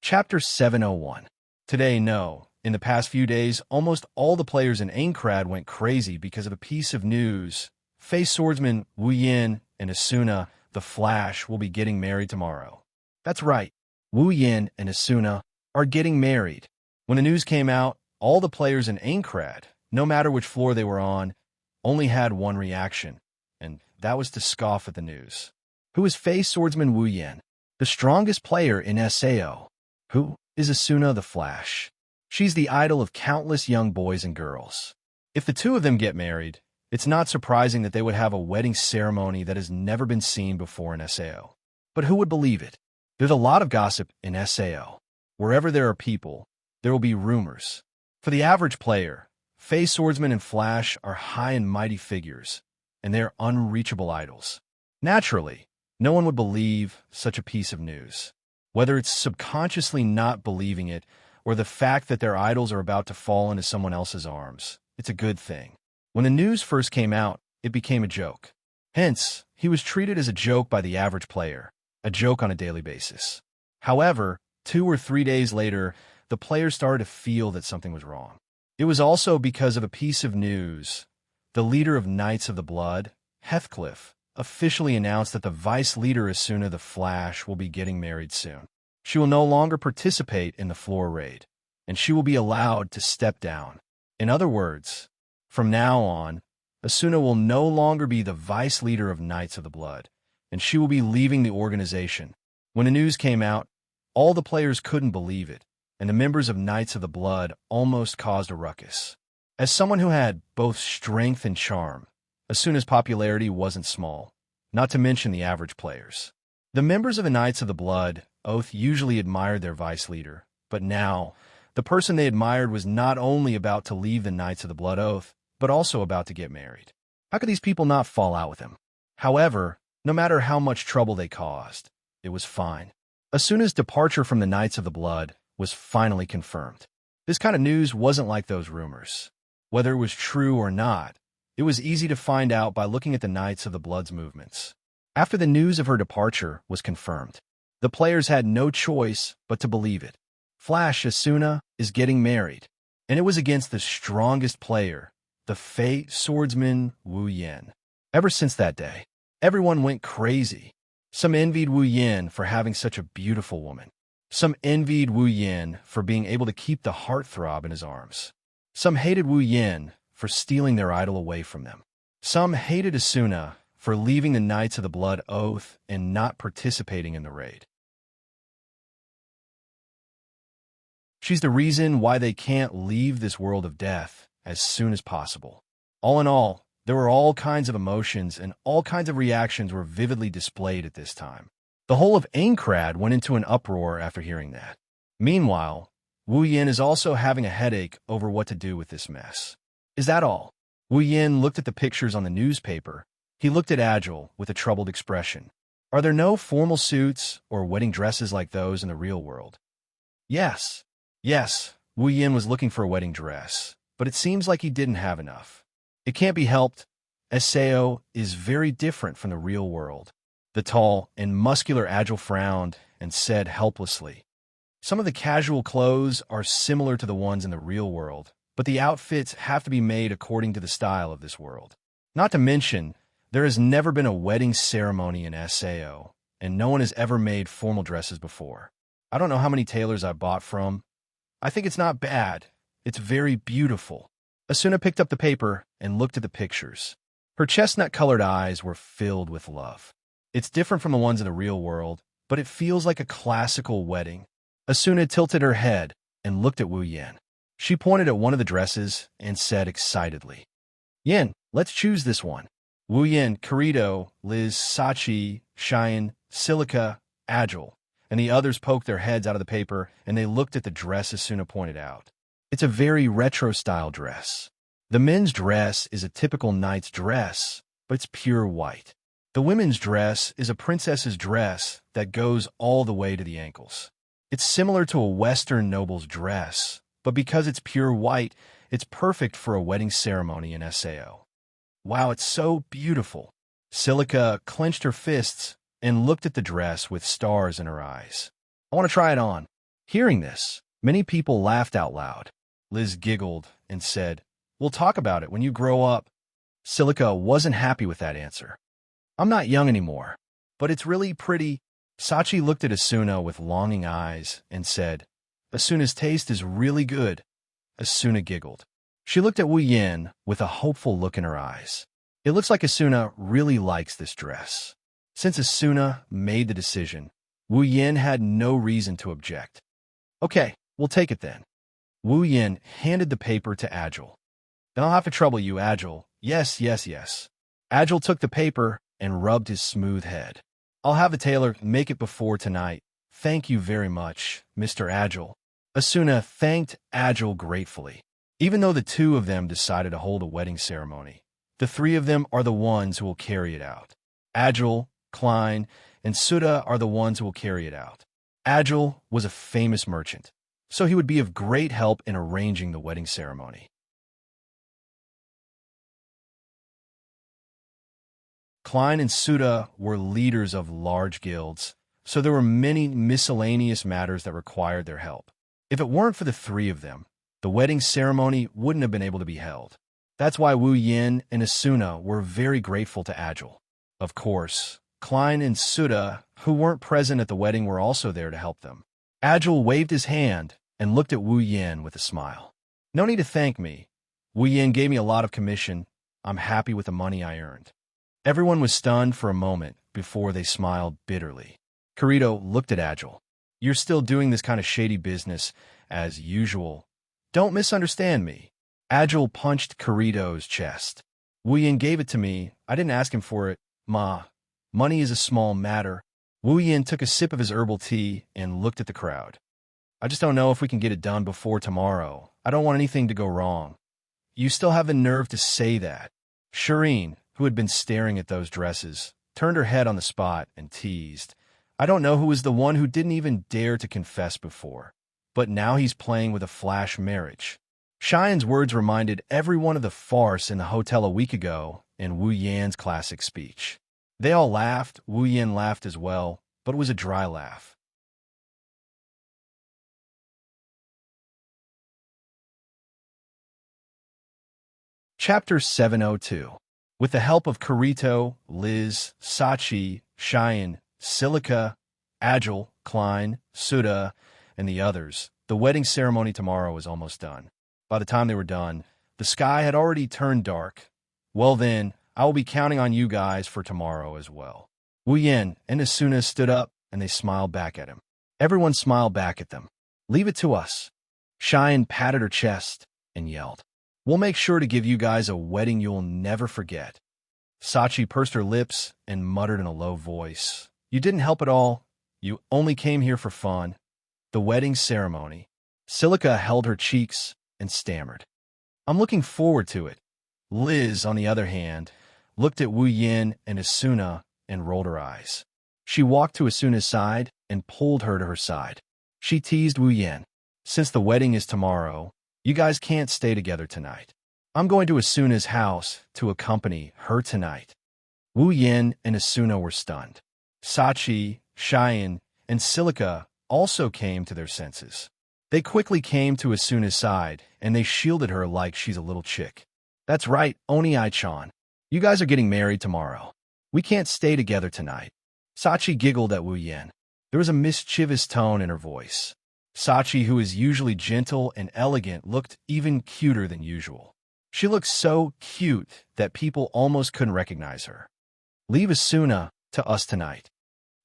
Chapter 701. Today, no. In the past few days, almost all the players in Aincrad went crazy because of a piece of news. Fey swordsman Wu Yin and Asuna, the Flash, will be getting married tomorrow. That's right. Wu Yin and Asuna are getting married. When the news came out, all the players in Aincrad, no matter which floor they were on, only had one reaction, and that was to scoff at the news. Who is Fey swordsman Wu Yan, the strongest player in SAO? Who is Asuna the Flash? She's the idol of countless young boys and girls. If the two of them get married, it's not surprising that they would have a wedding ceremony that has never been seen before in SAO. But who would believe it? There's a lot of gossip in SAO. Wherever there are people, there will be rumors. For the average player, Fey swordsman and Flash are high and mighty figures, and they are unreachable idols. Naturally, no one would believe such a piece of news. Whether it's subconsciously not believing it or the fact that their idols are about to fall into someone else's arms, it's a good thing. When the news first came out, it became a joke. Hence, he was treated as a joke by the average player, a joke on a daily basis. However, 2 or 3 days later, the players started to feel that something was wrong. It was also because of a piece of news. The leader of Knights of the Blood, Heathcliff, officially announced that the vice leader Asuna the Flash will be getting married soon. She will no longer participate in the floor raid, and she will be allowed to step down. In other words, from now on, Asuna will no longer be the vice leader of Knights of the Blood, and she will be leaving the organization. When the news came out, all the players couldn't believe it, and the members of Knights of the Blood almost caused a ruckus. As someone who had both strength and charm, Asuna's popularity wasn't small, not to mention the average players. The members of the Knights of the Blood Oath usually admired their vice leader, but now, the person they admired was not only about to leave the Knights of the Blood Oath, but also about to get married. How could these people not fall out with him? However, no matter how much trouble they caused, it was fine. Asuna's departure from the Knights of the Blood was finally confirmed. This kind of news wasn't like those rumors. Whether it was true or not, it was easy to find out by looking at the Knights of the Blood's movements. After the news of her departure was confirmed, the players had no choice but to believe it. Flash Asuna is getting married, and it was against the strongest player, the Fey swordsman Wu Yan. Ever since that day, everyone went crazy. Some envied Wu Yan for having such a beautiful woman. Some envied Wu Yan for being able to keep the heartthrob in his arms. Some hated Wu Yan for stealing their idol away from them. Some hated Asuna for leaving the Knights of the Blood Oath and not participating in the raid. She's the reason why they can't leave this world of death as soon as possible. All in all, there were all kinds of emotions and all kinds of reactions were vividly displayed at this time. The whole of Aincrad went into an uproar after hearing that. Meanwhile, Wu Yan is also having a headache over what to do with this mess. Is that all? Wu Yan looked at the pictures on the newspaper. He looked at Agile with a troubled expression. Are there no formal suits or wedding dresses like those in the real world? Yes. Wu Yan was looking for a wedding dress, but it seems like he didn't have enough. It can't be helped. SAO is very different from the real world. The tall and muscular Agile frowned and said helplessly, some of the casual clothes are similar to the ones in the real world, but the outfits have to be made according to the style of this world. Not to mention, there has never been a wedding ceremony in SAO, and no one has ever made formal dresses before. I don't know how many tailors I bought from. I think it's not bad. It's very beautiful. Asuna picked up the paper and looked at the pictures. Her chestnut-colored eyes were filled with love. It's different from the ones in the real world, but it feels like a classical wedding. Asuna tilted her head and looked at Wu Yan. She pointed at one of the dresses and said excitedly, Yan, let's choose this one. Wu Yan, Kirito, Liz, Sachi, Cheyenne, Silica, Agile, and the others poked their heads out of the paper and they looked at the dress Asuna pointed out. It's a very retro-style dress. The men's dress is a typical knight's dress, but it's pure white. The women's dress is a princess's dress that goes all the way to the ankles. It's similar to a Western noble's dress, but because it's pure white, it's perfect for a wedding ceremony in SAO. Wow, it's so beautiful. Silica clenched her fists and looked at the dress with stars in her eyes. I want to try it on. Hearing this, many people laughed out loud. Liz giggled and said, we'll talk about it when you grow up. Silica wasn't happy with that answer. I'm not young anymore, but it's really pretty. Sachi looked at Asuna with longing eyes and said, Asuna's taste is really good. Asuna giggled. She looked at Wu Yin with a hopeful look in her eyes. It looks like Asuna really likes this dress. Since Asuna made the decision, Wu Yin had no reason to object. Okay, we'll take it then. Wu Yin handed the paper to Agile. Then I'll have to trouble you, Agile. Yes, yes, yes. Agile took the paper and rubbed his smooth head. I'll have the tailor make it before tonight. Thank you very much, Mr. Agile. Asuna thanked Agile gratefully. Even though the two of them decided to hold a wedding ceremony, the three of them are the ones who will carry it out. Agile, Klein, and Suda are the ones who will carry it out. Agile was a famous merchant, so he would be of great help in arranging the wedding ceremony. Klein and Suda were leaders of large guilds, so there were many miscellaneous matters that required their help. If it weren't for the three of them, the wedding ceremony wouldn't have been able to be held. That's why Wu Yin and Asuna were very grateful to Agile. Of course, Klein and Suda, who weren't present at the wedding, were also there to help them. Agile waved his hand and looked at Wu Yin with a smile. No need to thank me. Wu Yin gave me a lot of commission. I'm happy with the money I earned. Everyone was stunned for a moment before they smiled bitterly. Kirito looked at Agile. You're still doing this kind of shady business as usual. Don't misunderstand me. Agile punched Kirito's chest. Wu Yin gave it to me. I didn't ask him for it. Money is a small matter. Wu Yin took a sip of his herbal tea and looked at the crowd. I just don't know if we can get it done before tomorrow. I don't want anything to go wrong. You still have the nerve to say that. Shireen, who had been staring at those dresses, turned her head on the spot and teased. I don't know who was the one who didn't even dare to confess before, but now he's playing with a flash marriage. Cheyenne's words reminded everyone of the farce in the hotel a week ago in Wu Yan's classic speech. They all laughed. Wu Yan laughed as well, but it was a dry laugh. Chapter 702. With the help of Kirito, Liz, Sachi, Cheyenne, Silica, Agile, Klein, Suda, and the others, the wedding ceremony tomorrow was almost done. By the time they were done, the sky had already turned dark. Well then, I will be counting on you guys for tomorrow as well. Wu Yin and Asuna stood up and they smiled back at him. Everyone smiled back at them. Leave it to us. Cheyenne patted her chest and yelled. We'll make sure to give you guys a wedding you'll never forget. Sachi pursed her lips and muttered in a low voice. You didn't help at all. You only came here for fun. The wedding ceremony. Silica held her cheeks and stammered. I'm looking forward to it. Liz, on the other hand, looked at Wu Yin and Asuna and rolled her eyes. She walked to Asuna's side and pulled her to her side. She teased Wu Yin. Since the wedding is tomorrow, you guys can't stay together tonight. I'm going to Asuna's house to accompany her tonight. Wu Yin and Asuna were stunned. Sachi, Cheyenne, and Silica also came to their senses. They quickly came to Asuna's side, and they shielded her like she's a little chick. That's right, Oni-chan. You guys are getting married tomorrow. We can't stay together tonight. Sachi giggled at Wu Yin. There was a mischievous tone in her voice. Sachi, who is usually gentle and elegant, looked even cuter than usual. She looked so cute that people almost couldn't recognize her. Leave Asuna to us tonight,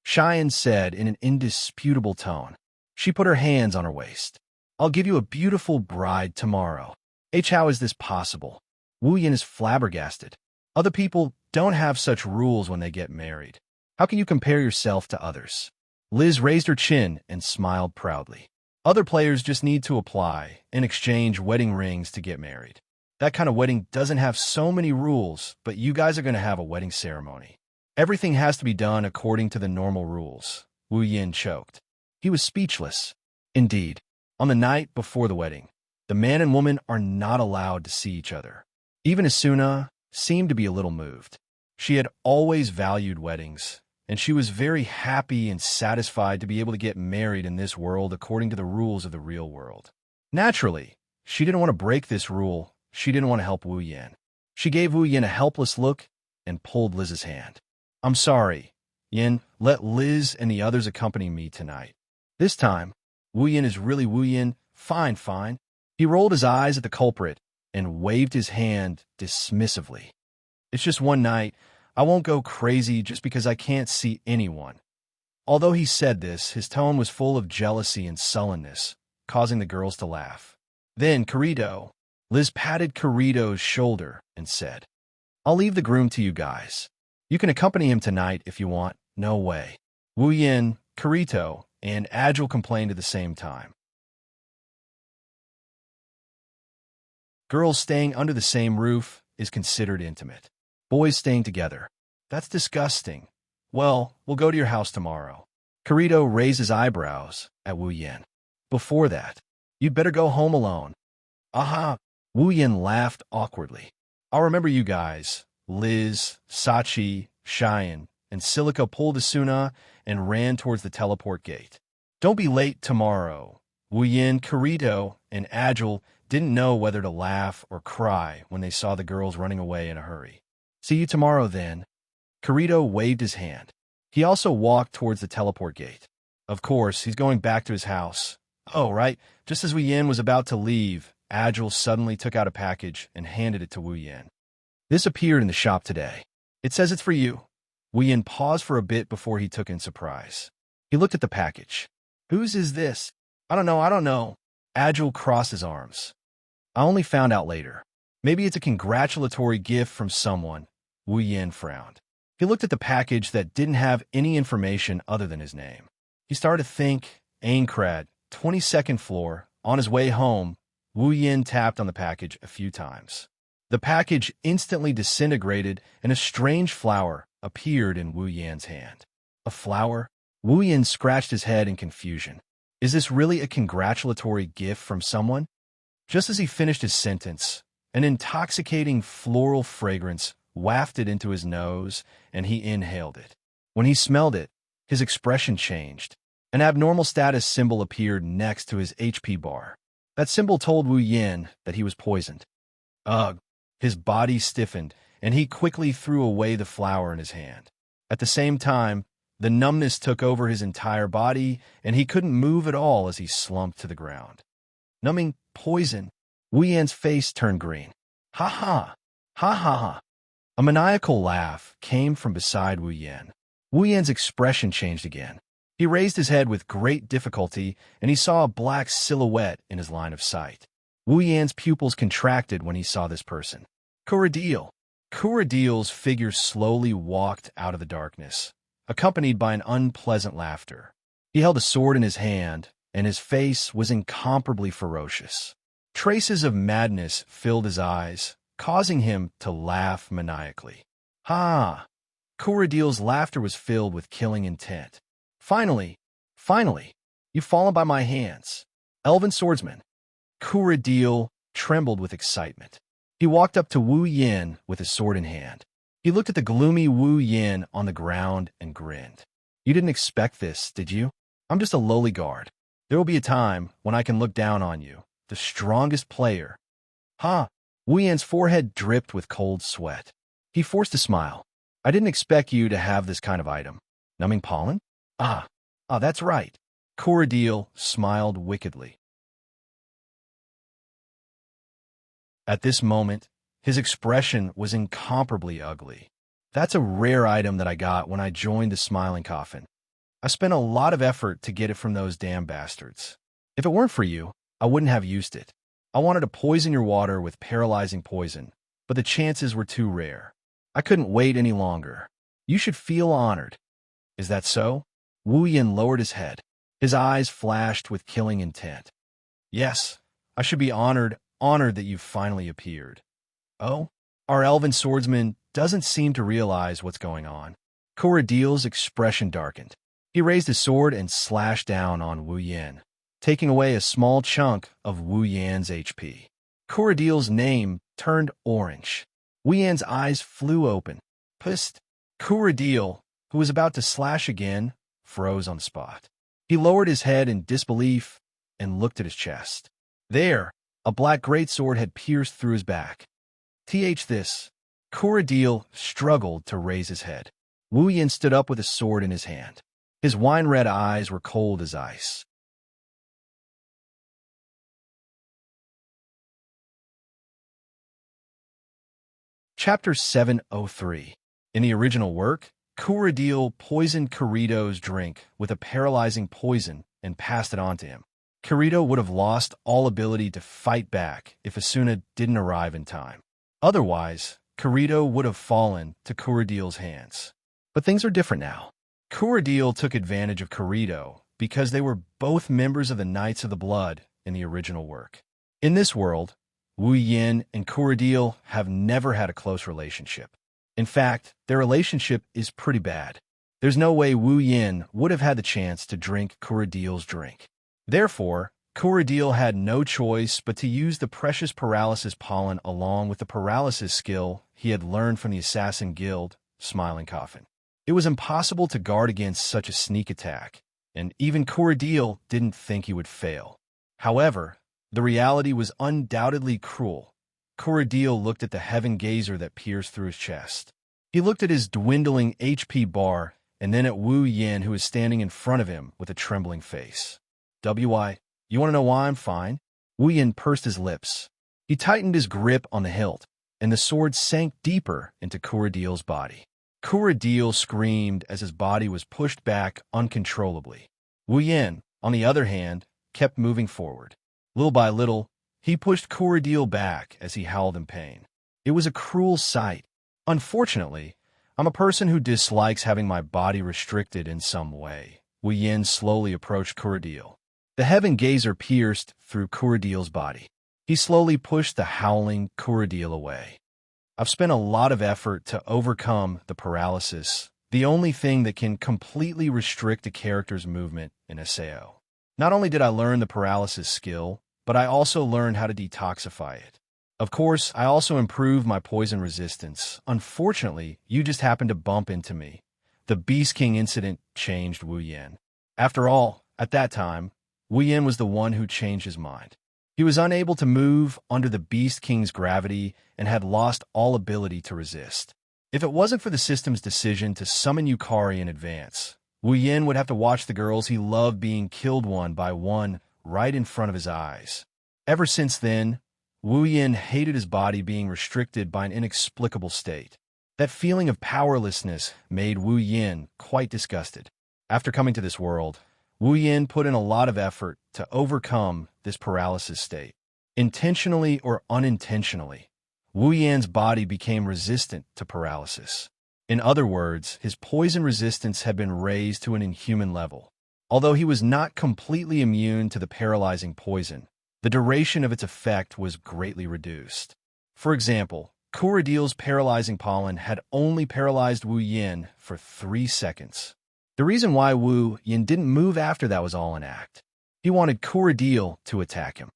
Cheyenne said in an indisputable tone. She put her hands on her waist. I'll give you a beautiful bride tomorrow. How is this possible? Wu Yin is flabbergasted. Other people don't have such rules when they get married. How can you compare yourself to others? Liz raised her chin and smiled proudly. Other players just need to apply and exchange wedding rings to get married. That kind of wedding doesn't have so many rules, but you guys are going to have a wedding ceremony. Everything has to be done according to the normal rules. Wu Yin choked. He was speechless. Indeed, on the night before the wedding, the man and woman are not allowed to see each other. Even Asuna seemed to be a little moved. She had always valued weddings, and she was very happy and satisfied to be able to get married in this world according to the rules of the real world. Naturally, she didn't want to break this rule. She didn't want to help Wu Yin. She gave Wu Yin a helpless look and pulled Liz's hand. I'm sorry, Yin. Let Liz and the others accompany me tonight. This time, Wu Yin is really Wu Yin. Fine, fine. He rolled his eyes at the culprit and waved his hand dismissively. It's just one night. I won't go crazy just because I can't see anyone. Although he said this, his tone was full of jealousy and sullenness, causing the girls to laugh. Then Liz patted Carito's shoulder and said, I'll leave the groom to you guys. You can accompany him tonight if you want. No way. Wu Yin, Carito, and Agile complained at the same time. Girls staying under the same roof is considered intimate. Boys staying together. That's disgusting. Well, we'll go to your house tomorrow. Carito raised his eyebrows at Wu Yin. Before that, you'd better go home alone. Aha! Wu Yin laughed awkwardly. I'll remember you guys. Liz, Sachi, Cheyenne, and Silica pulled Asuna and ran towards the teleport gate. Don't be late tomorrow. Wu Yin, Carito, and Agile didn't know whether to laugh or cry when they saw the girls running away in a hurry. See you tomorrow, then. Carito waved his hand. He also walked towards the teleport gate. Of course, he's going back to his house. Oh, right. Just as Wu Yin was about to leave, Agile suddenly took out a package and handed it to Wu Yin. This appeared in the shop today. It says it's for you. Wu Yin paused for a bit before he took in surprise. He looked at the package. Whose is this? I don't know. Agile crossed his arms. I only found out later. Maybe it's a congratulatory gift from someone. Wu Yin frowned. He looked at the package that didn't have any information other than his name. He started to think, Aincrad, 22nd floor. On his way home, Wu Yin tapped on the package a few times. The package instantly disintegrated and a strange flower appeared in Wu Yin's hand. A flower? Wu Yin scratched his head in confusion. Is this really a congratulatory gift from someone? Just as he finished his sentence, an intoxicating floral fragrance wafted into his nose, and he inhaled it. When he smelled it, his expression changed. An abnormal status symbol appeared next to his HP bar. That symbol told Wu Yin that he was poisoned. Ugh! His body stiffened, and he quickly threw away the flower in his hand. At the same time, the numbness took over his entire body, and he couldn't move at all as he slumped to the ground. Numbing poison. Wu Yin's face turned green. Ha ha! Ha ha ha! A maniacal laugh came from beside Wu Yin. Wu Yin's expression changed again. He raised his head with great difficulty, and he saw a black silhouette in his line of sight. Wu Yin's pupils contracted when he saw this person. Kuradil. Kuradil's figure slowly walked out of the darkness, accompanied by an unpleasant laughter. He held a sword in his hand, and his face was incomparably ferocious. Traces of madness filled his eyes, causing him to laugh maniacally. Ha! Kuradil's laughter was filled with killing intent. Finally, you've fallen by my hands. Elven swordsman. Kuradil trembled with excitement. He walked up to Wu Yin with his sword in hand. He looked at the gloomy Wu Yin on the ground and grinned. You didn't expect this, did you? I'm just a lowly guard. There will be a time when I can look down on you, the strongest player. Ha! Wu Yin's forehead dripped with cold sweat. He forced a smile. I didn't expect you to have this kind of item. Numbing pollen? Ah, that's right. Kuradil smiled wickedly. At this moment, his expression was incomparably ugly. That's a rare item that I got when I joined the Smiling Coffin. I spent a lot of effort to get it from those damn bastards. If it weren't for you, I wouldn't have used it. I wanted to poison your water with paralyzing poison, but the chances were too rare. I couldn't wait any longer. You should feel honored. Is that so? Wu Yin lowered his head. His eyes flashed with killing intent. Yes, I should be honored that you've finally appeared. Oh? Our elven swordsman doesn't seem to realize what's going on. Kuradil's expression darkened. He raised his sword and slashed down on Wu Yin, taking away a small chunk of Wu Yin's HP. Kuradil's name turned orange. Wu Yin's eyes flew open. Pissed. Kuradil, who was about to slash again, froze on the spot. He lowered his head in disbelief and looked at his chest. There, a black greatsword had pierced through his back. This. Kuradil struggled to raise his head. Wu Yin stood up with a sword in his hand. His wine-red eyes were cold as ice. Chapter 703. In the original work, Kuradil poisoned Kirito's drink with a paralyzing poison and passed it on to him. Kirito would have lost all ability to fight back if Asuna didn't arrive in time. Otherwise, Kirito would have fallen to Kuradil's hands. But things are different now. Kuradil took advantage of Kirito because they were both members of the Knights of the Blood in the original work. In this world, Wu Yin and Kuradil have never had a close relationship. In fact, their relationship is pretty bad. There's no way Wu Yin would have had the chance to drink Kuradil's drink. Therefore, Kuradil had no choice but to use the precious paralysis pollen along with the paralysis skill he had learned from the Assassin Guild, Smiling Coffin. It was impossible to guard against such a sneak attack, and even Kuradil didn't think he would fail. However, the reality was undoubtedly cruel. Kuradil looked at the heaven gazer that pierced through his chest. He looked at his dwindling HP bar and then at Wu Yin, who was standing in front of him with a trembling face. "W.I., you want to know why I'm fine?" Wu Yin pursed his lips. He tightened his grip on the hilt, and the sword sank deeper into Kuradil's body. Kuradil screamed as his body was pushed back uncontrollably. Wu Yin, on the other hand, kept moving forward. Little by little, he pushed Kuradil back as he howled in pain. It was a cruel sight. Unfortunately, I'm a person who dislikes having my body restricted in some way. Wu Yin slowly approached Kuradil. The heaven gazer pierced through Kuradil's body. He slowly pushed the howling Kuradil away. I've spent a lot of effort to overcome the paralysis, the only thing that can completely restrict a character's movement in SAO. Not only did I learn the paralysis skill, but I also learned how to detoxify it. Of course, I also improved my poison resistance. Unfortunately, you just happened to bump into me. The Beast King incident changed Wu Yin. After all, at that time, Wu Yin was the one who changed his mind. He was unable to move under the Beast King's gravity and had lost all ability to resist. If it wasn't for the system's decision to summon Yukari in advance, Wu Yin would have to watch the girls he loved being killed one by one right in front of his eyes. Ever since then, Wu Yin hated his body being restricted by an inexplicable state. That feeling of powerlessness made Wu Yin quite disgusted. After coming to this world, Wu Yin put in a lot of effort to overcome this paralysis state. Intentionally or unintentionally, Wu Yin's body became resistant to paralysis. In other words, his poison resistance had been raised to an inhuman level. Although he was not completely immune to the paralyzing poison, the duration of its effect was greatly reduced. For example, Kuradil's paralyzing pollen had only paralyzed Wu Yin for 3 seconds. The reason why Wu Yin didn't move after that was all an act. He wanted Kuradil to attack him.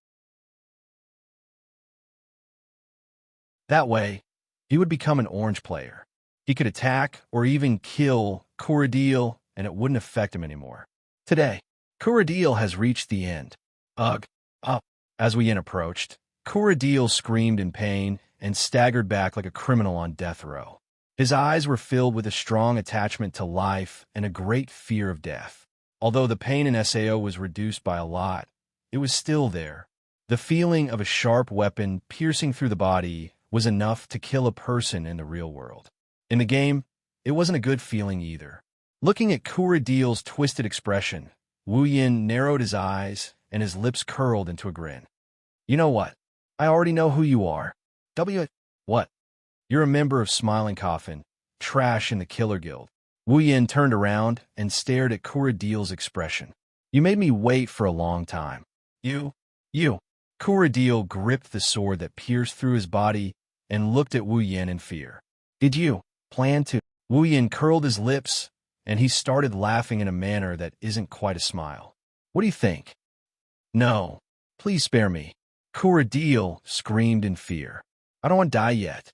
That way, he would become an orange player. He could attack or even kill Kuradil, and it wouldn't affect him anymore. Today, Kuradil has reached the end. Ugh, up. As Wu Yin approached, Kuradil screamed in pain and staggered back like a criminal on death row. His eyes were filled with a strong attachment to life and a great fear of death. Although the pain in SAO was reduced by a lot, it was still there. The feeling of a sharp weapon piercing through the body was enough to kill a person in the real world. In the game, it wasn't a good feeling either. Looking at Kuradil's twisted expression, Wu Yin narrowed his eyes and his lips curled into a grin. "You know what? I already know who you are. What? You're a member of Smiling Coffin, trash in the Killer Guild." Wu Yin turned around and stared at Kuradil's expression. "You made me wait for a long time. You. Kuradil gripped the sword that pierced through his body and looked at Wu Yin in fear. "Did you plan to?" Wu Yin curled his lips, and he started laughing in a manner that isn't quite a smile. "What do you think?" "No, please spare me." Kuradil screamed in fear. "I don't want to die yet."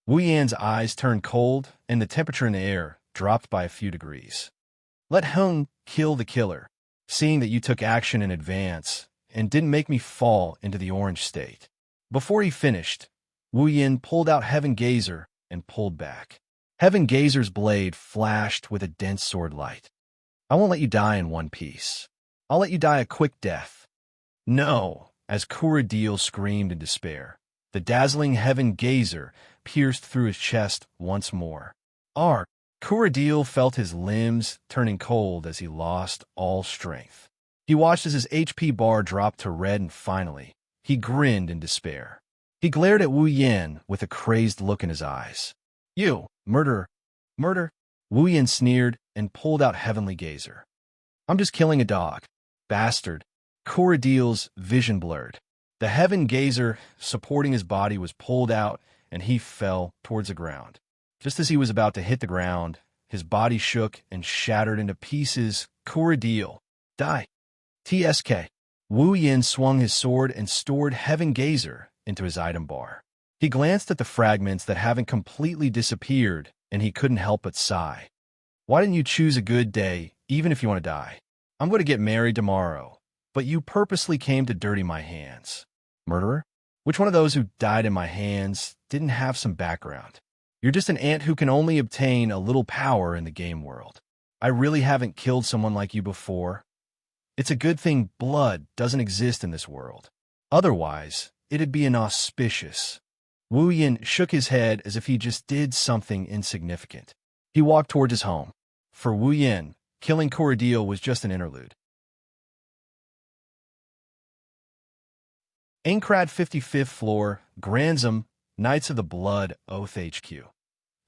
Wu Yin's eyes turned cold, and the temperature in the air dropped by a few degrees. "Let Hung kill the killer, seeing that you took action in advance and didn't make me fall into the orange state." Before he finished, Wu Yin pulled out Heaven Gazer and pulled back. Heaven Gazer's blade flashed with a dense sword light. "I won't let you die in one piece. I'll let you die a quick death." "No!" As Kuradil screamed in despair. The dazzling Heaven Gazer pierced through his chest once more. Kuradil felt his limbs turning cold as he lost all strength. He watched as his HP bar dropped to red and finally, he grinned in despair. He glared at Wu Yin with a crazed look in his eyes. "You, murderer, murder?" Wu Yin sneered and pulled out Heavenly Gazer. "I'm just killing a dog. Bastard." Kuradil's vision blurred. The Heaven Gazer supporting his body was pulled out and he fell towards the ground. Just as he was about to hit the ground, his body shook and shattered into pieces. Kuradil, die. TSK. Wu Yin swung his sword and stored Heaven Gazer into his item bar. He glanced at the fragments that haven't completely disappeared, and he couldn't help but sigh. Why didn't you choose a good day, even if you want to die? I'm going to get married tomorrow, but you purposely came to dirty my hands. Murderer? Which one of those who died in my hands didn't have some background? You're just an ant who can only obtain a little power in the game world. I really haven't killed someone like you before. It's a good thing blood doesn't exist in this world. Otherwise, it'd be inauspicious. Wu Yin shook his head as if he just did something insignificant. He walked towards his home. For Wu Yin, killing Kuradil was just an interlude. Aincrad 55th floor, Grantham, Knights of the Blood, Oath HQ.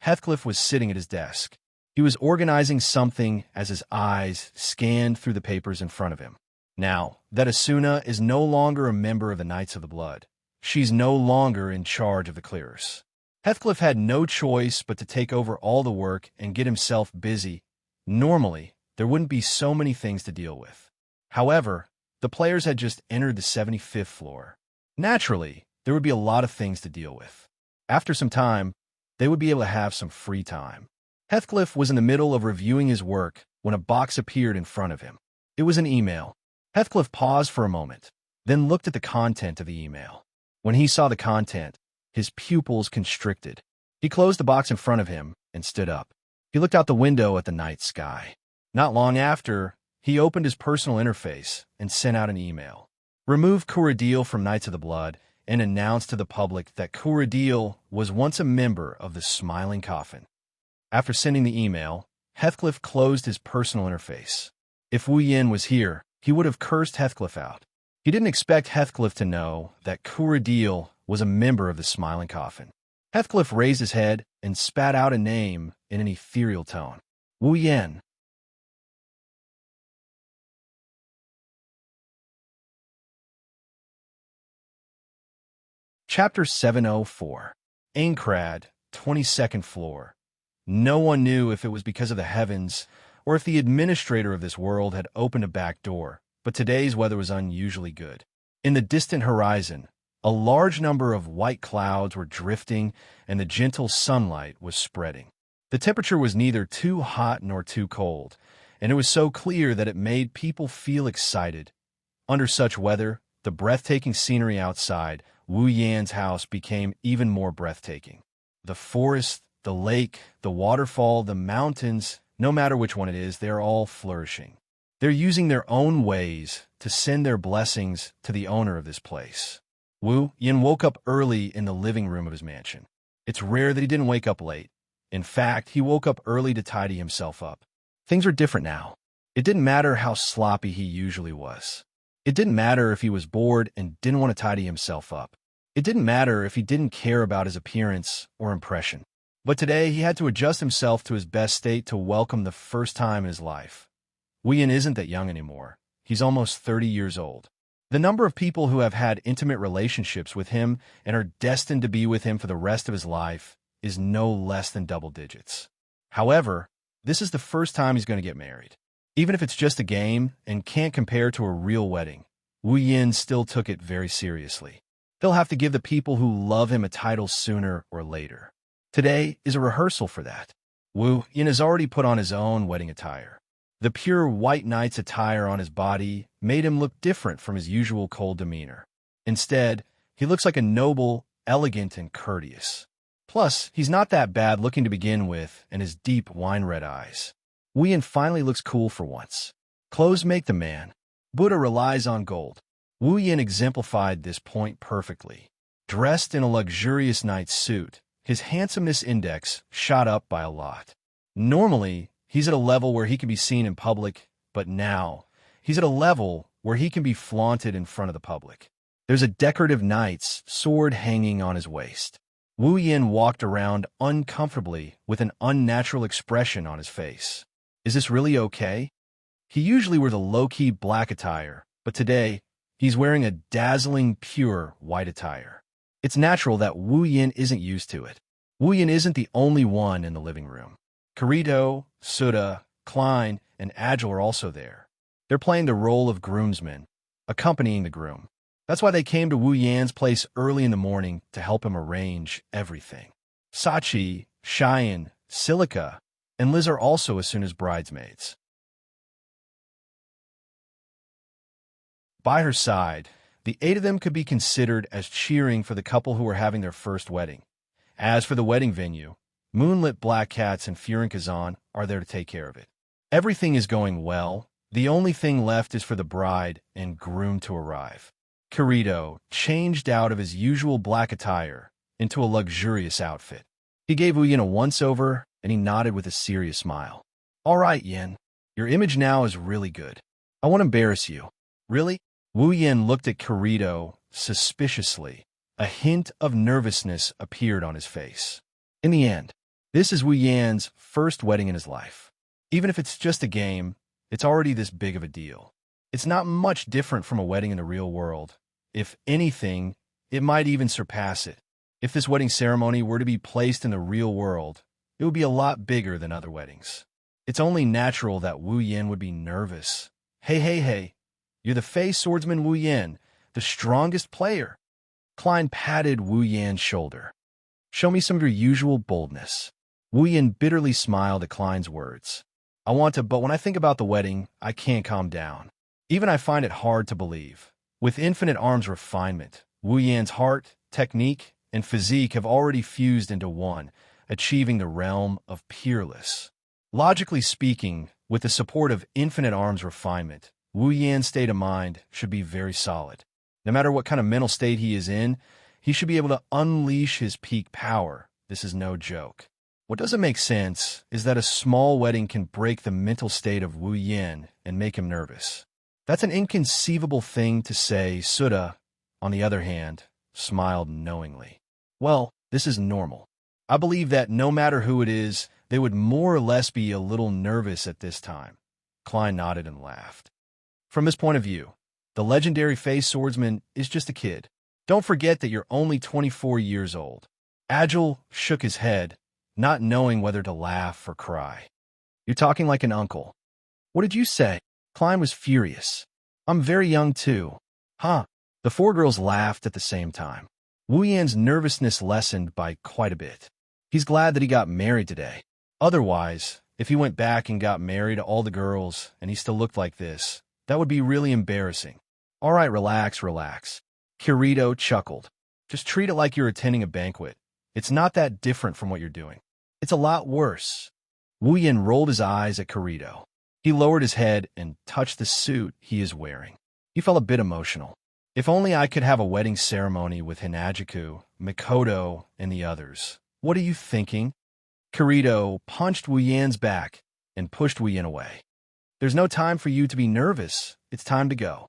Heathcliff was sitting at his desk. He was organizing something as his eyes scanned through the papers in front of him. Now that Asuna is no longer a member of the Knights of the Blood, she's no longer in charge of the clearers. Heathcliff had no choice but to take over all the work and get himself busy. Normally, there wouldn't be so many things to deal with. However, the players had just entered the 75th floor. Naturally, there would be a lot of things to deal with. After some time, they would be able to have some free time. Heathcliff was in the middle of reviewing his work when a box appeared in front of him. It was an email. Heathcliff paused for a moment, then looked at the content of the email. When he saw the content, his pupils constricted. He closed the box in front of him and stood up. He looked out the window at the night sky. Not long after, he opened his personal interface and sent out an email. Remove Kuradil from Knights of the Blood and announced to the public that Kuradil was once a member of the Smiling Coffin. After sending the email, Heathcliff closed his personal interface. If Wu Yin was here, he would have cursed Heathcliff out. He didn't expect Heathcliff to know that Kuradil was a member of the Smiling Coffin. Heathcliff raised his head and spat out a name in an ethereal tone. Wu Yin. Chapter 704. Aincrad, 22nd floor. No one knew if it was because of the heavens or if the administrator of this world had opened a back door, but today's weather was unusually good. In the distant horizon, a large number of white clouds were drifting and the gentle sunlight was spreading. The temperature was neither too hot nor too cold, and it was so clear that it made people feel excited. Under such weather, the breathtaking scenery outside Wu Yan's house became even more breathtaking. The forest, the lake, the waterfall, the mountains, no matter which one it is, they're all flourishing. They're using their own ways to send their blessings to the owner of this place. Wu Yan woke up early in the living room of his mansion. It's rare that he didn't wake up late. In fact, he woke up early to tidy himself up. Things were different now. It didn't matter how sloppy he usually was. It didn't matter if he was bored and didn't want to tidy himself up. It didn't matter if he didn't care about his appearance or impression. But today, he had to adjust himself to his best state to welcome the first time in his life. Wu Yan isn't that young anymore. He's almost 30 years old. The number of people who have had intimate relationships with him and are destined to be with him for the rest of his life is no less than double digits. However, this is the first time he's going to get married. Even if it's just a game and can't compare to a real wedding, Wu Yan still took it very seriously. He'll have to give the people who love him a title sooner or later. Today is a rehearsal for that. Wu Yan has already put on his own wedding attire. The pure white knight's attire on his body made him look different from his usual cold demeanor. Instead, he looks like a noble, elegant, and courteous. Plus, he's not that bad looking to begin with, and his deep wine-red eyes. Wu Yan finally looks cool for once. Clothes make the man. Buddha relies on gold. Wu Yan exemplified this point perfectly. Dressed in a luxurious night suit, his handsomeness index shot up by a lot. Normally, he's at a level where he can be seen in public, but now, he's at a level where he can be flaunted in front of the public. There's a decorative knight's sword hanging on his waist. Wu Yin walked around uncomfortably with an unnatural expression on his face. Is this really okay? He usually wears a low-key black attire, but today, he's wearing a dazzling, pure white attire. It's natural that Wu Yin isn't used to it. Wu Yin isn't the only one in the living room. Kirito, Suda, Klein, and Agile are also there. They're playing the role of groomsmen, accompanying the groom. That's why they came to Wu Yan's place early in the morning to help him arrange everything. Sachi, Cheyenne, Silica, and Liz are also as soon as bridesmaids. By her side, the 8 of them could be considered as cheering for the couple who were having their first wedding. As for the wedding venue, Moonlit Black Cats and Furin Kazan are there to take care of it. Everything is going well. The only thing left is for the bride and groom to arrive. Kirito changed out of his usual black attire into a luxurious outfit. He gave Wu Yin a once-over, and he nodded with a serious smile. All right, Yin, your image now is really good. I won't embarrass you. Really? Wu Yin looked at Kirito suspiciously. A hint of nervousness appeared on his face. In the end, this is Wu Yan's first wedding in his life. Even if it's just a game, it's already this big of a deal. It's not much different from a wedding in the real world. If anything, it might even surpass it. If this wedding ceremony were to be placed in the real world, it would be a lot bigger than other weddings. It's only natural that Wu Yin would be nervous. Hey. You're the Fey swordsman Wu Yin, the strongest player. Klein patted Wu Yan's shoulder. Show me some of your usual boldness. Wu Yin bitterly smiled at Klein's words. I want to, but when I think about the wedding, I can't calm down. Even I find it hard to believe. With Infinite Arm's refinement, Wu Yan's heart, technique, and physique have already fused into one, achieving the realm of peerless. Logically speaking, with the support of Infinite Arm's refinement, Wu Yan's state of mind should be very solid. No matter what kind of mental state he is in, he should be able to unleash his peak power. This is no joke. What doesn't make sense is that a small wedding can break the mental state of Wu Yin and make him nervous. That's an inconceivable thing to say. Suda, on the other hand, smiled knowingly. Well, this is normal. I believe that no matter who it is, they would more or less be a little nervous at this time. Klein nodded and laughed. From his point of view, the legendary Fey swordsman is just a kid. Don't forget that you're only 24 years old. Agile shook his head, not knowing whether to laugh or cry. You're talking like an uncle. What did you say? Klein was furious. I'm very young too. Huh? The 4 girls laughed at the same time. Wu Yan's nervousness lessened by quite a bit. He's glad that he got married today. Otherwise, if he went back and got married to all the girls and he still looked like this, that would be really embarrassing. All right, relax. Kirito chuckled. Just treat it like you're attending a banquet. It's not that different from what you're doing. It's a lot worse. Wu Yin rolled his eyes at Kirito. He lowered his head and touched the suit he is wearing. He felt a bit emotional. If only I could have a wedding ceremony with Hinajiku, Mikoto, and the others. What are you thinking? Kirito punched Wu Yan's back and pushed Wu Yin away. There's no time for you to be nervous. It's time to go.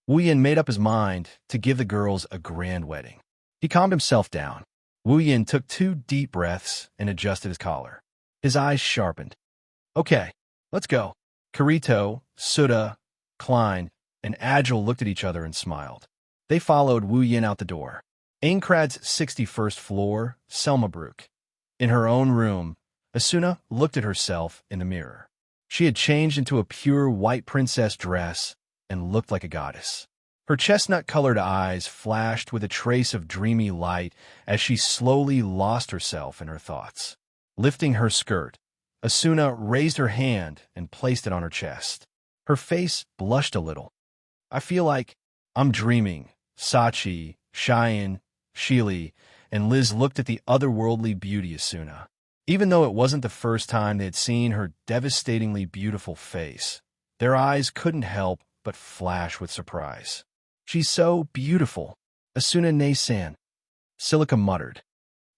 Wu Yin made up his mind to give the girls a grand wedding. He calmed himself down. Wu Yin took 2 deep breaths and adjusted his collar. His eyes sharpened. Okay, let's go. Kirito, Suda, Klein, and Agile looked at each other and smiled. They followed Wu Yin out the door. Ainkrad's 61st floor, Selmabrook. In her own room, Asuna looked at herself in the mirror. She had changed into a pure white princess dress and looked like a goddess. Her chestnut-colored eyes flashed with a trace of dreamy light as she slowly lost herself in her thoughts. Lifting her skirt, Asuna raised her hand and placed it on her chest. Her face blushed a little. I feel like I'm dreaming. Sachi, Cheyenne, Sheely, and Liz looked at the otherworldly beauty Asuna. Even though it wasn't the first time they had seen her devastatingly beautiful face, their eyes couldn't help but flash with surprise. She's so beautiful. Asuna ne-san, Silica muttered.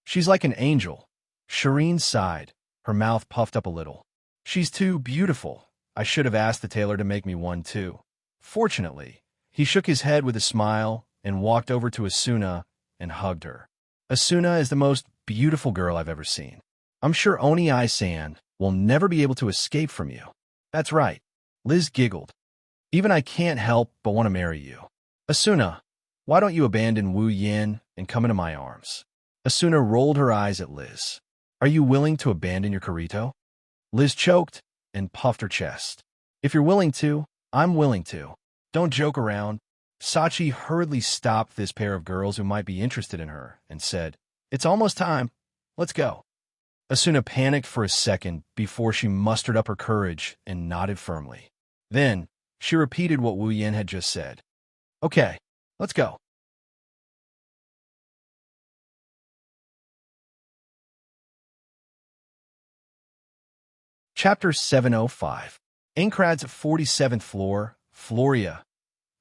She's like an angel. Shireen sighed, her mouth puffed up a little. She's too beautiful. I should have asked the tailor to make me one too. Fortunately, he shook his head with a smile and walked over to Asuna and hugged her. Asuna is the most beautiful girl I've ever seen. I'm sure Oni-san will never be able to escape from you. That's right. Liz giggled. Even I can't help but want to marry you. Asuna, why don't you abandon Wu Yin and come into my arms? Asuna rolled her eyes at Liz. Are you willing to abandon your Kirito? Liz choked and puffed her chest. If you're willing to, I'm willing to. Don't joke around. Sachi hurriedly stopped this pair of girls who might be interested in her and said, It's almost time. Let's go. Asuna panicked for a second before she mustered up her courage and nodded firmly. Then, she repeated what Wu Yin had just said. Okay, let's go. Chapter 705. Aincrad's 47th floor, Floria.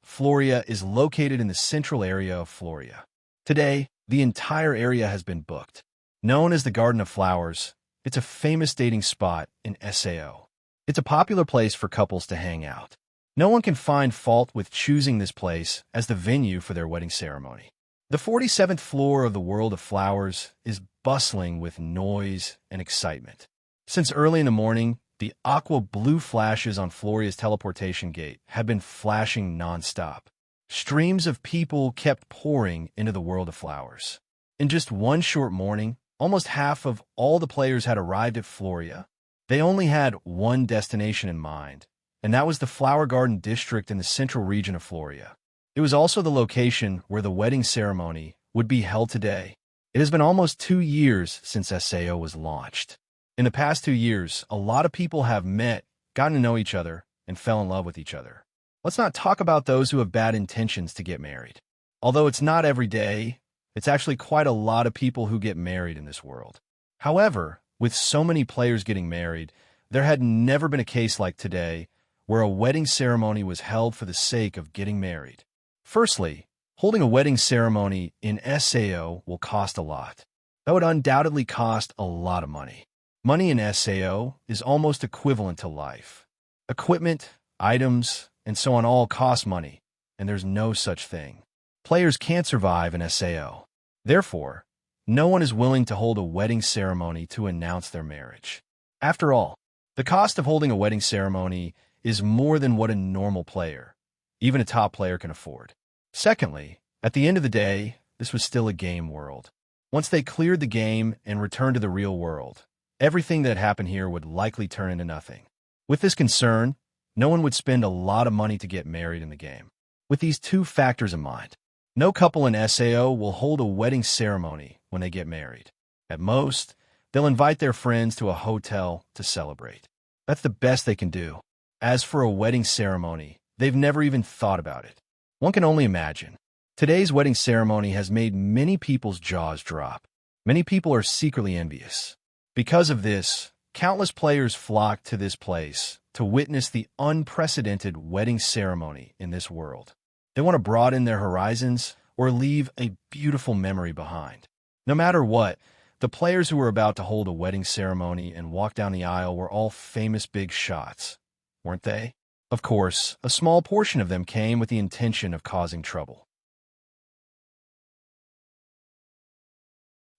Floria is located in the central area of Floria. Today, the entire area has been booked. Known as the Garden of Flowers, it's a famous dating spot in Sao. It's a popular place for couples to hang out. No one can find fault with choosing this place as the venue for their wedding ceremony. The 47th floor of the World of Flowers is bustling with noise and excitement. Since early in the morning, the aqua-blue flashes on Floria's teleportation gate have been flashing non-stop. Streams of people kept pouring into the World of Flowers. In just one short morning, almost half of all the players had arrived at Floria. They only had one destination in mind, and that was the Flower Garden District in the central region of Floria. It was also the location where the wedding ceremony would be held today. It has been almost 2 years since SAO was launched. In the past 2 years, a lot of people have met, gotten to know each other, and fell in love with each other. Let's not talk about those who have bad intentions to get married. Although it's not every day, it's actually quite a lot of people who get married in this world. However, with so many players getting married, there had never been a case like today where a wedding ceremony was held for the sake of getting married. Firstly, holding a wedding ceremony in SAO will cost a lot. That would undoubtedly cost a lot of money. Money in SAO is almost equivalent to life. Equipment, items, and so on all cost money, and there's no such thing. Players can't survive in SAO. Therefore, no one is willing to hold a wedding ceremony to announce their marriage. After all, the cost of holding a wedding ceremony is more than what a normal player, even a top player, can afford. Secondly, at the end of the day, this was still a game world. Once they cleared the game and returned to the real world, everything that happened here would likely turn into nothing. With this concern, no one would spend a lot of money to get married in the game. With these two factors in mind, no couple in SAO will hold a wedding ceremony when they get married. At most, they'll invite their friends to a hotel to celebrate. That's the best they can do. As for a wedding ceremony, they've never even thought about it. One can only imagine. Today's wedding ceremony has made many people's jaws drop. Many people are secretly envious. Because of this, countless players flock to this place to witness the unprecedented wedding ceremony in this world. They want to broaden their horizons or leave a beautiful memory behind. No matter what, the players who were about to hold a wedding ceremony and walk down the aisle were all famous big shots, weren't they? Of course, a small portion of them came with the intention of causing trouble.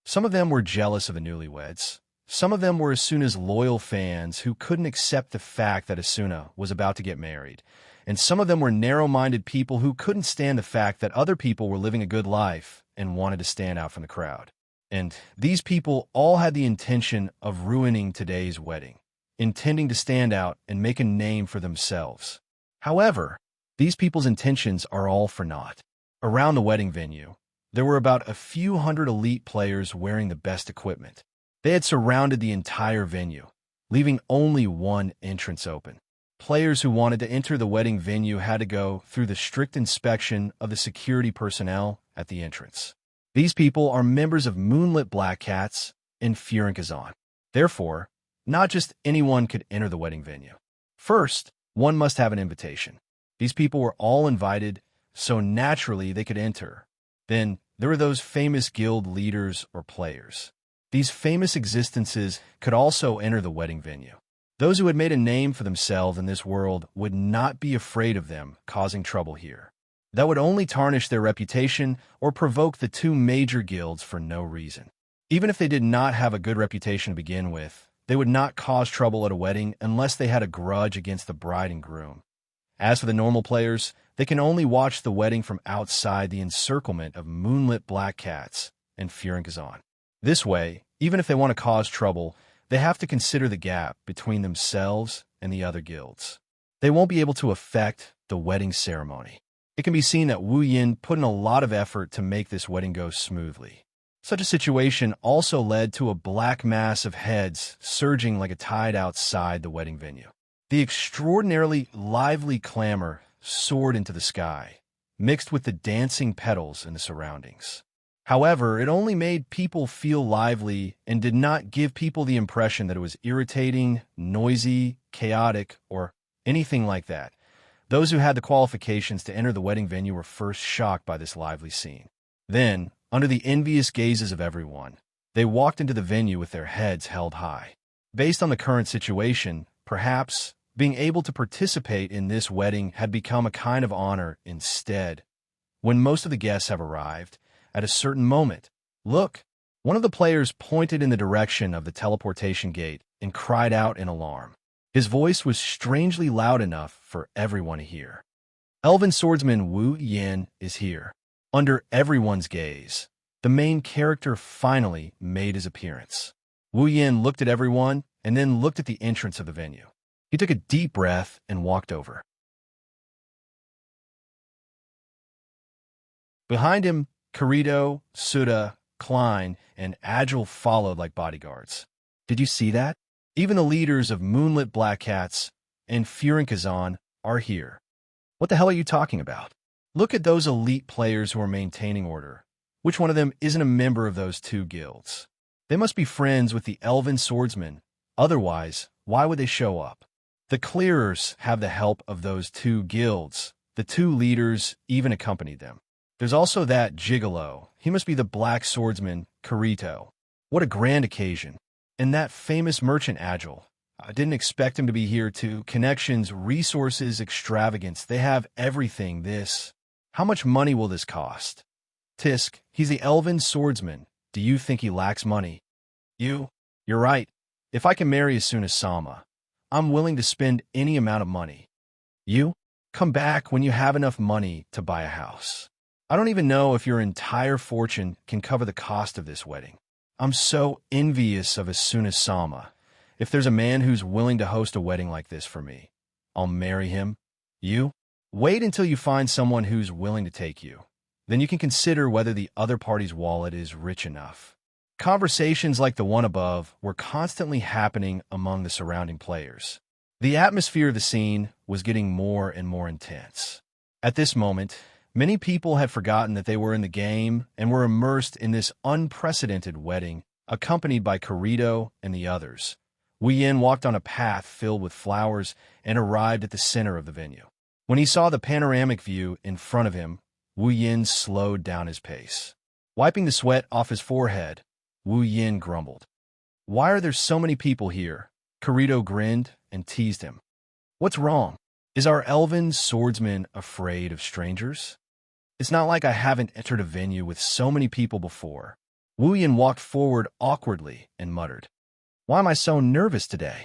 Some of them were jealous of the newlyweds. Some of them were Asuna's loyal fans who couldn't accept the fact that Asuna was about to get married. And some of them were narrow-minded people who couldn't stand the fact that other people were living a good life and wanted to stand out from the crowd. And these people all had the intention of ruining today's wedding, intending to stand out and make a name for themselves. However, these people's intentions are all for naught. Around the wedding venue, there were about a few hundred elite players wearing the best equipment. They had surrounded the entire venue, leaving only one entrance open. Players who wanted to enter the wedding venue had to go through the strict inspection of the security personnel at the entrance. These people are members of Moonlit Black Cats and Furinkazan. Therefore, not just anyone could enter the wedding venue. First, one must have an invitation. These people were all invited, so naturally they could enter. Then there were those famous guild leaders or players. These famous existences could also enter the wedding venue. Those who had made a name for themselves in this world would not be afraid of them causing trouble here. That would only tarnish their reputation or provoke the two major guilds for no reason. Even if they did not have a good reputation to begin with, they would not cause trouble at a wedding unless they had a grudge against the bride and groom. As for the normal players, they can only watch the wedding from outside the encirclement of moonlit black cats and Furinkazan. This way, even if they want to cause trouble, they have to consider the gap between themselves and the other guilds. They won't be able to affect the wedding ceremony. It can be seen that Wu Yin put in a lot of effort to make this wedding go smoothly. Such a situation also led to a black mass of heads surging like a tide outside the wedding venue. The extraordinarily lively clamor soared into the sky, mixed with the dancing petals in the surroundings. However, it only made people feel lively and did not give people the impression that it was irritating, noisy, chaotic, or anything like that. Those who had the qualifications to enter the wedding venue were first shocked by this lively scene. Then, under the envious gazes of everyone, they walked into the venue with their heads held high. Based on the current situation, perhaps being able to participate in this wedding had become a kind of honor instead. When most of the guests have arrived, at a certain moment, look, one of the players pointed in the direction of the teleportation gate and cried out in alarm. His voice was strangely loud enough for everyone to hear. Elven swordsman Wu Yin is here. Under everyone's gaze, the main character finally made his appearance. Wu Yin looked at everyone and then looked at the entrance of the venue. He took a deep breath and walked over. Behind him, Kirito, Suda, Klein, and Agile followed like bodyguards. Did you see that? Even the leaders of Moonlit Black Cats and Furinkazan are here. What the hell are you talking about? Look at those elite players who are maintaining order. Which one of them isn't a member of those two guilds? They must be friends with the Elven Swordsman. Otherwise, why would they show up? The Clearers have the help of those two guilds. The two leaders even accompanied them. There's also that gigolo. He must be the Black Swordsman, Kirito. What a grand occasion. And that famous merchant Agile. I didn't expect him to be here too. Connections, resources, extravagance. They have everything. This. How much money will this cost? Tisk, he's the Elven Swordsman. Do you think he lacks money? You're right. If I can marry as soon as Sama, I'm willing to spend any amount of money. You? Come back when you have enough money to buy a house. I don't even know if your entire fortune can cover the cost of this wedding. I'm so envious of as soon as Sama. If there's a man who's willing to host a wedding like this for me, I'll marry him. You? Wait until you find someone who's willing to take you. Then you can consider whether the other party's wallet is rich enough. Conversations like the one above were constantly happening among the surrounding players. The atmosphere of the scene was getting more and more intense. At this moment, many people had forgotten that they were in the game and were immersed in this unprecedented wedding, accompanied by Kirito and the others. Wu Yin walked on a path filled with flowers and arrived at the center of the venue. When he saw the panoramic view in front of him, Wu Yin slowed down his pace. Wiping the sweat off his forehead, Wu Yin grumbled. Why are there so many people here? Kirito grinned and teased him. What's wrong? Is our elven swordsman afraid of strangers? It's not like I haven't entered a venue with so many people before. Wu Yin walked forward awkwardly and muttered. Why am I so nervous today?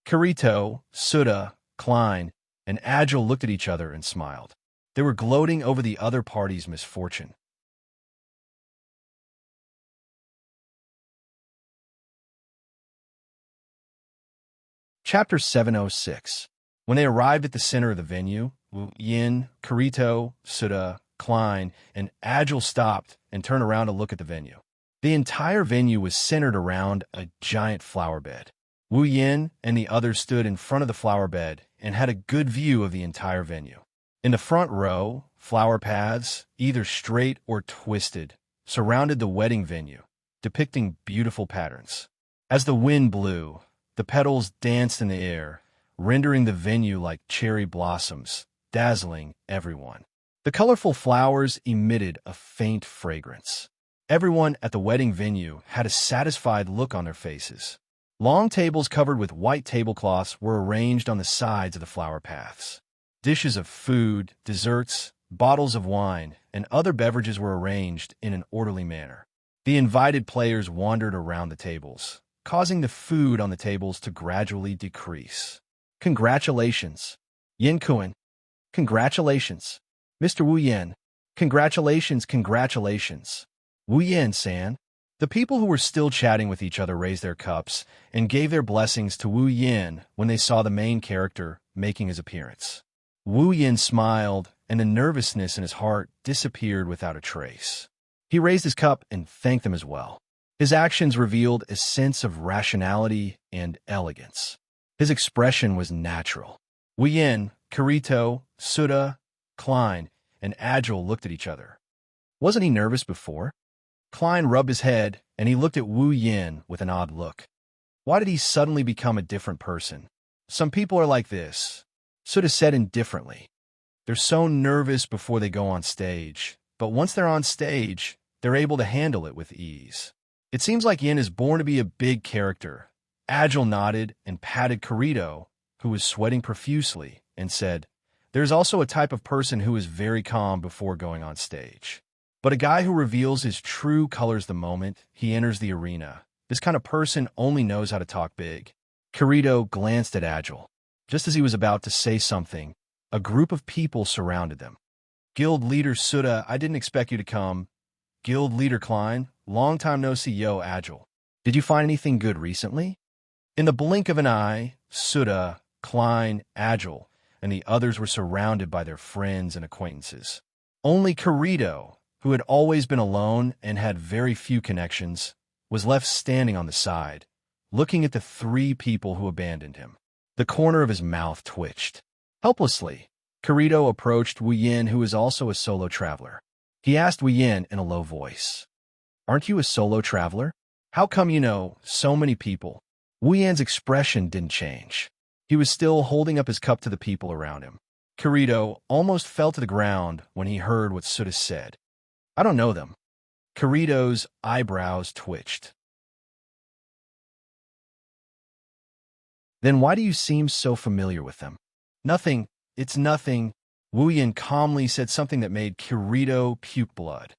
Kirito, Suda, Klein, and Agile looked at each other and smiled. They were gloating over the other party's misfortune. Chapter 706. When they arrived at the center of the venue, Wu Yin, Kirito, Suda, Klein, and Agile stopped and turned around to look at the venue. The entire venue was centered around a giant flower bed. Wu Yin and the others stood in front of the flower bed and had a good view of the entire venue. In the front row, flower paths, either straight or twisted, surrounded the wedding venue, depicting beautiful patterns. As the wind blew, the petals danced in the air, rendering the venue like cherry blossoms, dazzling everyone. The colorful flowers emitted a faint fragrance. Everyone at the wedding venue had a satisfied look on their faces. Long tables covered with white tablecloths were arranged on the sides of the flower paths. Dishes of food, desserts, bottles of wine, and other beverages were arranged in an orderly manner. The invited players wandered around the tables, causing the food on the tables to gradually decrease. Congratulations, Yin Kuan. Congratulations, Mr. Wu Yan. Congratulations, congratulations. Wu Yan-san. The people who were still chatting with each other raised their cups and gave their blessings to Wu Yin when they saw the main character making his appearance. Wu Yin smiled, and the nervousness in his heart disappeared without a trace. He raised his cup and thanked them as well. His actions revealed a sense of rationality and elegance. His expression was natural. Wu Yin, Kirito, Suda, Klein, and Agile looked at each other. Wasn't he nervous before? Klein rubbed his head, and he looked at Wu Yin with an odd look. Why did he suddenly become a different person? Some people are like this, Suda said indifferently. They're so nervous before they go on stage, but once they're on stage, they're able to handle it with ease. It seems like Yin is born to be a big character. Agile nodded and patted Kirito, who was sweating profusely, and said, There's also a type of person who is very calm before going on stage. But a guy who reveals his true colors the moment he enters the arena. This kind of person only knows how to talk big. Kirito glanced at Agile. Just as he was about to say something, a group of people surrounded them. Guild leader Suda, I didn't expect you to come. Guild leader Klein, long time no see, yo, Agile. Did you find anything good recently? In the blink of an eye, Suda, Klein, Agile, and the others were surrounded by their friends and acquaintances. Only Kirito, who had always been alone and had very few connections, was left standing on the side, looking at the three people who abandoned him. The corner of his mouth twitched. Helplessly, Kirito approached Wu Yin, who was also a solo traveler. He asked Wu Yin in a low voice, Aren't you a solo traveler? How come you know so many people? Wu Yin's expression didn't change. He was still holding up his cup to the people around him. Kirito almost fell to the ground when he heard what Suda said. I don't know them. Kirito's eyebrows twitched. Then why do you seem so familiar with them? Nothing. It's nothing. Wu Yin calmly said something that made Kirito puke blood.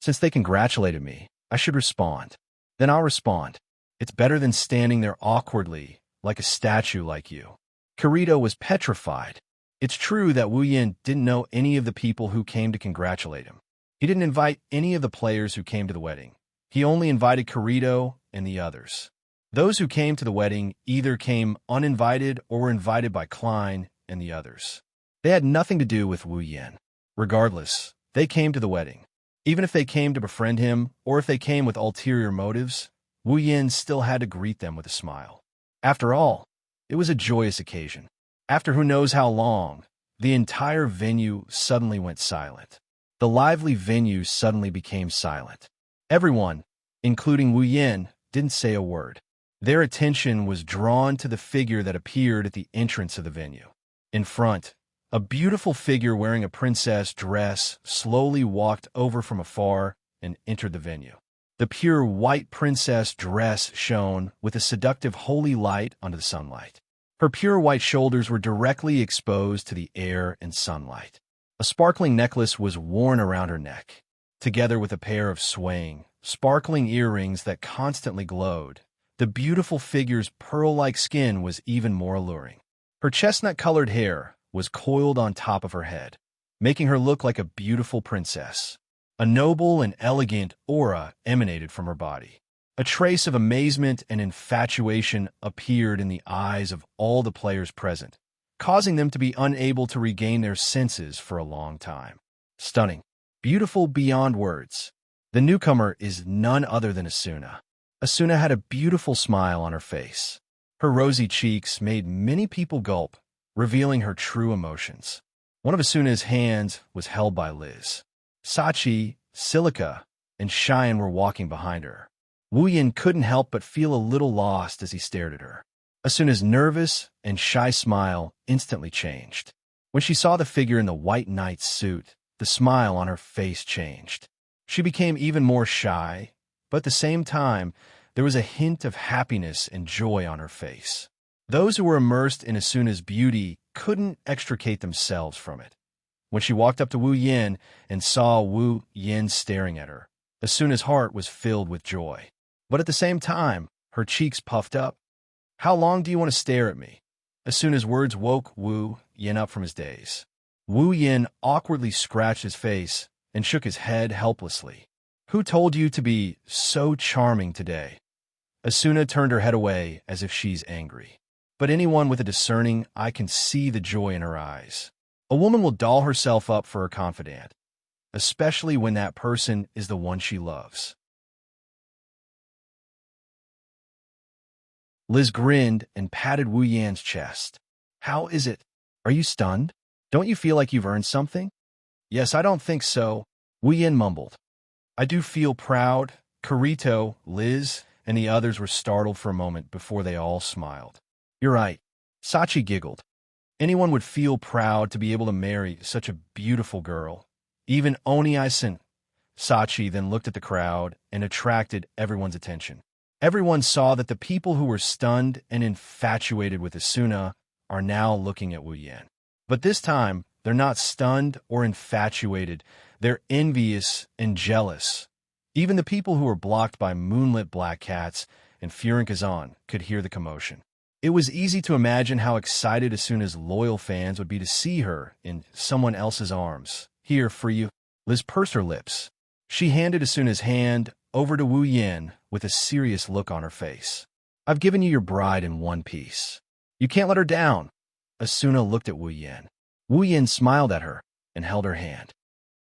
Since they congratulated me, I should respond. Then I'll respond. It's better than standing there awkwardly, like a statue like you. Kirito was petrified. It's true that Wu Yin didn't know any of the people who came to congratulate him. He didn't invite any of the players who came to the wedding. He only invited Kirito and the others. Those who came to the wedding either came uninvited or were invited by Klein and the others. They had nothing to do with Wu Yin. Regardless, they came to the wedding. Even if they came to befriend him, or if they came with ulterior motives, Wu Yin still had to greet them with a smile. After all, it was a joyous occasion. After who knows how long, the entire venue suddenly went silent. The lively venue suddenly became silent. Everyone, including Wu Yin, didn't say a word. Their attention was drawn to the figure that appeared at the entrance of the venue. In front, a beautiful figure wearing a princess dress slowly walked over from afar and entered the venue. The pure white princess dress shone with a seductive holy light under the sunlight. Her pure white shoulders were directly exposed to the air and sunlight. A sparkling necklace was worn around her neck, together with a pair of swaying, sparkling earrings that constantly glowed. The beautiful figure's pearl-like skin was even more alluring. Her chestnut-colored hair was coiled on top of her head, making her look like a beautiful princess. A noble and elegant aura emanated from her body. A trace of amazement and infatuation appeared in the eyes of all the players present, causing them to be unable to regain their senses for a long time. Stunning. Beautiful beyond words. The newcomer is none other than Asuna. Asuna had a beautiful smile on her face. Her rosy cheeks made many people gulp, revealing her true emotions. One of Asuna's hands was held by Liz. Sachi, Silica, and Cheyenne were walking behind her. Wu Yin couldn't help but feel a little lost as he stared at her. Asuna's nervous and shy smile instantly changed. When she saw the figure in the white knight's suit, The smile on her face changed. She became even more shy, but at the same time, there was a hint of happiness and joy on her face. Those who were immersed in Asuna's beauty couldn't extricate themselves from it. When she walked up to Wu Yin and saw Wu Yin staring at her, Asuna's heart was filled with joy. But at the same time, her cheeks puffed up. "How long do you want to stare at me?" Asuna's words woke Wu Yin up from his daze. Wu Yin awkwardly scratched his face and shook his head helplessly. "Who told you to be so charming today?" Asuna turned her head away as if she's angry. But anyone with a discerning eye can see the joy in her eyes. A woman will doll herself up for her confidant, especially when that person is the one she loves. Liz grinned and patted Wu Yan's chest. "How is it? Are you stunned? Don't you feel like you've earned something?" "Yes, I don't think so," Wu Yan mumbled. "I do feel proud." Kirito, Liz, and the others were startled for a moment before they all smiled. "You're right," Sachi giggled. "Anyone would feel proud to be able to marry such a beautiful girl. Even Oni-san." Sachi then looked at the crowd and attracted everyone's attention. Everyone saw that the people who were stunned and infatuated with Asuna are now looking at Wu Yan. But this time, they're not stunned or infatuated. They're envious and jealous. Even the people who were blocked by moonlit black cats and Furin-Kazan could hear the commotion. It was easy to imagine how excited Asuna's loyal fans would be to see her in someone else's arms. "Here, for you." Liz pursed her lips. She handed Asuna's hand over to Wu Yan with a serious look on her face. "I've given you your bride in one piece. You can't let her down." Asuna looked at Wu Yan. Wu Yan smiled at her and held her hand.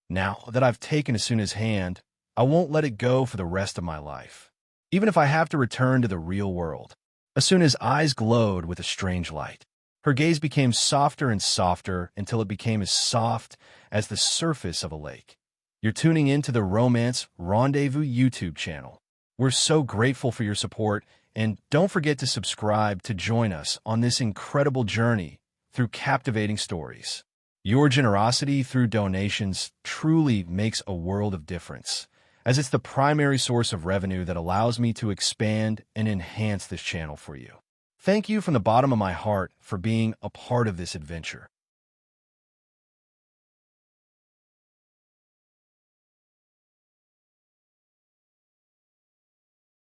"Now that I've taken Asuna's hand, I won't let it go for the rest of my life, even if I have to return to the real world." Asuna's eyes glowed with a strange light. Her gaze became softer and softer until it became as soft as the surface of a lake. You're tuning into the Romance Rendezvous YouTube channel. We're so grateful for your support, and don't forget to subscribe to join us on this incredible journey through captivating stories. Your generosity through donations truly makes a world of difference, as it's the primary source of revenue that allows me to expand and enhance this channel for you. Thank you from the bottom of my heart for being a part of this adventure.